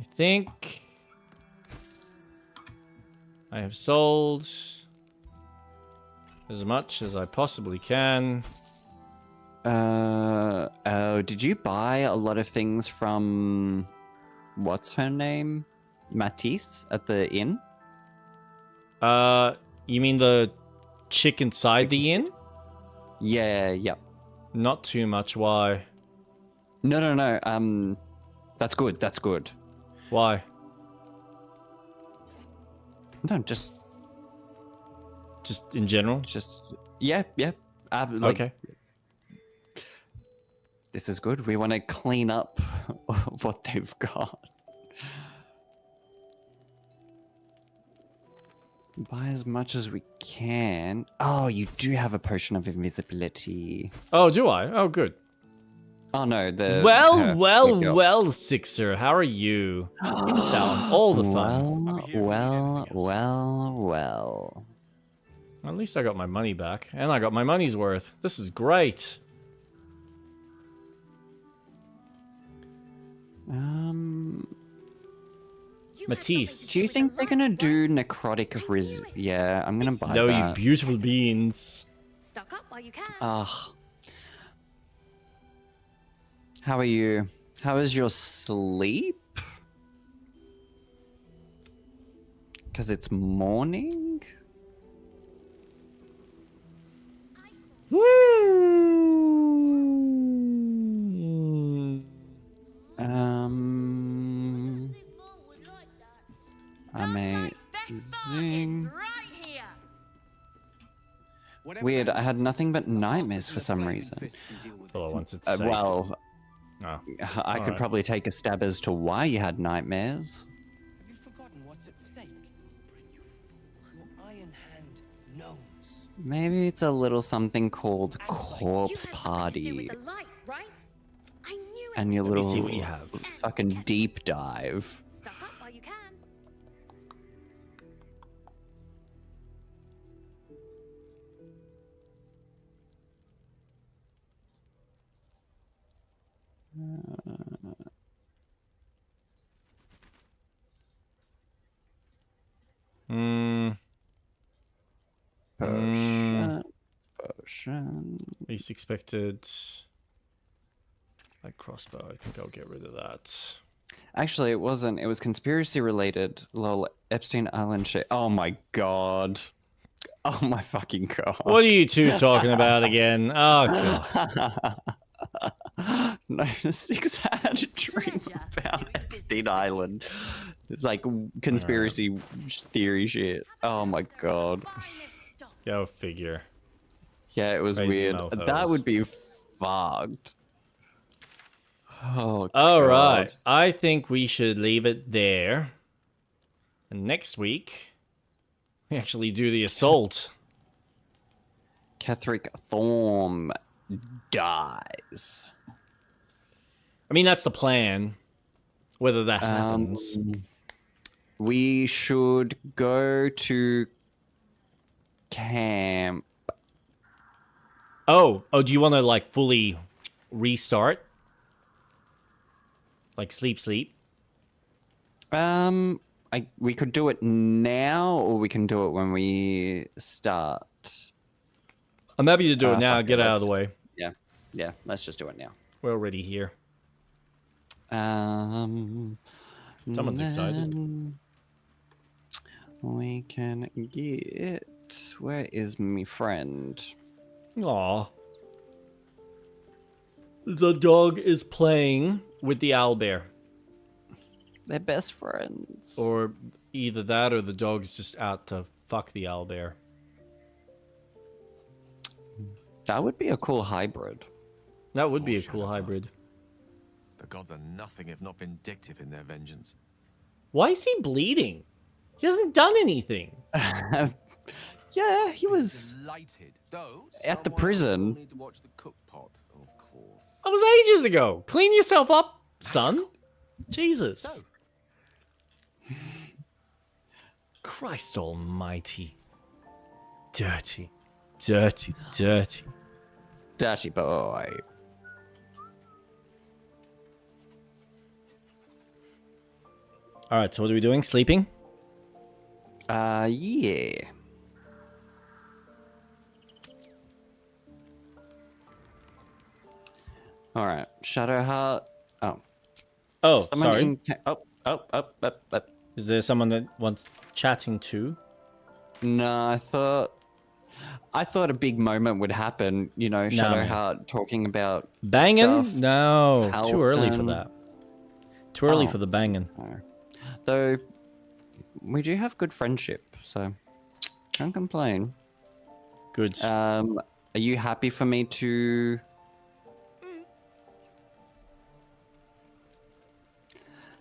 I think I have sold as much as I possibly can.
Oh, did you buy a lot of things from what's her name? Matisse at the inn?
You mean the chick inside the inn?
Yeah, yep.
Not too much. Why?
No. That's good. That's good.
Why?
No, just
in general.
Yeah.
Okay.
This is good. We want to clean up what they've got. Buy as much as we can. Oh, you do have a potion of invisibility.
Oh, do I? Oh, good.
Oh no,
Well, Sixer, how are you? You missed out on all the fun.
Well.
At least I got my money back, and I got my money's worth. This is great. Matisse.
Do you think they're gonna do necrotic Yeah, I'm gonna buy
No,
that.
you beautiful beans.
Stock up while you can.
Ugh. How are you? How is your sleep? Because it's morning? Amazing. Weird, I had nothing but nightmares for some reason.
Well, once it's safe.
Well,
Oh.
I could probably take a stab as to why you had nightmares.
Have you forgotten what's at stake? Your Iron Hand knows.
Maybe it's a little something called Corpse Party.
Light, right? I knew
And your
Let me
little
see what you have.
fucking deep dive.
Stop up while you can.
Potion.
Least expected. Like crossbow, I think I'll get rid of that.
Actually, it wasn't. It was conspiracy related. Lol, Epstein Island shit. Oh my god. Oh my fucking god.
What are you two talking about again? Oh god.
No, Six had a dream about Epstein Island. It's like conspiracy theory shit. Oh my god.
Go figure.
Yeah, it was
Crazy
weird.
mofos.
That would be fucked. Oh,
All right.
God.
I think we should leave it there. And next week, we actually do the assault.
Ketherick Thorm dies.
I mean, that's the plan. Whether that happens.
We should go to camp.
Oh, do you want to like fully restart? Like sleep?
We could do it now, or we can do it when we start.
I'm happy to do it now.
Fuck
Get
it,
out of the way.
Yeah. Let's just do it now.
We're already here.
Someone's
excited.
We can get. Where is me friend?
Aw. The dog is playing with the owlbear.
They're best friends.
Or either that or the dog's just out to fuck the owlbear.
That would be a cool hybrid.
That would be a cool hybrid.
The gods are nothing if not vindictive in their vengeance.
Why is he bleeding? He hasn't done anything.
Yeah, he was
Delighted, though.
at the prison.
Need to watch the cook pot, of course.
That was ages ago. Clean yourself up, son. Jesus. Christ almighty. Dirty. Dirty
boy.
Alright, so what are we doing? Sleeping?
Yeah. Alright, Shadowheart.
Oh,
Someone
sorry.
Up.
Is there someone that wants chatting too?
No, I thought a big moment would happen. You know, Shadowheart talking about
banging.
stuff.
No, too early for
Halston.
that. Too early for the banging.
Though we do have good friendship, so can't complain.
Good.
Are you happy for me to?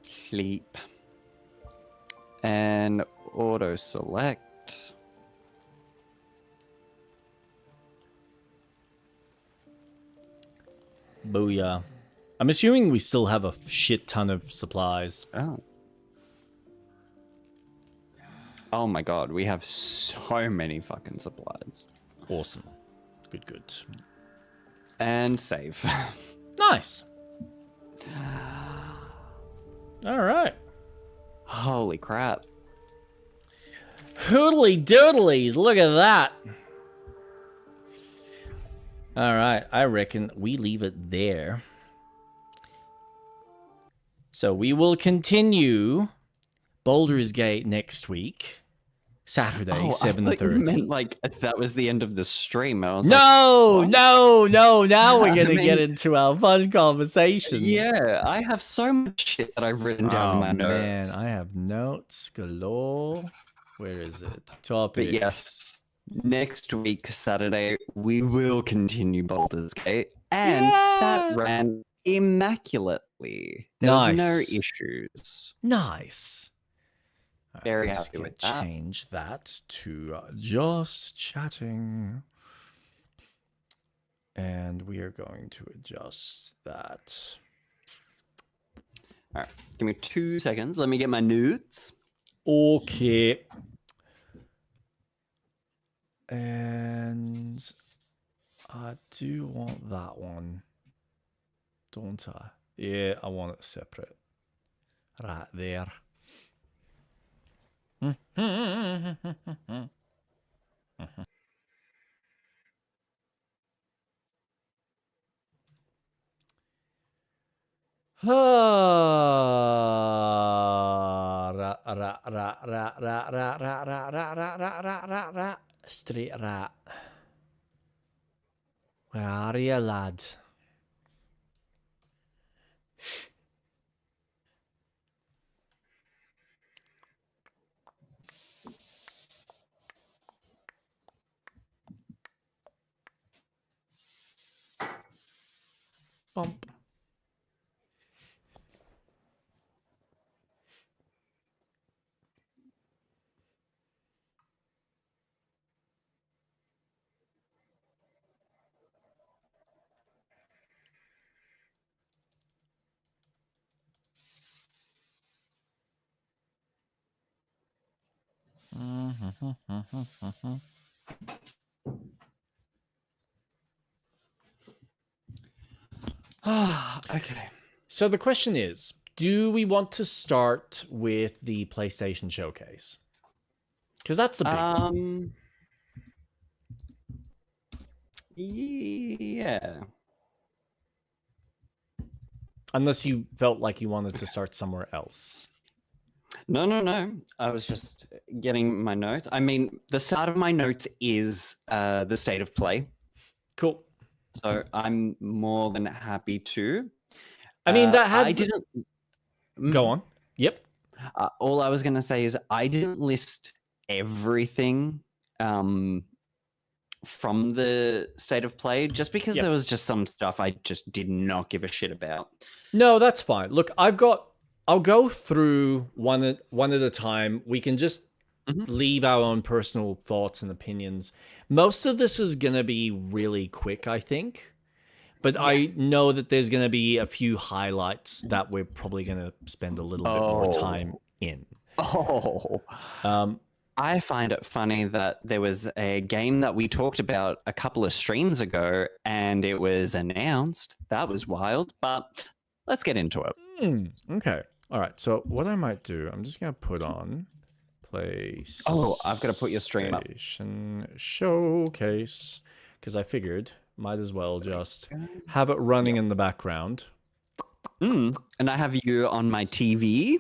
Sleep and auto select.
Booyah. I'm assuming we still have a shit ton of supplies.
Oh my god, we have so many fucking supplies.
Awesome. Good.
And save.
Nice. Alright.
Holy crap.
Hoodly doodlies, look at that. Alright, I reckon we leave it there. So we will continue Baldur's Gate next week. Saturday,
Oh,
7:30.
meant like that was the end of the stream. I was
No,
like,
no. Now we're
I
gonna get
mean-
into our fun conversation.
Yeah, I have so much shit that I've written down in my
man,
notes.
I have notes galore. Where is it? Topics.
But yes, next week, Saturday, we will continue Baldur's Gate. And that ran immaculately. There was no issues.
Nice.
Very
I'm just
happy
gonna
with that.
change that to just chatting. And we are going to adjust that.
All right, give me 2 seconds. Let me get my notes.
Okay. And I do want that one, don't I? Yeah, I want it separate. Right there. Straight rat. Where are you, lad? Bump.
Okay.
So the question is, do we want to start with the PlayStation Showcase? Because that's the big one.
Yeah.
Unless you felt like you wanted to start somewhere else.
No. I was just getting my notes. I mean, the start of my notes is the state of play.
Cool.
So I'm more than happy to.
I mean, that had...
I didn't...
Go on. Yep.
All I was going to say is I didn't list everything from the state of play just because there was just some stuff I just did not give a shit about.
No, that's fine. Look, I'll go through one at a time. We can just leave our own personal thoughts and opinions. Most of this is going to be really quick, I think. But I know that there's going to be a few highlights that we're probably going to spend a little bit more time in.
I find it funny that there was a game that we talked about a couple of streams ago and it was announced. That was wild, but let's get into it.
Okay. All right. So what I might do, I'm just going to put on PlayStation
I've got to put your stream up.
Showcase, because I figured might as well just have it running in the background.
And I have you on my TV.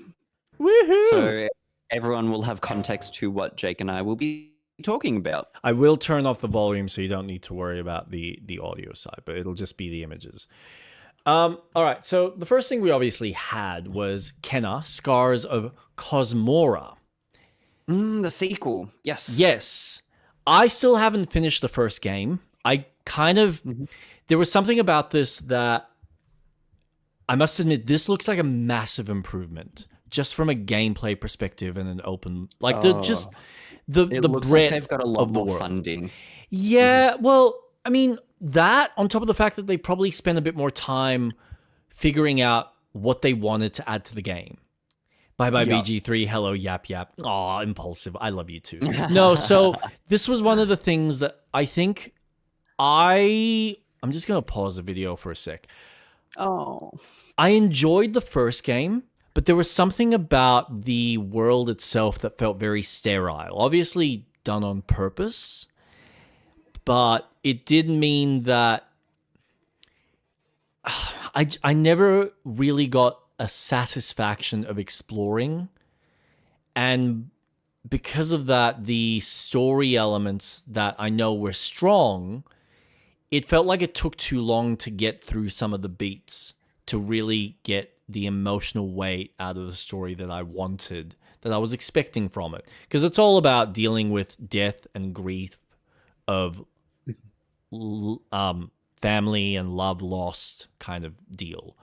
Woohoo!
So everyone will have context to what Jake and I will be talking about.
I will turn off the volume so you don't need to worry about the audio side, but it'll just be the images. All right, so the first thing we obviously had was Kenna, Scars of Cosmora.
The sequel, yes.
Yes. I still haven't finished the first game. I kind of... There was something about this that... I must admit, this looks like a massive improvement. Just from a gameplay perspective and an open... Like, the breadth
like they've got a lot
of the
more
world.
funding.
Yeah, well, I mean, that on top of the fact that they probably spent a bit more time figuring out what they wanted to add to the game. Bye-bye VG3, hello Yap Yap. Aw, impulsive, I love you too. No, so this was one of the things that I think I'm just going to pause the video for a sec. I enjoyed the first game, but there was something about the world itself that felt very sterile. Obviously done on purpose, but it did mean that I never really got a satisfaction of exploring. And because of that, the story elements that I know were strong, it felt like it took too long to get through some of the beats to really get the emotional weight out of the story that I wanted, that I was expecting from it. Because it's all about dealing with death and grief of family and love lost kind of deal.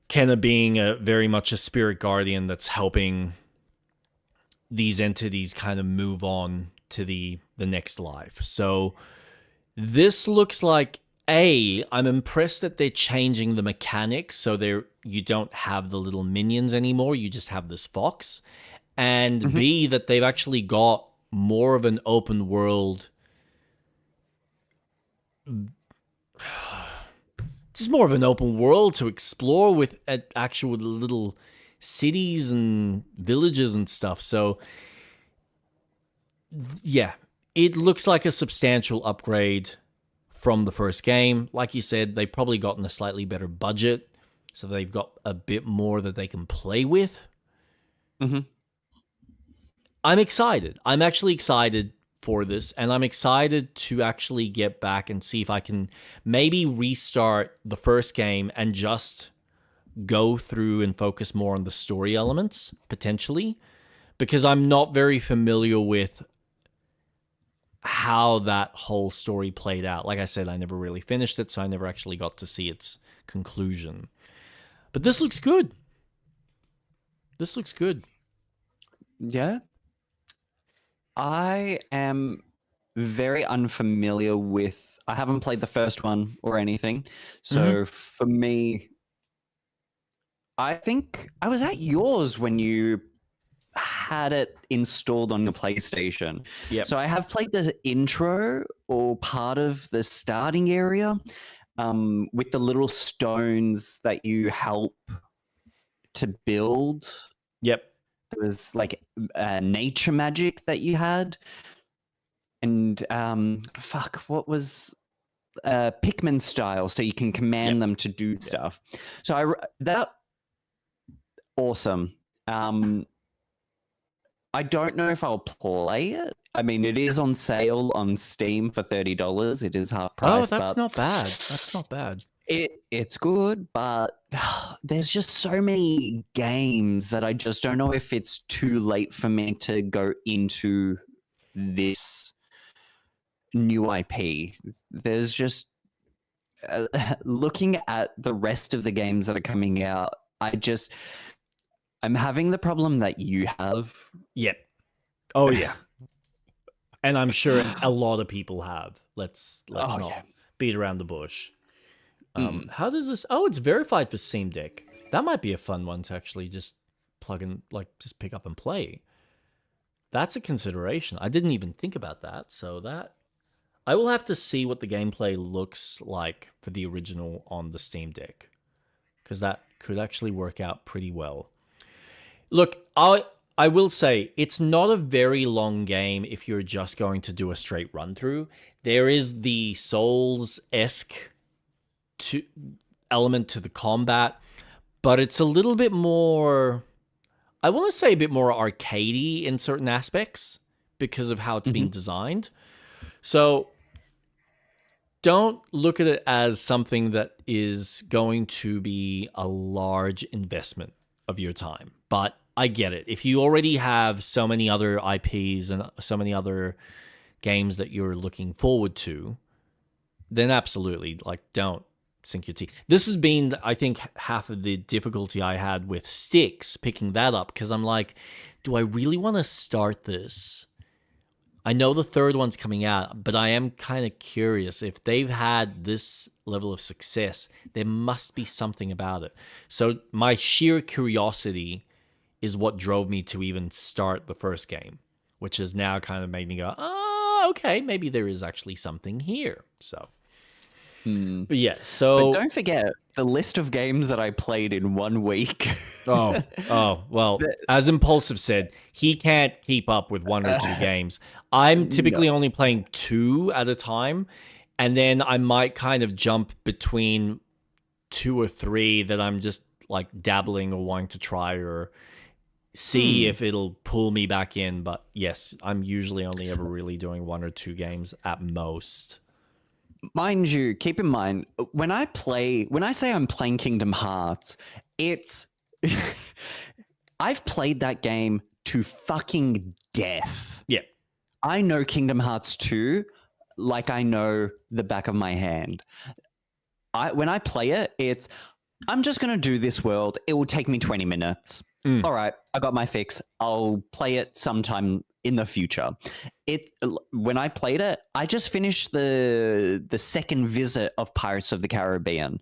Kenna being very much a spirit guardian that's helping these entities kind of move on to the next life. So this looks like, I'm impressed that they're changing the mechanics so you don't have the little minions anymore, you just have this fox. And B, that they've actually got more of an open world, just more of an open world to explore with actual little cities and villages and stuff. So yeah, it looks like a substantial upgrade from the first game. Like you said, they've probably gotten a slightly better budget, so they've got a bit more that they can play with. I'm excited. I'm actually excited for this, and I'm excited to actually get back and see if I can maybe restart the first game and just go through and focus more on the story elements, potentially, because I'm not very familiar with how that whole story played out. Like I said, I never really finished it, so I never actually got to see its conclusion. But this looks good. This looks good.
Yeah. I am very unfamiliar with... I haven't played the first one or anything. So for me, I think I was at yours when you had it installed on your PlayStation.
Yep.
So I have played the intro or part of the starting area with the little stones that you help to build.
Yep.
There was like nature magic that you had. And what was Pikmin style, so you can command them to do stuff. So that awesome. I don't know if I'll play it. I mean, it is on sale on Steam for $30. It is half price.
Oh, that's not bad. That's not bad.
It's good, but there's just so many games that I just don't know if it's too late for me to go into this new IP. There's just looking at the rest of the games that are coming out, I'm having the problem that you have.
Yep. Oh yeah. And I'm sure a lot of people have. Let's not beat around the bush. How does this? Oh, it's verified for Steam Deck. That might be a fun one to actually just plug in, like just pick up and play. That's a consideration. I didn't even think about that. So that I will have to see what the gameplay looks like for the original on the Steam Deck, because that could actually work out pretty well. Look, I will say it's not a very long game if you're just going to do a straight run through. There is the Souls-esque element to the combat, but it's a little bit more, I want to say a bit more arcadey in certain aspects because of how it's been designed. So don't look at it as something that is going to be a large investment of your time. But I get it. If you already have so many other IPs and so many other games that you're looking forward to, then absolutely, like, don't sink your teeth. This has been, I think, half of the difficulty I had with Styx, picking that up, because I'm like, do I really want to start this? I know the third one's coming out, but I am kind of curious. If they've had this level of success, there must be something about it. So my sheer curiosity is what drove me to even start the first game, which has now kind of made me go, oh, okay, maybe there is actually something here. So, but yeah, so...
But don't forget the list of games that I played in 1 week.
oh, well, as Impulsive said, he can't keep up with 1 or 2 games. I'm typically only playing 2 at a time, and then I might kind of jump between 2 or 3 that I'm just like dabbling or wanting to try or see if it'll pull me back in. But yes, I'm usually only ever really doing 1 or 2 games at most.
Mind you, keep in mind, when I say I'm playing Kingdom Hearts, it's... I've played that game to fucking death.
Yeah.
I know Kingdom Hearts 2 like I know the back of my hand. When I play it, I'm just going to do this world. It will take me 20 minutes. All right, I got my fix. I'll play it sometime in the future. When I played it, I just finished the second visit of Pirates of the Caribbean.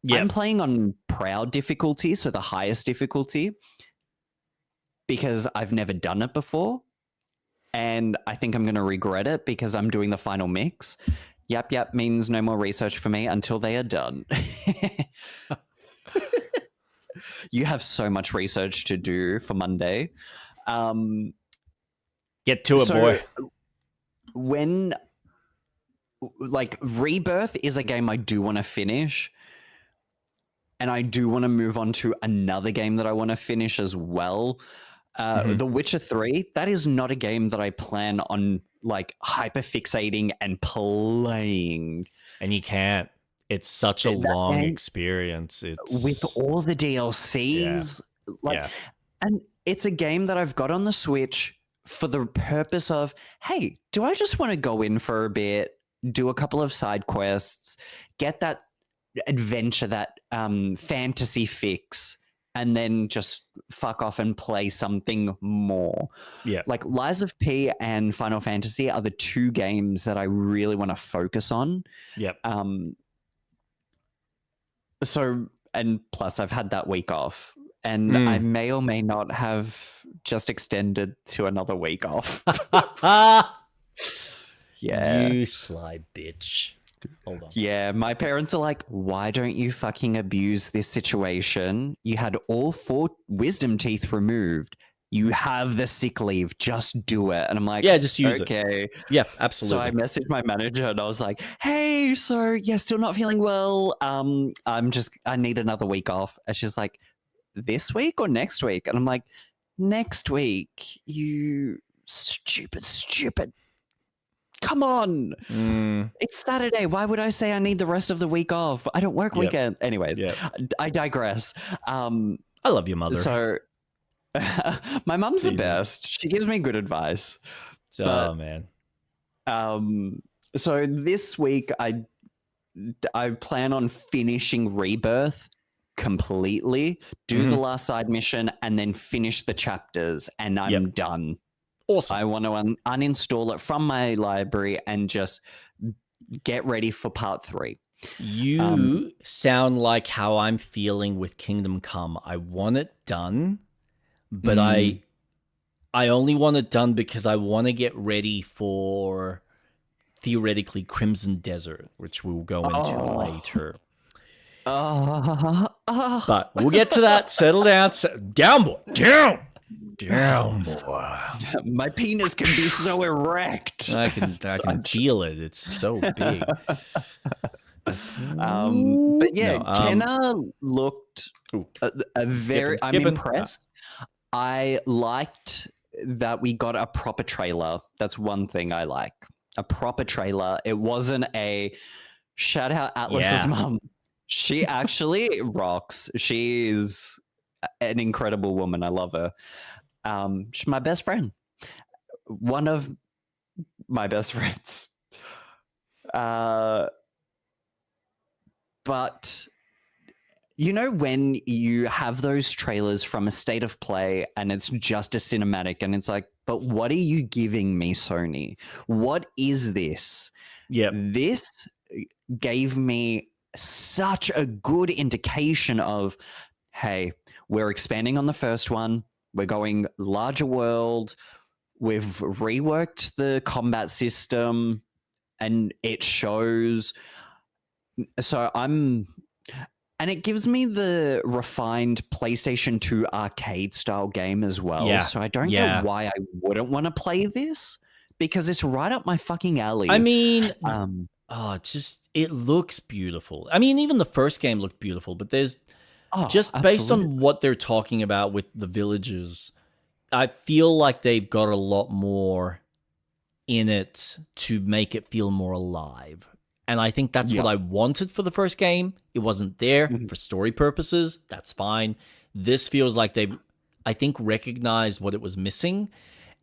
Yep. I'm playing on proud difficulty, so the highest difficulty, because I've never done it before. And I think I'm going to regret it because I'm doing the final mix. Yep means no more research for me until they are done. You have so much research to do for Monday.
Get to it, boy.
When, Rebirth is a game I do want to finish. And I do want to move on to another game that I want to finish as well. The Witcher 3, that is not a game that I plan on hyperfixating and playing.
And you can't. It's such a long experience. It's
with all the DLCs. And it's a game that I've got on the Switch for the purpose of, hey, do I just want to go in for a bit, do a couple of side quests, get that adventure, that fantasy fix, and then just fuck off and play something more.
Yeah.
Like Lies of P and Final Fantasy are the two games that I really want to focus on.
Yep.
So, and plus I've had that week off, and I may or may not have just extended to another week off. Yeah.
You sly bitch. Hold on.
Yeah, my parents are like, why don't you fucking abuse this situation? You had all 4 wisdom teeth removed. You have the sick leave. Just do it. And I'm like,
yeah, just use it.
Okay.
Yeah, absolutely.
So I messaged my manager and I was like, hey, so yeah, still not feeling well. I need another week off. And she's like, this week or next week? And I'm like, next week, you stupid. Come on. It's Saturday. Why would I say I need the rest of the week off? I don't work weekend. Anyways, I digress.
I love your mother.
So my mom's the best. She gives me good advice.
Man.
So this week I plan on finishing Rebirth completely, do the last side mission, and then finish the chapters, and I'm done.
Awesome.
I want to uninstall it from my library and just get ready for part 3.
You sound like how I'm feeling with Kingdom Come. I want it done, but I only want it done because I want to get ready for theoretically Crimson Desert, which we'll go into later. But we'll get to that. Settle down. Down, boy. Down, boy.
My penis can be so erect.
I can feel it. It's so big.
But yeah, Kenna looked very. I'm impressed. I liked that we got a proper trailer. That's one thing I like. A proper trailer. It wasn't a shout out Atlas's mom. She actually rocks. She is an incredible woman. I love her. She's my best friend. One of my best friends. But you know when you have those trailers from a state of play and it's just a cinematic and it's like, but what are you giving me, Sony? What is this?
Yeah.
This gave me such a good indication of, hey, we're expanding on the first one. We're going larger world. We've reworked the combat system and it shows. So and it gives me the refined PlayStation 2 arcade style game as well.
Yeah.
So I don't get why I wouldn't want to play this because it's right up my fucking alley.
I mean, it looks beautiful. I mean, even the first game looked beautiful, but there's based on what they're talking about with the villages, I feel like they've got a lot more in it to make it feel more alive. And I think that's what I wanted for the first game. It wasn't there for story purposes. That's fine. This feels like they've, I think, recognized what it was missing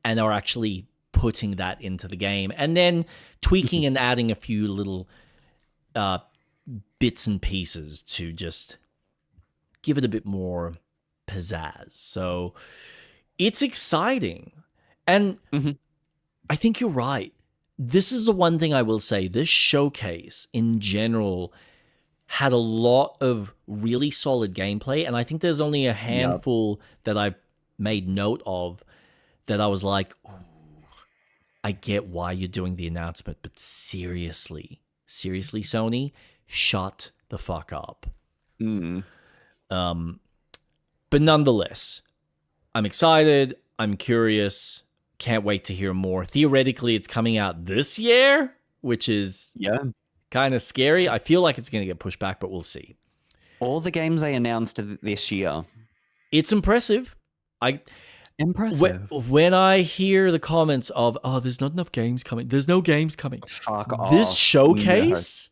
and are actually putting that into the game, and then tweaking and adding a few little bits and pieces to just give it a bit more pizzazz. So it's exciting. And I think you're right. This is the one thing I will say. This showcase in general had a lot of really solid gameplay, and I think there's only a handful that I made note of that I was like, ooh, I get why you're doing the announcement, but seriously, Sony, shut the fuck up. But nonetheless, I'm excited. I'm curious. Can't wait to hear more. Theoretically, it's coming out this year, which is kind of scary. I feel like it's going to get pushed back, but we'll see.
All the games they announced this year.
It's impressive.
Impressive.
When I hear the comments of, oh, there's not enough games coming. There's no games coming.
Fuck off.
This showcase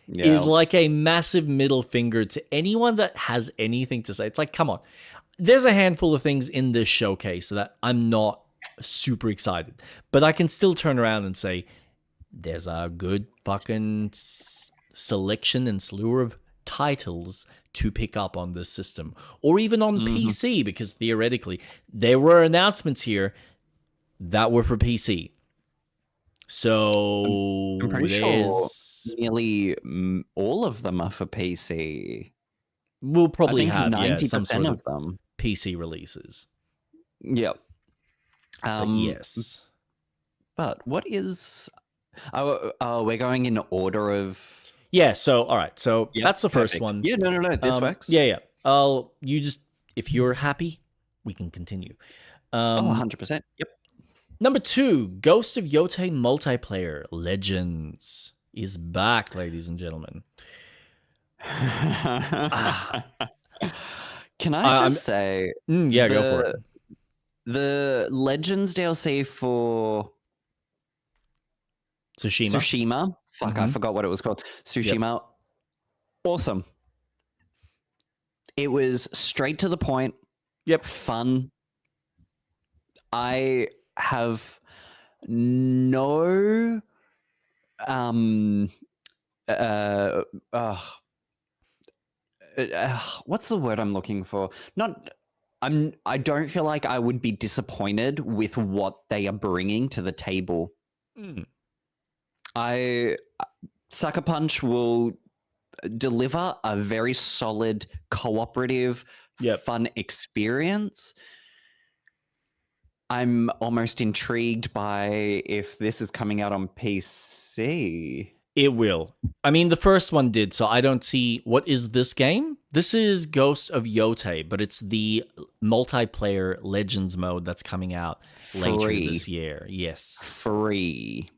is like a massive middle finger to anyone that has anything to say. It's like, come on. There's a handful of things in this showcase that I'm not super excited. But I can still turn around and say, there's a good fucking selection and slew of titles to pick up on this system, or even on PC, because theoretically there were announcements here that were for PC. So
I'm pretty sure nearly all of them are for PC.
We'll probably have
90%
some sort
of them
PC releases.
Yep.
Yes.
But what is? We're going in order of.
Yeah, so, all right. So that's the first one.
Yeah, no. This works.
Yeah. If you're happy, we can continue.
100%. Yep.
Number 2, Ghost of Yotei Multiplayer Legends is back, ladies and gentlemen.
Can I just say...
yeah, go for it.
The Legends DLC for... Tsushima. Fuck, I forgot what it was called. Tsushima. Yep. Awesome. It was straight to the point.
Yep.
Fun. I have no what's the word I'm looking for? I don't feel like I would be disappointed with what they are bringing to the table. Sucker Punch will deliver a very solid, cooperative, fun experience. I'm almost intrigued by if this is coming out on PC.
It will. I mean, the first one did, so I don't see... What is this game? This is Ghost of Yotei, but it's the multiplayer Legends mode that's coming out later this year. Yes.
Free.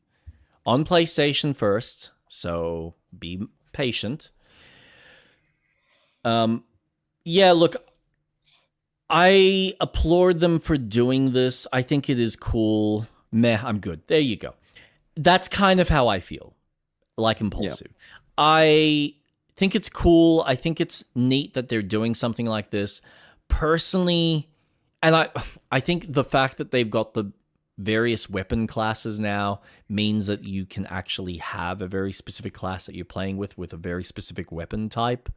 On PlayStation first, so be patient. Yeah, look, I applaud them for doing this. I think it is cool. Meh, I'm good. There you go. That's kind of how I feel, like Impulsive. Yeah. I think it's cool. I think it's neat that they're doing something like this. Personally, and I think the fact that they've got the various weapon classes now means that you can actually have a very specific class that you're playing with a very specific weapon type.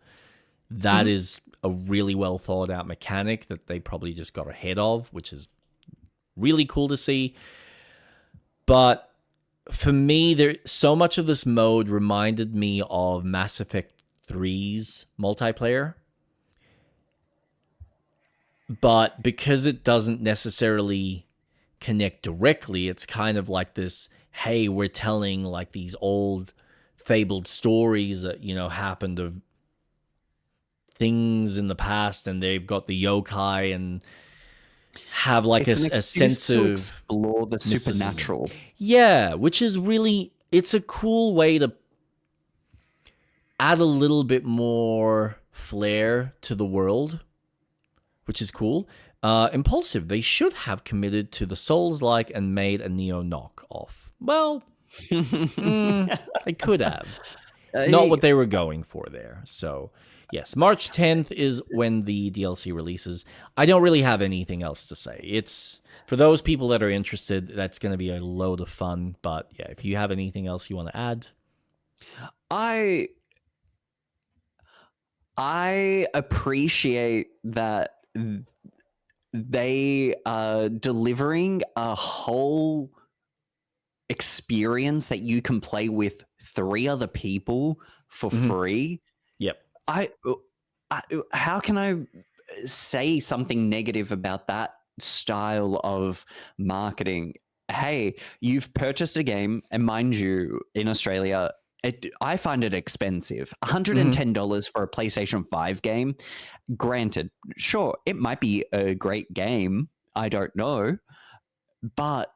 That is a really well thought out mechanic that they probably just got ahead of, which is really cool to see. But for me, so much of this mode reminded me of Mass Effect 3's multiplayer. But because it doesn't necessarily connect directly, it's kind of like this, hey, we're telling like these old fabled stories that, you know, happened of things in the past, and they've got the yokai and have like a sense of
explore the supernatural.
Yeah, which is really, it's a cool way to add a little bit more flair to the world, which is cool. Impulsive, they should have committed to the Souls-like and made a Neo knockoff. Well, they could have. Not what they were going for there. So, yes, March 10th is when the DLC releases. I don't really have anything else to say. for those people that are interested, that's going to be a load of fun. But yeah, if you have anything else you want to add.
I appreciate that they are delivering a whole experience that you can play with 3 other people for free.
Yep.
How can I say something negative about that style of marketing? Hey, you've purchased a game, and mind you, in Australia, I find it expensive. $110 for a PlayStation 5 game. Granted, sure, it might be a great game. I don't know. But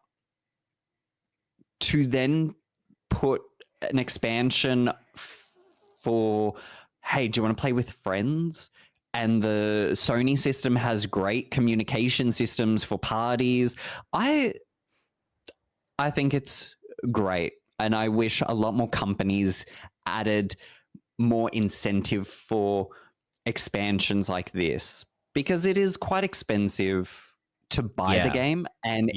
to then put an expansion for, hey, do you want to play with friends? And the Sony system has great communication systems for parties. I think it's great. And I wish a lot more companies added more incentive for expansions like this, because it is quite expensive to buy the game. And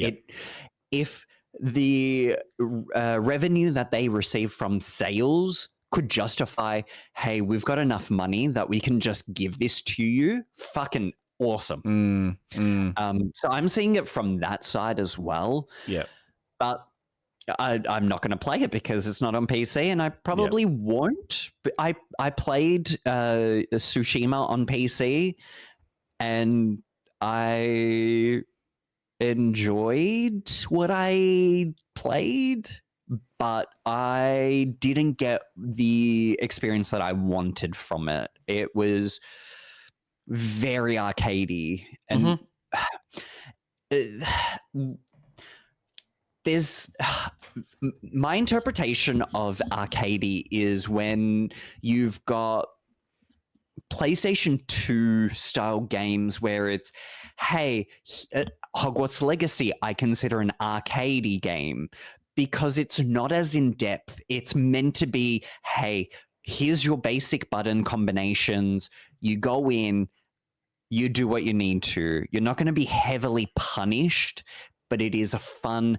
if the revenue that they receive from sales could justify, hey, we've got enough money that we can just give this to you, fucking awesome. So I'm seeing it from that side as well.
Yeah.
But I'm not going to play it because it's not on PC, and I probably won't. But I played Tsushima on PC, and I enjoyed what I played, but I didn't get the experience that I wanted from it. It was very arcadey, and there's my interpretation of arcadey is when you've got PlayStation 2 style games where it's, hey, Hogwarts Legacy, I consider an arcadey game because it's not as in depth. It's meant to be, hey, here's your basic button combinations. You go in, you do what you need to. You're not going to be heavily punished, but it is a fun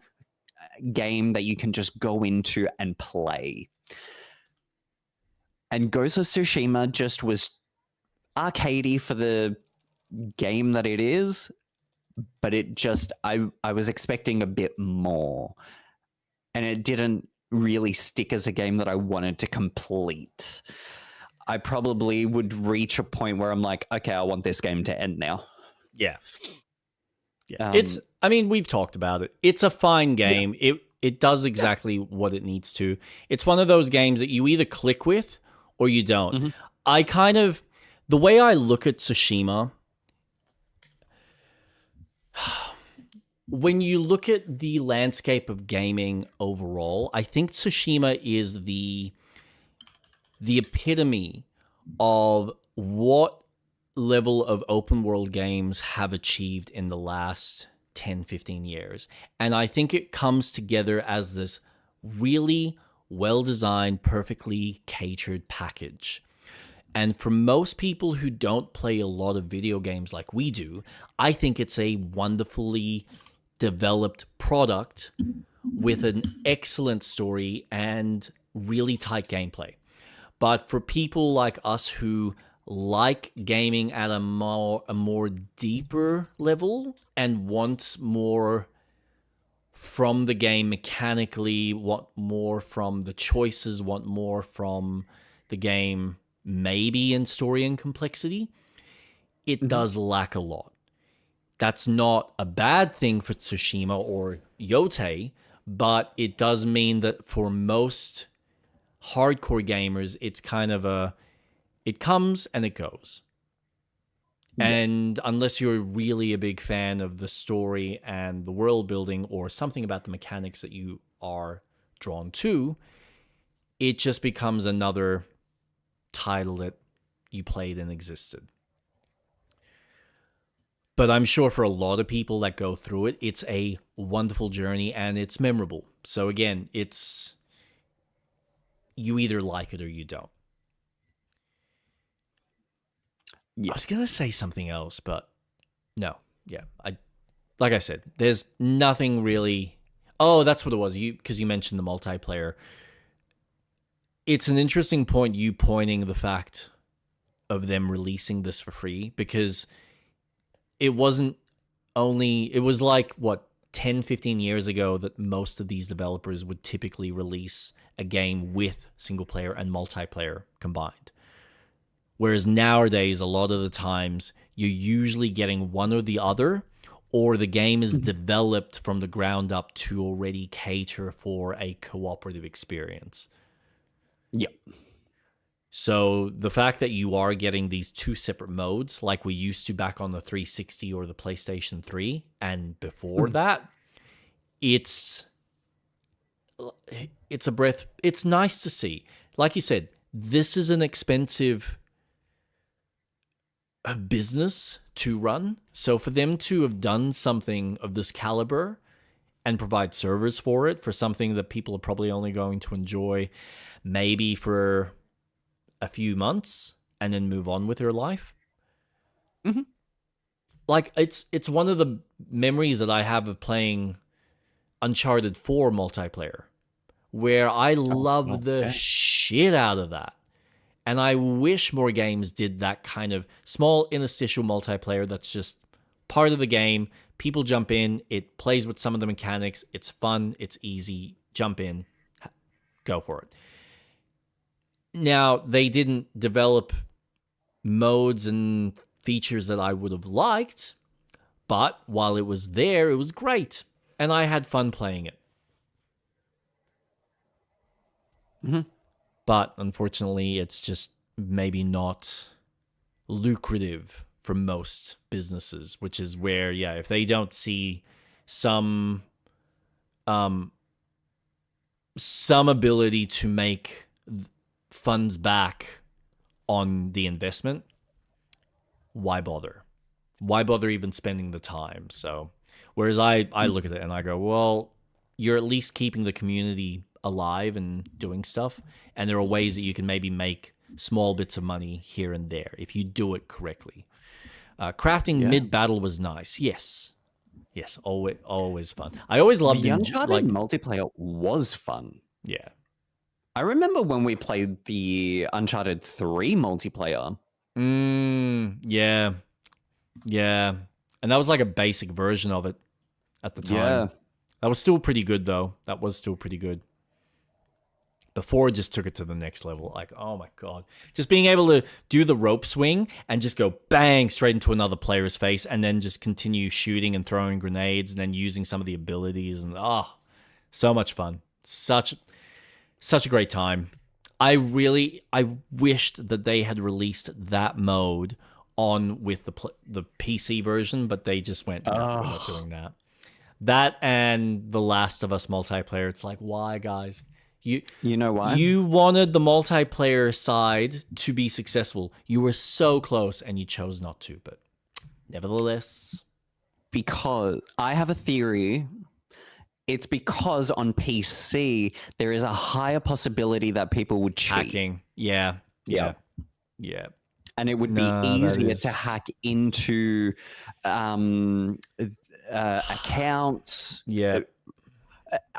game that you can just go into and play. And Ghost of Tsushima just was arcadey for the game that it is, but it just, I was expecting a bit more, and it didn't really stick as a game that I wanted to complete. I probably would reach a point where I'm like, okay, I want this game to end now.
Yeah. It's, I mean, we've talked about it. It's a fine game. It does exactly what it needs to. It's one of those games that you either click with or you don't. I kind of, the way I look at Tsushima, when you look at the landscape of gaming overall, I think Tsushima is the epitome of what level of open world games have achieved in the last 10, 15 years. And I think it comes together as this really well-designed, perfectly catered package. And for most people who don't play a lot of video games like we do, I think it's a wonderfully developed product with an excellent story and really tight gameplay. But for people like us who like gaming at a more deeper level and want more from the game mechanically, want more from the choices, want more from the game maybe in story and complexity, it does lack a lot. That's not a bad thing for Tsushima or Yotei, but it does mean that for most hardcore gamers, it's kind of it comes and it goes. And unless you're really a big fan of the story and the world building or something about the mechanics that you are drawn to, it just becomes another title that you played and existed. But I'm sure for a lot of people that go through it, it's a wonderful journey and it's memorable. So again, it's, you either like it or you don't. I was going to say something else, but no. Yeah, like I said, there's nothing really. Oh, that's what it was. Because you mentioned the multiplayer. It's an interesting point, you pointing the fact of them releasing this for free, because it wasn't only, it was like, what, 10, 15 years ago that most of these developers would typically release a game with single player and multiplayer combined. Whereas nowadays, a lot of the times, you're usually getting one or the other, or the game is developed from the ground up to already cater for a cooperative experience.
Yep.
So the fact that you are getting these two separate modes, like we used to back on the 360 or the PlayStation 3, and before that, it's a breath. It's nice to see. Like you said, this is an expensive business to run. So for them to have done something of this caliber and provide servers for it, for something that people are probably only going to enjoy maybe for a few months and then move on with their life. Like, it's one of the memories that I have of playing Uncharted 4 multiplayer, where I loved the shit out of that. And I wish more games did that kind of small interstitial multiplayer that's just part of the game. People jump in, it plays with some of the mechanics, it's fun, it's easy, jump in, go for it. Now, they didn't develop modes and features that I would have liked, but while it was there, it was great, and I had fun playing it. But unfortunately, it's just maybe not lucrative for most businesses, which is where, yeah, if they don't see some ability to make funds back on the investment, why bother? Why bother even spending the time? So, whereas I look at it and I go, well, you're at least keeping the community alive and doing stuff, and there are ways that you can maybe make small bits of money here and there if you do it correctly. Crafting mid-battle was nice. Yes, always fun. I always loved
the Uncharted multiplayer was fun.
Yeah.
I remember when we played the Uncharted 3 multiplayer.
Yeah. And that was like a basic version of it at the time.
Yeah.
That was still pretty good, though. That was still pretty good. Before it just took it to the next level. Like, oh my God. Just being able to do the rope swing and just go bang straight into another player's face, and then just continue shooting and throwing grenades and then using some of the abilities. And so much fun. Such a great time. I wished that they had released that mode on with the PC version, but they just went, no, we're not doing that. That and The Last of Us multiplayer. It's like, why, guys? You
know why?
You wanted the multiplayer side to be successful. You were so close, and you chose not to. But nevertheless,
because I have a theory. It's because on PC there is a higher possibility that people would cheat.
Hacking. Yeah.
And it would be easier to hack into accounts.
Yeah.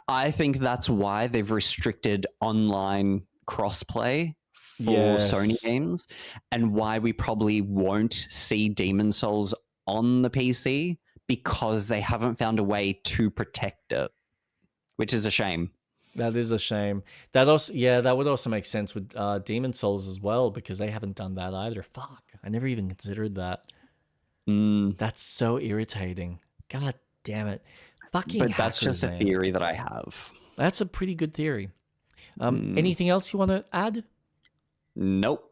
I think that's why they've restricted online crossplay for Sony games, and why we probably won't see Demon Souls on the PC, because they haven't found a way to protect it, which is a shame.
That is a shame. That would also make sense with Demon Souls as well, because they haven't done that either. Fuck, I never even considered that. That's so irritating. God damn it. Fucking
But
hackers,
that's just a theory that I have.
That's a pretty good theory. Anything else you want to add?
Nope.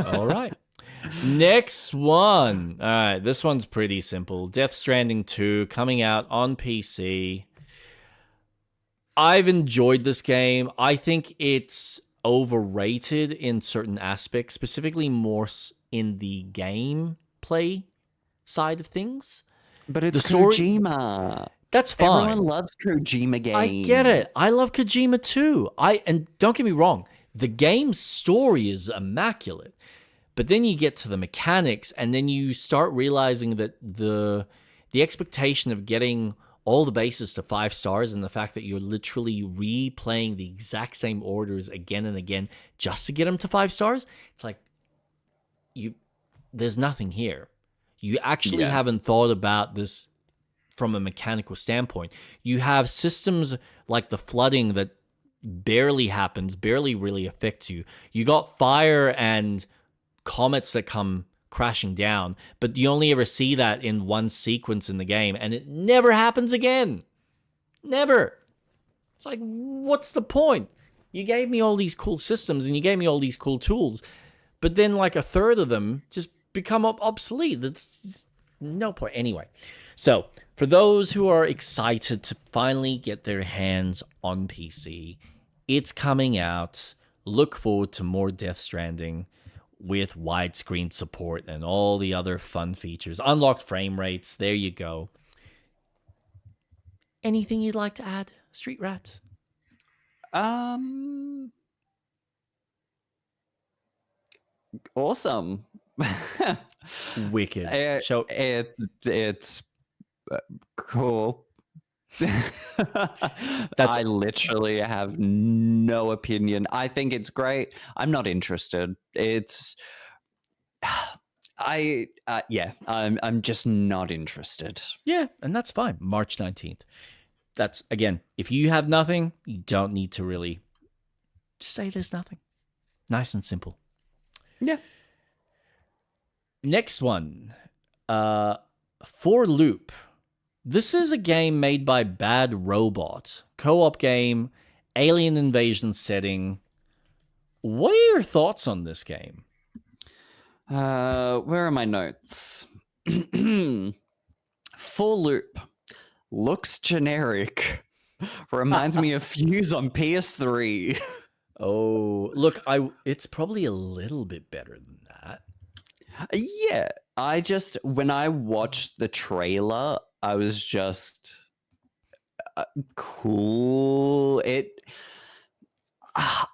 All right. Next one. All right, this one's pretty simple. Death Stranding 2 coming out on PC. I've enjoyed this game. I think it's overrated in certain aspects, specifically more in the gameplay side of things.
But it's
the story,
Kojima.
That's fine.
Everyone loves Kojima games.
I get it. I love Kojima too. And don't get me wrong, the game's story is immaculate. But then you get to the mechanics, and then you start realizing that the expectation of getting all the bases to 5 stars and the fact that you're literally replaying the exact same orders again and again just to get them to 5 stars, it's like there's nothing here. You actually haven't thought about this from a mechanical standpoint. You have systems like the flooding that barely happens, barely really affects you. You got fire and comets that come crashing down, but you only ever see that in one sequence in the game, and it never happens again. Never. It's like, what's the point? You gave me all these cool systems and you gave me all these cool tools, but then like a third of them just become obsolete. That's no point. Anyway, so for those who are excited to finally get their hands on PC, it's coming out. Look forward to more Death Stranding with widescreen support and all the other fun features. Unlocked frame rates. There you go. Anything you'd like to add, Street Rat?
Awesome.
Wicked.
It's cool. I literally have no opinion. I think it's great. I'm not interested. I'm just not interested.
Yeah, and that's fine. March 19th. That's, again, if you have nothing, you don't need to really just say there's nothing. Nice and simple.
Yeah.
Next one. For Loop. This is a game made by Bad Robot. Co-op game, alien invasion setting. What are your thoughts on this game?
Where are my notes? Full Loop. Looks generic. Reminds me of Fuse on PS3.
Oh, look, it's probably a little bit better than that.
Yeah, when I watched the trailer, I was just cool.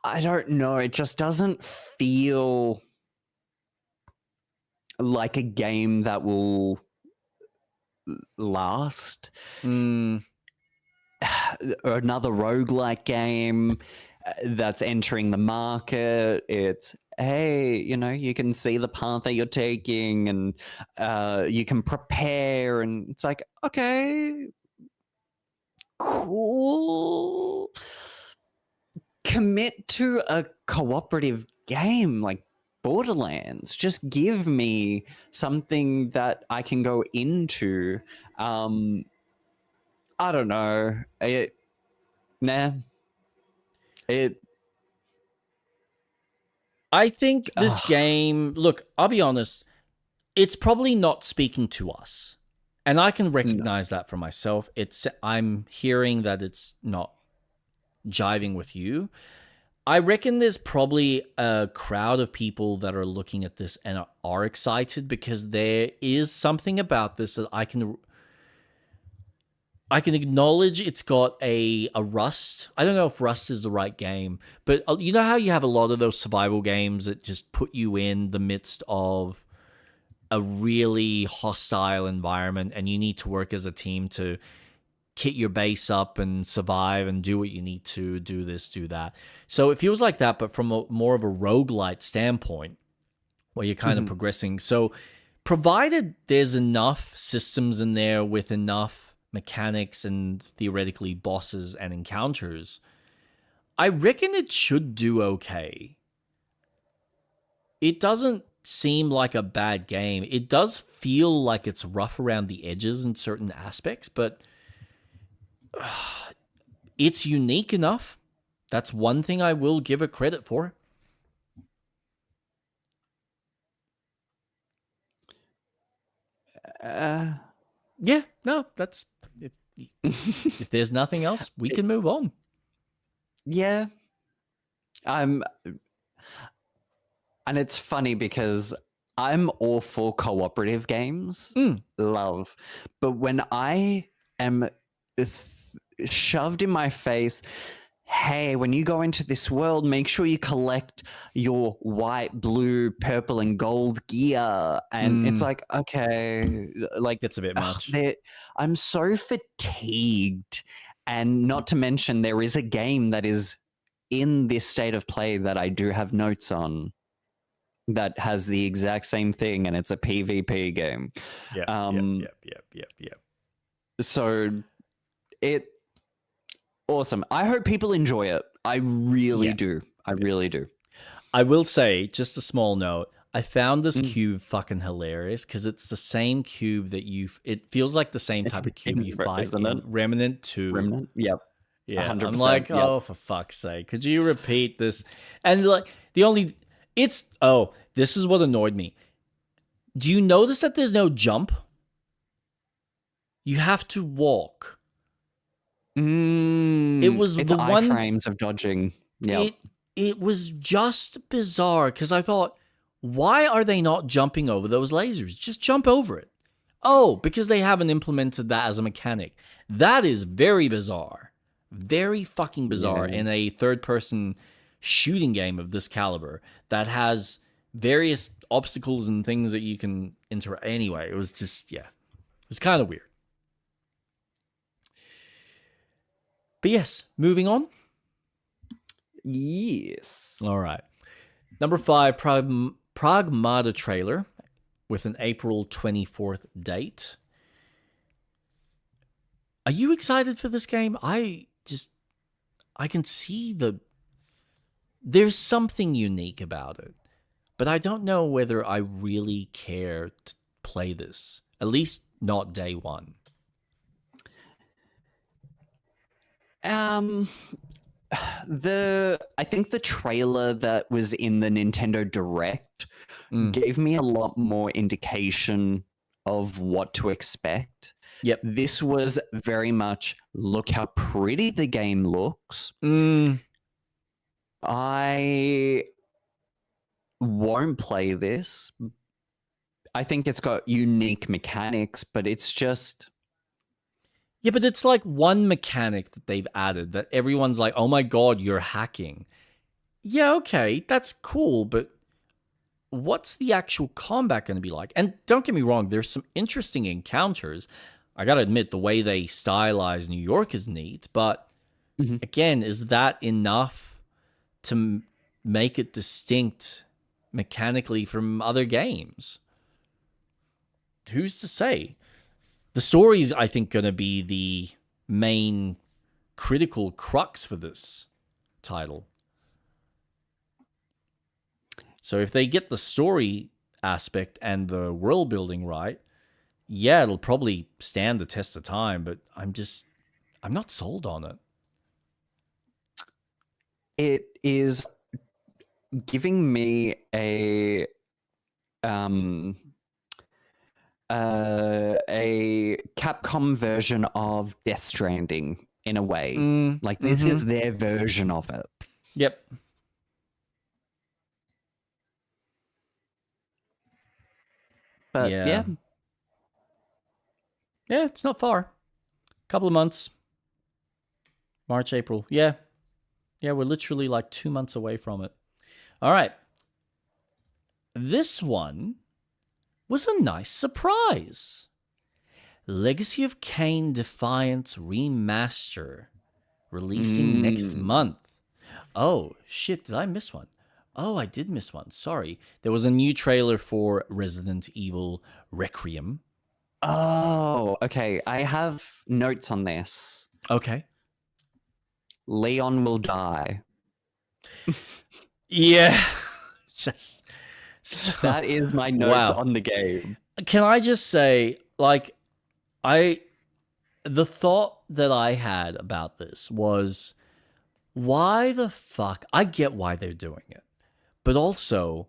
I don't know. It just doesn't feel like a game that will last. Another roguelike game that's entering the market. It's, hey, you can see the path that you're taking and you can prepare, and it's like, okay, cool. Commit to a cooperative game like Borderlands. Just give me something that I can go into. I don't know.
I think this game, look, I'll be honest, it's probably not speaking to us. And I can recognize that for myself. I'm hearing that it's not jiving with you. I reckon there's probably a crowd of people that are looking at this and are excited because there is something about this that I can acknowledge. It's got a Rust. I don't know if Rust is the right game, but you know how you have a lot of those survival games that just put you in the midst of a really hostile environment and you need to work as a team to kit your base up and survive and do what you need to do this, do that. So it feels like that, but from more of a roguelite standpoint where you're kind of progressing. So provided there's enough systems in there with enough mechanics and theoretically bosses and encounters, I reckon it should do okay. It doesn't seem like a bad game. It does feel like it's rough around the edges in certain aspects, but it's unique enough. That's one thing I will give it credit for. Yeah, no, that's if there's nothing else, we can move on.
Yeah. And it's funny because I'm all for cooperative games. Love. But when I am shoved in my face, hey, when you go into this world, make sure you collect your white, blue, purple, and gold gear. And it's like, okay, like
it's a bit much.
I'm so fatigued. And not to mention, there is a game that is in this state of play that I do have notes on that has the exact same thing, and it's a PvP game.
Yep.
So awesome. I hope people enjoy it. I really do. I really do.
I will say, just a small note, I found this cube fucking hilarious because it's the same cube that it feels like the same type of cube you fight in Remnant 2.
Remnant? Yep.
Yeah.
100%,
I'm like, oh, for fuck's sake, could you repeat this? And like, this is what annoyed me. Do you notice that there's no jump? You have to walk. It was
it's
the one
iframes of dodging. Yeah.
It was just bizarre because I thought, why are they not jumping over those lasers? Just jump over it. Oh, because they haven't implemented that as a mechanic. That is very bizarre. Very fucking bizarre in a third-person shooting game of this caliber that has various obstacles and things that you can interact. Anyway, it was just, it was kind of weird. But yes, moving on.
Yes.
All right. Number 5, Pragmata trailer with an April 24th date. Are you excited for this game? I can see there's something unique about it, but I don't know whether I really care to play this, at least not day one.
I think the trailer that was in the Nintendo Direct gave me a lot more indication of what to expect.
Yep.
This was very much, look how pretty the game looks. I won't play this. I think it's got unique mechanics, but it's just...
Yeah, but it's like one mechanic that they've added that everyone's like, oh my god, you're hacking. Yeah, okay, that's cool, but what's the actual combat going to be like? And don't get me wrong, there's some interesting encounters. I gotta admit, the way they stylize New York is neat, but again, is that enough to make it distinct mechanically from other games? Who's to say? The story's, I think, going to be the main critical crux for this title. So if they get the story aspect and the world building right, yeah, it'll probably stand the test of time, but I'm not sold on it.
It is giving me a Capcom version of Death Stranding in a way. Like this is their version of it.
Yep.
But yeah,
it's not far. Couple of months. March, April. Yeah, we're literally like 2 months away from it. All right. This one was a nice surprise. Legacy of Kain Defiance Remaster, releasing next month. Oh, shit, did I miss one? Oh, I did miss one. Sorry. There was a new trailer for Resident Evil Requiem.
Oh, okay. I have notes on this.
Okay.
Leon will die.
Yeah. Just
that is my notes on the game.
Can I just say, like, the thought that I had about this was, why the fuck? I get why they're doing it. But also,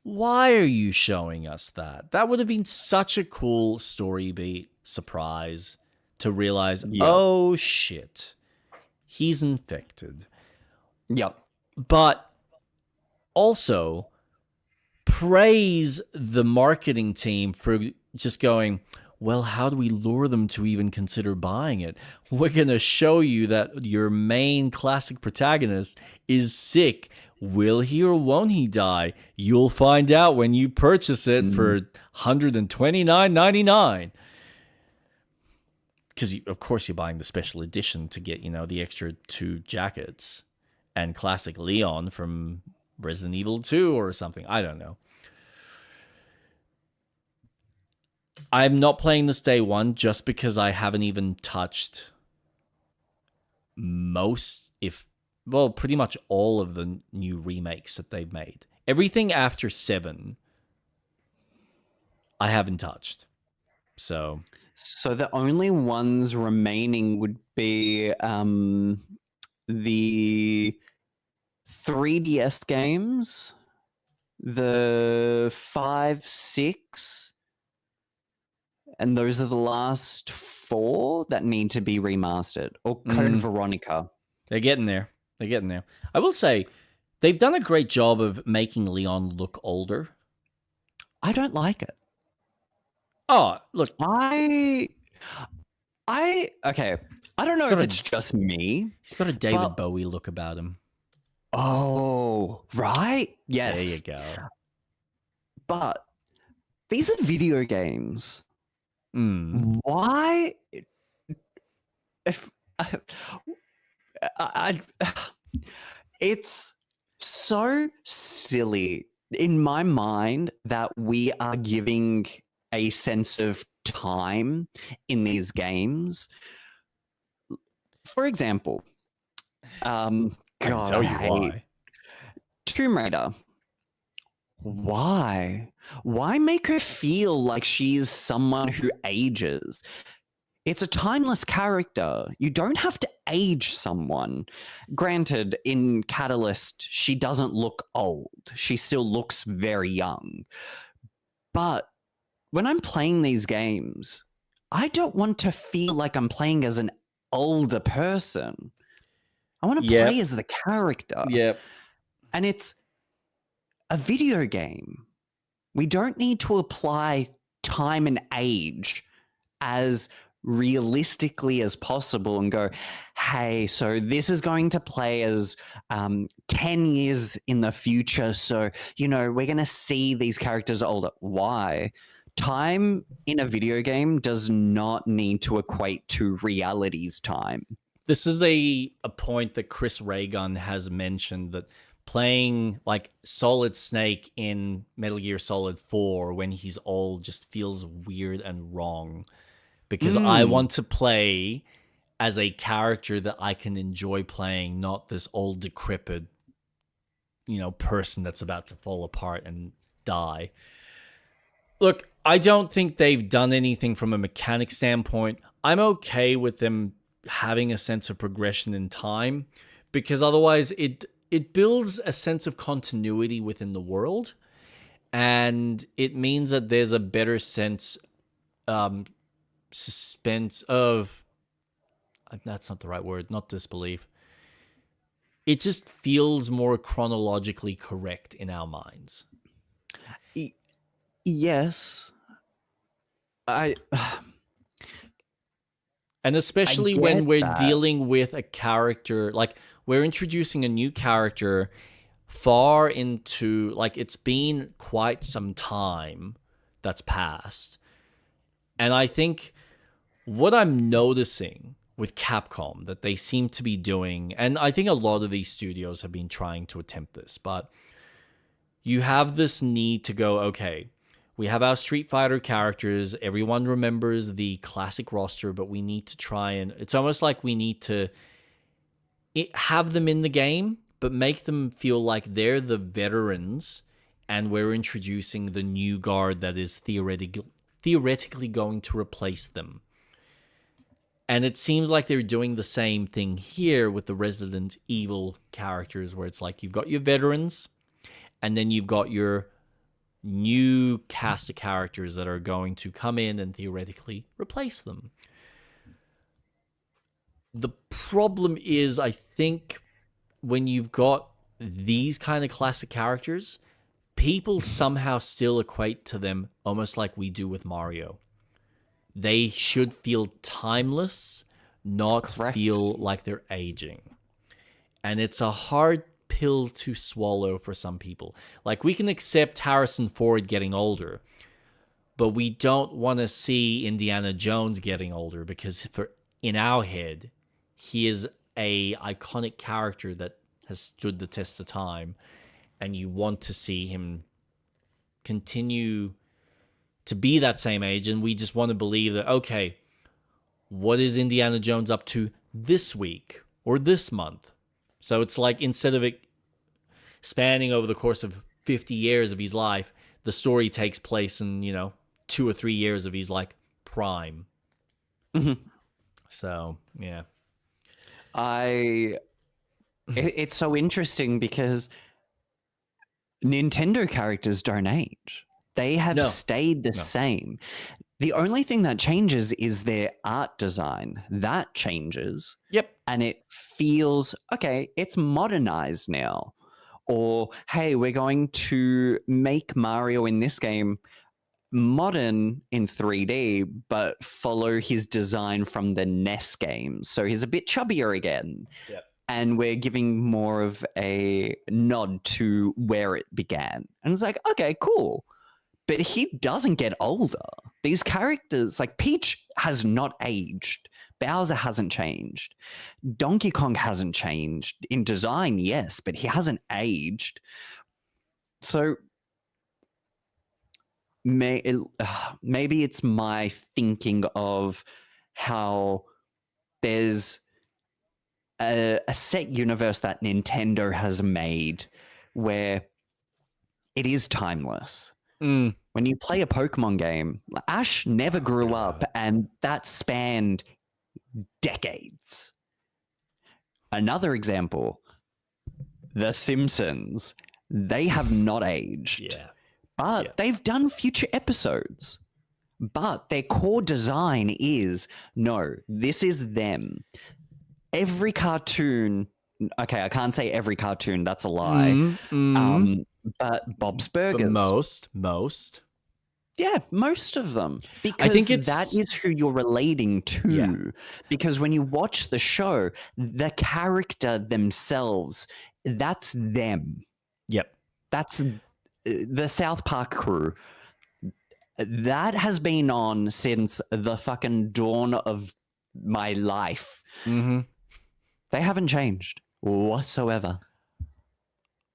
why are you showing us that? That would have been such a cool story beat surprise to realize, oh shit, he's infected.
Yep.
But also, praise the marketing team for just going, well, how do we lure them to even consider buying it? We're going to show you that your main classic protagonist is sick. Will he or won't he die? You'll find out when you purchase it for $129.99. Because, of course, you're buying the special edition to get, the extra 2 jackets and classic Leon from Resident Evil 2 or something. I don't know. I'm not playing this day one just because I haven't even touched pretty much all of the new remakes that they've made. Everything after 7, I haven't touched. So
the only ones remaining would be the 3DS games, the 5, 6, and those are the last 4 that need to be remastered. Or Code Veronica.
They're getting there. I will say, they've done a great job of making Leon look older.
I don't like it.
Oh, look.
Okay. I don't know if it's just me.
He's got a David Bowie look about him.
Oh, right? Yes.
There you go.
But these are video games. Why? It's so silly in my mind that we are giving a sense of time in these games. For example, God,
tell you why.
Tomb Raider. Why? Why make her feel like she's someone who ages? It's a timeless character. You don't have to age someone. Granted, in Catalyst, she doesn't look old. She still looks very young. But when I'm playing these games, I don't want to feel like I'm playing as an older person. I want to play as the character.
Yep.
And it's a video game. We don't need to apply time and age as realistically as possible and go, hey, so this is going to play as 10 years in the future. So, we're going to see these characters older. Why? Time in a video game does not need to equate to reality's time.
This is a point that Chris Raygun has mentioned, that playing like Solid Snake in Metal Gear Solid 4 when he's old just feels weird and wrong. Because I want to play as a character that I can enjoy playing, not this old, decrepit, person that's about to fall apart and die. Look, I don't think they've done anything from a mechanic standpoint. I'm okay with them having a sense of progression in time, because otherwise it builds a sense of continuity within the world, and it means that there's a better sense suspense of, that's not the right word, not disbelief. It just feels more chronologically correct in our minds.
Yes.
And especially when we're dealing with a character, like we're introducing a new character far into, like, it's been quite some time that's passed. And I think what I'm noticing with Capcom that they seem to be doing, and I think a lot of these studios have been trying to attempt this, but you have this need to go, okay, we have our Street Fighter characters, everyone remembers the classic roster, but we need to try and, it's almost like we need to have them in the game, but make them feel like they're the veterans, and we're introducing the new guard that is theoretically going to replace them. And it seems like they're doing the same thing here with the Resident Evil characters, where it's like you've got your veterans, and then you've got your new cast of characters that are going to come in and theoretically replace them. The problem is, I think, when you've got these kind of classic characters, people somehow still equate to them almost like we do with Mario. They should feel timeless, not
Correct.
feel like they're aging. And it's a hard pill to swallow for some people. Like, we can accept Harrison Ford getting older, but we don't want to see Indiana Jones getting older, because in our head, he is a iconic character that has stood the test of time, and you want to see him continue to be that same age, and we just want to believe that, okay, what is Indiana Jones up to this week or this month? So it's like, instead of it spanning over the course of 50 years of his life, the story takes place in, 2 or 3 years of his, like, prime.
Mm-hmm.
So, yeah.
It's so interesting because Nintendo characters don't age. They have stayed the same. The only thing that changes is their art design. That changes.
Yep.
And it feels, okay, it's modernized now. Or, hey, we're going to make Mario in this game modern in 3D, but follow his design from the NES games. So he's a bit chubbier again.
Yep.
And we're giving more of a nod to where it began. And it's like, okay, cool. But he doesn't get older. These characters, like Peach has not aged. Bowser hasn't changed. Donkey Kong hasn't changed. In design, yes, but he hasn't aged. So maybe it's my thinking of how there's a set universe that Nintendo has made where it is timeless. When you play a Pokemon game, Ash never grew up, and that spanned decades. Another example, The Simpsons. They have not aged.
Yeah.
But they've done future episodes. But their core design is, no, this is them. Every cartoon, okay, I can't say every cartoon, that's a lie. But Bob's Burgers.
Most.
Yeah, most of them. Because
I think
that is who you're relating to.
Yeah.
Because when you watch the show, the character themselves, that's them.
Yep.
That's the South Park crew. That has been on since the fucking dawn of my life.
Mm-hmm.
They haven't changed whatsoever.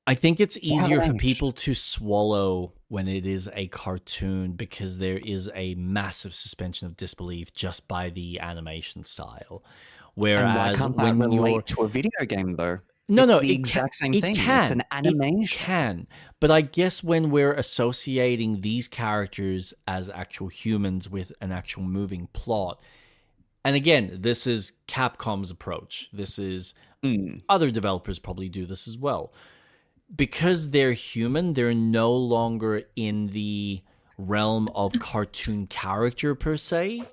I think it's easier for people to swallow when it is a cartoon, because there is a massive suspension of disbelief just by the animation style. Whereas
and why can't that relate to a video game, though?
No,
it's the exact same thing. It's an animation.
It can. But I guess when we're associating these characters as actual humans with an actual moving plot, and again, this is Capcom's approach. This is other developers probably do this as well. Because they're human, they're no longer in the realm of cartoon character per se.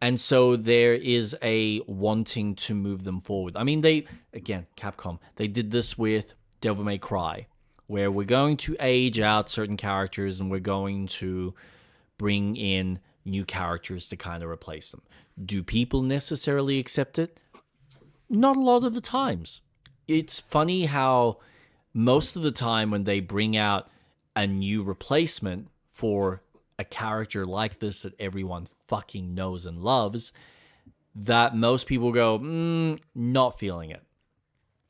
And so there is a wanting to move them forward. I mean, Capcom, they did this with Devil May Cry, where we're going to age out certain characters and we're going to bring in new characters to kind of replace them. Do people necessarily accept it? Not a lot of the times. It's funny how most of the time when they bring out a new replacement for a character like this that everyone fucking knows and loves, that most people go, not feeling it.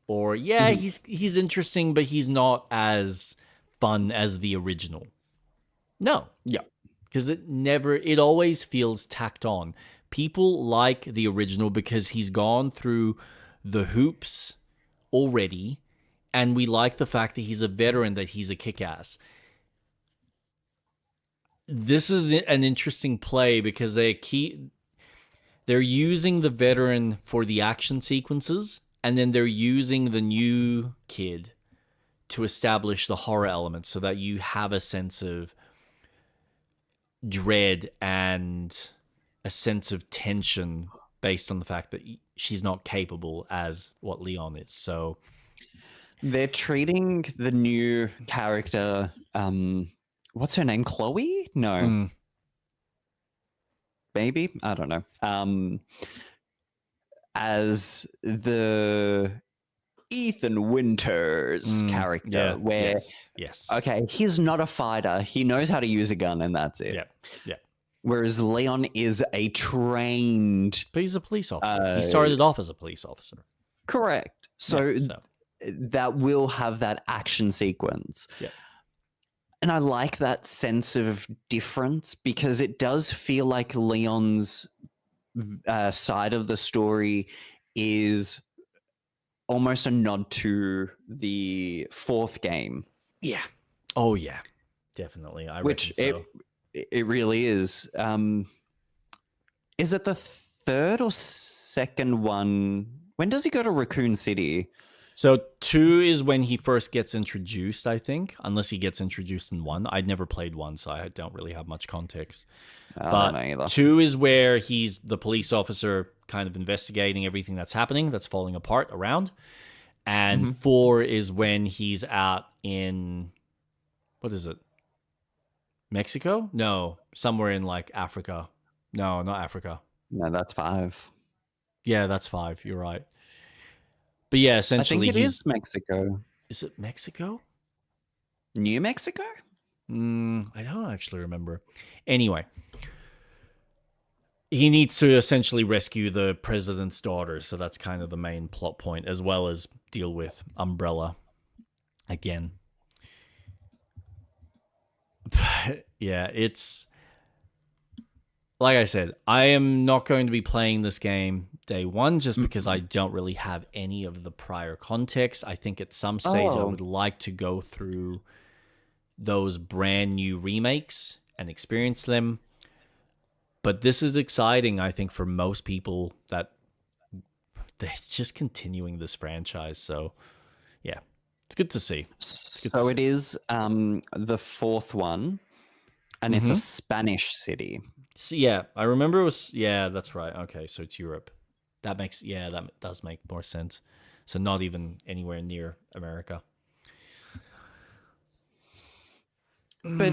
Or, he's interesting, but he's not as fun as the original. No.
Yeah.
Because it always feels tacked on. People like the original because he's gone through the hoops already, and we like the fact that he's a veteran, that he's a kick-ass. This is an interesting play because they're using the veteran for the action sequences, and then they're using the new kid to establish the horror element so that you have a sense of dread and a sense of tension based on the fact that she's not capable as what Leon is. So
they're treating the new character, what's her name? Chloe? No. maybe, I don't know, as the Ethan Winters character, where
yes,
okay, he's not a fighter, he knows how to use a gun, and that's it.
Yeah.
Whereas Leon is a trained,
but he's a police officer. He started off as a police officer.
Correct. So that will have that action sequence.
Yeah.
And I like that sense of difference because it does feel like Leon's side of the story is almost a nod to the fourth game.
Yeah. Oh, yeah. Definitely. I reckon so.
It really is. Is it the third or second one? When does he go to Raccoon City?
So 2 is when he first gets introduced, I think, unless he gets introduced in 1. I'd never played 1, so I don't really have much context. But 2 is where he's the police officer kind of investigating everything that's happening, that's falling apart around. And 4 is when he's out in, what is it? Mexico? No, somewhere in like Africa. No, not Africa.
No, that's 5.
Yeah, that's 5. You're right. But yeah, essentially,
I think it is Mexico.
Is it Mexico?
New Mexico?
I don't actually remember. Anyway, he needs to essentially rescue the president's daughter, so that's kind of the main plot point, as well as deal with Umbrella again. But yeah, it's like I said, I am not going to be playing this game day one just because I don't really have any of the prior context. I think at some stage I would like to go through those brand new remakes and experience them. But this is exciting, I think, for most people that they're just continuing this franchise. So yeah, it's good to see.
So it is the fourth one, and it's a Spanish city.
So, yeah, I remember it was, yeah, that's right. Okay, so it's Europe. That does make more sense. So not even anywhere near America.
But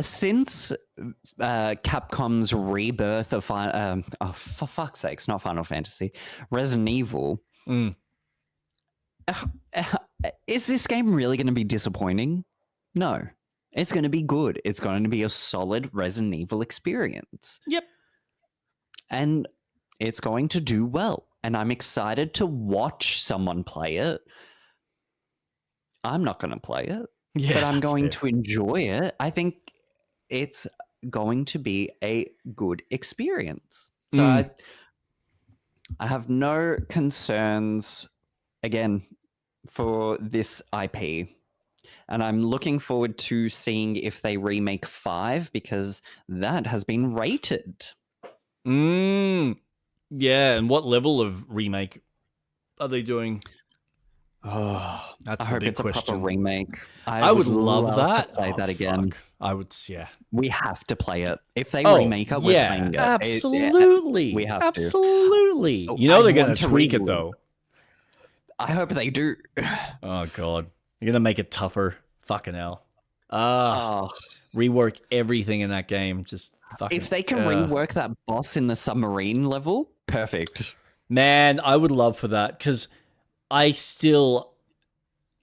since Capcom's rebirth of for fuck's sakes, not Final Fantasy, Resident Evil, is this game really going to be disappointing? No. It's going to be good. It's going to be a solid Resident Evil experience.
Yep.
And it's going to do well. And I'm excited to watch someone play it. I'm not going to play it, but I'm going to enjoy it. I think it's going to be a good experience. So I have no concerns, again, for this IP. And I'm looking forward to seeing if they remake 5 because that has been rated.
Yeah, and what level of remake are they doing?
Oh,
that's
I hope it's
question.
A proper remake.
I would love that.
To play that again.
I would, yeah.
We have to play it. If they remake it, we're playing it.
Absolutely.
We have
absolutely.
to.
You know they're going to tweak it, though.
I hope they do.
Oh, God. You're going to make it tougher. Fucking hell. Rework everything in that game. Just fucking...
If they can rework that boss in the submarine level, perfect.
Man, I would love for that, because I still,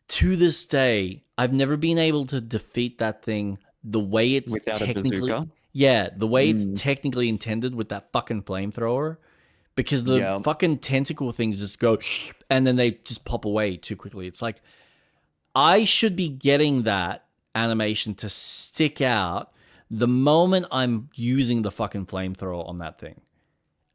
to this day, I've never been able to defeat that thing the way it's
without
technically...
a bazooka?
Yeah, the way it's technically intended with that fucking flamethrower. Because the fucking tentacle things just go, and then they just pop away too quickly. It's like, I should be getting that animation to stick out the moment I'm using the fucking flamethrower on that thing.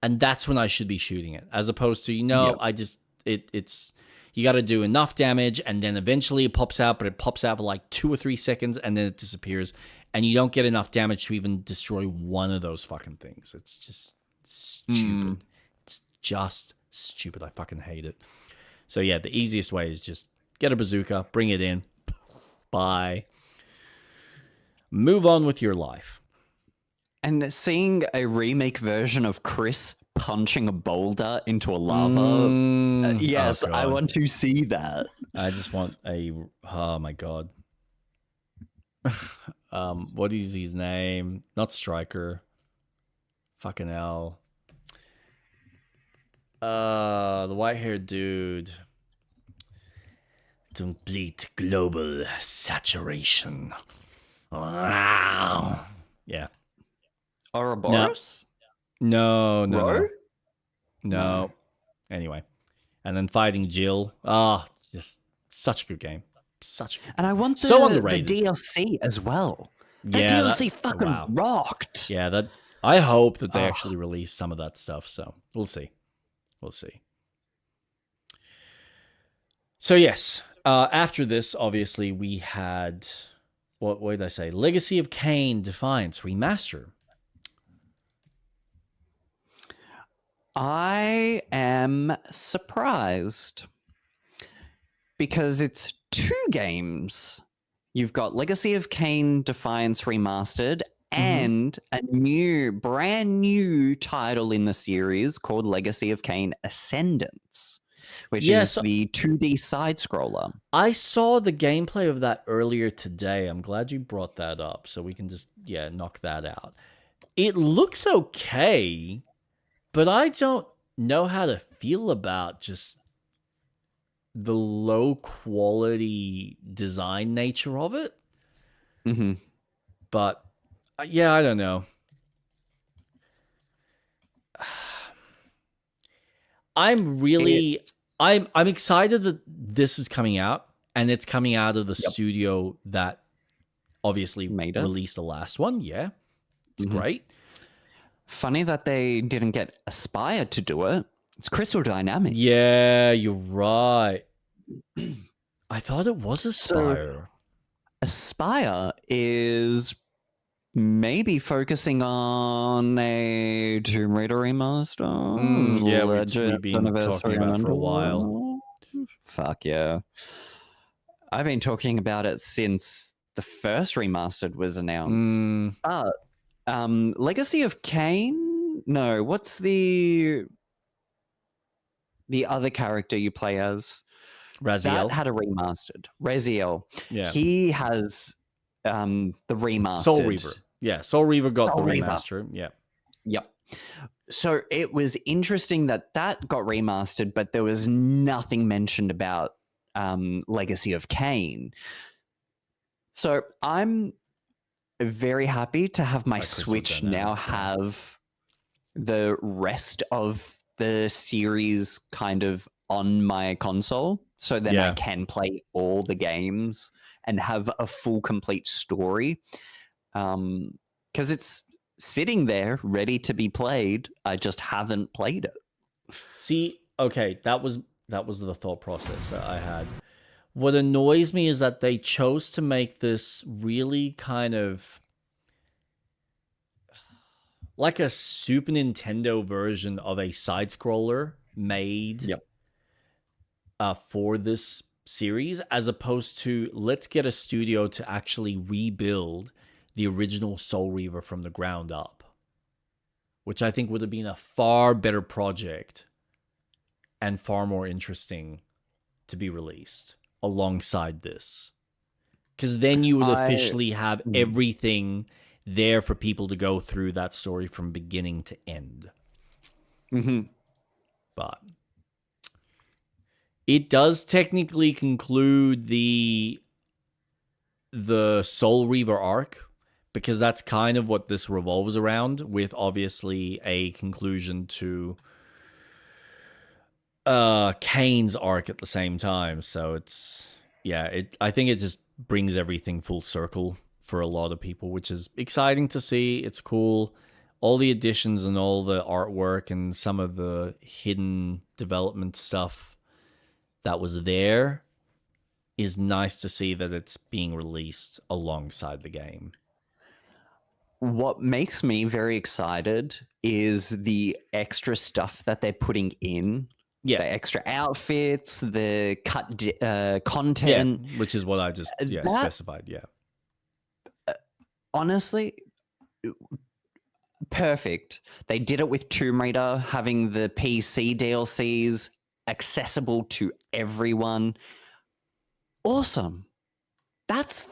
And that's when I should be shooting it. As opposed to, I just, it's, you got to do enough damage, and then eventually it pops out, but it pops out for like 2 or 3 seconds, and then it disappears. And you don't get enough damage to even destroy one of those fucking things. It's just stupid. It's just stupid. I fucking hate it. So yeah, the easiest way is just get a bazooka, bring it in, bye. Move on with your life.
And seeing a remake version of Chris punching a boulder into a lava, yes, I want to see that.
I just want oh my God. What is his name? Not Striker. Fucking hell. The white-haired dude. Complete global saturation. Wow. Yeah.
Ouroboros?
No. Anyway. And then fighting Jill. Just such a good game.
And I want
so
the
underrated.
DLC as well. That
Yeah,
DLC fucking rocked.
Yeah, I hope that they actually release some of that stuff. So we'll see. So yes, after this, obviously we had what did I say? Legacy of Kain Defiance Remaster.
I am surprised because it's 2 games. You've got Legacy of Kain Defiance Remastered and a brand new title in the series called Legacy of Kain Ascendance, which is the 2D side-scroller.
I saw the gameplay of that earlier today. I'm glad you brought that up, so we can just, knock that out. It looks okay, but I don't know how to feel about just the low-quality design nature of it. But, I don't know. I'm excited that this is coming out, and it's coming out of the studio that obviously released the last one. Yeah, it's great.
Funny that they didn't get Aspire to do it. It's Crystal Dynamics.
Yeah, you're right. I thought it was Aspire.
Aspire is maybe focusing on a Tomb Raider remaster.
Yeah, we've been talking about it for a while.
Fuck yeah. I've been talking about it since the first remastered was announced. Legacy of Kain? No, what's the other character you play as?
Raziel.
That had a remastered. Raziel.
Yeah.
He has the remastered.
Soul Reaver. Yeah, Soul Reaver got the remaster. Yeah.
Yep. So it was interesting that got remastered, but there was nothing mentioned about Legacy of Kain. So I'm very happy to have my Switch now have the rest of the series kind of on my console, so then I can play all the games and have a full complete story. Because it's sitting there ready to be played. I just haven't played it.
See, okay, that was the thought process that I had. What annoys me is that they chose to make this really kind of like a Super Nintendo version of a side-scroller made for this series, as opposed to let's get a studio to actually rebuild the original Soul Reaver from the ground up, which I think would have been a far better project and far more interesting to be released alongside this. Because then you would officially have everything there for people to go through that story from beginning to end. But it does technically conclude the Soul Reaver arc, because that's kind of what this revolves around, with obviously a conclusion to Kane's arc at the same time. So it's I think it just brings everything full circle for a lot of people, which is exciting to see. It's cool. All the additions and all the artwork and some of the hidden development stuff that was there is nice to see that it's being released alongside the game.
What makes me very excited is the extra stuff that they're putting in.
Yeah.
The extra outfits, the cut content.
Yeah, which is what I just specified, yeah.
Honestly, perfect. They did it with Tomb Raider, having the PC DLCs accessible to everyone. Awesome. That's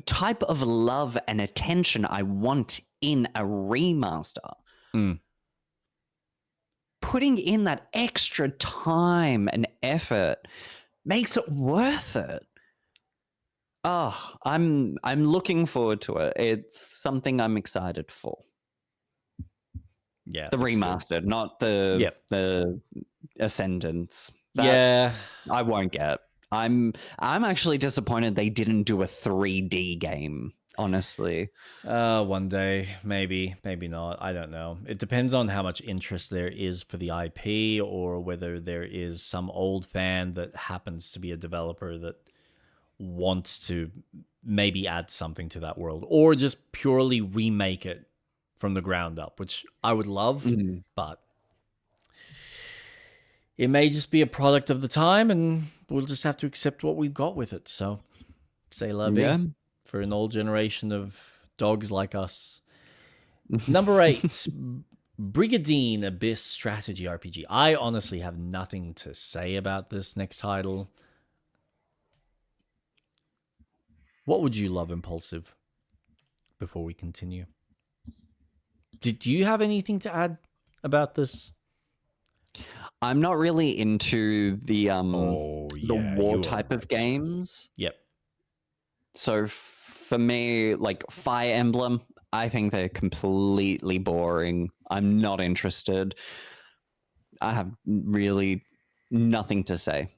type of love and attention I want in a remaster. Putting in that extra time and effort makes it worth it. Oh, I'm looking forward to it. It's something I'm excited for.
Yeah,
the remastered, not the Ascendance. That I won't get. I'm actually disappointed they didn't do a 3D game. Honestly,
one day, maybe not. I don't know. It depends on how much interest there is for the IP, or whether there is some old fan that happens to be a developer that wants to maybe add something to that world, or just purely remake it from the ground up, which I would love, but it may just be a product of the time, and we'll just have to accept what we've got with it. So, say la vie for an old generation of dogs like us. Number 8, Brigadine Abyss Strategy RPG. I honestly have nothing to say about this next title. What would you love, Impulsive, before we continue? Do you have anything to add about this?
I'm not really into the war type of games.
Yep.
So for me, like Fire Emblem, I think they're completely boring. I'm not interested. I have really nothing to say.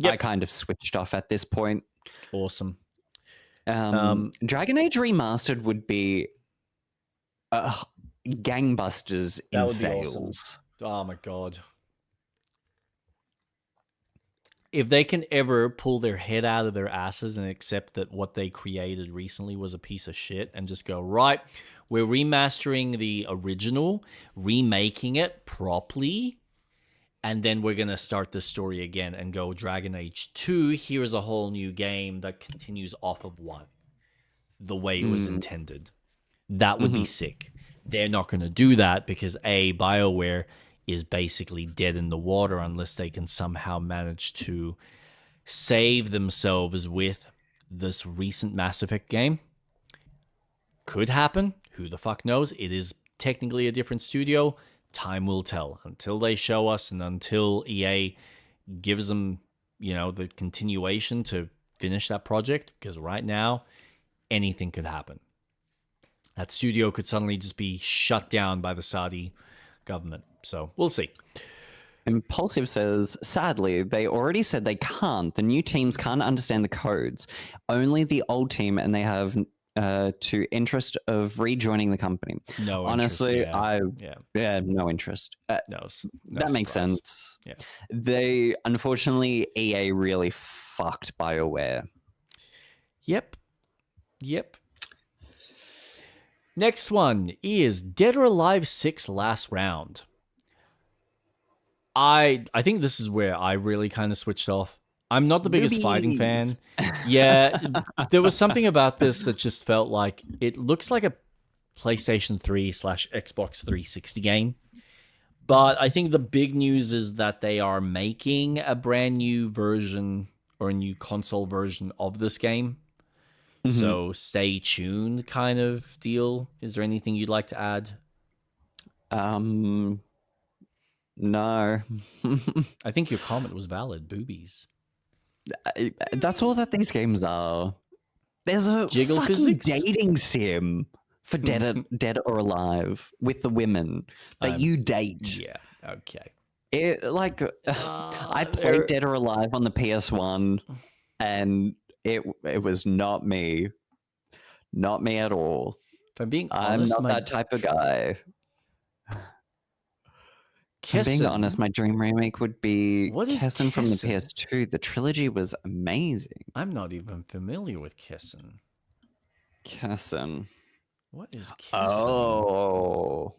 I kind of switched off at this point.
Awesome.
Dragon Age Remastered would be gangbusters in sales.
Awesome. Oh my god. If they can ever pull their head out of their asses and accept that what they created recently was a piece of shit and just go, right, we're remastering the original, remaking it properly, and then we're going to start the story again and go Dragon Age 2, here's a whole new game that continues off of 1 the way it was intended. That would be sick. They're not going to do that because BioWare is basically dead in the water unless they can somehow manage to save themselves with this recent Mass Effect game. Could happen. Who the fuck knows? It is technically a different studio. Time will tell. Until they show us and until EA gives them, the continuation to finish that project, because right now, anything could happen. That studio could suddenly just be shut down by the Saudi government. So we'll see.
Impulsive says, sadly, they already said they can't. The new teams can't understand the codes. Only the old team, and they have interest of rejoining the company.
No,
honestly,
interest,
no interest.
No,
that makes sense.
Yeah,
they unfortunately EA really fucked BioWare.
Yep. Next one is Dead or Alive 6 Last Round. I think this is where I really kind of switched off. I'm not the biggest fighting fan. Yeah, there was something about this that just felt like it looks like a PlayStation 3/Xbox 360 game. But I think the big news is that they are making a brand new version or a new console version of this game. So stay tuned kind of deal. Is there anything you'd like to add?
No.
I think your comment was valid. Boobies.
That's all that these games are. There's a
jiggle
fucking
physics
dating sim for Dead or Alive with the women that you date.
Yeah. Okay.
I played Dead or Alive on the PS1, and it was not me. Not me at all.
If I'm being honest,
I'm not that type of guy. If I'm being honest, my dream remake would be Kessin from the PS2. The trilogy was amazing.
I'm not even familiar with Kessin.
Kessin.
What is Kessin?
Oh.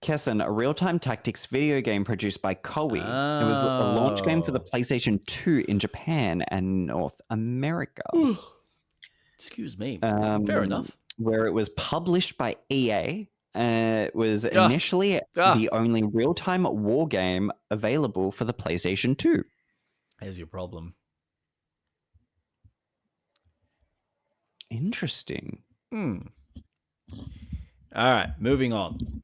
Kessin, a real-time tactics video game produced by Koei. It was a launch game for the PlayStation 2 in Japan and North America.
Excuse me. Fair enough.
Where it was published by EA. It was initially the only real-time war game available for the PlayStation 2.
There's your problem.
Interesting.
All right, moving on.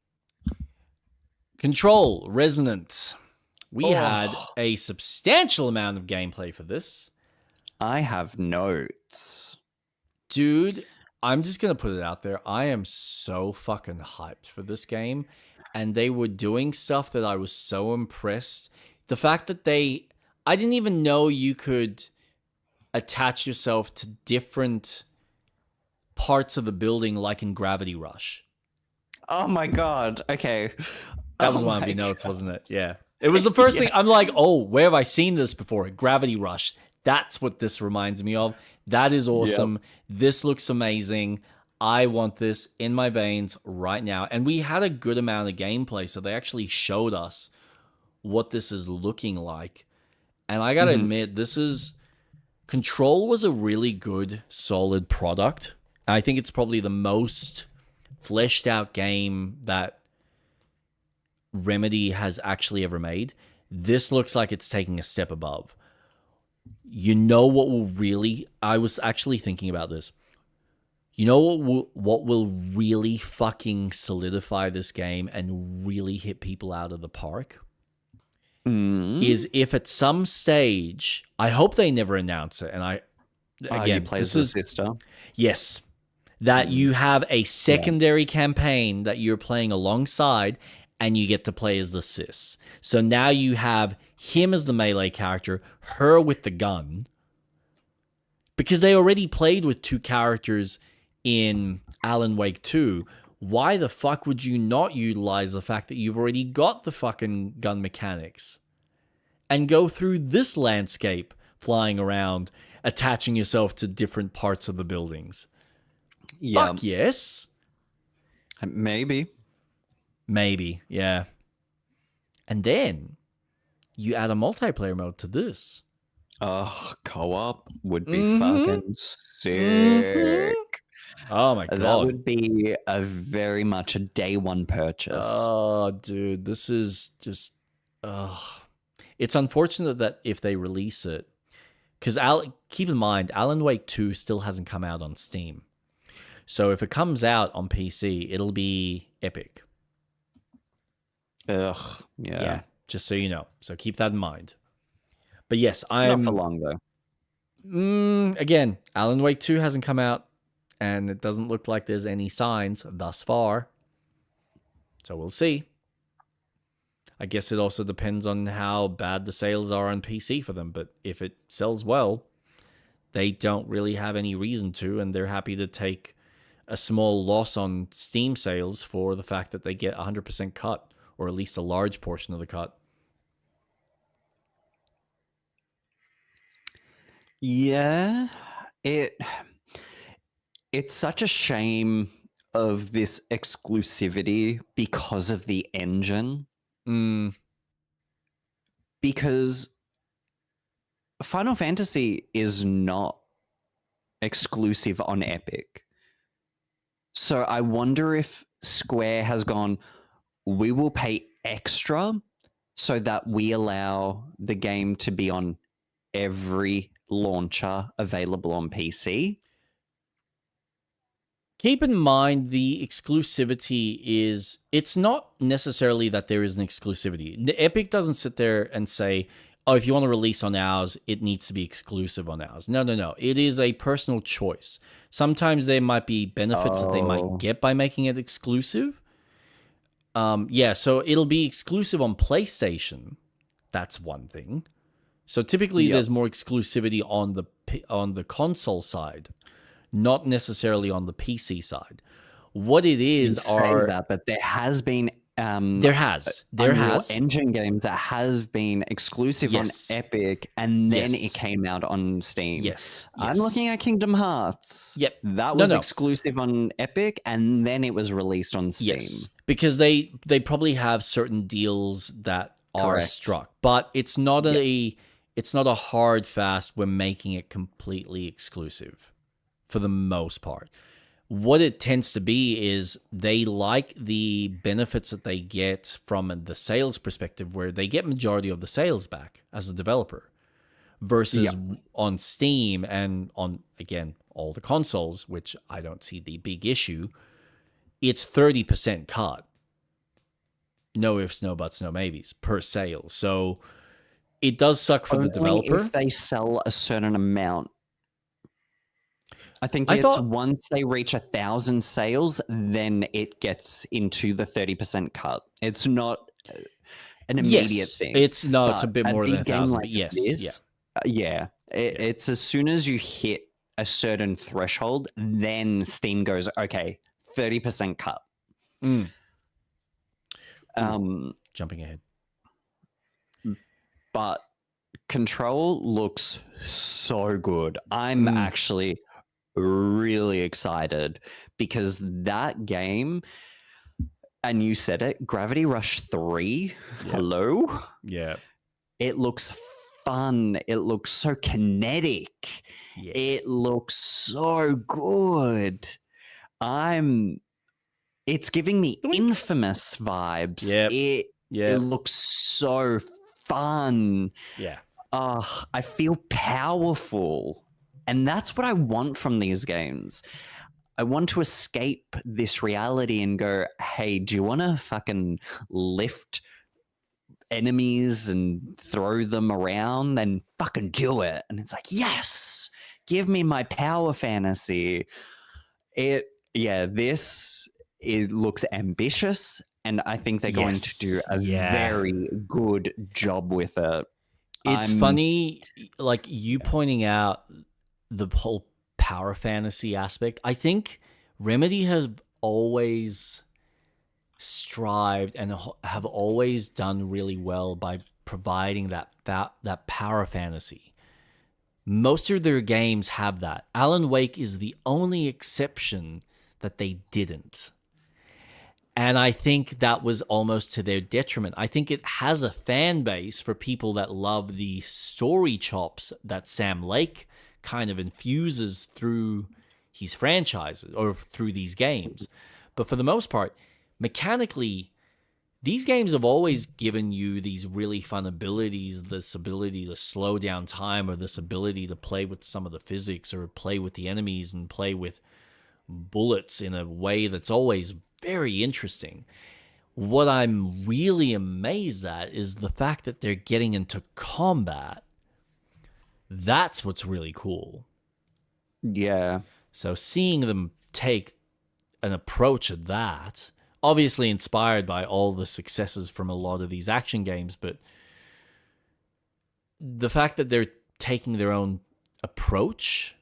Control Resonance. We had a substantial amount of gameplay for this.
I have notes.
Dude, I'm just going to put it out there. I am so fucking hyped for this game. And they were doing stuff that I was so impressed. The fact that I didn't even know you could attach yourself to different parts of the building like in Gravity Rush.
Oh my god. Okay.
That was one of your notes, wasn't it? Yeah. It was the first thing. I'm like, oh, where have I seen this before? Gravity Rush. That's what this reminds me of. That is awesome. Yep. This looks amazing. I want this in my veins right now. And we had a good amount of gameplay, so they actually showed us what this is looking like. And I gotta admit, Control was a really good, solid product. I think it's probably the most fleshed out game that Remedy has actually ever made. This looks like it's taking a step above. You know what will really... I was actually thinking about this. You know what will really fucking solidify this game and really hit people out of the park? Is if at some stage... I hope they never announce it. And
you play as the sister?
Yes. That you have a secondary campaign that you're playing alongside, and you get to play as the sis. So now you have him as the melee character, her with the gun. Because they already played with two characters in Alan Wake 2. Why the fuck would you not utilize the fact that you've already got the fucking gun mechanics? And go through this landscape, flying around, attaching yourself to different parts of the buildings. Yeah. Fuck yes.
Maybe,
yeah. And then you add a multiplayer mode to this.
Oh, co-op would be fucking sick.
Oh my god.
That would be very much a day one purchase.
Oh, dude, this is just... It's unfortunate that if they release it... Because keep in mind, Alan Wake 2 still hasn't come out on Steam. So if it comes out on PC, it'll be epic.
Ugh, yeah.
Just so you know. So keep that in mind. But yes, I'm...
Not for long, though.
Again, Alan Wake 2 hasn't come out, and it doesn't look like there's any signs thus far. So we'll see. I guess it also depends on how bad the sales are on PC for them, but if it sells well, they don't really have any reason to, and they're happy to take a small loss on Steam sales for the fact that they get 100% cut, or at least a large portion of the cut.
Yeah, it's such a shame of this exclusivity because of the engine. Because Final Fantasy is not exclusive on Epic. So I wonder if Square has gone, we will pay extra so that we allow the game to be on every launcher available on PC.
Keep in mind, the exclusivity is... It's not necessarily that there is an exclusivity. The Epic doesn't sit there and say, oh, if you want to release on ours, it needs to be exclusive on ours. No. It is a personal choice. Sometimes there might be benefits that they might get by making it exclusive. So it'll be exclusive on PlayStation. That's one thing. So typically there's more exclusivity on the console side, not necessarily on the PC side. What it is
say that, but there has been
there has
engine games that has been exclusive on Epic, and then it came out on Steam.
Yes.
I'm looking at Kingdom Hearts.
Yep.
That was exclusive on Epic, and then it was released on Steam.
Yes, because they probably have certain deals that are struck, but it's not it's not a hard fast. We're making it completely exclusive for the most part. What it tends to be is they like the benefits that they get from the sales perspective, where they get majority of the sales back as a developer, versus on Steam and on all the consoles, which I don't see the big issue, it's 30% cut. No ifs, no buts, no maybes per sale. So it does suck for the developer.
If they sell a certain amount. I think once they reach 1,000 sales, then it gets into the 30% cut. It's not an immediate thing.
It's a bit more than 1,000, but yes.
It's as soon as you hit a certain threshold, then Steam goes, okay, 30% cut.
Jumping ahead.
But Control looks so good. I'm actually really excited because that game, and you said it, Gravity Rush 3, hello?
Yeah.
It looks fun. It looks so kinetic.
Yes.
It looks so good. It's giving me Infamous vibes. It looks so fun.
Yeah.
I feel powerful. And that's what I want from these games. I want to escape this reality and go, hey, do you want to fucking lift enemies and throw them around? And fucking do it. And it's like, yes, give me my power fantasy. It looks ambitious. And I think they're going to do a very good job with it.
It's funny, like you pointing out the whole power fantasy aspect. I think Remedy has always strived and have always done really well by providing that power fantasy. Most of their games have that. Alan Wake is the only exception that they didn't. And I think that was almost to their detriment. I think it has a fan base for people that love the story chops that Sam Lake kind of infuses through his franchises or through these games. But for the most part, mechanically, these games have always given you these really fun abilities, this ability to slow down time or this ability to play with some of the physics or play with the enemies and play with bullets in a way that's always very interesting. What I'm really amazed at is the fact that they're getting into combat. That's what's really cool.
Yeah.
So seeing them take an approach at that, obviously inspired by all the successes from a lot of these action games, but the fact that they're taking their own approach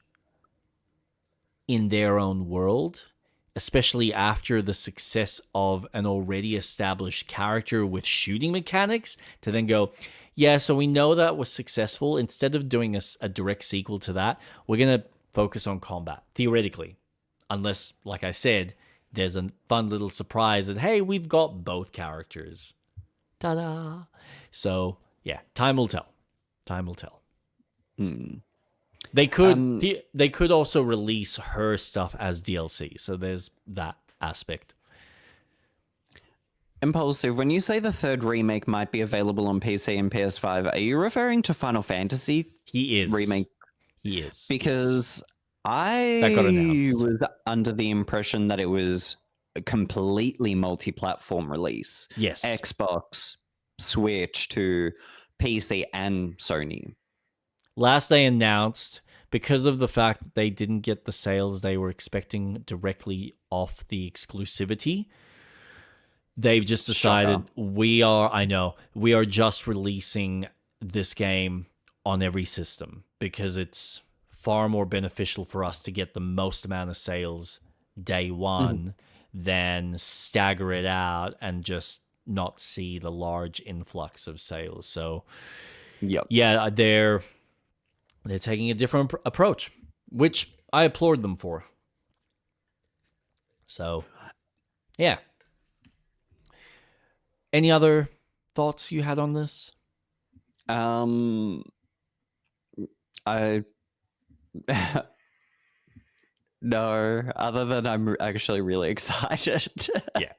in their own world, especially after the success of an already established character with shooting mechanics, to then go, yeah, so we know that was successful. Instead of doing a direct sequel to that, we're going to focus on combat, theoretically. Unless, like I said, there's a fun little surprise that, hey, we've got both characters. Ta-da! So, yeah, time will tell. Time will tell. They could also release her stuff as DLC, so there's that aspect.
Impulsive, when you say the third remake might be available on PC and PS5, are you referring to Final Fantasy?
He is.
Remake?
He is.
Because
that got announced.
was under the impression that it was a completely multi-platform release.
Yes.
Xbox, Switch to PC and Sony.
Last they announced, because of the fact that they didn't get the sales they were expecting directly off the exclusivity, they've just decided we are just releasing this game on every system because it's far more beneficial for us to get the most amount of sales day one than stagger it out and just not see the large influx of sales. So, yeah, they're taking a different approach, which I applaud them for. So, yeah. Any other thoughts you had on this?
No, other than I'm actually really excited.
Yeah.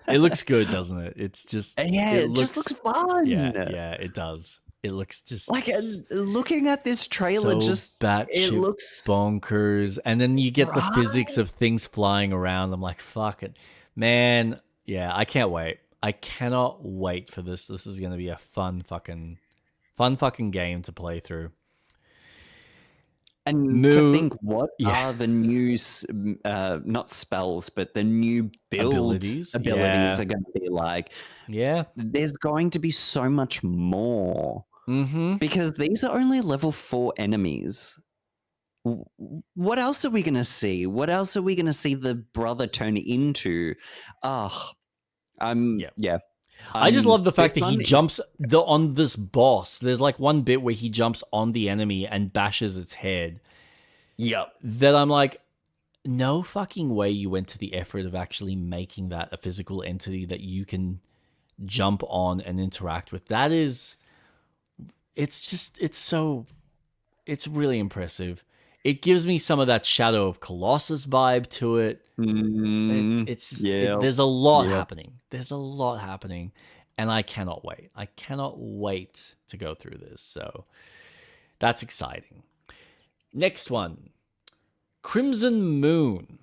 It looks good, doesn't it? It's just
it just looks fun.
Yeah, it does. It looks just
like looking at this trailer,
so
just it looks
bonkers. And then you get the physics
right.
of things flying around. I'm like, fuck it, man. Yeah, I can't wait. I cannot wait for this. This is gonna be a fun fucking game to play through.
And to think, what are the new, not spells, but the new build abilities are going to be like?
Yeah.
There's going to be so much more.
Mm-hmm.
Because these are only level 4 enemies. What else are we going to see? What else are we going to see the brother turn into? Yeah.
I just love the fact that he jumps on this boss. There's like one bit where he jumps on the enemy and bashes its head.
Yep.
That I'm like, no fucking way you went to the effort of actually making that a physical entity that you can jump on and interact with. That is, it's really impressive. It gives me some of that Shadow of Colossus vibe to it. There's a lot happening. There's a lot happening, and I cannot wait. I cannot wait to go through this. So that's exciting. Next one, Crimson Moon.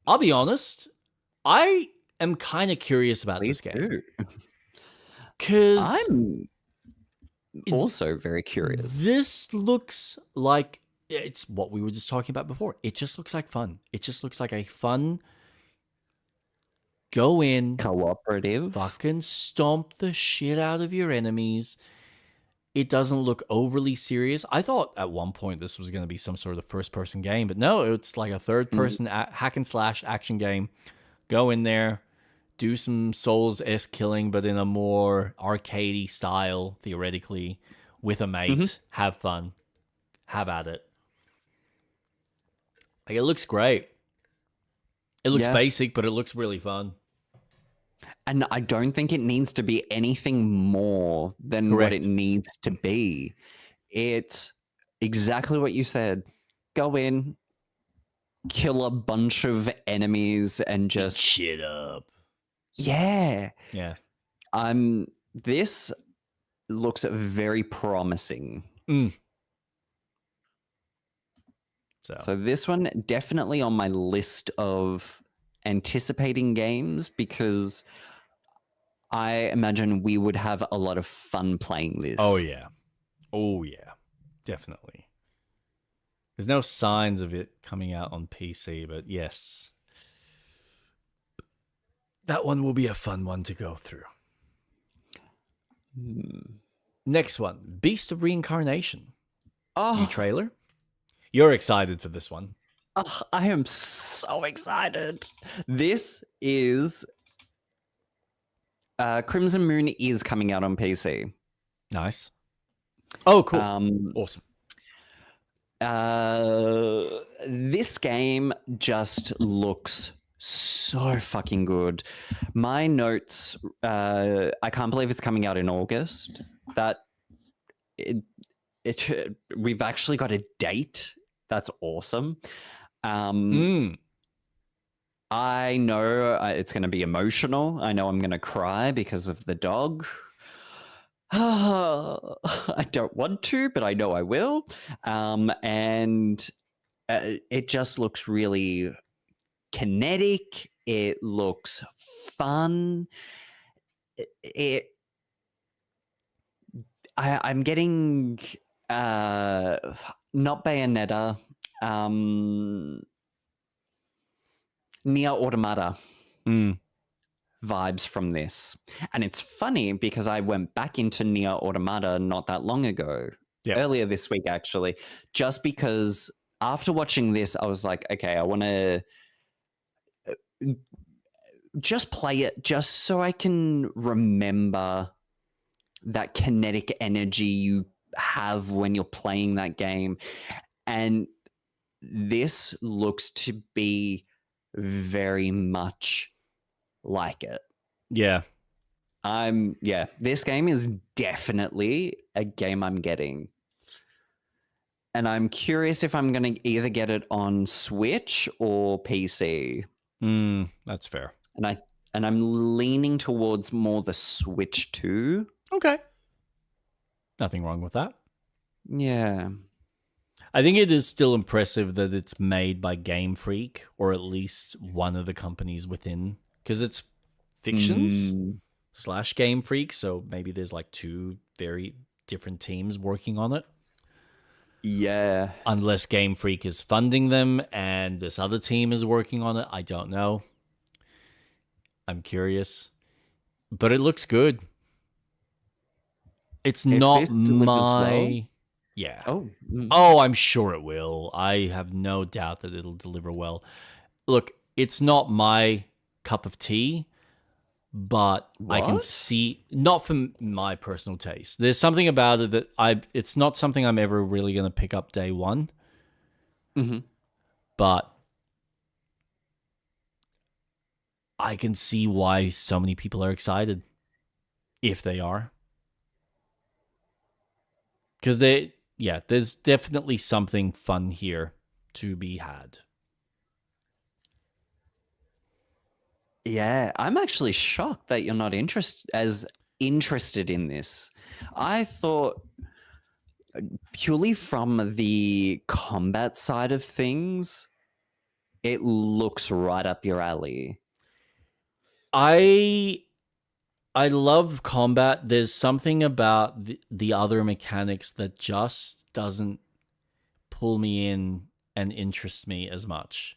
I'll be honest, I am kind of curious about this game. Because
I'm also very curious.
This looks like it's what we were just talking about before. It just looks like fun. It just looks like a fun go in,
cooperative,
fucking stomp the shit out of your enemies. It doesn't look overly serious. I thought at one point this was going to be some sort of first-person game, but no, it's like a third-person hack and slash action game. Go in there, do some Souls-esque killing, but in a more arcadey style, theoretically, with a mate. Have fun. Have at it. Like, it looks great. It looks basic, but it looks really fun.
And I don't think it needs to be anything more than what it needs to be. It's exactly what you said. Go in, kill a bunch of enemies, and just
shit up.
Yeah.
Yeah.
This looks very promising. So this one definitely on my list of anticipating games, because I imagine we would have a lot of fun playing this.
Oh yeah. Definitely. There's no signs of it coming out on PC, but yes. That one will be a fun one to go through. Next one, Beast of Reincarnation. New trailer. You're excited for this one.
I am so excited. This is Crimson Moon is coming out on PC.
Nice. Oh, cool. Awesome.
This game just looks so fucking good. My notes, I can't believe it's coming out in August. We've actually got a date. That's awesome. I know it's going to be emotional. I know I'm going to cry because of the dog. I don't want to, but I know I will. And it just looks really kinetic. It looks fun. I'm getting not Bayonetta, Nier Automata vibes from this. And it's funny because I went back into Nier Automata not that long ago, earlier this week actually, just because after watching this, I was like, okay, I want to just play it just so I can remember that kinetic energy you have when you're playing that game. And this looks to be very much like it.
Yeah.
This game is definitely a game I'm getting. And I'm curious if I'm going to either get it on Switch or PC.
That's fair.
And I'm leaning towards more the Switch too.
Okay. Nothing wrong with that.
Yeah.
I think it is still impressive that it's made by Game Freak, or at least one of the companies within, because it's Fictions / Game Freak, so maybe there's like two very different teams working on it.
Yeah.
Unless Game Freak is funding them and this other team is working on it. I don't know. I'm curious. But it looks good. It's not my... Yeah. Oh, I'm sure it will. I have no doubt that it'll deliver well. Look, it's not my cup of tea, but I can see, not from my personal taste. There's something about it that it's not something I'm ever really going to pick up day one. But I can see why so many people are excited, if they are. Because there's definitely something fun here to be had.
Yeah, I'm actually shocked that you're not as interested in this. I thought purely from the combat side of things, it looks right up your alley.
I love combat. There's something about the other mechanics that just doesn't pull me in and interest me as much.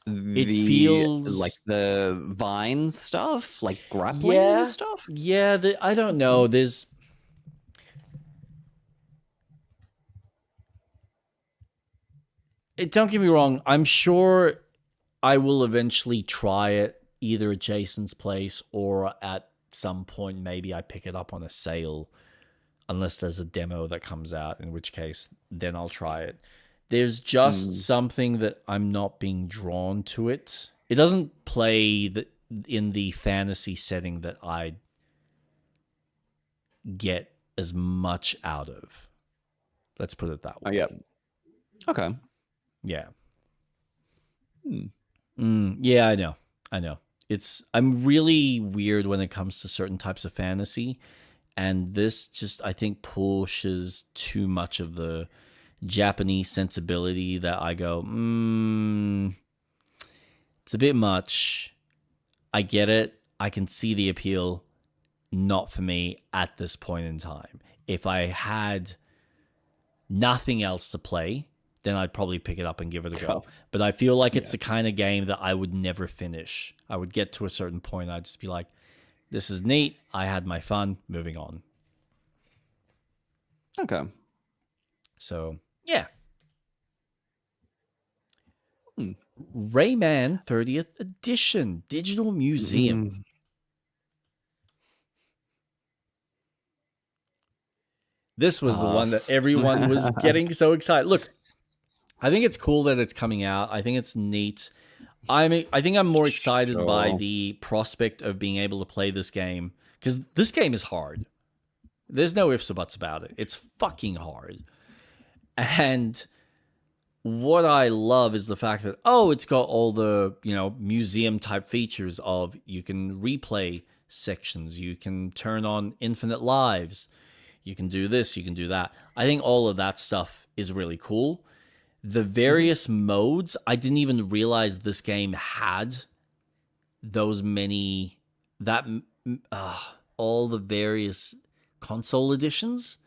It feels
like the vine stuff, like grappling stuff.
Yeah, I don't know. Don't get me wrong. I'm sure I will eventually try it, either at Jason's place or at some point maybe I pick it up on a sale, unless there's a demo that comes out, in which case then I'll try it. There's just something that I'm not being drawn to it. It doesn't play in the fantasy setting that I get as much out of. Let's put it that way.
Oh, yeah. Okay.
Yeah. Yeah, I know. I'm really weird when it comes to certain types of fantasy, and this just, I think, pushes too much of the Japanese sensibility that I go, it's a bit much. I get it. I can see the appeal. Not for me at this point in time. If I had nothing else to play, then I'd probably pick it up and give it a go. But I feel like it's the kind of game that I would never finish. I would get to a certain point, I'd just be like, this is neat. I had my fun. Moving on.
Okay.
So, yeah. Rayman 30th Edition Digital Museum. This was the one that everyone was getting so excited. Look, I think it's cool that it's coming out. I think it's neat. I think I'm more excited by the prospect of being able to play this game, because this game is hard. There's no ifs or buts about it. It's fucking hard. And what I love is the fact that, it's got all the, museum type features of you can replay sections, you can turn on infinite lives, you can do this, you can do that. I think all of that stuff is really cool. The various modes, I didn't even realize this game had those many, all the various console editions,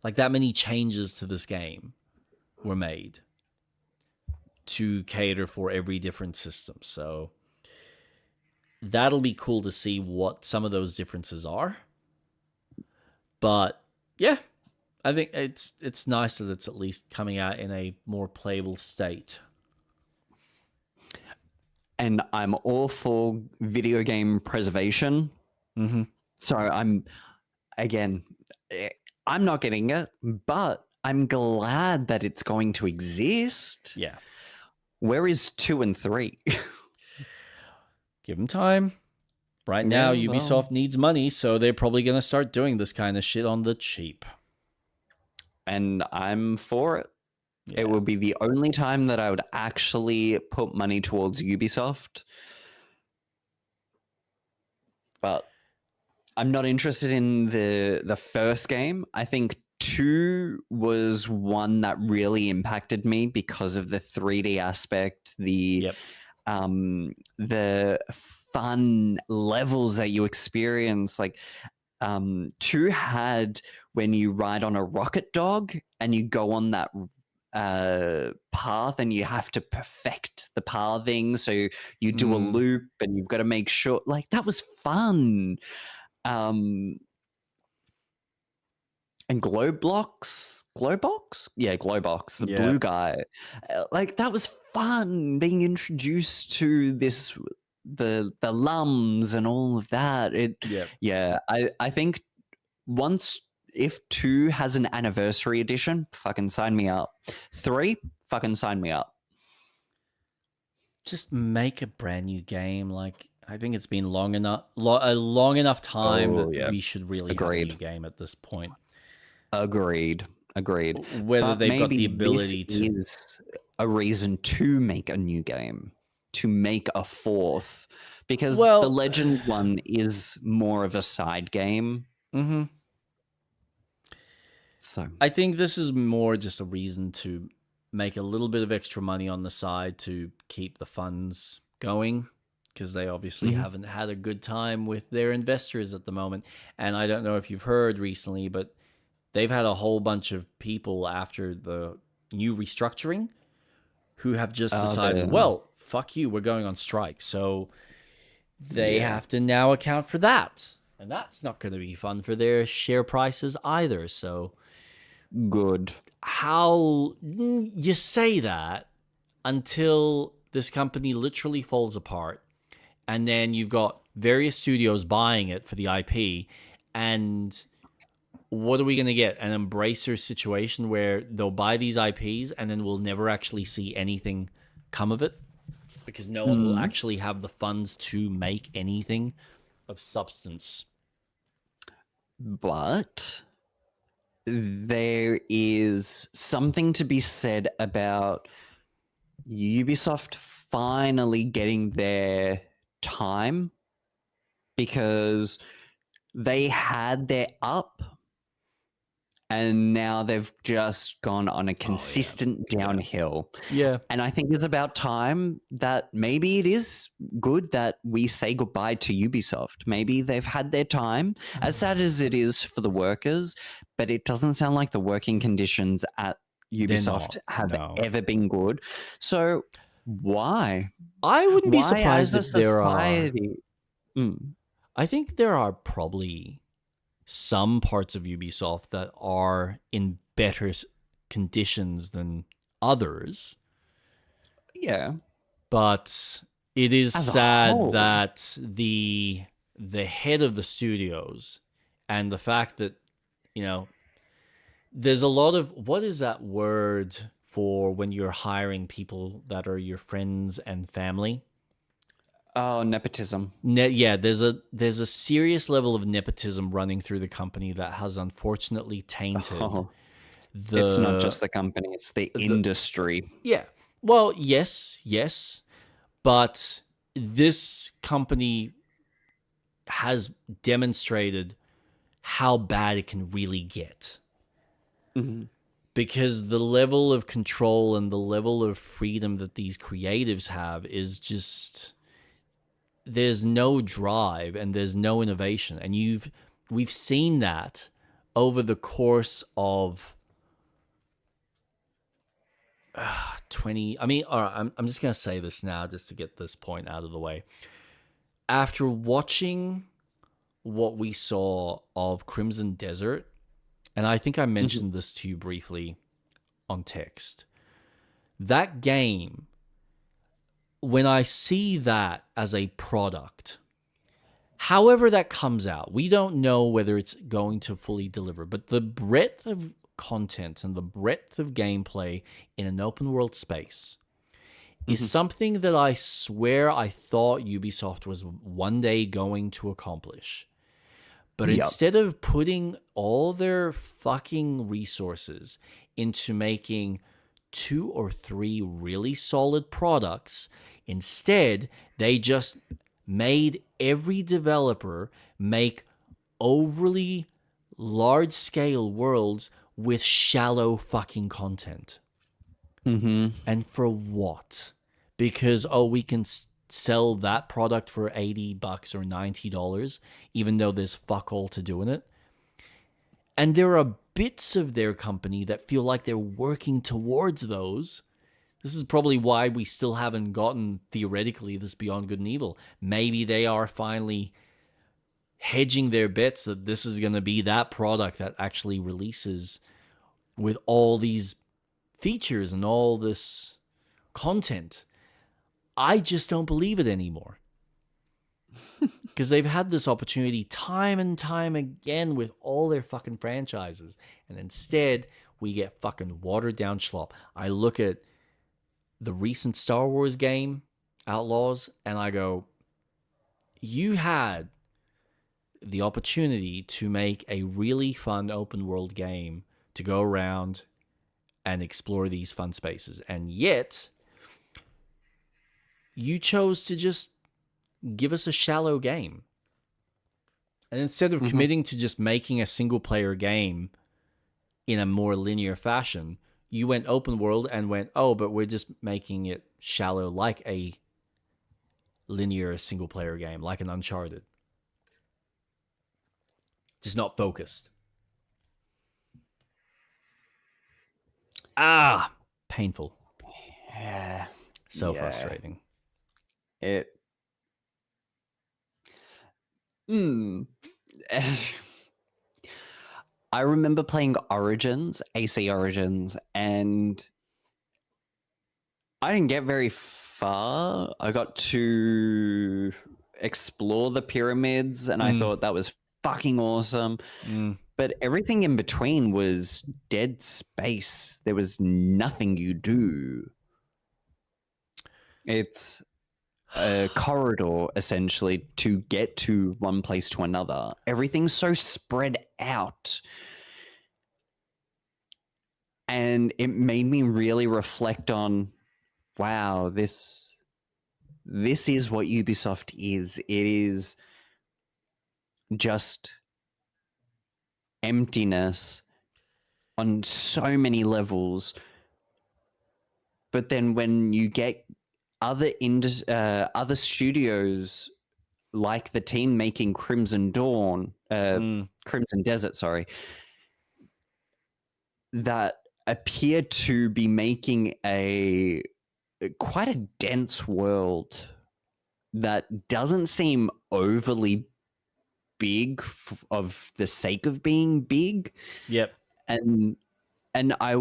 like that many changes to this game were made to cater for every different system. So that'll be cool to see what some of those differences are. But yeah, I think it's nice that it's at least coming out in a more playable state.
And I'm all for video game preservation. So I'm not getting it, but I'm glad that it's going to exist.
Yeah.
Where is 2 and 3?
Give them time. Right now, Ubisoft needs money, so they're probably going to start doing this kind of shit on the cheap.
And I'm for it. Yeah. It will be the only time that I would actually put money towards Ubisoft. But I'm not interested in the first game. I think 2 was one that really impacted me because of the 3D aspect, the fun levels that you experience. Like 2 had when you ride on a rocket dog and you go on that path and you have to perfect the pathing, so you do a loop and you've got to make sure, like, that was fun. And Glowbox, the blue guy, like, that was fun, being introduced to this, the lums and all of that. I think once, if 2 has an anniversary edition, fucking sign me up. 3, fucking sign me up.
Just make a brand new game. Like, I think it's been long enough, a long enough time that we should really have a new game at this point.
Agreed.
Whether
but
they've got the ability
this
to
is a reason to make a new game, to make a 4th, because the Legend one is more of a side game.
Mm-hmm.
So
I think this is more just a reason to make a little bit of extra money on the side to keep the funds going, because they obviously haven't had a good time with their investors at the moment. And I don't know if you've heard recently, but they've had a whole bunch of people after the new restructuring who have just decided, well, fuck you, we're going on strike. So they have to now account for that. And that's not going to be fun for their share prices either. So
good.
How you say that until this company literally falls apart, and then you've got various studios buying it for the IP, and what are we going to get? An Embracer situation where they'll buy these IPs and then we'll never actually see anything come of it because no one will actually have the funds to make anything of substance.
But there is something to be said about Ubisoft finally getting their time, because they had their up and now they've just gone on a consistent downhill.
Yeah.
And I think it's about time that maybe it is good that we say goodbye to Ubisoft. Maybe they've had their time, as sad as it is for the workers, but it doesn't sound like the working conditions at Ubisoft have ever been good. So why?
I wouldn't be surprised if there
are.
I think there are probably some parts of Ubisoft that are in better conditions than others.
Yeah.
But it is sad that the head of the studios, and the fact that, you know, there's a lot of, what is that word for when you're hiring people that are your friends and family?
Oh, nepotism.
Yeah, there's a serious level of nepotism running through the company that has unfortunately tainted.
It's not just the company; it's the industry.
Yeah. Well, yes, but this company has demonstrated how bad it can really get. Because the level of control and the level of freedom that these creatives have is just, there's no drive and there's no innovation. And we've seen that over the course of 20. I mean, all right, I'm just going to say this now just to get this point out of the way. After watching what we saw of Crimson Desert, and I think I mentioned this to you briefly on text, that game, when I see that as a product, however that comes out, we don't know whether it's going to fully deliver, but the breadth of content and the breadth of gameplay in an open world space is something that I swear I thought Ubisoft was one day going to accomplish. But instead of putting all their fucking resources into making 2 or 3 really solid products, instead, they just made every developer make overly large-scale worlds with shallow fucking content. And for what? Because, we can sell that product for $80 or $90, even though there's fuck all to do in it. And there are bits of their company that feel like they're working towards those. This is probably why we still haven't gotten, theoretically, this Beyond Good and Evil. Maybe they are finally hedging their bets that this is going to be that product that actually releases with all these features and all this content. I just don't believe it anymore. Because they've had this opportunity time and time again with all their fucking franchises. And instead, we get fucking watered down schlop. I look at the recent Star Wars game, Outlaws, and I go, you had the opportunity to make a really fun open world game to go around and explore these fun spaces. And yet, you chose to just give us a shallow game. And instead of committing to just making a single player game in a more linear fashion, you went open world and went, but we're just making it shallow like a linear single player game, like an Uncharted. Just not focused. Painful.
Yeah.
So frustrating.
I remember playing Origins, AC Origins, and I didn't get very far. I got to explore the pyramids, and I thought that was fucking awesome. But everything in between was dead space. There was nothing you do. It's a corridor, essentially, to get to one place to another. Everything's so spread out. And it made me really reflect on, wow, this is what Ubisoft is. It is just emptiness on so many levels. But then when you get other studios like the team making Crimson Desert, sorry, that appear to be making quite a dense world that doesn't seem overly big of the sake of being big.
Yep.
And I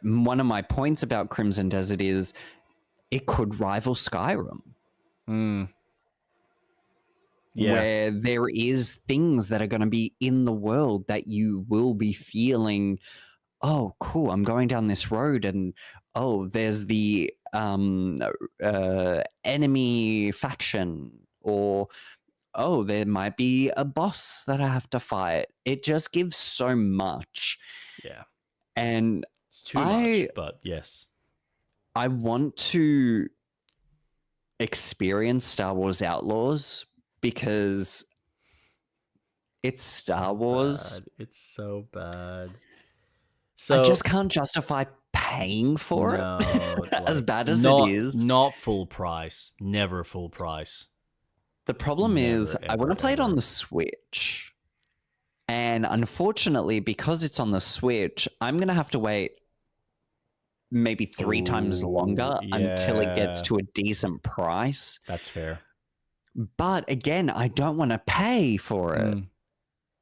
one of my points about Crimson Desert is it could rival Skyrim.
Yeah.
Where there is things that are going to be in the world that you will be feeling, oh, cool, I'm going down this road and, there's the enemy faction, or, there might be a boss that I have to fight. It just gives so much.
Yeah.
And
it's too much, but yes.
I want to experience Star Wars Outlaws because it's Star Wars.
Bad. It's so bad. So
I just can't justify paying for it. As bad as it is.
Not full price. Never full price.
The problem is I want to play it on the Switch. And unfortunately, because it's on the Switch, I'm going to have to wait maybe 3 times longer until it gets to a decent price.
That's fair.
But again, I don't want to pay for it.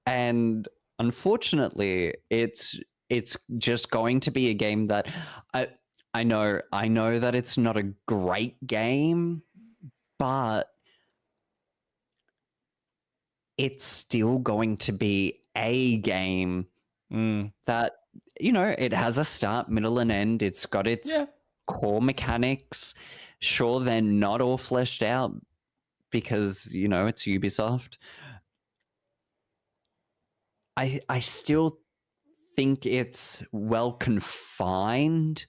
And unfortunately, it's just going to be a game that I know that it's not a great game, but it's still going to be a game that, it has a start, middle, and end. It's got its core mechanics. Sure, they're not all fleshed out because, it's Ubisoft. I still think it's well confined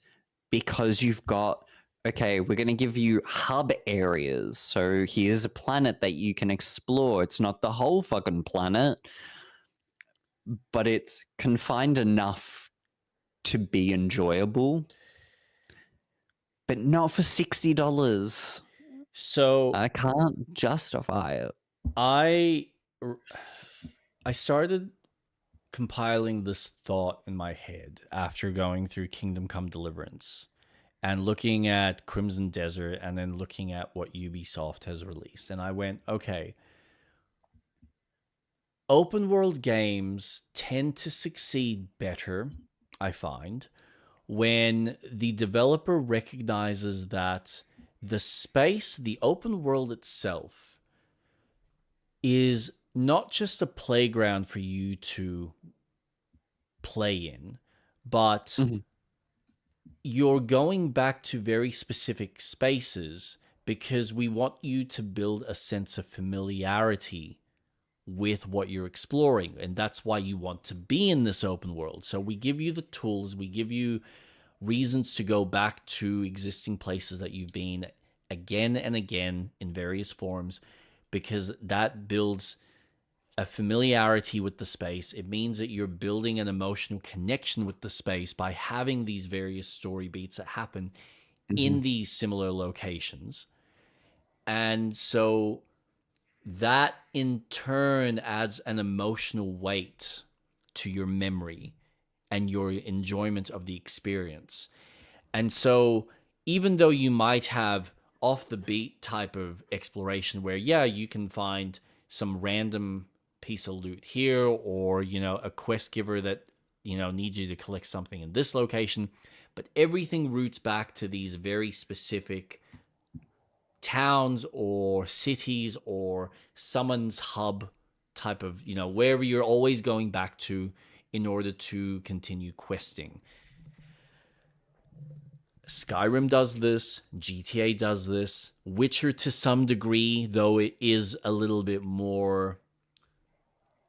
because you've got okay, we're going to give you hub areas. So here's a planet that you can explore. It's not the whole fucking planet, but it's confined enough to be enjoyable, but not for $60.
So
I can't justify it.
I started compiling this thought in my head after going through Kingdom Come Deliverance and looking at Crimson Desert and then looking at what Ubisoft has released. And I went, okay, open world games tend to succeed better, I find, when the developer recognizes that the space, the open world itself, is not just a playground for you to play in, but you're going back to very specific spaces because we want you to build a sense of familiarity with what you're exploring. And that's why you want to be in this open world. So we give you the tools, we give you reasons to go back to existing places that you've been again and again in various forms, because that builds a familiarity with the space. It means that you're building an emotional connection with the space by having these various story beats that happen in these similar locations. And so that in turn adds an emotional weight to your memory and your enjoyment of the experience. And so even though you might have off the beat type of exploration where, yeah, you can find some random piece of loot here, or, you know, a quest giver that, you know, needs you to collect something in this location, but everything roots back to these very specific towns or cities or someone's hub type of, you know, wherever you're always going back to in order to continue questing. Skyrim does this, GTA does this, Witcher to some degree, though it is a little bit more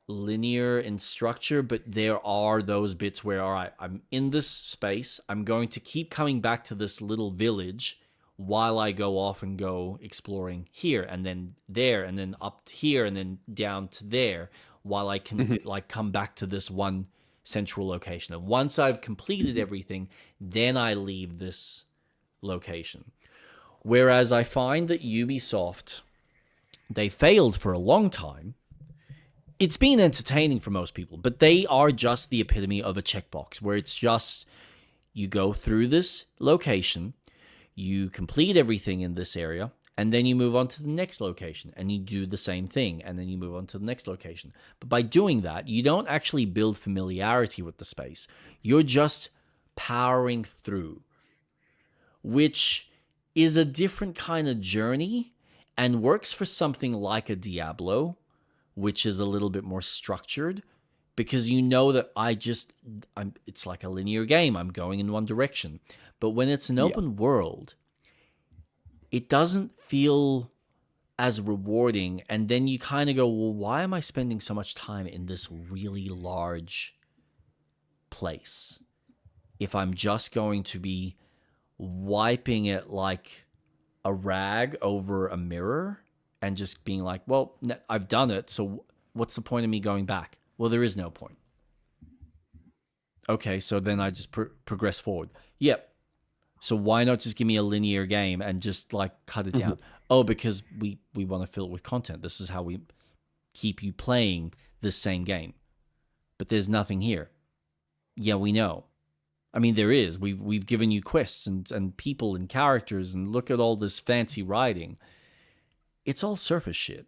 linear in structure, but there are those bits where, all right, I'm in this space, I'm going to keep coming back to this little village while I go off and go exploring here and then there and then up here and then down to there, while I can like come back to this one central location. And once I've completed everything, then I leave this location. Whereas I find that Ubisoft, they failed for a long time. It's been entertaining for most people, but they are just the epitome of a checkbox where it's just, you go through this location, you complete everything in this area, and then you move on to the next location and you do the same thing, and then you move on to the next location. But by doing that, you don't actually build familiarity with the space. You're just powering through, which is a different kind of journey and works for something like a Diablo, which is a little bit more structured, because you know that it's like a linear game. I'm going in one direction. But when it's an open world, it doesn't feel as rewarding. And then you kind of go, well, why am I spending so much time in this really large place if I'm just going to be wiping it like a rag over a mirror and just being like, well, I've done it, so what's the point of me going back? Well, there is no point. Okay, so then I just progress forward. Yep. So why not just give me a linear game and just like cut it down? Oh, because we want to fill it with content. This is how we keep you playing this same game. But there's nothing here. Yeah, we know. I mean, there is. We've given you quests and people and characters, and look at all this fancy writing. It's all surface shit.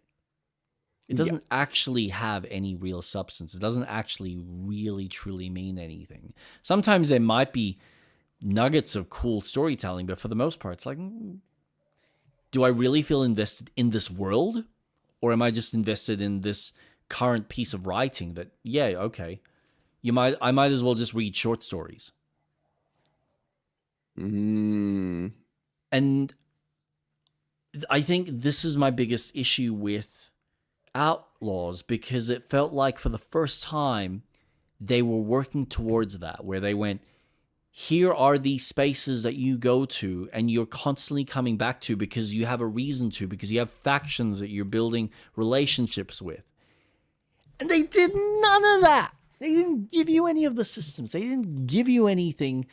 It doesn't actually have any real substance. It doesn't actually really, truly mean anything. Sometimes there might be nuggets of cool storytelling, but for the most part, it's like, do I really feel invested in this world? Or am I just invested in this current piece of writing that, yeah, okay. I might as well just read short stories. And I think this is my biggest issue with Outlaws, because it felt like for the first time they were working towards that, where they went, here are these spaces that you go to and you're constantly coming back to because you have a reason to, because you have factions that you're building relationships with. And they did none of that. They didn't give you any of the systems. They didn't give you anything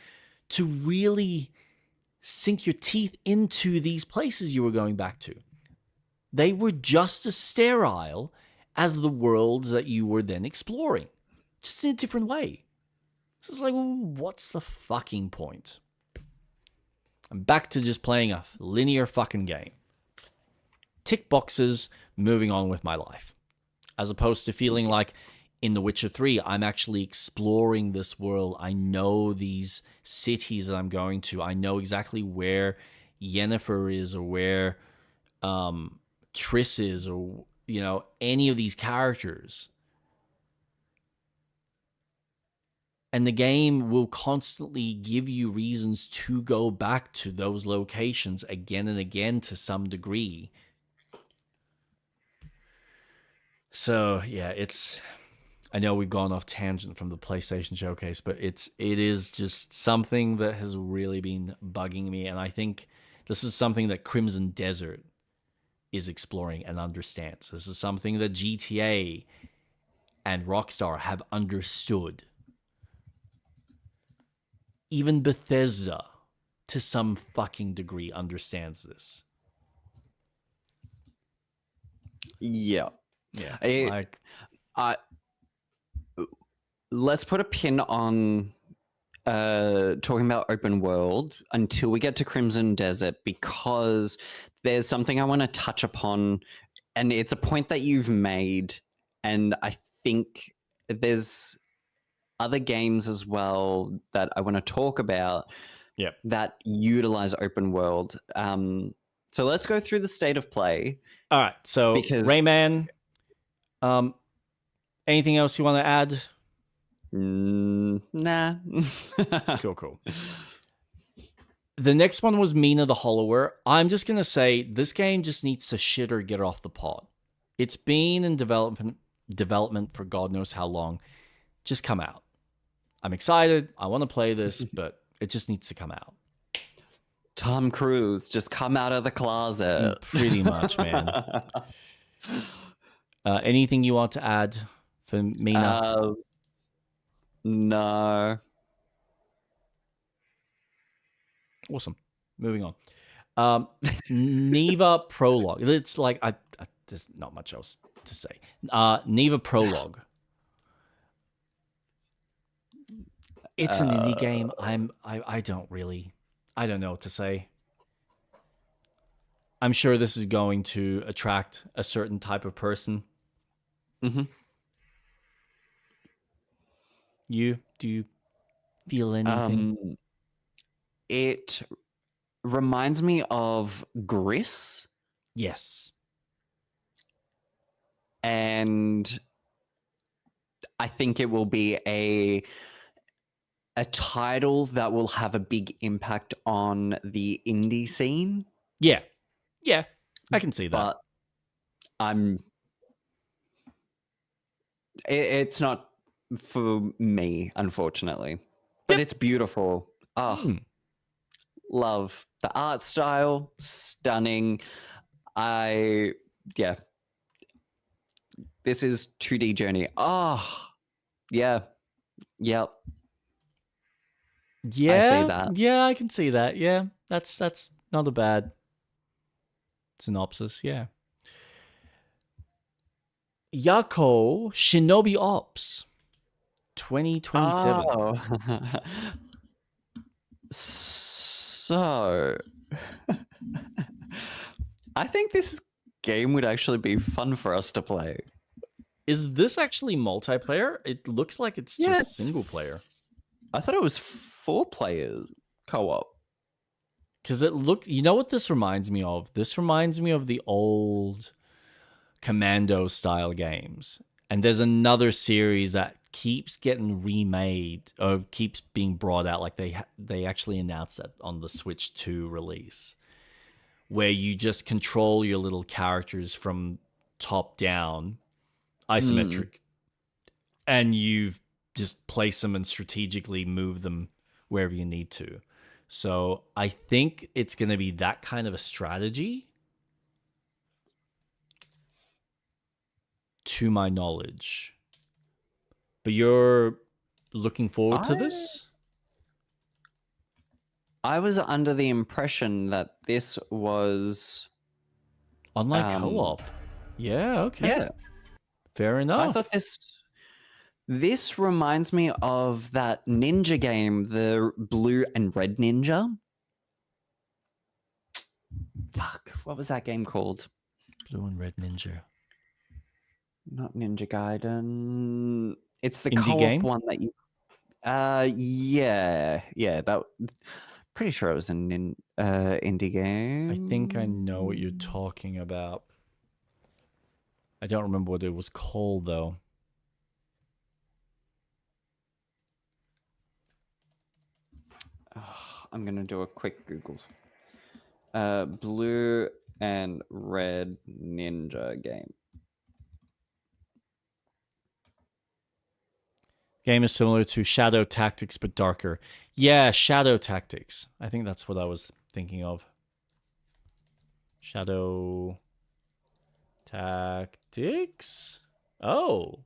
to really sink your teeth into these places you were going back to. They were just as sterile as the worlds that you were then exploring, just in a different way. So it's like, well, what's the fucking point? I'm back to just playing a linear fucking game. Tick boxes, moving on with my life. As opposed to feeling like in The Witcher 3, I'm actually exploring this world. I know these cities that I'm going to. I know exactly where Yennefer is or where Triss is or, you know, any of these characters. And the game will constantly give you reasons to go back to those locations again and again to some degree. So, yeah, I know we've gone off tangent from the PlayStation Showcase, but it is just something that has really been bugging me. And I think this is something that Crimson Desert is exploring and understands. This is something that GTA and Rockstar have understood. Even Bethesda, to some fucking degree, understands this.
Yeah.
Yeah.
Let's put a pin on talking about open world until we get to Crimson Desert, because there's something I want to touch upon, and it's a point that you've made, and I think there's other games as well that I want to talk about that utilize open world. So let's go through the state of play.
All right. So Rayman, anything else you want to add?
Nah.
Cool. The next one was Mina the Hollower. I'm just going to say this game just needs to shit or get off the pot. It's been in development for God knows how long. Just come out. I'm excited. I want to play this, but it just needs to come out.
Tom Cruise, just come out of the closet.
Pretty much, man. Anything you want to add for Mina?
No.
Awesome. Moving on. Neva Prologue. It's like there's not much else to say. Neva Prologue. It's an indie game. I don't know what to say. I'm sure this is going to attract a certain type of person.
Mm-hmm.
Do you feel anything?
It reminds me of Gris.
Yes.
And I think it will be a title that will have a big impact on the indie scene.
Yeah, I can see that.
But it's not for me, unfortunately. But it's beautiful. Love the art style, stunning. This is 2D Journey. Yep.
Yeah,
I see that.
Yeah, I can see that. Yeah, that's not a bad synopsis. Yeah. Yako Shinobi Ops 2027.
So, I think this game would actually be fun for us to play.
Is this actually multiplayer? It looks like it's just single player.
I thought it was 4 players co-op.
Because you know what this reminds me of? This reminds me of the old Commando style games. And there's another series that keeps getting remade or keeps being brought out. Like they actually announced that on the Switch 2 release, where you just control your little characters from top down, isometric, and you just place them and strategically move them wherever you need to. So I think it's going to be that kind of a strategy, to my knowledge. But you're looking forward to this?
I was under the impression that this was
online co-op. Yeah, okay.
Yeah.
Fair enough.
I thought this reminds me of that ninja game, the Blue and Red Ninja. Fuck, what was that game called?
Blue and Red Ninja.
Not Ninja Gaiden. It's the
Indie
co-op
game?
one that you. Yeah. That. Pretty sure it was an indie game.
I think I know what you're talking about. I don't remember what it was called though.
I'm gonna do a quick Google. Blue and Red Ninja game.
Game is similar to Shadow Tactics, but darker. Yeah, Shadow Tactics. I think that's what I was thinking of. Shadow Tactics? Oh.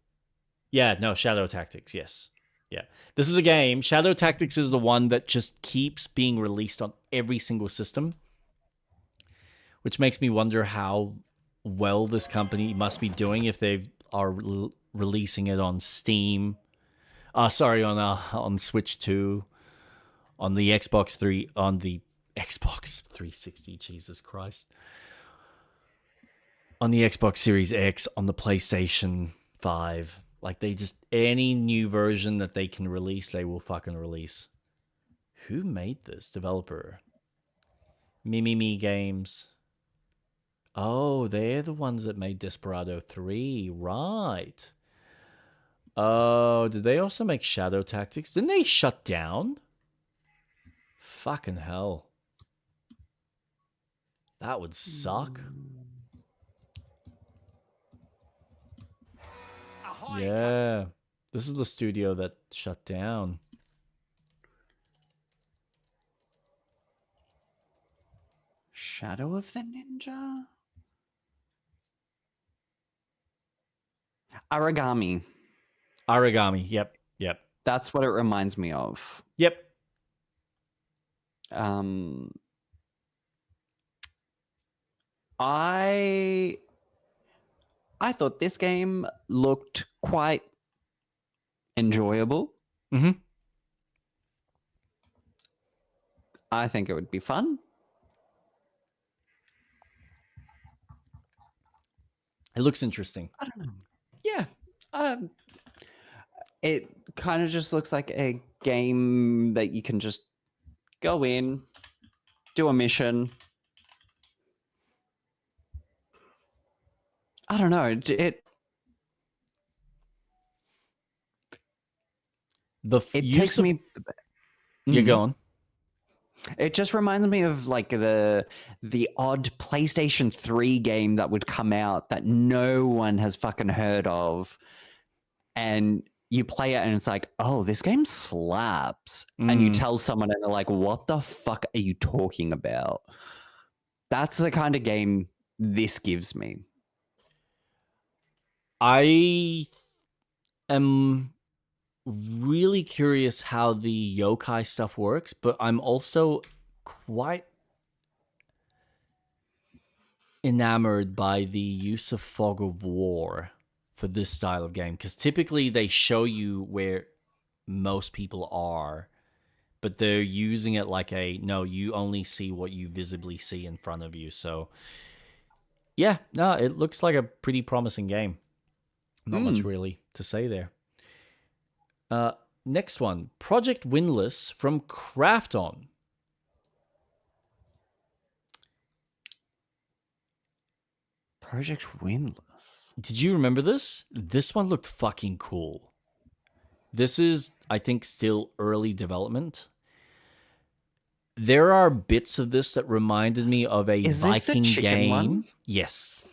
Yeah, no, Shadow Tactics, yes. Yeah. This is a game. Shadow Tactics is the one that just keeps being released on every single system, which makes me wonder how well this company must be doing if they are releasing it on Steam. On Switch 2, on the Xbox 3, on the Xbox 360, Jesus Christ. On the Xbox Series X, on the PlayStation 5. Like, they just, any new version that they can release, they will fucking release. Who made this? Developer. Me Games. Oh, they're the ones that made Desperado 3. Right. Oh, did they also make Shadow Tactics? Didn't they shut down? Fucking hell. That would suck. Yeah. This is the studio that shut down.
Shadow of the Ninja?
Origami, yep.
That's what it reminds me of.
Yep.
I thought this game looked quite enjoyable.
Mm-hmm.
I think it would be fun.
It looks interesting.
I don't know. Yeah. It kind of just looks like a game that you can just go in, do a mission. I don't know. It takes me.
You're going.
It just reminds me of like the odd PlayStation 3 game that would come out that no one has fucking heard of, and you play it and it's like, oh, this game slaps, and you tell someone and they're like, what the fuck are you talking about? That's the kind of game this gives me.
I am really curious how the yokai stuff works, but I'm also quite enamored by the use of fog of war for this style of game, because typically they show you where most people are, but they're using it like no, you only see what you visibly see in front of you. So yeah, no, it looks like a pretty promising game. Not much really to say there. Next one, Project Windless from Krafton.
Project Windless.
Did you remember this? This one looked fucking cool. This is, I think, still early development. There are bits of this that reminded me of a Viking game. One? Yes.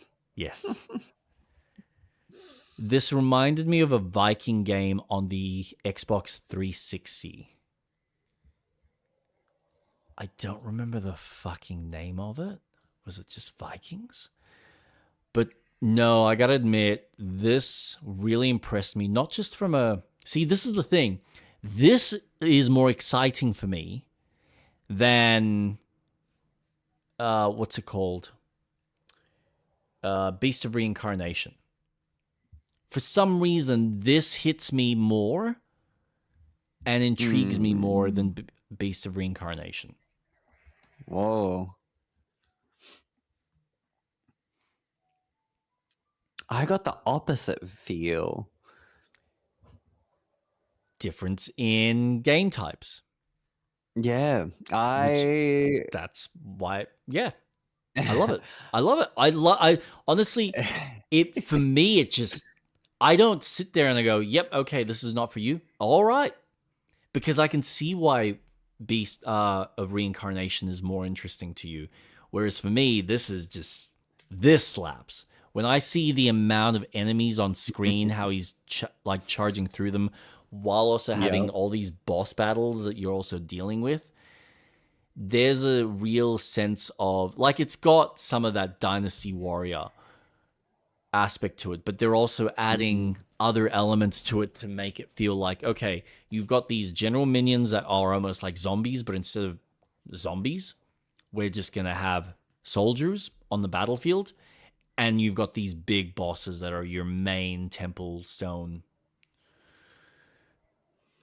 This reminded me of a Viking game on the Xbox 360. I don't remember the fucking name of it. Was it just Vikings? But no, I gotta admit, this really impressed me. Not just from a... See, this is the thing. This is more exciting for me than... what's it called? Beast of Reincarnation. For some reason, this hits me more and intrigues me more than Beast of Reincarnation.
Whoa. I got the opposite feel.
Difference in game types.
Yeah,
that's why. Yeah, I love it. I love it. I honestly, it for me, it just I don't sit there and I go, "Yep, okay, this is not for you." All right, because I can see why Beast of Reincarnation is more interesting to you, whereas for me, this slaps. When I see the amount of enemies on screen, how he's charging through them, while also having all these boss battles that you're also dealing with, there's a real sense of, like, it's got some of that Dynasty Warrior aspect to it, but they're also adding other elements to it to make it feel like, okay, you've got these general minions that are almost like zombies, but instead of zombies, we're just going to have soldiers on the battlefield, and you've got these big bosses that are your main temple stone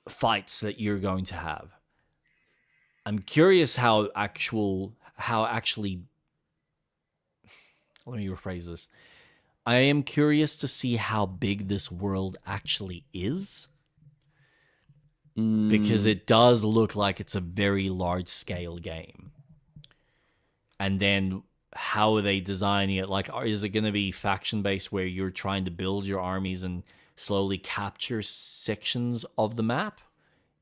fights that you're going to have. I'm curious how actually, let me rephrase this. I am curious to see how big this world actually is. Because it does look like it's a very large scale game. And then how are they designing it? Like, is it going to be faction based where you're trying to build your armies and slowly capture sections of the map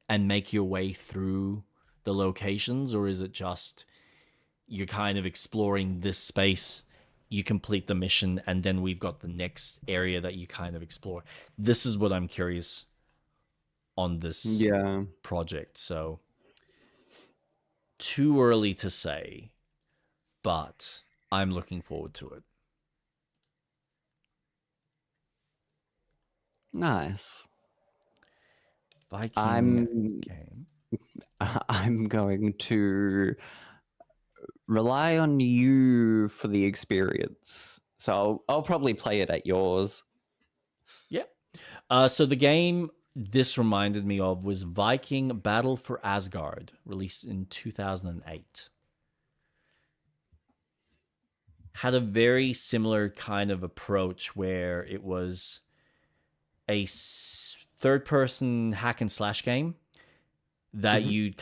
and make your way through the locations? Or is it just you're kind of exploring this space, you complete the mission, and then we've got the next area that you kind of explore? This is what I'm curious on this project. So too early to say, but I'm looking forward to it.
Nice.
Viking game.
I'm going to rely on you for the experience. So I'll probably play it at yours.
Yep. So the game this reminded me of was Viking Battle for Asgard, released in 2008. Had a very similar kind of approach where it was a third-person hack and slash game that you'd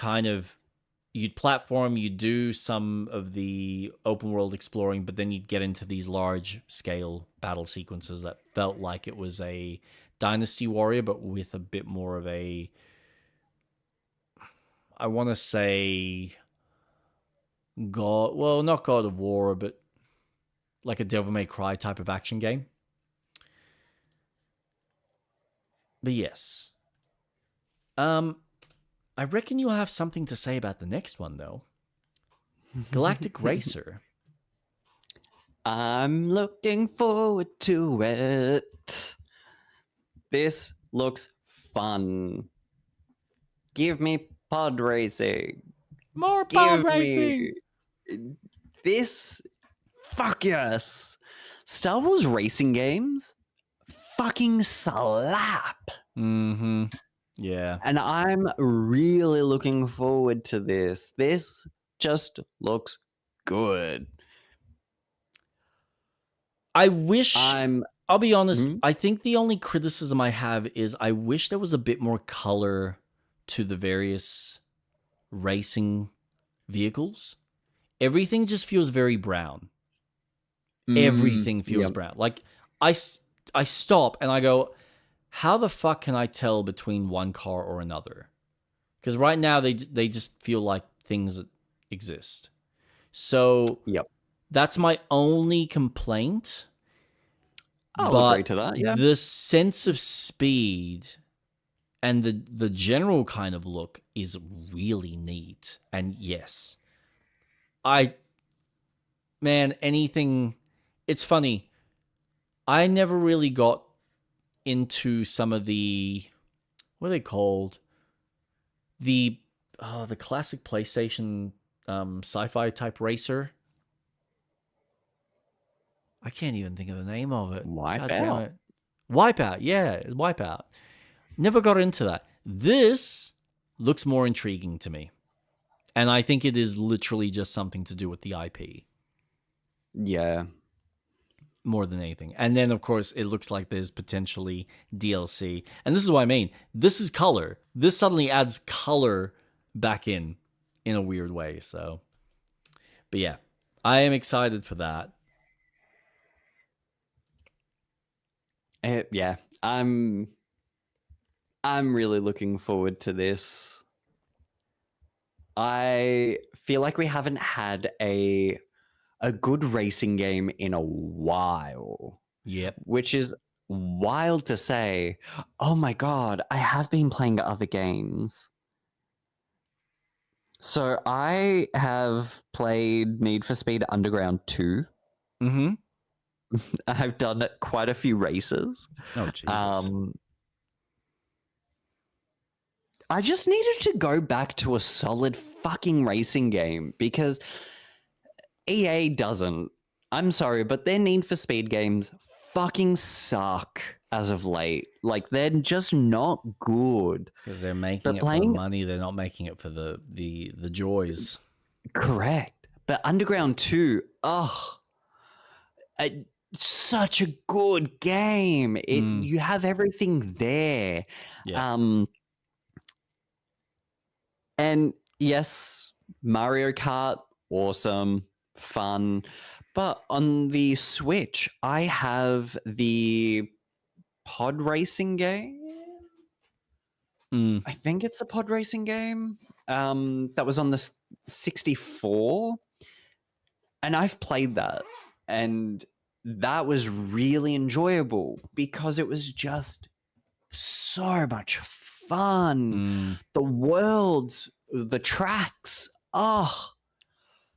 platform, you'd do some of the open world exploring, but then you'd get into these large-scale battle sequences that felt like it was a Dynasty Warrior, but with a bit more of a, I want to say, not God of War, but like a Devil May Cry type of action game. But yes. I reckon you'll have something to say about the next one, though. Galactic Racer.
I'm looking forward to it. This looks fun. Give me pod racing.
More pod racing.
This. Fuck yes. Star Wars racing games fucking slap.
Mm-hmm. Yeah.
And I'm really looking forward to this. This just looks good.
I wish... I'll be honest, I think the only criticism I have is I wish there was a bit more color to the various racing vehicles. Everything just feels very brown. Everything feels brown. Like, I stop and I go, how the fuck can I tell between one car or another? Because right now they just feel like things that exist. So that's my only complaint.
I'll agree to that. Yeah.
The sense of speed and the general kind of look is really neat. And yes, anything. It's funny. I never really got into some of the, what are they called? The classic PlayStation sci-fi type racer. I can't even think of the name of it. God damn it. Wipeout. Yeah, Wipeout. Never got into that. This looks more intriguing to me. And I think it is literally just something to do with the IP.
Yeah.
More than anything. And then, of course, it looks like there's potentially DLC. And this is what I mean. This is color. This suddenly adds color back in a weird way. So, but yeah, I am excited for that.
Yeah, I'm really looking forward to this. I feel like we haven't had a good racing game in a while.
Yep.
Which is wild to say. Oh my god, I have been playing other games. So I have played Need for Speed Underground 2.
Mm-hmm.
I've done quite a few races.
Oh, Jesus.
I just needed to go back to a solid fucking racing game because EA doesn't. I'm sorry, but their Need for Speed games fucking suck as of late. Like, they're just not good.
Because they're making it for the money. They're not making it for the joys.
Correct. But Underground 2, such a good game. You have everything there.
Yeah.
And yes, Mario Kart, awesome, fun. But on the Switch, I have the pod racing game. I think it's a pod racing game that was on the 64. And I've played that. And that was really enjoyable because it was just so much fun. The worlds, the tracks,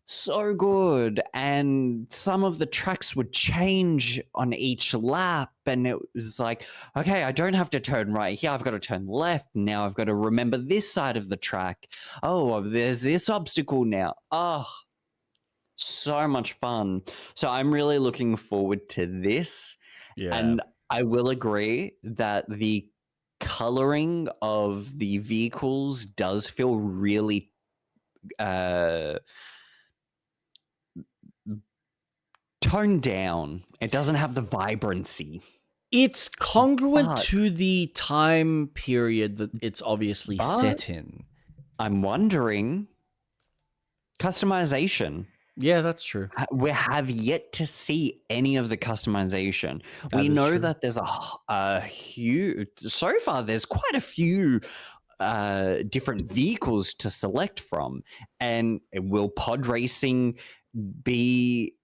so good. And some of the tracks would change on each lap, and it was like, okay, I don't have to turn right here, I've got to turn left. Now I've got to remember this side of the track. Oh, there's this obstacle now. So much fun. So I'm really looking forward to this.
Yeah.
And I will agree that the coloring of the vehicles does feel really toned down. It doesn't have the vibrancy.
It's congruent to the time period that it's obviously set in.
I'm wondering, customization.
Yeah, that's true.
We have yet to see any of the customization. We know that there's a huge... So far, there's quite a few different vehicles to select from. And will pod racing be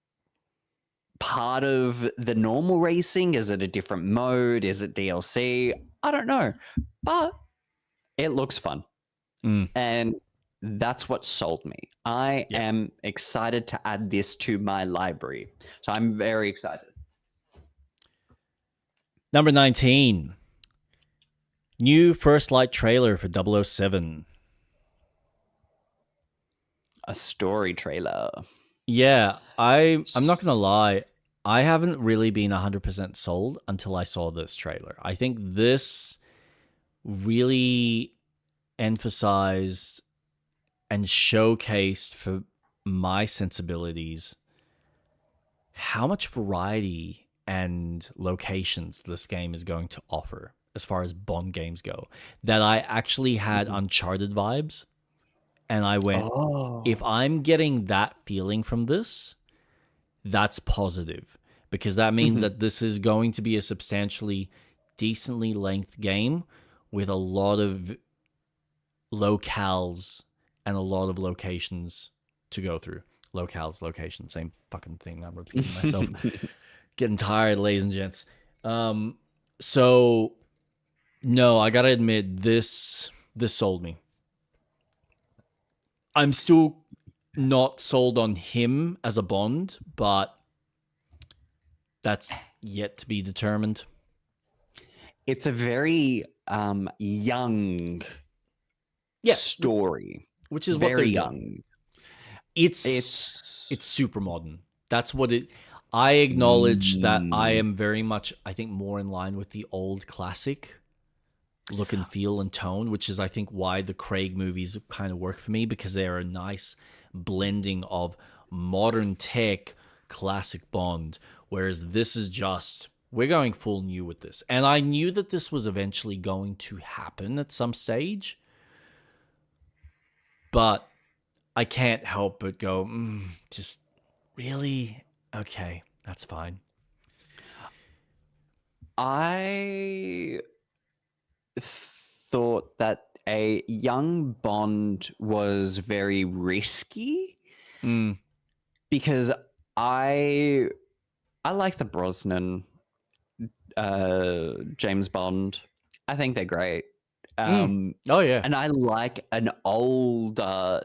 part of the normal racing? Is it a different mode? Is it DLC? I don't know. But it looks fun. And that's what sold me. I am excited to add this to my library. So I'm very excited.
Number 19. New First Light trailer for 007.
A story trailer.
Yeah, I'm not going to lie. I haven't really been 100% sold until I saw this trailer. I think this really emphasized and showcased for my sensibilities how much variety and locations this game is going to offer as far as Bond games go, that I actually had Uncharted vibes. And I went, if I'm getting that feeling from this, that's positive, because that means that this is going to be a substantially decently length game with a lot of locales and a lot of locations to go through. Locales, location, same fucking thing. I'm repeating myself. Getting tired, ladies and gents. So, no, I gotta admit, this sold me. I'm still not sold on him as a Bond, but that's yet to be determined.
It's a very young story,
which is
very
what they're
young.
Doing. It's super modern. That's what it. I acknowledge that I am very much, I think, more in line with the old classic look and feel and tone, which is, I think, why the Craig movies kind of work for me, because they're a nice blending of modern tech, classic Bond, whereas this is just, we're going full new with this. And I knew that this was eventually going to happen at some stage, but I can't help but go, just really? Okay, that's fine.
I thought that a young Bond was very risky because I like the Brosnan James Bond. I think they're great.
Oh yeah,
and I like an older,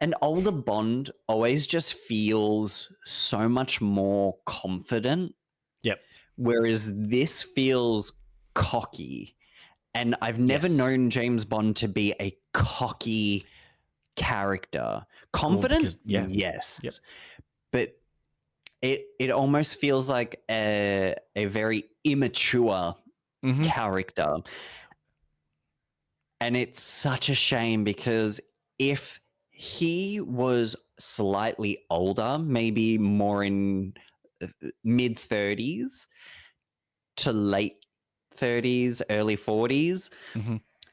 an older Bond always just feels so much more confident.
Yep.
Whereas this feels cocky. And I've never known James Bond to be a cocky character. Confident? Yes.
Yep.
But it almost feels like a very immature character. And it's such a shame, because if he was slightly older, maybe more in mid 30s to late 30s, early 40s,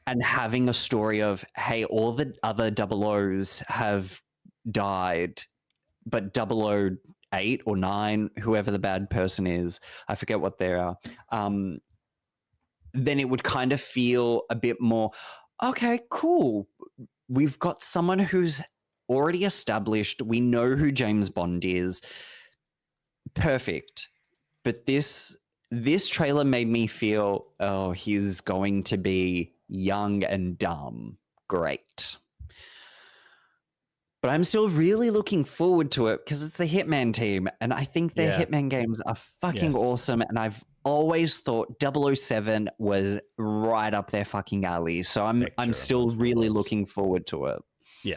and having a story of, hey, all the other 00s have died, but 008 or 9, whoever the bad person is, I forget what they are, then it would kind of feel a bit more, okay, cool. We've got someone who's already established. We know who James Bond is. Perfect. But this trailer made me feel, oh, he's going to be young and dumb. Great. But I'm still really looking forward to it because it's the Hitman team. And I think their Hitman games are fucking awesome. And I've always thought 007 was right up their fucking alley. So I'm still really looking forward to it.
Yeah.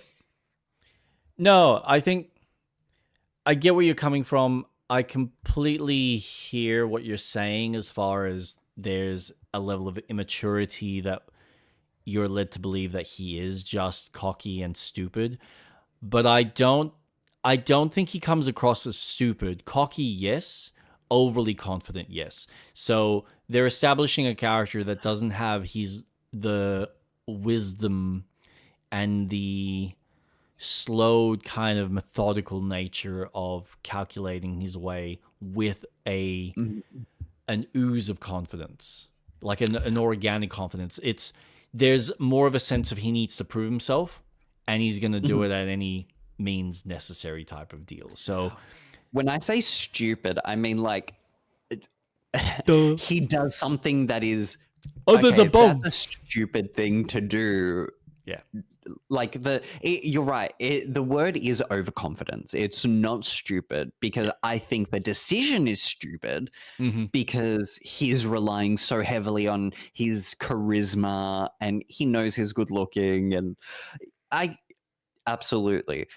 No, I think I get where you're coming from. I completely hear what you're saying as far as there's a level of immaturity that you're led to believe that he is just cocky and stupid. But I don't think he comes across as stupid. Cocky, yes. Overly confident, yes. So they're establishing a character that doesn't have the wisdom and the slowed kind of methodical nature of calculating his way with an ooze of confidence, like an organic confidence. There's more of a sense of he needs to prove himself, and he's going to do it at any means necessary type of deal. So
when I say stupid, I mean like he does something that is
that's
a stupid thing to do.
Yeah.
Like you're right. The word is overconfidence. It's not stupid, because I think the decision is stupid because he's relying so heavily on his charisma, and he knows he's good looking, and absolutely.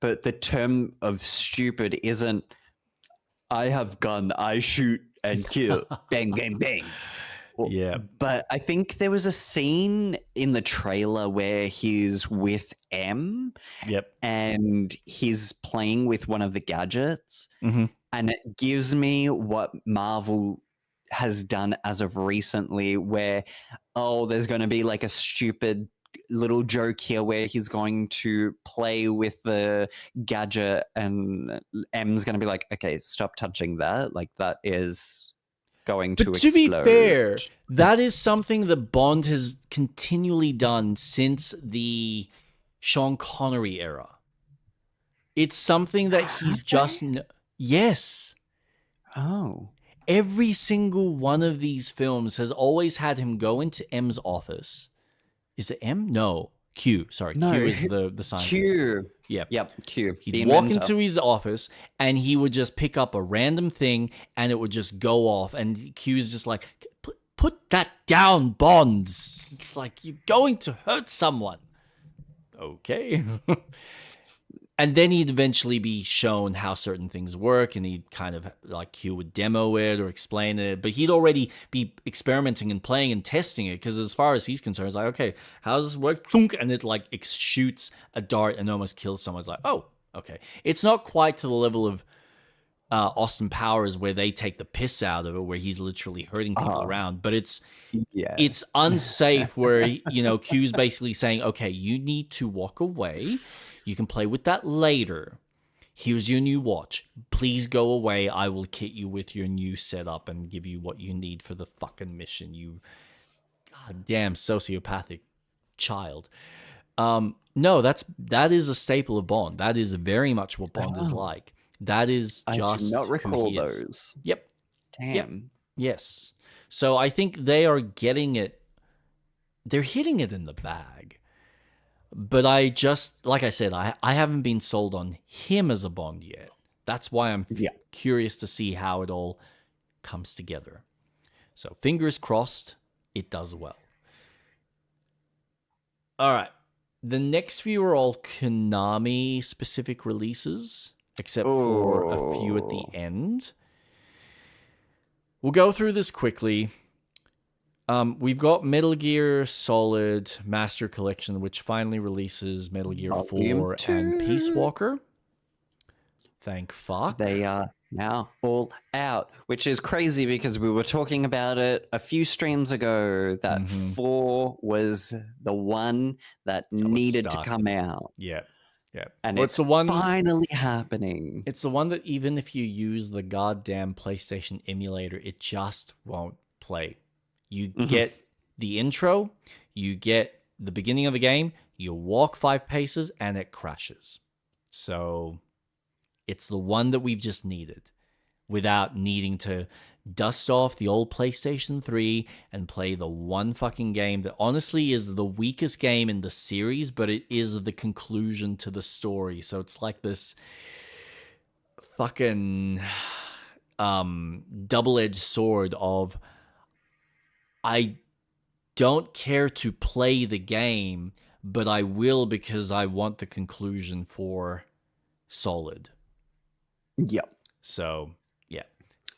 But the term of stupid isn't, I have gun, I shoot and kill, bang, bang, bang.
Yeah.
But I think there was a scene in the trailer where he's with M.
Yep.
And he's playing with one of the gadgets. And it gives me what Marvel has done as of recently, where, there's going to be like a stupid little joke here where he's going to play with the gadget and M's going to be like, okay, stop touching that. Like, that is going to explode.
To be fair, that is something that Bond has continually done since the Sean Connery era. It's something that he's just... Yes.
Oh.
Every single one of these films has always had him go into M's office. Is it M? No. Q, sorry.
No,
Q is the scientist.
Q.
Yep.
Q.
He'd walk into his office and he would just pick up a random thing and it would just go off. And Q's just like, put that down, Bonds. It's like, you're going to hurt someone. Okay. And then he'd eventually be shown how certain things work, and he'd kind of like Q would demo it or explain it, but he'd already be experimenting and playing and testing it, because as far as he's concerned, it's like, okay, how does this work? Thunk, and it like shoots a dart and almost kills someone. It's like, oh, okay. It's not quite to the level of Austin Powers where they take the piss out of it, where he's literally hurting people around, but it's unsafe where, you know, Q's basically saying, okay, you need to walk away. You can play with that later. Here's your new watch. Please go away. I will kit you with your new setup and give you what you need for the fucking mission, you goddamn sociopathic child. No, that is a staple of Bond. That is very much what Bond is like. That is just
I do not recall
who he is.
those.
Yep.
Damn.
Yep. Yes. So I think they are getting it. They're hitting it in the bag. But I just, like I said, I haven't been sold on him as a Bond yet. That's why I'm curious to see how it all comes together. So fingers crossed, it does well. All right. The next few are all Konami-specific releases, except for a few at the end. We'll go through this quickly. We've got Metal Gear Solid Master Collection, which finally releases Metal Gear 4 and Peace Walker. Thank fuck.
They are now all out, which is crazy because we were talking about it a few streams ago that 4 was the one that needed to come out.
Yeah. Yeah.
And it's the one finally happening.
It's the one that even if you use the goddamn PlayStation emulator, it just won't play. You get the intro, you get the beginning of the game, you walk 5 paces, and it crashes. So it's the one that we've just needed without needing to dust off the old PlayStation 3 and play the one fucking game that honestly is the weakest game in the series, but it is the conclusion to the story. So it's like this fucking double-edged sword of, I don't care to play the game, but I will because I want the conclusion for Solid.
Yep.
So, yeah.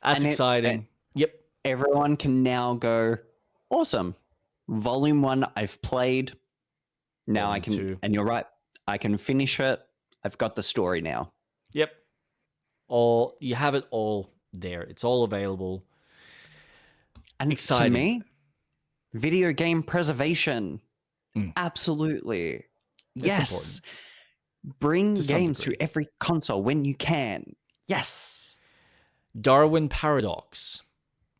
That's exciting. Yep.
Everyone can now go, awesome. Volume 1, I've played. Now Volume I can, 2. And you're right, I can finish it. I've got the story now.
Yep. You have it all there. It's all available.
And exciting. To me, video game preservation. Absolutely. That's yes. Important. Bring games to every console when you can. Yes.
Darwin Paradox,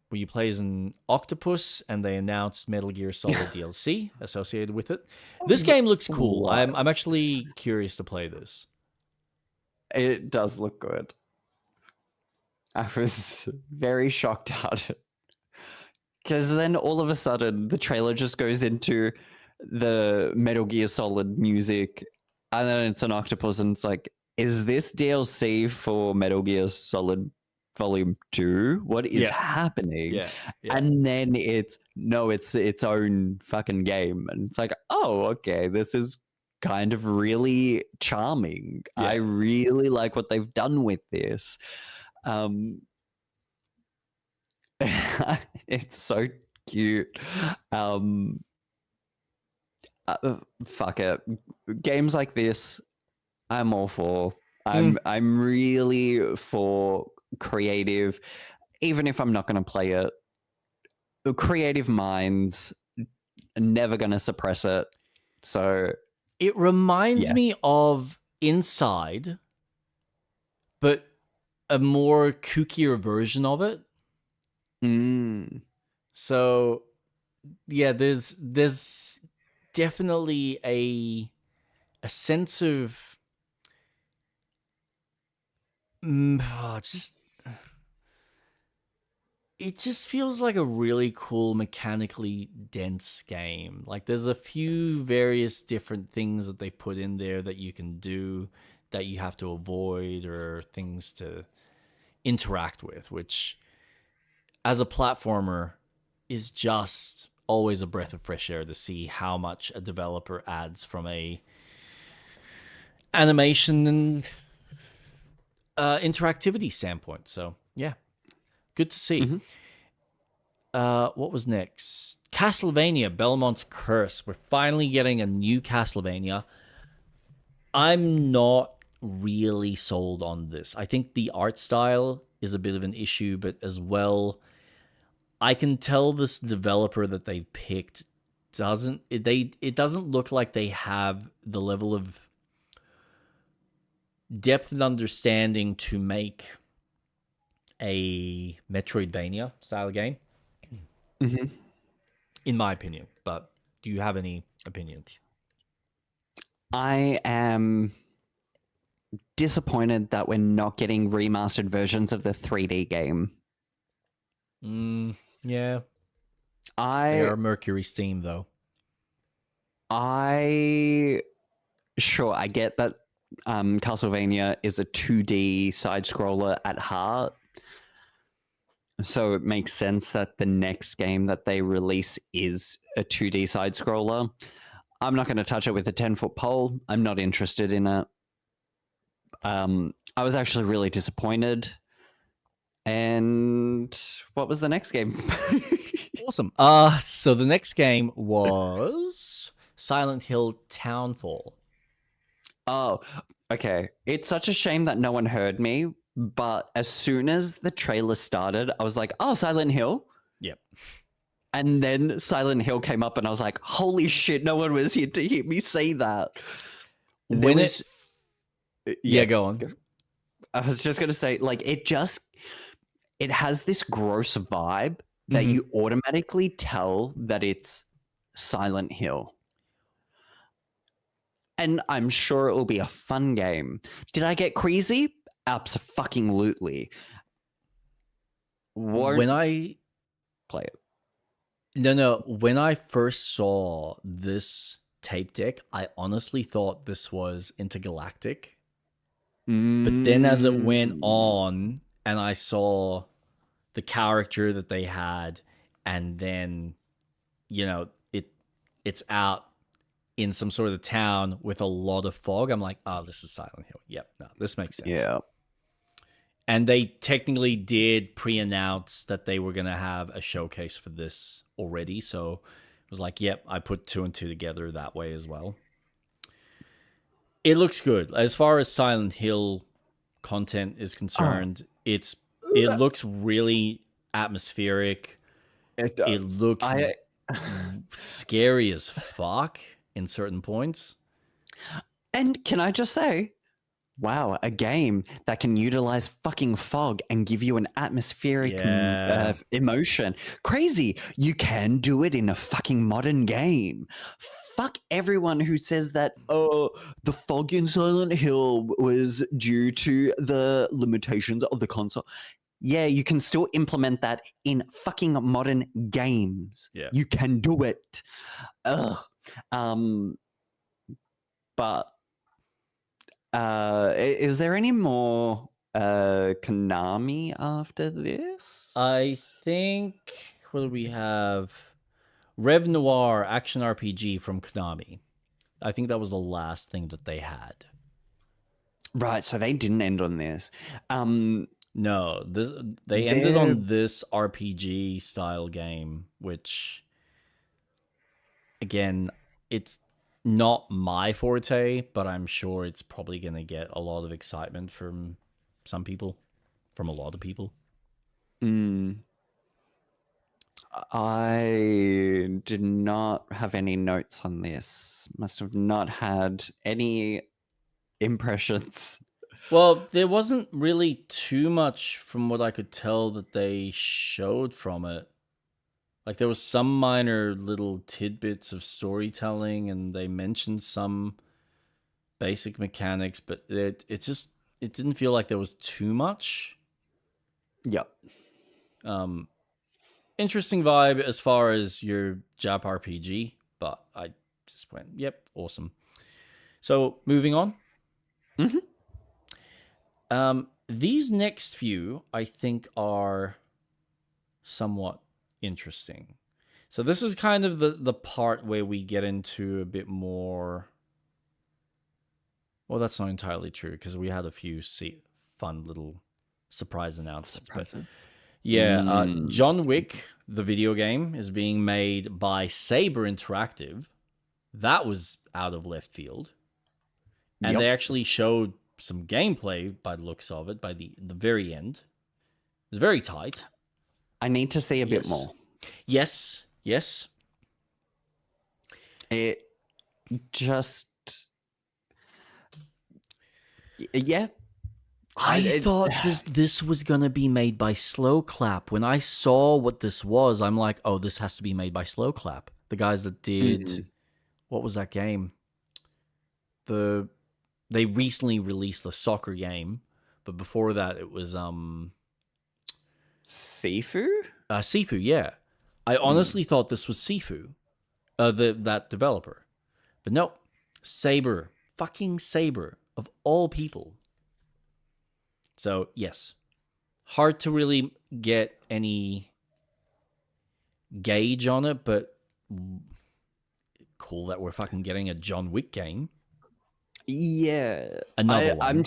where you play as an octopus, and they announced Metal Gear Solid DLC associated with it. This game looks cool. I'm actually curious to play this.
It does look good. I was very shocked at it. Because then all of a sudden, the trailer just goes into the Metal Gear Solid music, and then it's an octopus, and it's like, is this DLC for Metal Gear Solid Volume 2? What is happening?
Yeah.
And then it's its own fucking game. And it's like, oh, okay, this is kind of really charming. Yeah. I really like what they've done with this. It's so cute. Fuck it. Games like this, I'm all for. I'm really for creative, even if I'm not going to play it. The creative minds never going to suppress it. So
it reminds me of Inside, but a more kookier version of it. So yeah, there's definitely a sense of it just feels like a really cool, mechanically dense game. Like there's a few various different things that they put in there that you can do that you have to avoid, or things to interact with, which as a platformer is just always a breath of fresh air to see how much a developer adds from a animation and interactivity standpoint. So yeah, good to see. What was next? Castlevania Belmont's Curse. We're finally getting a new Castlevania. I'm not really sold on this. I think the art style is a bit of an issue, but as well, I can tell this developer that they picked it doesn't look like they have the level of depth and understanding to make a Metroidvania style game. In my opinion. But do you have any opinions?
I am disappointed that we're not getting remastered versions of the 3D game.
Yeah. They are Mercury Steam, though.
I get that Castlevania is a 2D side-scroller at heart. So it makes sense that the next game that they release is a 2D side-scroller. I'm not going to touch it with a 10-foot pole. I'm not interested in it. I was actually really disappointed. And what was the next game?
Awesome. So the next game was Silent Hill Townfall.
Oh, okay. It's such a shame that no one heard me, but as soon as the trailer started, I was like, oh, Silent Hill?
Yep.
And then Silent Hill came up and I was like, holy shit, no one was here to hear me say that.
Yeah, go on.
I was just going to say, like, it has this gross vibe that you automatically tell that it's Silent Hill. And I'm sure it will be a fun game. Did I get queasy? Abso-fucking-lutely.
When I
play it.
No. When I first saw this tape deck, I honestly thought this was Intergalactic. But then as it went on and I saw the character that they had, and then, you know, it's out in some sort of town with a lot of fog, I'm like, oh, this is Silent Hill. Yep, no, this makes sense.
Yeah.
And they technically did pre-announce that they were going to have a showcase for this already. So it was like, yep, I put 2 and 2 together that way as well. It looks good. As far as Silent Hill content is concerned, it looks really atmospheric.
It does.
It looks scary as fuck in certain points.
And can I just say, wow, a game that can utilize fucking fog and give you an atmospheric emotion. Crazy. You can do it in a fucking modern game. Fuck everyone who says that, oh, the fog in Silent Hill was due to the limitations of the console. Yeah, you can still implement that in fucking modern games.
Yeah.
You can do it. Ugh. But is there any more Konami after this?
I think, what do we have? Rev Noir action RPG from Konami. I think that was the last thing that they had.
Right, so they didn't end on this.
No, they ended on this RPG style game, which, again, it's not my forte, but I'm sure it's probably going to get a lot of excitement from some people, from a lot of people.
I did not have any notes on this. Must have not had any impressions.
Well, there wasn't really too much from what I could tell that they showed from it. Like, there was some minor little tidbits of storytelling, and they mentioned some basic mechanics, but it didn't feel like there was too much.
Yep.
interesting vibe as far as your Jap RPG, but I just went, yep, awesome. So moving on. These next few, I think, are somewhat interesting. So this is kind of the part where we get into a bit more. Well, that's not entirely true because we had a few fun little surprise announcements.
Surprises.
John Wick, the video game, is being made by Saber Interactive. That was out of left field. And they actually showed some gameplay by the looks of it by the very end. It was very tight.
I need to see a bit more.
Yes.
It just... Yeah.
I thought this was going to be made by Slow Clap. When I saw what this was, I'm like, oh, this has to be made by Slow Clap. The guys that did... What was that game? They recently released the soccer game, but before that it was...
Sifu?
Sifu, yeah. I honestly thought this was Sifu, that developer. But no, Saber. Fucking Saber. Of all people. So, yes. Hard to really get any gauge on it, but cool that we're fucking getting a John Wick game.
Yeah.
Another one.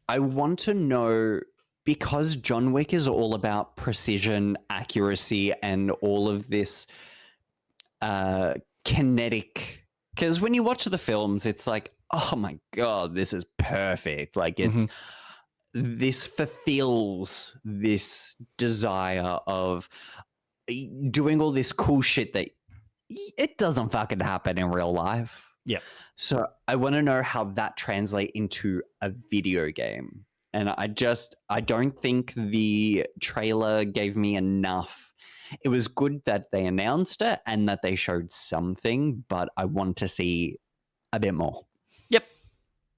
I want to know, because John Wick is all about precision, accuracy, and all of this kinetic... Because when you watch the films, it's like, oh my God, this is perfect. Like, it's this fulfills this desire of doing all this cool shit that it doesn't fucking happen in real life.
Yeah.
So I want to know how that translates into a video game. And I don't think the trailer gave me enough. It was good that they announced it and that they showed something, but I want to see a bit more.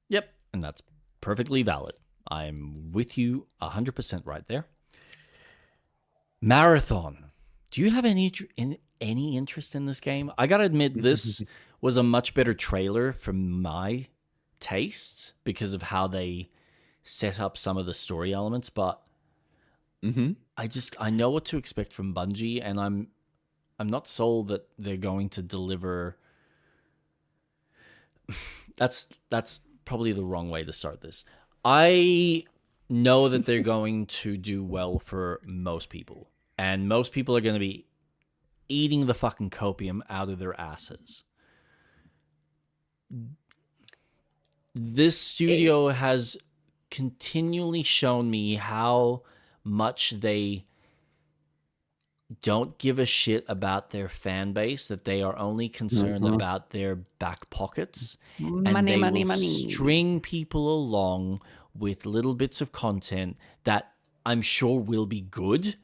Yep. And that's perfectly valid. I'm with you 100% right there. Marathon. Do you have any interest in this game? I gotta admit, this was a much better trailer for my taste because of how they set up some of the story elements, but I know what to expect from Bungie, and I'm not sold that they're going to deliver. That's probably the wrong way to start this. I know that they're going to do well for most people, and most people are going to be eating the fucking copium out of their asses. This studio has continually shown me how much they don't give a shit about their fan base, that they are only concerned about their back pockets.
Money.
String people along with little bits of content that I'm sure will be good,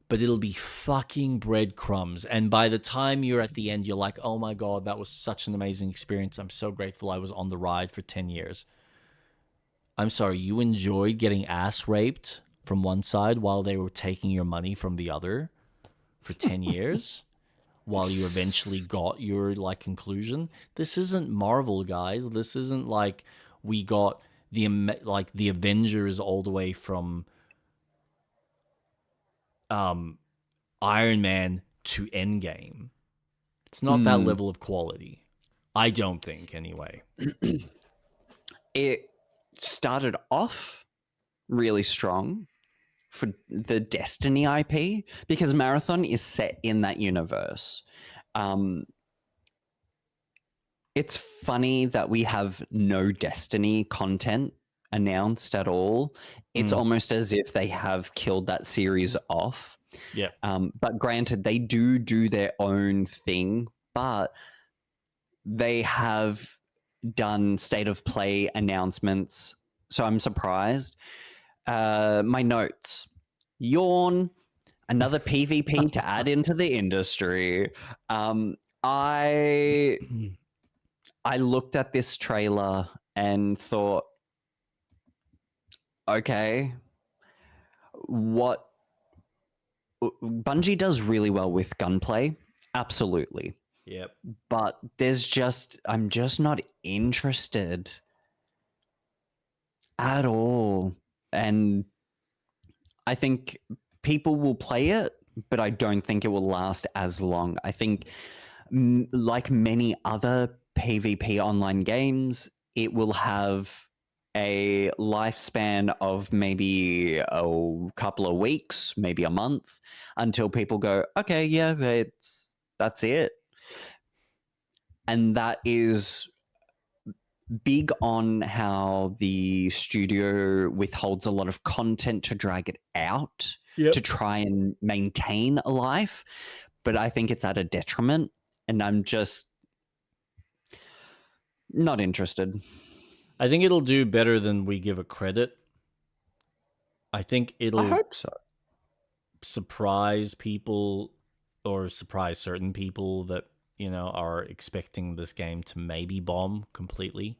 but it'll be fucking breadcrumbs. And by the time you're at the end, you're like, oh my God, that was such an amazing experience. I'm so grateful I was on the ride for 10 years. I'm sorry, you enjoyed getting ass raped from one side while they were taking your money from the other for 10 years while you eventually got your conclusion. This isn't Marvel, guys. This isn't like we got the Avengers all the way from Iron Man to Endgame. It's not that level of quality. I don't think, anyway.
It started off really strong for the Destiny IP because Marathon is set in that universe. It's funny that we have no Destiny content announced at all. It's almost as if they have killed that series off.
Yeah.
But granted, they do their own thing, but they have done state of play announcements. So I'm surprised. My notes. Yawn. Another PvP to add into the industry. I looked at this trailer and thought, okay, what Bungie does really well with gunplay, absolutely.
Yep.
But I'm just not interested at all. And I think people will play it, but I don't think it will last as long. I think, like many other PvP online games, it will have a lifespan of maybe a couple of weeks, maybe a month, until people go, okay, yeah, that's it. And that is big on how the studio withholds a lot of content to drag it out to try and maintain a life. But I think it's at a detriment, and I'm just not interested.
I think it'll do better than we give it credit. I think
I hope so.
Surprise people, or surprise certain people that, are expecting this game to maybe bomb completely.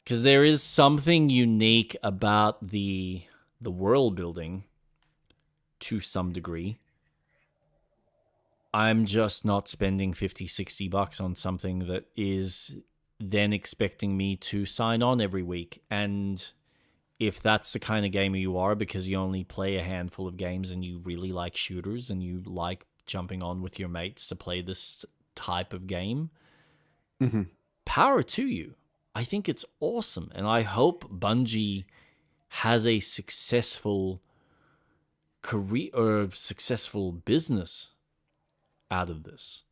Because there is something unique about the world building to some degree. I'm just not spending $50-$60 on something that is then expecting me to sign on every week. And if that's the kind of gamer you are, because you only play a handful of games and you really like shooters and you like jumping on with your mates to play this type of game, power to you. I think it's awesome. And I hope Bungie has a successful career or successful business out of this.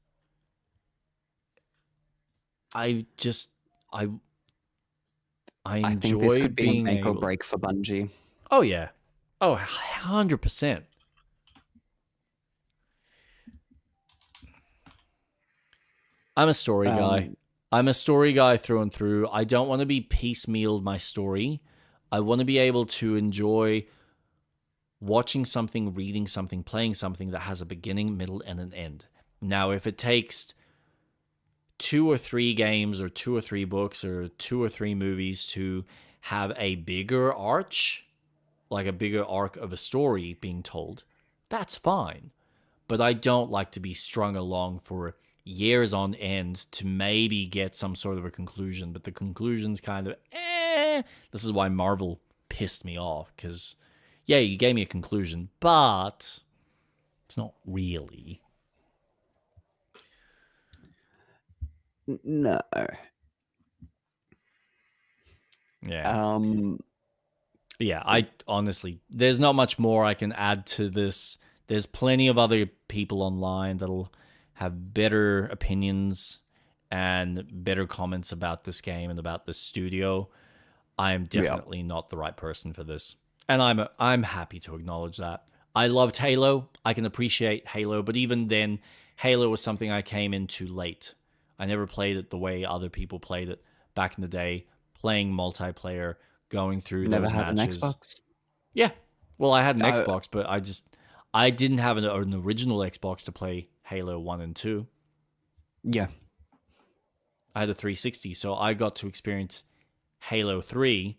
I
think this
enjoy
could be
being
make or
able...
break for Bungie.
Oh yeah. Oh, 100%. I'm a story guy. I'm a story guy through and through. I don't want to be piecemealed my story. I want to be able to enjoy watching something, reading something, playing something that has a beginning, middle, and an end. Now, if it takes 2 or 3 games or 2 or 3 books or 2 or 3 movies to have a bigger arch, like a bigger arc of a story being told, that's fine. But I don't like to be strung along for years on end to maybe get some sort of a conclusion. But the conclusion's kind of, This is why Marvel pissed me off, because, yeah, you gave me a conclusion, but it's not really.
No.
Yeah. Yeah, I honestly, there's not much more I can add to this. There's plenty of other people online that'll have better opinions and better comments about this game and about this studio. I am definitely not the right person for this. And I'm happy to acknowledge that. I loved Halo. I can appreciate Halo, but even then, Halo was something I came into late. I never played it the way other people played it back in the day, playing multiplayer, going through
Never
those
had
matches.
an Xbox?
Yeah. Well, I had an Xbox, but I didn't have an original Xbox to play Halo 1 and 2.
Yeah.
I had a 360, so I got to experience Halo 3,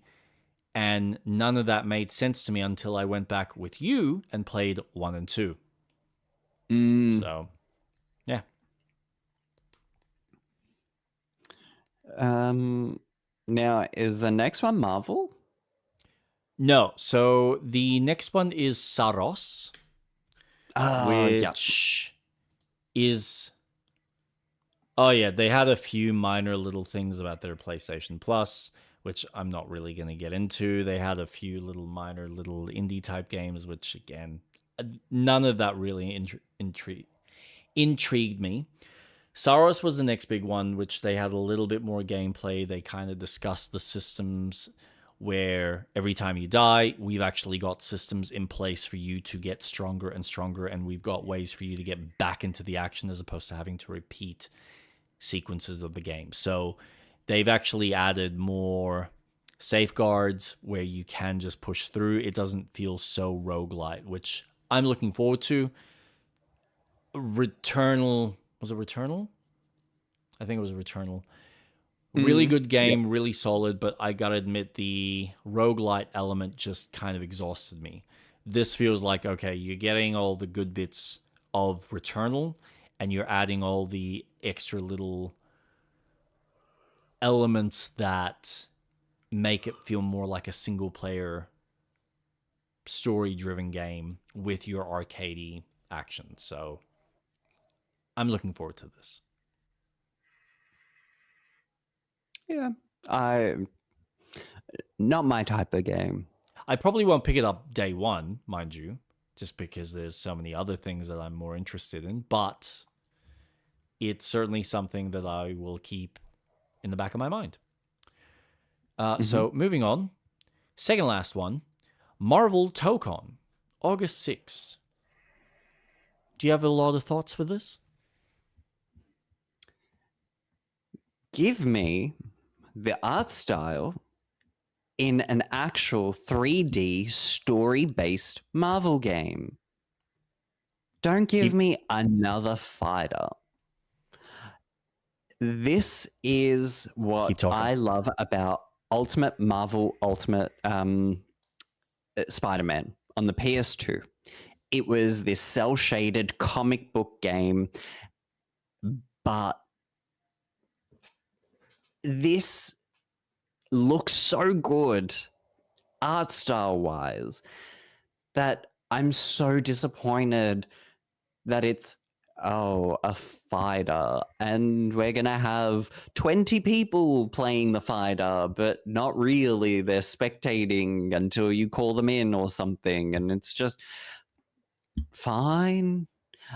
and none of that made sense to me until I went back with you and played 1 and 2. So, yeah.
Now, is the next one Marvel?
No. So the next one is Saros, which is... Oh, yeah, they had a few minor little things about their PlayStation Plus, which I'm not really going to get into. They had a few little minor little indie-type games, which, again, none of that really intrigued me. Saros was the next big one, which they had a little bit more gameplay. They kind of discussed the systems where every time you die, we've actually got systems in place for you to get stronger and stronger, and we've got ways for you to get back into the action as opposed to having to repeat sequences of the game. So they've actually added more safeguards where you can just push through. It doesn't feel so roguelite, which I'm looking forward to. Returnal... Was it Returnal? I think it was Returnal. Really good game, really solid, but I gotta admit the roguelite element just kind of exhausted me. this feels like, okay, you're getting all the good bits of Returnal, and you're adding all the extra little elements that make it feel more like a single player story driven game with your arcadey action. So I'm looking forward to this.
Yeah. Not my type of game.
I probably won't pick it up day one, mind you, just because there's so many other things that I'm more interested in, but it's certainly something that I will keep in the back of my mind. So moving on, second last one, Marvel ToeCon, August 6th. Do you have a lot of thoughts for this?
Give me the art style in an actual 3D story-based Marvel game. Don't give me another fighter. This is what I love about Ultimate Marvel Ultimate Spider-Man on the PS2. It was this cel-shaded comic book game, but this looks so good art style wise that I'm so disappointed that it's a fighter and we're gonna have 20 people playing the fighter, but not really. They're spectating until you call them in or something, and it's just fine.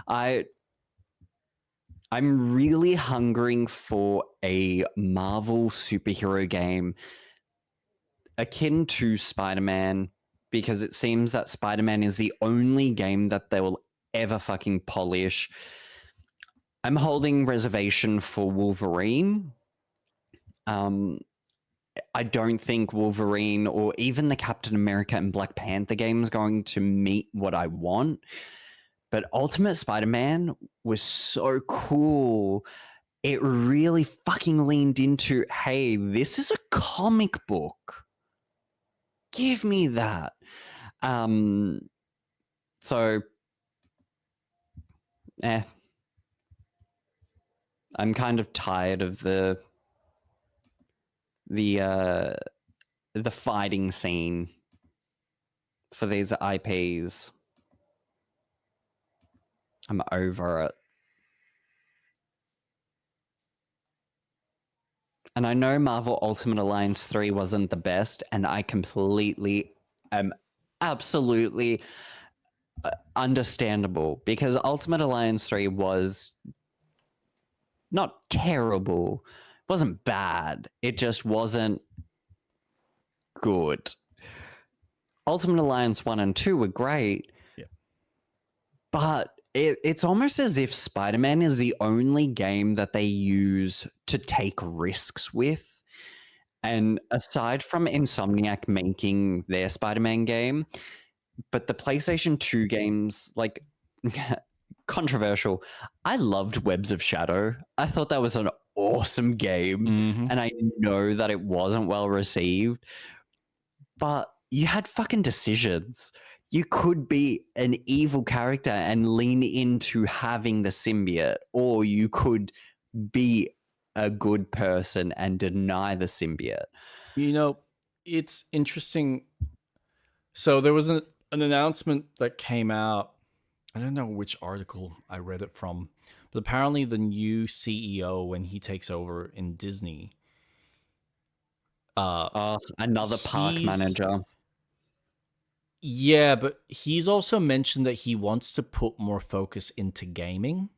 I'm really hungering for a Marvel superhero game akin to Spider-Man, because it seems that Spider-Man is the only game that they will ever fucking polish. I'm holding reservation for Wolverine. I don't think Wolverine or even the Captain America and Black Panther game is going to meet what I want. But Ultimate Spider-Man was so cool. It really fucking leaned into, hey, this is a comic book. Give me that. So, I'm kind of tired of the fighting scene for these IPs. I'm over it. And I know Marvel Ultimate Alliance 3 wasn't the best, and I completely am absolutely understandable, because Ultimate Alliance 3 was not terrible. It wasn't bad. It just wasn't good. Ultimate Alliance 1 and 2 were great.
Yeah.
But it's almost as if Spider-Man is the only game that they use to take risks with. And aside from Insomniac making their Spider-Man game, but the PlayStation 2 games, like, controversial. I loved Webs of Shadow. I thought that was an awesome game. And I know that it wasn't well received, but you had fucking decisions. You could be an evil character and lean into having the symbiote, or you could be a good person and deny the symbiote.
You know, it's interesting. So there was an announcement that came out. I don't know which article I read it from, but apparently the new CEO, when he takes over in Disney,
another park manager.
Yeah, but he's also mentioned that he wants to put more focus into gaming.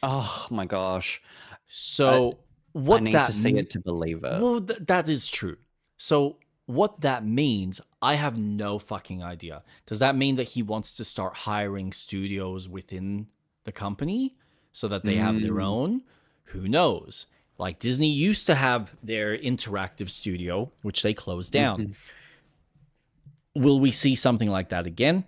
Oh my gosh.
So what
I need
that
to see it to believe it.
Well, that is true. So what that means, I have no fucking idea. Does that mean that he wants to start hiring studios within the company so that they have their own? Who knows? Like Disney used to have their interactive studio, which they closed down. Will we see something like that again?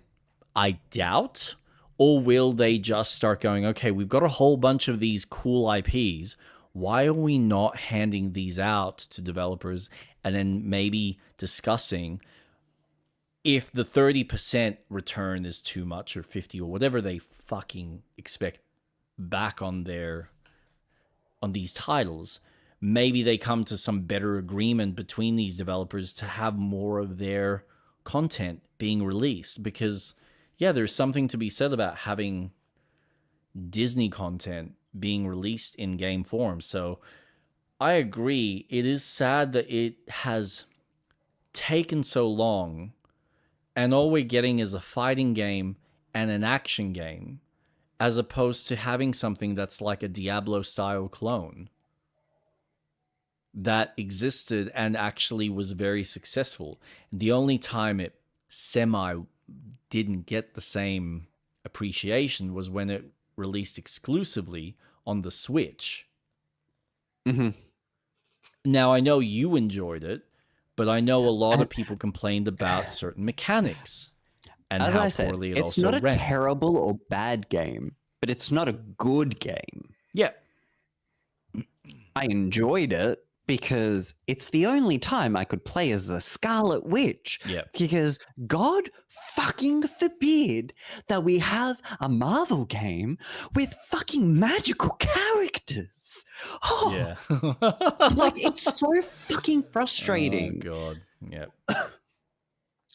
I doubt. Or will they just start going, okay, we've got a whole bunch of these cool IPs. Why are we not handing these out to developers and then maybe discussing if the 30% return is too much, or 50, or whatever they fucking expect back on these titles, maybe they come to some better agreement between these developers to have more of their content being released. Because yeah, there's something to be said about having Disney content being released in game form. So I agree, it is sad that it has taken so long, and all we're getting is a fighting game and an action game, as opposed to having something that's like a Diablo-style clone that existed and actually was very successful. The only time it didn't get the same appreciation was when it released exclusively on the Switch.
Mm-hmm.
Now, I know you enjoyed it, but I know a lot of people complained about certain mechanics and
as
how
I said,
poorly it
it's
also
not a
ran.
terrible or bad game, but it's not a good game.
Yeah.
I enjoyed it because it's the only time I could play as the Scarlet Witch.
Yeah.
Because God fucking forbid that we have a Marvel game with fucking magical characters. Oh,
Yeah.
like, it's so fucking frustrating.
Oh, God. Yeah.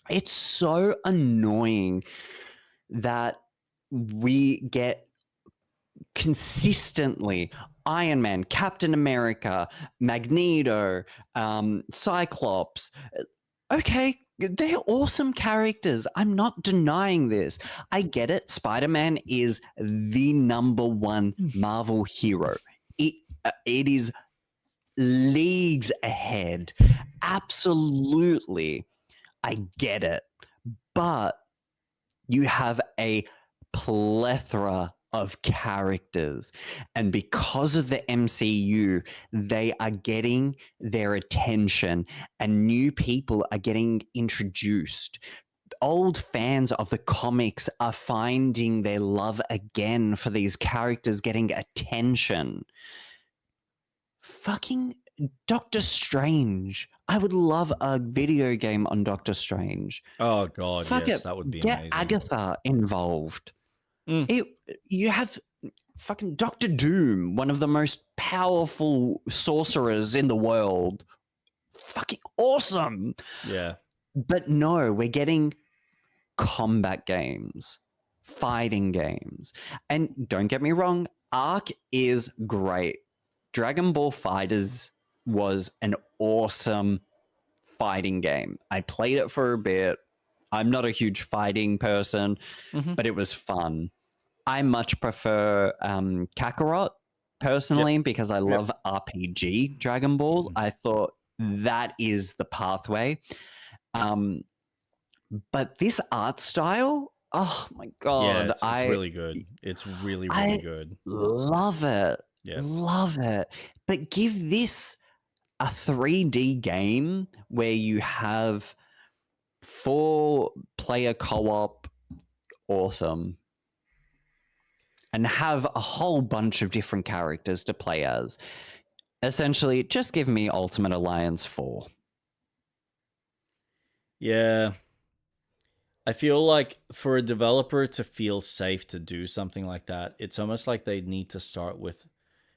It's so annoying that we get consistently Iron Man, Captain America, Magneto, Cyclops. Okay, they're awesome characters. I'm not denying this. I get it. Spider-Man is the #1 Marvel hero. It is leagues ahead. Absolutely. I get it. But you have a plethora of characters, and because of the MCU, they are getting their attention, and new people are getting introduced. Old fans of the comics are finding their love again for these characters getting attention. Fucking Doctor Strange. I would love a video game on Doctor Strange.
Oh, God,
Fuck
yes,
it.
that would be
Get
amazing.
Agatha involved. You have fucking Doctor Doom, one of the most powerful sorcerers in the world. Fucking awesome.
Yeah.
But no, we're getting combat games, fighting games. And don't get me wrong, Arc is great. Dragon Ball FighterZ was an awesome fighting game. I played it for a bit. I'm not a huge fighting person, but it was fun. I much prefer Kakarot personally because I love RPG Dragon Ball. I thought that is the pathway. But this art style, oh my God.
Yeah, it's really good. It's really, really good.
Love it.
Yeah.
Love it. But give this a 3D game where you have 4-player co-op, awesome. And have a whole bunch of different characters to play as. Essentially, just give me Ultimate Alliance 4.
Yeah. I feel like for a developer to feel safe to do something like that, it's almost like they need to start with,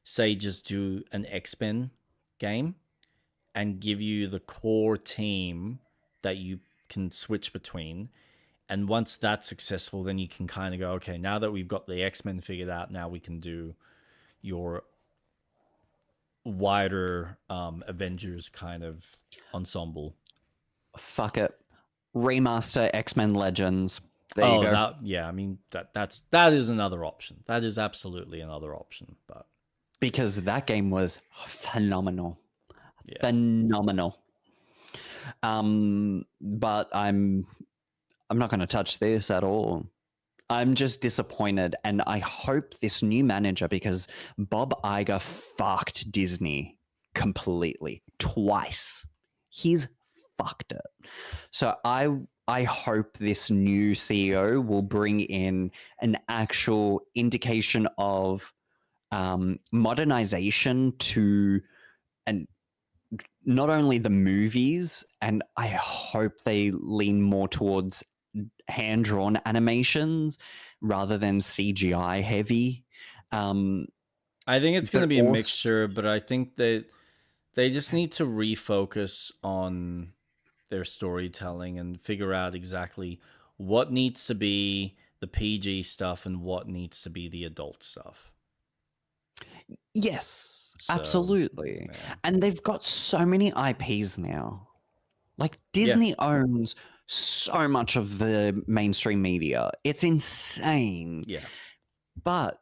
say, just do an X-Men game and give you the core team that you can switch between. And once that's successful, then you can kind of go, okay, now that we've got the X-Men figured out, now we can do your wider Avengers kind of ensemble.
Fuck it. Remaster X-Men Legends. There you go.
Yeah, I mean, that is another option. That is absolutely another option. But
because that game was phenomenal.
Yeah.
Phenomenal. But I'm not going to touch this at all. I'm just disappointed, and I hope this new manager, because Bob Iger fucked Disney completely twice. He's fucked it. So I hope this new CEO will bring in an actual indication of modernization to not only the movies, and I hope they lean more towards hand-drawn animations rather than CGI heavy.
I think it's going to be a mixture, but I think that they just need to refocus on their storytelling and figure out exactly what needs to be the PG stuff and what needs to be the adult stuff.
Yes, absolutely. Yeah. And they've got so many IPs now. Like Disney owns so much of the mainstream media. It's insane.
Yeah.
But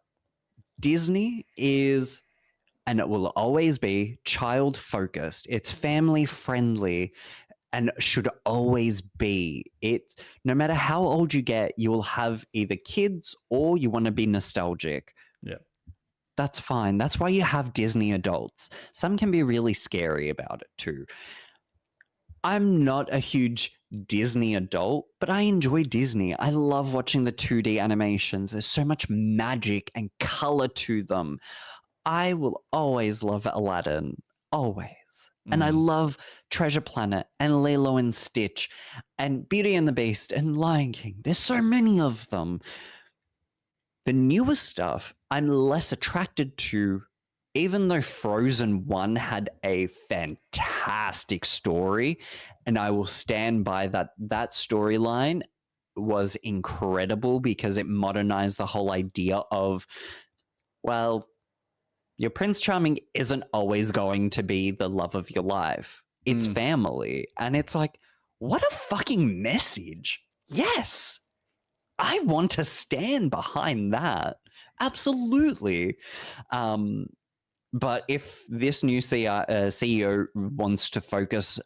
Disney is, and it will always be, child focused. It's family friendly and should always be. It's no matter how old you get, you will have either kids or you want to be nostalgic.
Yeah.
That's fine. That's why you have Disney adults. Some can be really scary about it too. I'm not a huge Disney adult, but I enjoy Disney. I love watching the 2D animations. There's so much magic and color to them. I will always love Aladdin. Always. And I love Treasure Planet and Lilo and Stitch and Beauty and the Beast and Lion King. There's so many of them. The newer stuff I'm less attracted to, even though Frozen 1 had a fantastic story, and I will stand by that. That storyline was incredible because it modernized the whole idea of, well, your Prince Charming isn't always going to be the love of your life. It's family. And it's like, what a fucking message. Yes. I want to stand behind that. Absolutely. But if this new CEO wants to focus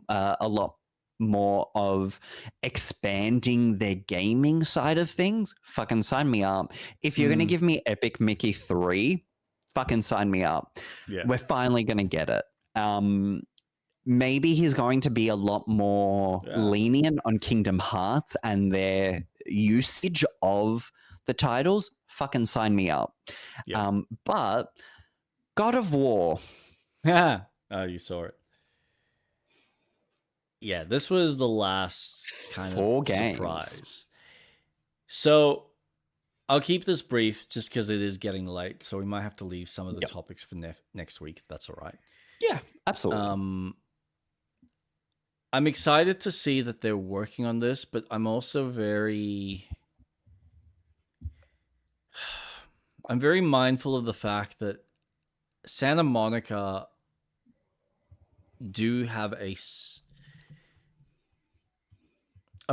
a lot more of expanding their gaming side of things, fucking sign me up. If you're going to give me Epic Mickey 3, fucking sign me up.
Yeah.
We're finally going to get it. Maybe he's going to be a lot more lenient on Kingdom Hearts and their usage of the titles. Fucking sign me up.
Yeah.
But God of War.
Yeah. Oh, you saw it. Yeah, this was the last kind of surprise. So I'll keep this brief just because it is getting late. So we might have to leave some of the topics for next week, if that's all right.
Yeah, absolutely.
I'm excited to see that they're working on this, but I'm also very mindful of the fact that Santa Monica do have a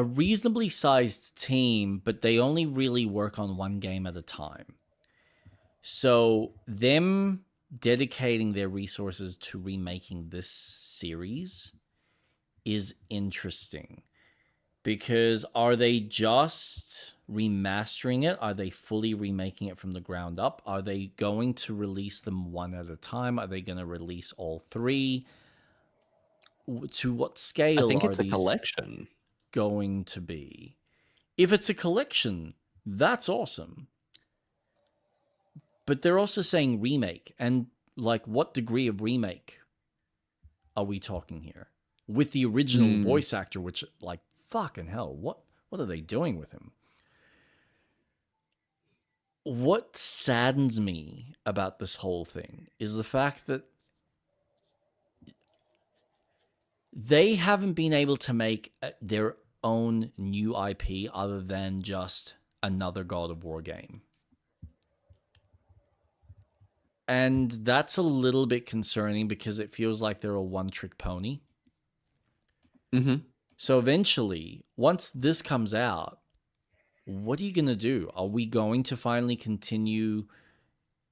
reasonably sized team, but they only really work on one game at a time. So them dedicating their resources to remaking this series is interesting, because are they just remastering it? Are they fully remaking it from the ground up? Are they going to release them one at a time? Are they going to release all three? To what scale
I think it's
are
a collection
going to be? If it's a collection, that's awesome. But they're also saying remake, and like, what degree of remake are we talking here? With the original voice actor, which, like, fucking hell, what are they doing with him? What saddens me about this whole thing is the fact that they haven't been able to make their own new IP other than just another God of War game. And that's a little bit concerning because it feels like they're a one-trick pony. So eventually, once this comes out, what are you going to do? Are we going to finally continue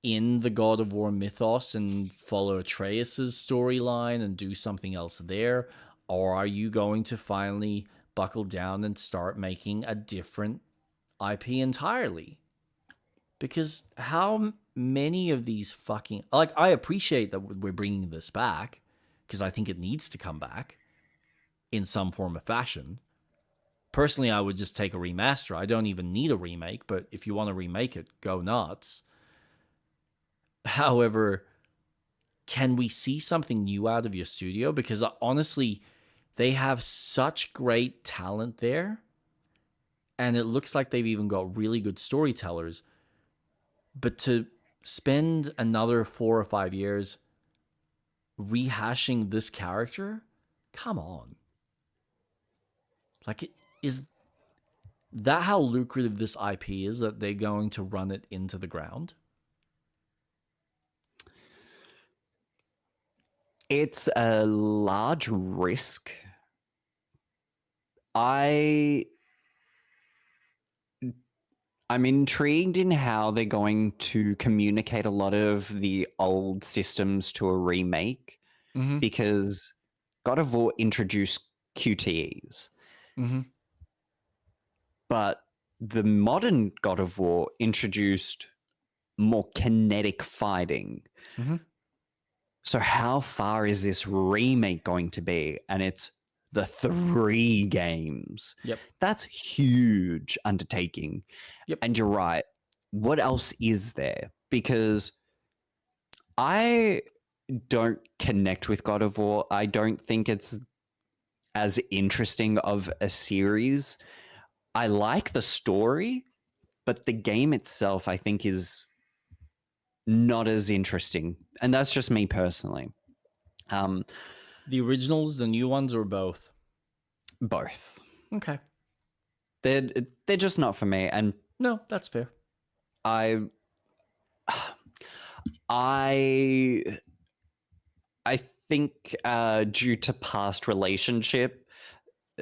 in the God of War mythos and follow Atreus' storyline and do something else there? Or are you going to finally buckle down and start making a different IP entirely? Because how many of these fucking... Like, I appreciate that we're bringing this back, because I think it needs to come back in some form of fashion. Personally, I would just take a remaster. I don't even need a remake, but if you want to remake it, go nuts. However, can we see something new out of your studio? Because honestly, they have such great talent there. And it looks like they've even got really good storytellers. But to spend another 4 or 5 years rehashing this character, come on. Like, is that how lucrative this IP is, that they're going to run it into the ground?
It's a large risk. I'm intrigued in how they're going to communicate a lot of the old systems to a remake, because God of War introduced QTEs. But the modern God of War introduced more kinetic fighting. So how far is this remake going to be? And it's the 3 games.
Yep.
That's huge undertaking.
Yep.
And you're right. What else is there? Because I don't connect with God of War. I don't think it's as interesting of a series. I like the story, but the game itself, I think, is not as interesting. And that's just me personally.
The originals, the new ones, or both?
Both.
Okay.
They're just not for me. And
no, that's fair.
I think due to past relationship,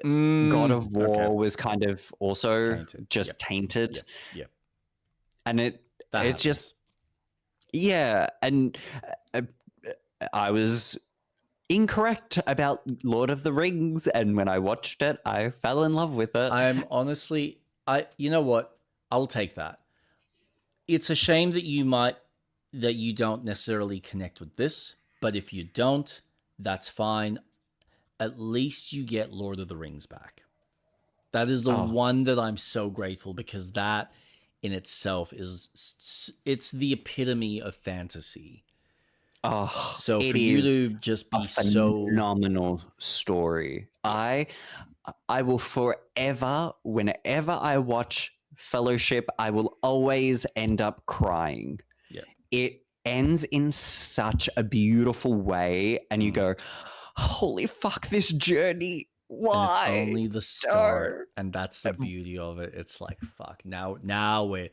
God of War was kind of also tainted.
Yep.
And it just, yeah. And I was incorrect about Lord of the Rings, and when I watched it, I fell in love with it.
I'm honestly, you know what? I'll take that. It's a shame that you don't necessarily connect with this, but if you don't, that's fine. At least you get Lord of the Rings back. That is the one that I'm so grateful, because that in itself it's the epitome of fantasy. So for you to just be so
phenomenal story. I will forever, whenever I watch Fellowship, I will always end up crying.
Yeah.
It ends in such a beautiful way, and you go, holy fuck, this journey. Why?
And it's only the start, and that's the beauty of it. It's like, fuck, now we're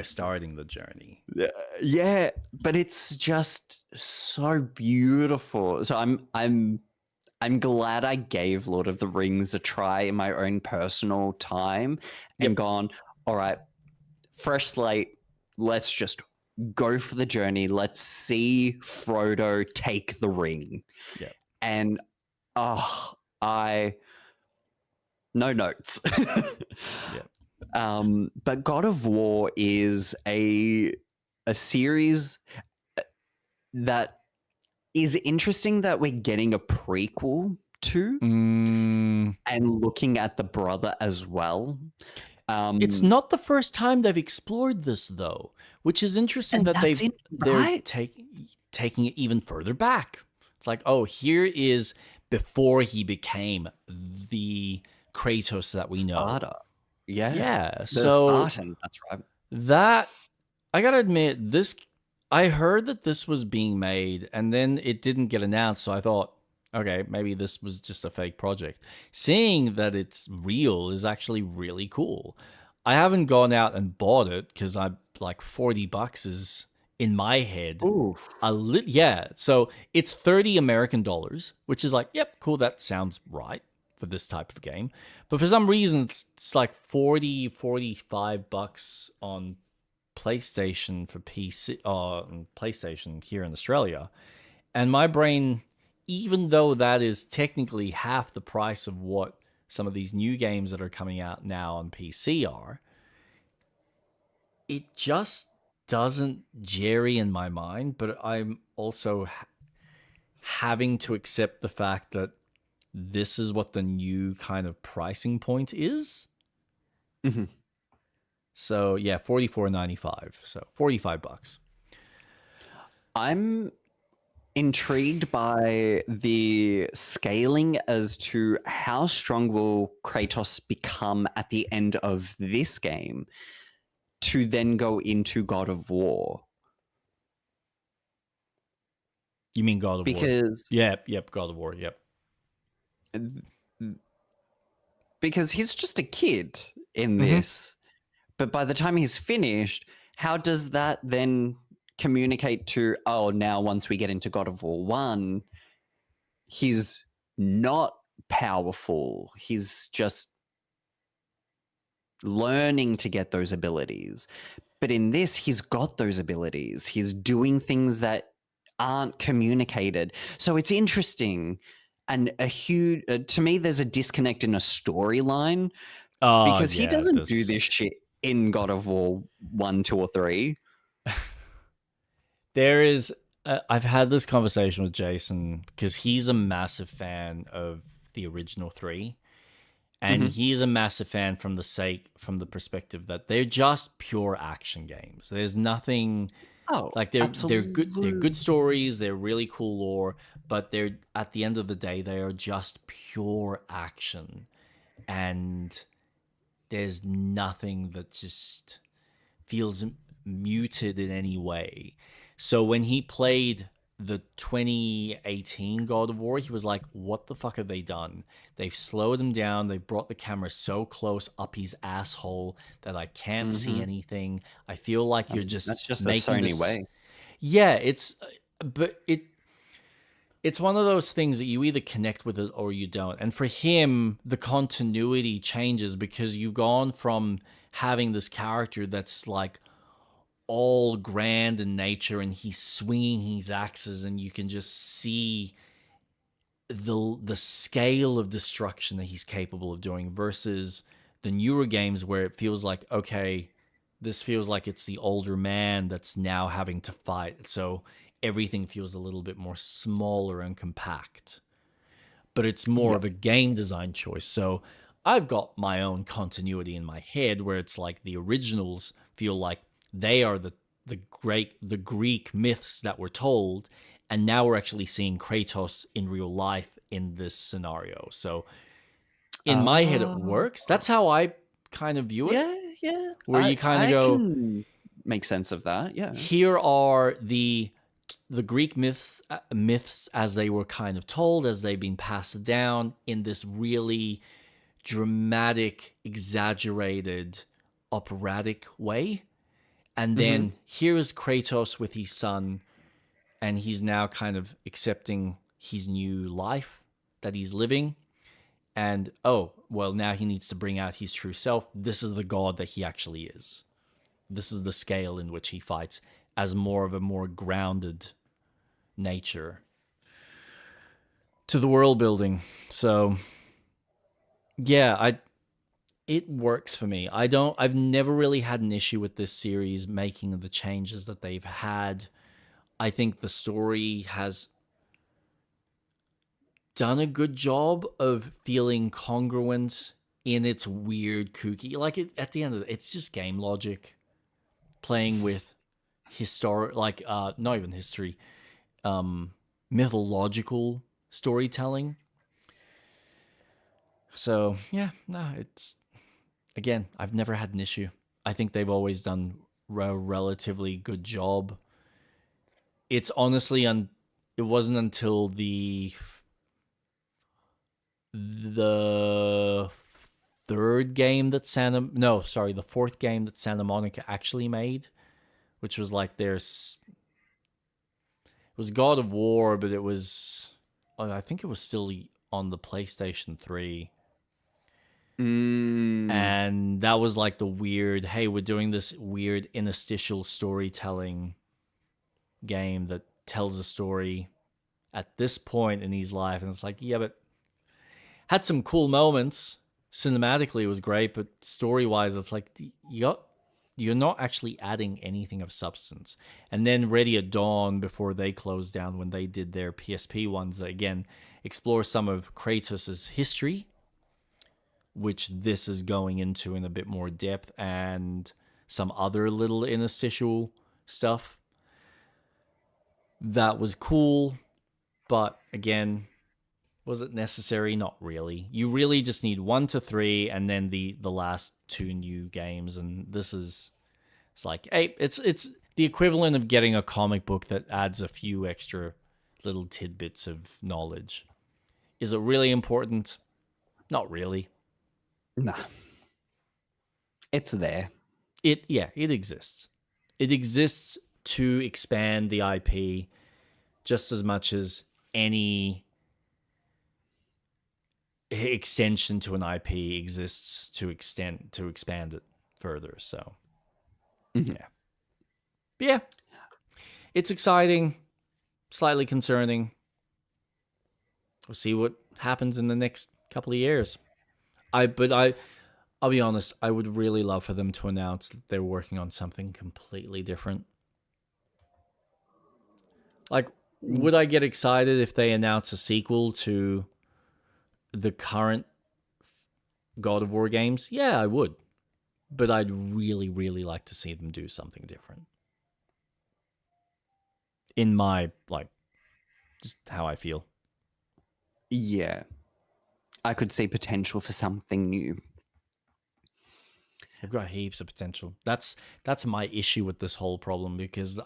starting the journey.
Yeah, but it's just so beautiful. So I'm glad I gave Lord of the Rings a try in my own personal time and gone, all right, fresh slate, let's just go for the journey. Let's see Frodo take the ring.
Yeah.
And no notes. But God of War is a series that is interesting, that we're getting a prequel to, and looking at the brother as well.
It's not the first time they've explored this, though, which is interesting that they're taking it even further back. It's like, oh, here is before he became the Kratos that we know.
Sparta. Yeah.
So
Spartan, that's right.
That, I gotta admit, I heard that this was being made, and then it didn't get announced, so I thought, okay, maybe this was just a fake project. Seeing that it's real is actually really cool. I haven't gone out and bought it because I'm like $40 is in my head. So it's 30 American dollars, which is like, yep, cool, that sounds right for this type of game. But for some reason, it's like $45 on PlayStation for PC, PlayStation here in Australia. And my brain, even though that is technically half the price of what some of these new games that are coming out now on PC are, it just doesn't jerry in my mind. But I'm also having to accept the fact that this is what the new kind of pricing point is. So yeah, $44.95. So $45.
intrigued by the scaling as to how strong will Kratos become at the end of this game to then go into God of War.
You mean God of War?
Because
yep, God of War, yep.
Because he's just a kid in this, but by the time he's finished, how does that then communicate to, oh, now once we get into God of War 1, he's not powerful. He's just learning to get those abilities. But in this, he's got those abilities. He's doing things that aren't communicated. So it's interesting. And a huge, to me, there's a disconnect in a storyline because he doesn't do this shit in God of War 1, 2, or 3.
There is, I've had this conversation with Jason because he's a massive fan of the original 3. And he's a massive fan from the perspective that they're just pure action games. There's nothing like they're good stories, they're really cool lore, but they're at the end of the day they are just pure action. And there's nothing that just feels muted in any way. So when he played the 2018 God of War, he was like, what the fuck have they done? They've slowed him down. They've brought the camera so close up his asshole that I can't see anything. I feel like you're just
that's just
making
a Sony
this
way.
Yeah, it's one of those things that you either connect with it or you don't. And for him, the continuity changes because you've gone from having this character that's like all grand in nature and he's swinging his axes and you can just see the scale of destruction that he's capable of doing versus the newer games where it feels like, okay, this feels like it's the older man that's now having to fight. So everything feels a little bit more smaller and compact. But it's more of a game design choice. So I've got my own continuity in my head where it's like the originals feel like they are the Greek myths that were told, and now we're actually seeing Kratos in real life in this scenario. So in my head, it works. That's how I kind of view it.
Yeah.
Where you kind of go,
can make sense of that. Yeah.
Here are the Greek myths as they were kind of told, as they've been passed down in this really dramatic, exaggerated, operatic way. And then here is Kratos with his son, and he's now kind of accepting his new life that he's living. And, now he needs to bring out his true self. This is the god that he actually is. This is the scale in which he fights as more of a more grounded nature to the world building. So, yeah, it works for me. I've never really had an issue with this series making the changes that they've had. I think the story has done a good job of feeling congruent in its weird, kooky, like at the end of it, it's just game logic playing with not even history, mythological storytelling. So yeah, no, it's, again, I've never had an issue. I think they've always done a relatively good job. It's honestly, it wasn't until the fourth game that Santa Monica actually made, which was like it was God of War, but it was, I think it was still on the PlayStation 3. And that was like the weird, hey, we're doing this weird interstitial storytelling game that tells a story at this point in his life. And it's like, yeah, but had some cool moments. Cinematically, it was great, but story-wise, it's like you're not actually adding anything of substance. And then Ready at Dawn, before they closed down, when they did their PSP ones, that again explore some of Kratos' history, which this is going into in a bit more depth, and some other little interstitial stuff. That was cool. But again, was it necessary? Not really. You really just need 1 to 3 and then the last 2 new games, and it's like, hey, it's the equivalent of getting a comic book that adds a few extra little tidbits of knowledge. Is it really important? Not really.
Nah. It's there.
It exists. It exists to expand the IP just as much as any extension to an IP exists to expand it further. So yeah. But yeah. It's exciting, slightly concerning. We'll see what happens in the next couple of years. I'll be honest, I would really love for them to announce that they're working on something completely different. Like, would I get excited if they announce a sequel to the current God of War games? Yeah, I would. But I'd really, really like to see them do something different. In my, just how I feel.
Yeah. I could see potential for something new.
They've got heaps of potential. That's my issue with this whole problem, because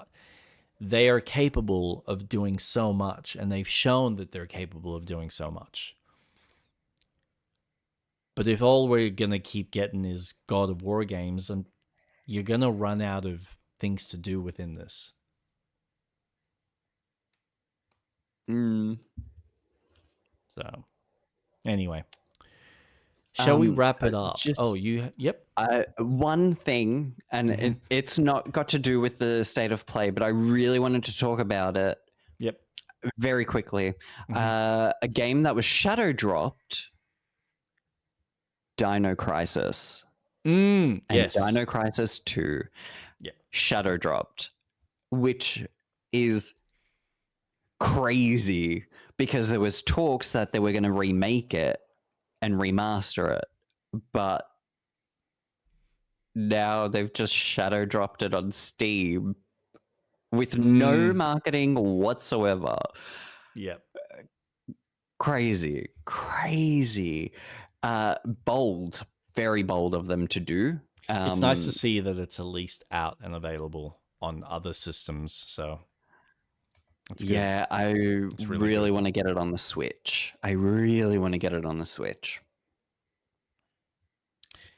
they are capable of doing so much, and they've shown that they're capable of doing so much. But if all we're going to keep getting is God of War games, then you're going to run out of things to do within this. So, anyway. Shall we wrap it up? Yep.
One thing, and it's not got to do with the state of play, but I really wanted to talk about it.
Yep.
Very quickly. A game that was shadow dropped, Dino Crisis.
And
yes. Dino Crisis 2.
Yep.
Shadow dropped, which is crazy because there was talks that they were going to remake it and remaster it, but now they've just shadow dropped it on Steam with no marketing whatsoever.
Yep.
Crazy. Bold, very bold of them to do.
It's nice to see that it's at least out and available on other systems, so that's good.
Yeah, I really want to get it on the Switch.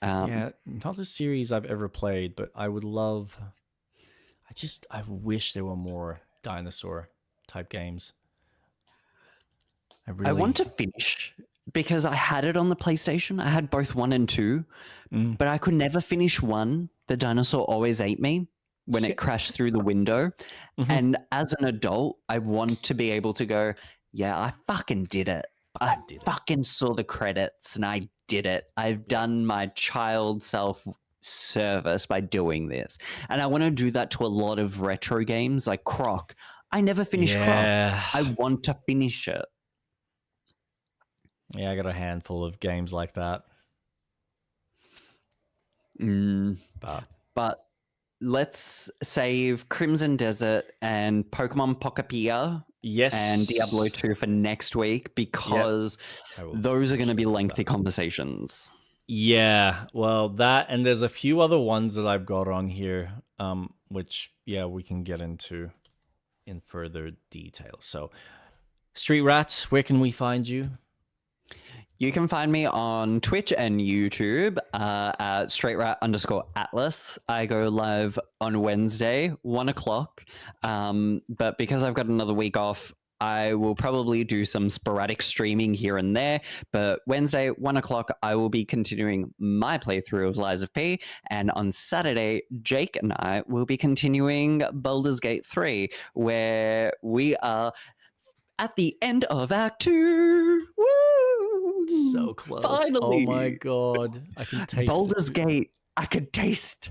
Yeah, not a series I've ever played, but I would love... I wish there were more dinosaur type games.
I want to finish, because I had it on the PlayStation. I had both 1 and 2, but I could never finish 1. The dinosaur always ate me when it crashed through the window. And as an adult, I want to be able to go, yeah, I fucking did it. I fucking saw the credits and I did it. I've done my child self service by doing this. And I want to do that to a lot of retro games like Croc. I never finished Croc. I want to finish it.
Yeah, I got a handful of games like that.
But let's save Crimson Desert and Pokemon Pocopier and Diablo 2 for next week, because those are going to be lengthy conversations.
Yeah, well, that, and there's a few other ones that I've got on here, which, we can get into in further detail. So, Street Rats, where can we find you?
You can find me on Twitch and YouTube at straightrat_Atlas. I go live on Wednesday, 1 o'clock. But because I've got another week off, I will probably do some sporadic streaming here and there. But Wednesday, 1 o'clock, I will be continuing my playthrough of Lies of P. And on Saturday, Jake and I will be continuing Baldur's Gate 3, where we are at the end of Act 2. Woo!
So close.
Finally.
Oh my god. I can taste
Baldur's Gate. I could taste.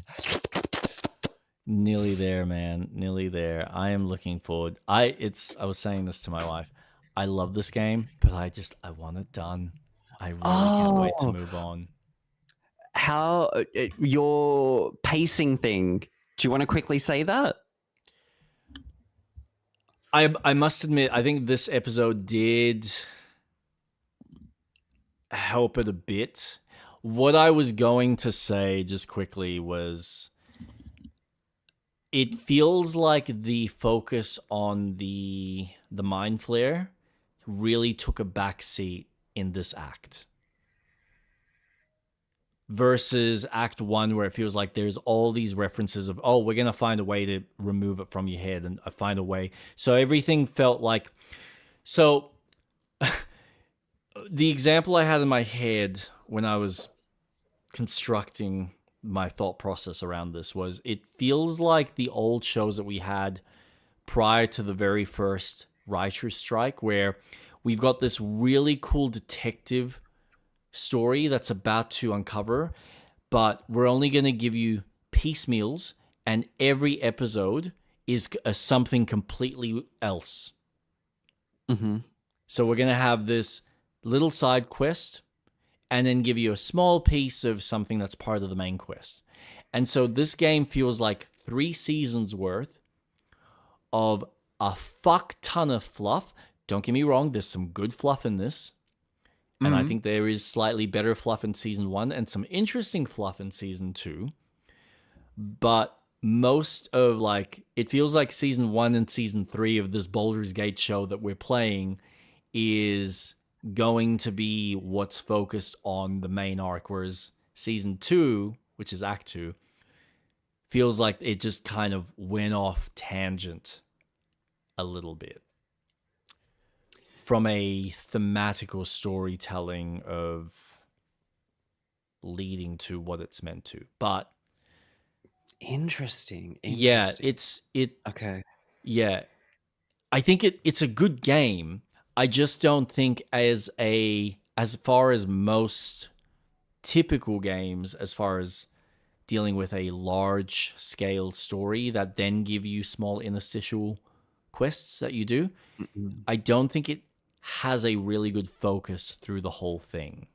Nearly there, man. Nearly there. I am looking forward. I was saying this to my wife. I love this game, but I want it done. I really can't wait to move on.
How your pacing thing? Do you want to quickly say that?
I must admit, I think this episode did help it a bit. What I was going to say just quickly was it feels like the focus on the Mind Flayer really took a backseat in this act. Versus Act 1, where it feels like there's all these references of, oh, we're going to find a way to remove it from your head and find a way. So everything felt like... So the example I had in my head when I was constructing my thought process around this was, it feels like the old shows that we had prior to the very first writer's strike, where we've got this really cool detective story that's about to uncover, but we're only going to give you piecemeals, and every episode is something completely else. So we're going to have this little side quest and then give you a small piece of something that's part of the main quest. And so this game feels like 3 seasons worth of a fuck ton of fluff. Don't get me wrong, there's some good fluff in this. And I think there is slightly better fluff in season 1 and some interesting fluff in season 2. But most of, like, it feels like season 1 and season 3 of this Baldur's Gate show that we're playing is going to be what's focused on the main arc, whereas season 2, which is Act 2, feels like it just kind of went off tangent a little bit from a thematical storytelling of leading to what it's meant to. But
Interesting.
yeah,
okay.
Yeah, I think it's a good game. I just don't think as far as most typical games, as far as dealing with a large scale story that then give you small interstitial quests that you do, I don't think it has a really good focus through the whole thing.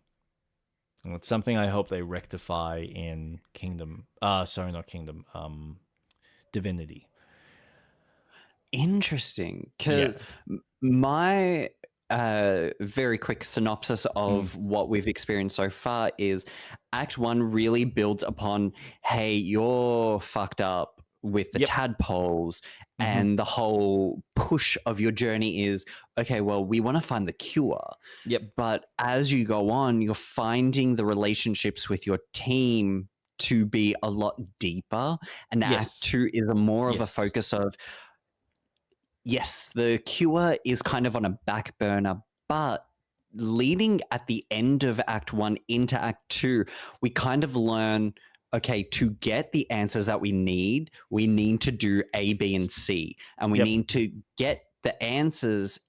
And it's something I hope they rectify in Divinity.
Interesting. Because my very quick synopsis of what we've experienced so far is Act 1 really builds upon, hey, you're fucked up with the tadpoles, and the whole push of your journey is, okay, well, we want to find the cure. But as you go on, you're finding the relationships with your team to be a lot deeper. And Act 2 is more of a focus of, yes, the cure is kind of on a back burner, but leading at the end of Act 1 into Act 2, we kind of learn, okay, to get the answers that we need to do A, B, and C. And we need to get the answers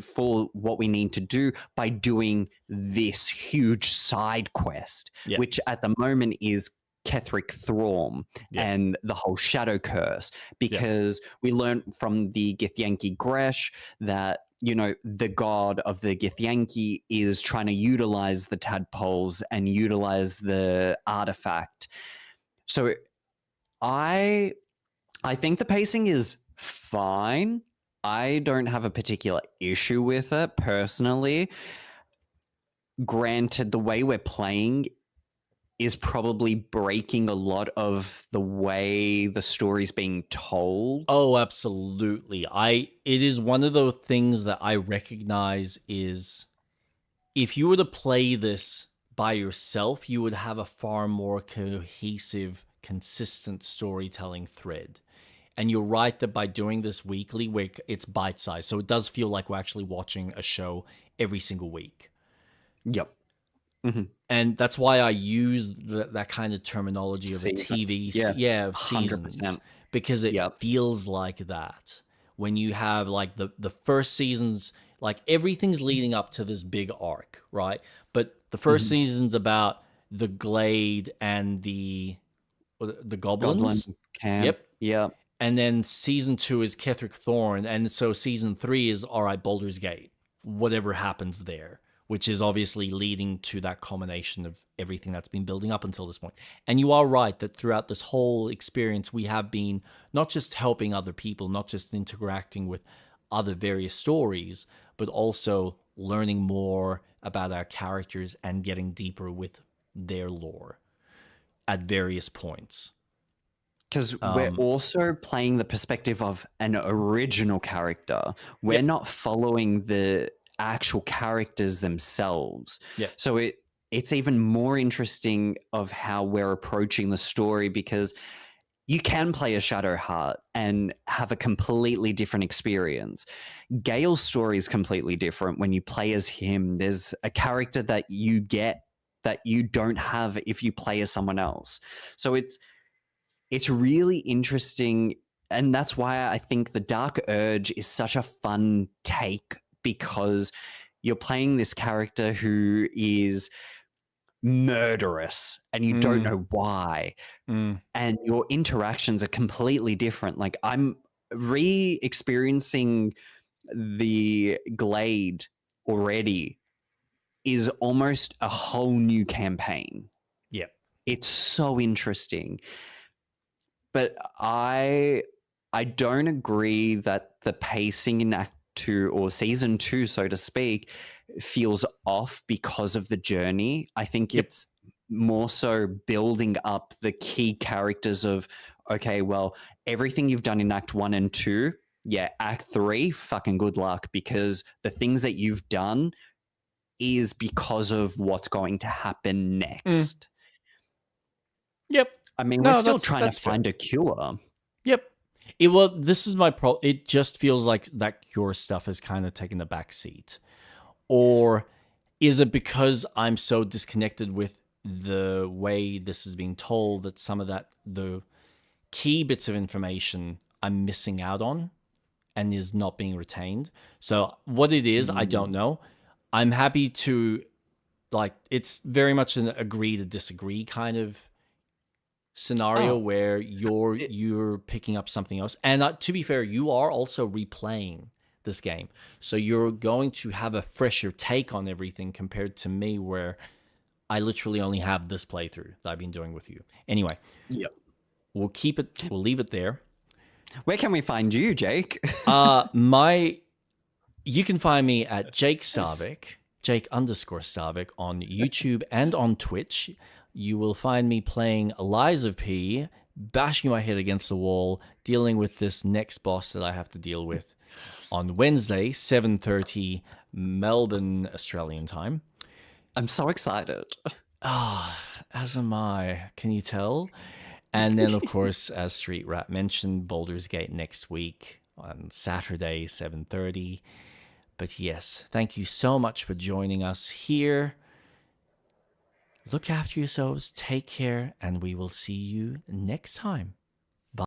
for what we need to do by doing this huge side quest, which at the moment is Ketheric Thrawn and the whole Shadow Curse, because we learned from the Githyanki Gresh that, you know, the god of the Githyanki is trying to utilize the tadpoles and utilize the artifact. So I think the pacing is fine. I don't have a particular issue with it personally. Granted, the way we're playing is probably breaking a lot of the way the story's being told.
Oh, absolutely. It is one of those things that I recognize is, if you were to play this by yourself, you would have a far more cohesive, consistent storytelling thread. And you're right that by doing this weekly, where it's bite-sized, so it does feel like we're actually watching a show every single week. And that's why I use that kind of terminology of seasons. A TV, of seasons, 100%. Because it feels like that. When you have like the first seasons, like everything's leading up to this big arc, right? But the first season's about the Glade and the goblins.
Goblin camp.
And then season 2 is Ketheric Thrawn, and so season 3 is, all right, Baldur's Gate. Whatever happens there, which is obviously leading to that culmination of everything that's been building up until this point. And you are right that throughout this whole experience, we have been not just helping other people, not just interacting with other various stories, but also learning more about our characters and getting deeper with their lore at various points.
Because we're also playing the perspective of an original character. We're not following the actual characters themselves. So it's even more interesting of how we're approaching the story, because you can play a Shadowheart and have a completely different experience. Gale's story is completely different when you play as him. There's a character that you get that you don't have if you play as someone else. So it's really interesting, and that's why I think the Dark Urge is such a fun take, because you're playing this character who is murderous and you don't know why, and your interactions are completely different. Like, I'm re-experiencing the Glade already is almost a whole new campaign. It's so interesting. But I don't agree that the pacing in Act 2 or Season 2, so to speak, feels off because of the journey. I think it's more so building up the key characters of, okay, well, everything you've done in Act 1 and 2, Act 3, fucking good luck, because the things that you've done is because of what's going to happen next. I mean, we're still trying to find a cure.
This is my problem. It just feels like that cure stuff has kind of taken the back seat. Or is it because I'm so disconnected with the way this is being told that some of the key bits of information I'm missing out on and is not being retained? So what it is, I don't know. I'm happy to, it's very much an agree to disagree kind of scenario where you're picking up something else. And to be fair, you are also replaying this game, so you're going to have a fresher take on everything compared to me, where I literally only have this playthrough that I've been doing with you. Anyway, we'll leave it there.
Where can we find you, Jake?
You can find me at Jake Starvik, Jake_Starvik on YouTube and on Twitch. You will find me playing Lies of P, bashing my head against the wall, dealing with this next boss that I have to deal with on Wednesday, 7:30 Melbourne, Australian time.
I'm so excited.
As am I. Can you tell? And then, of course, as Street Rat mentioned, Baldur's Gate next week on Saturday, 7:30. But yes, thank you so much for joining us here. Look after yourselves, take care, and we will see you next time.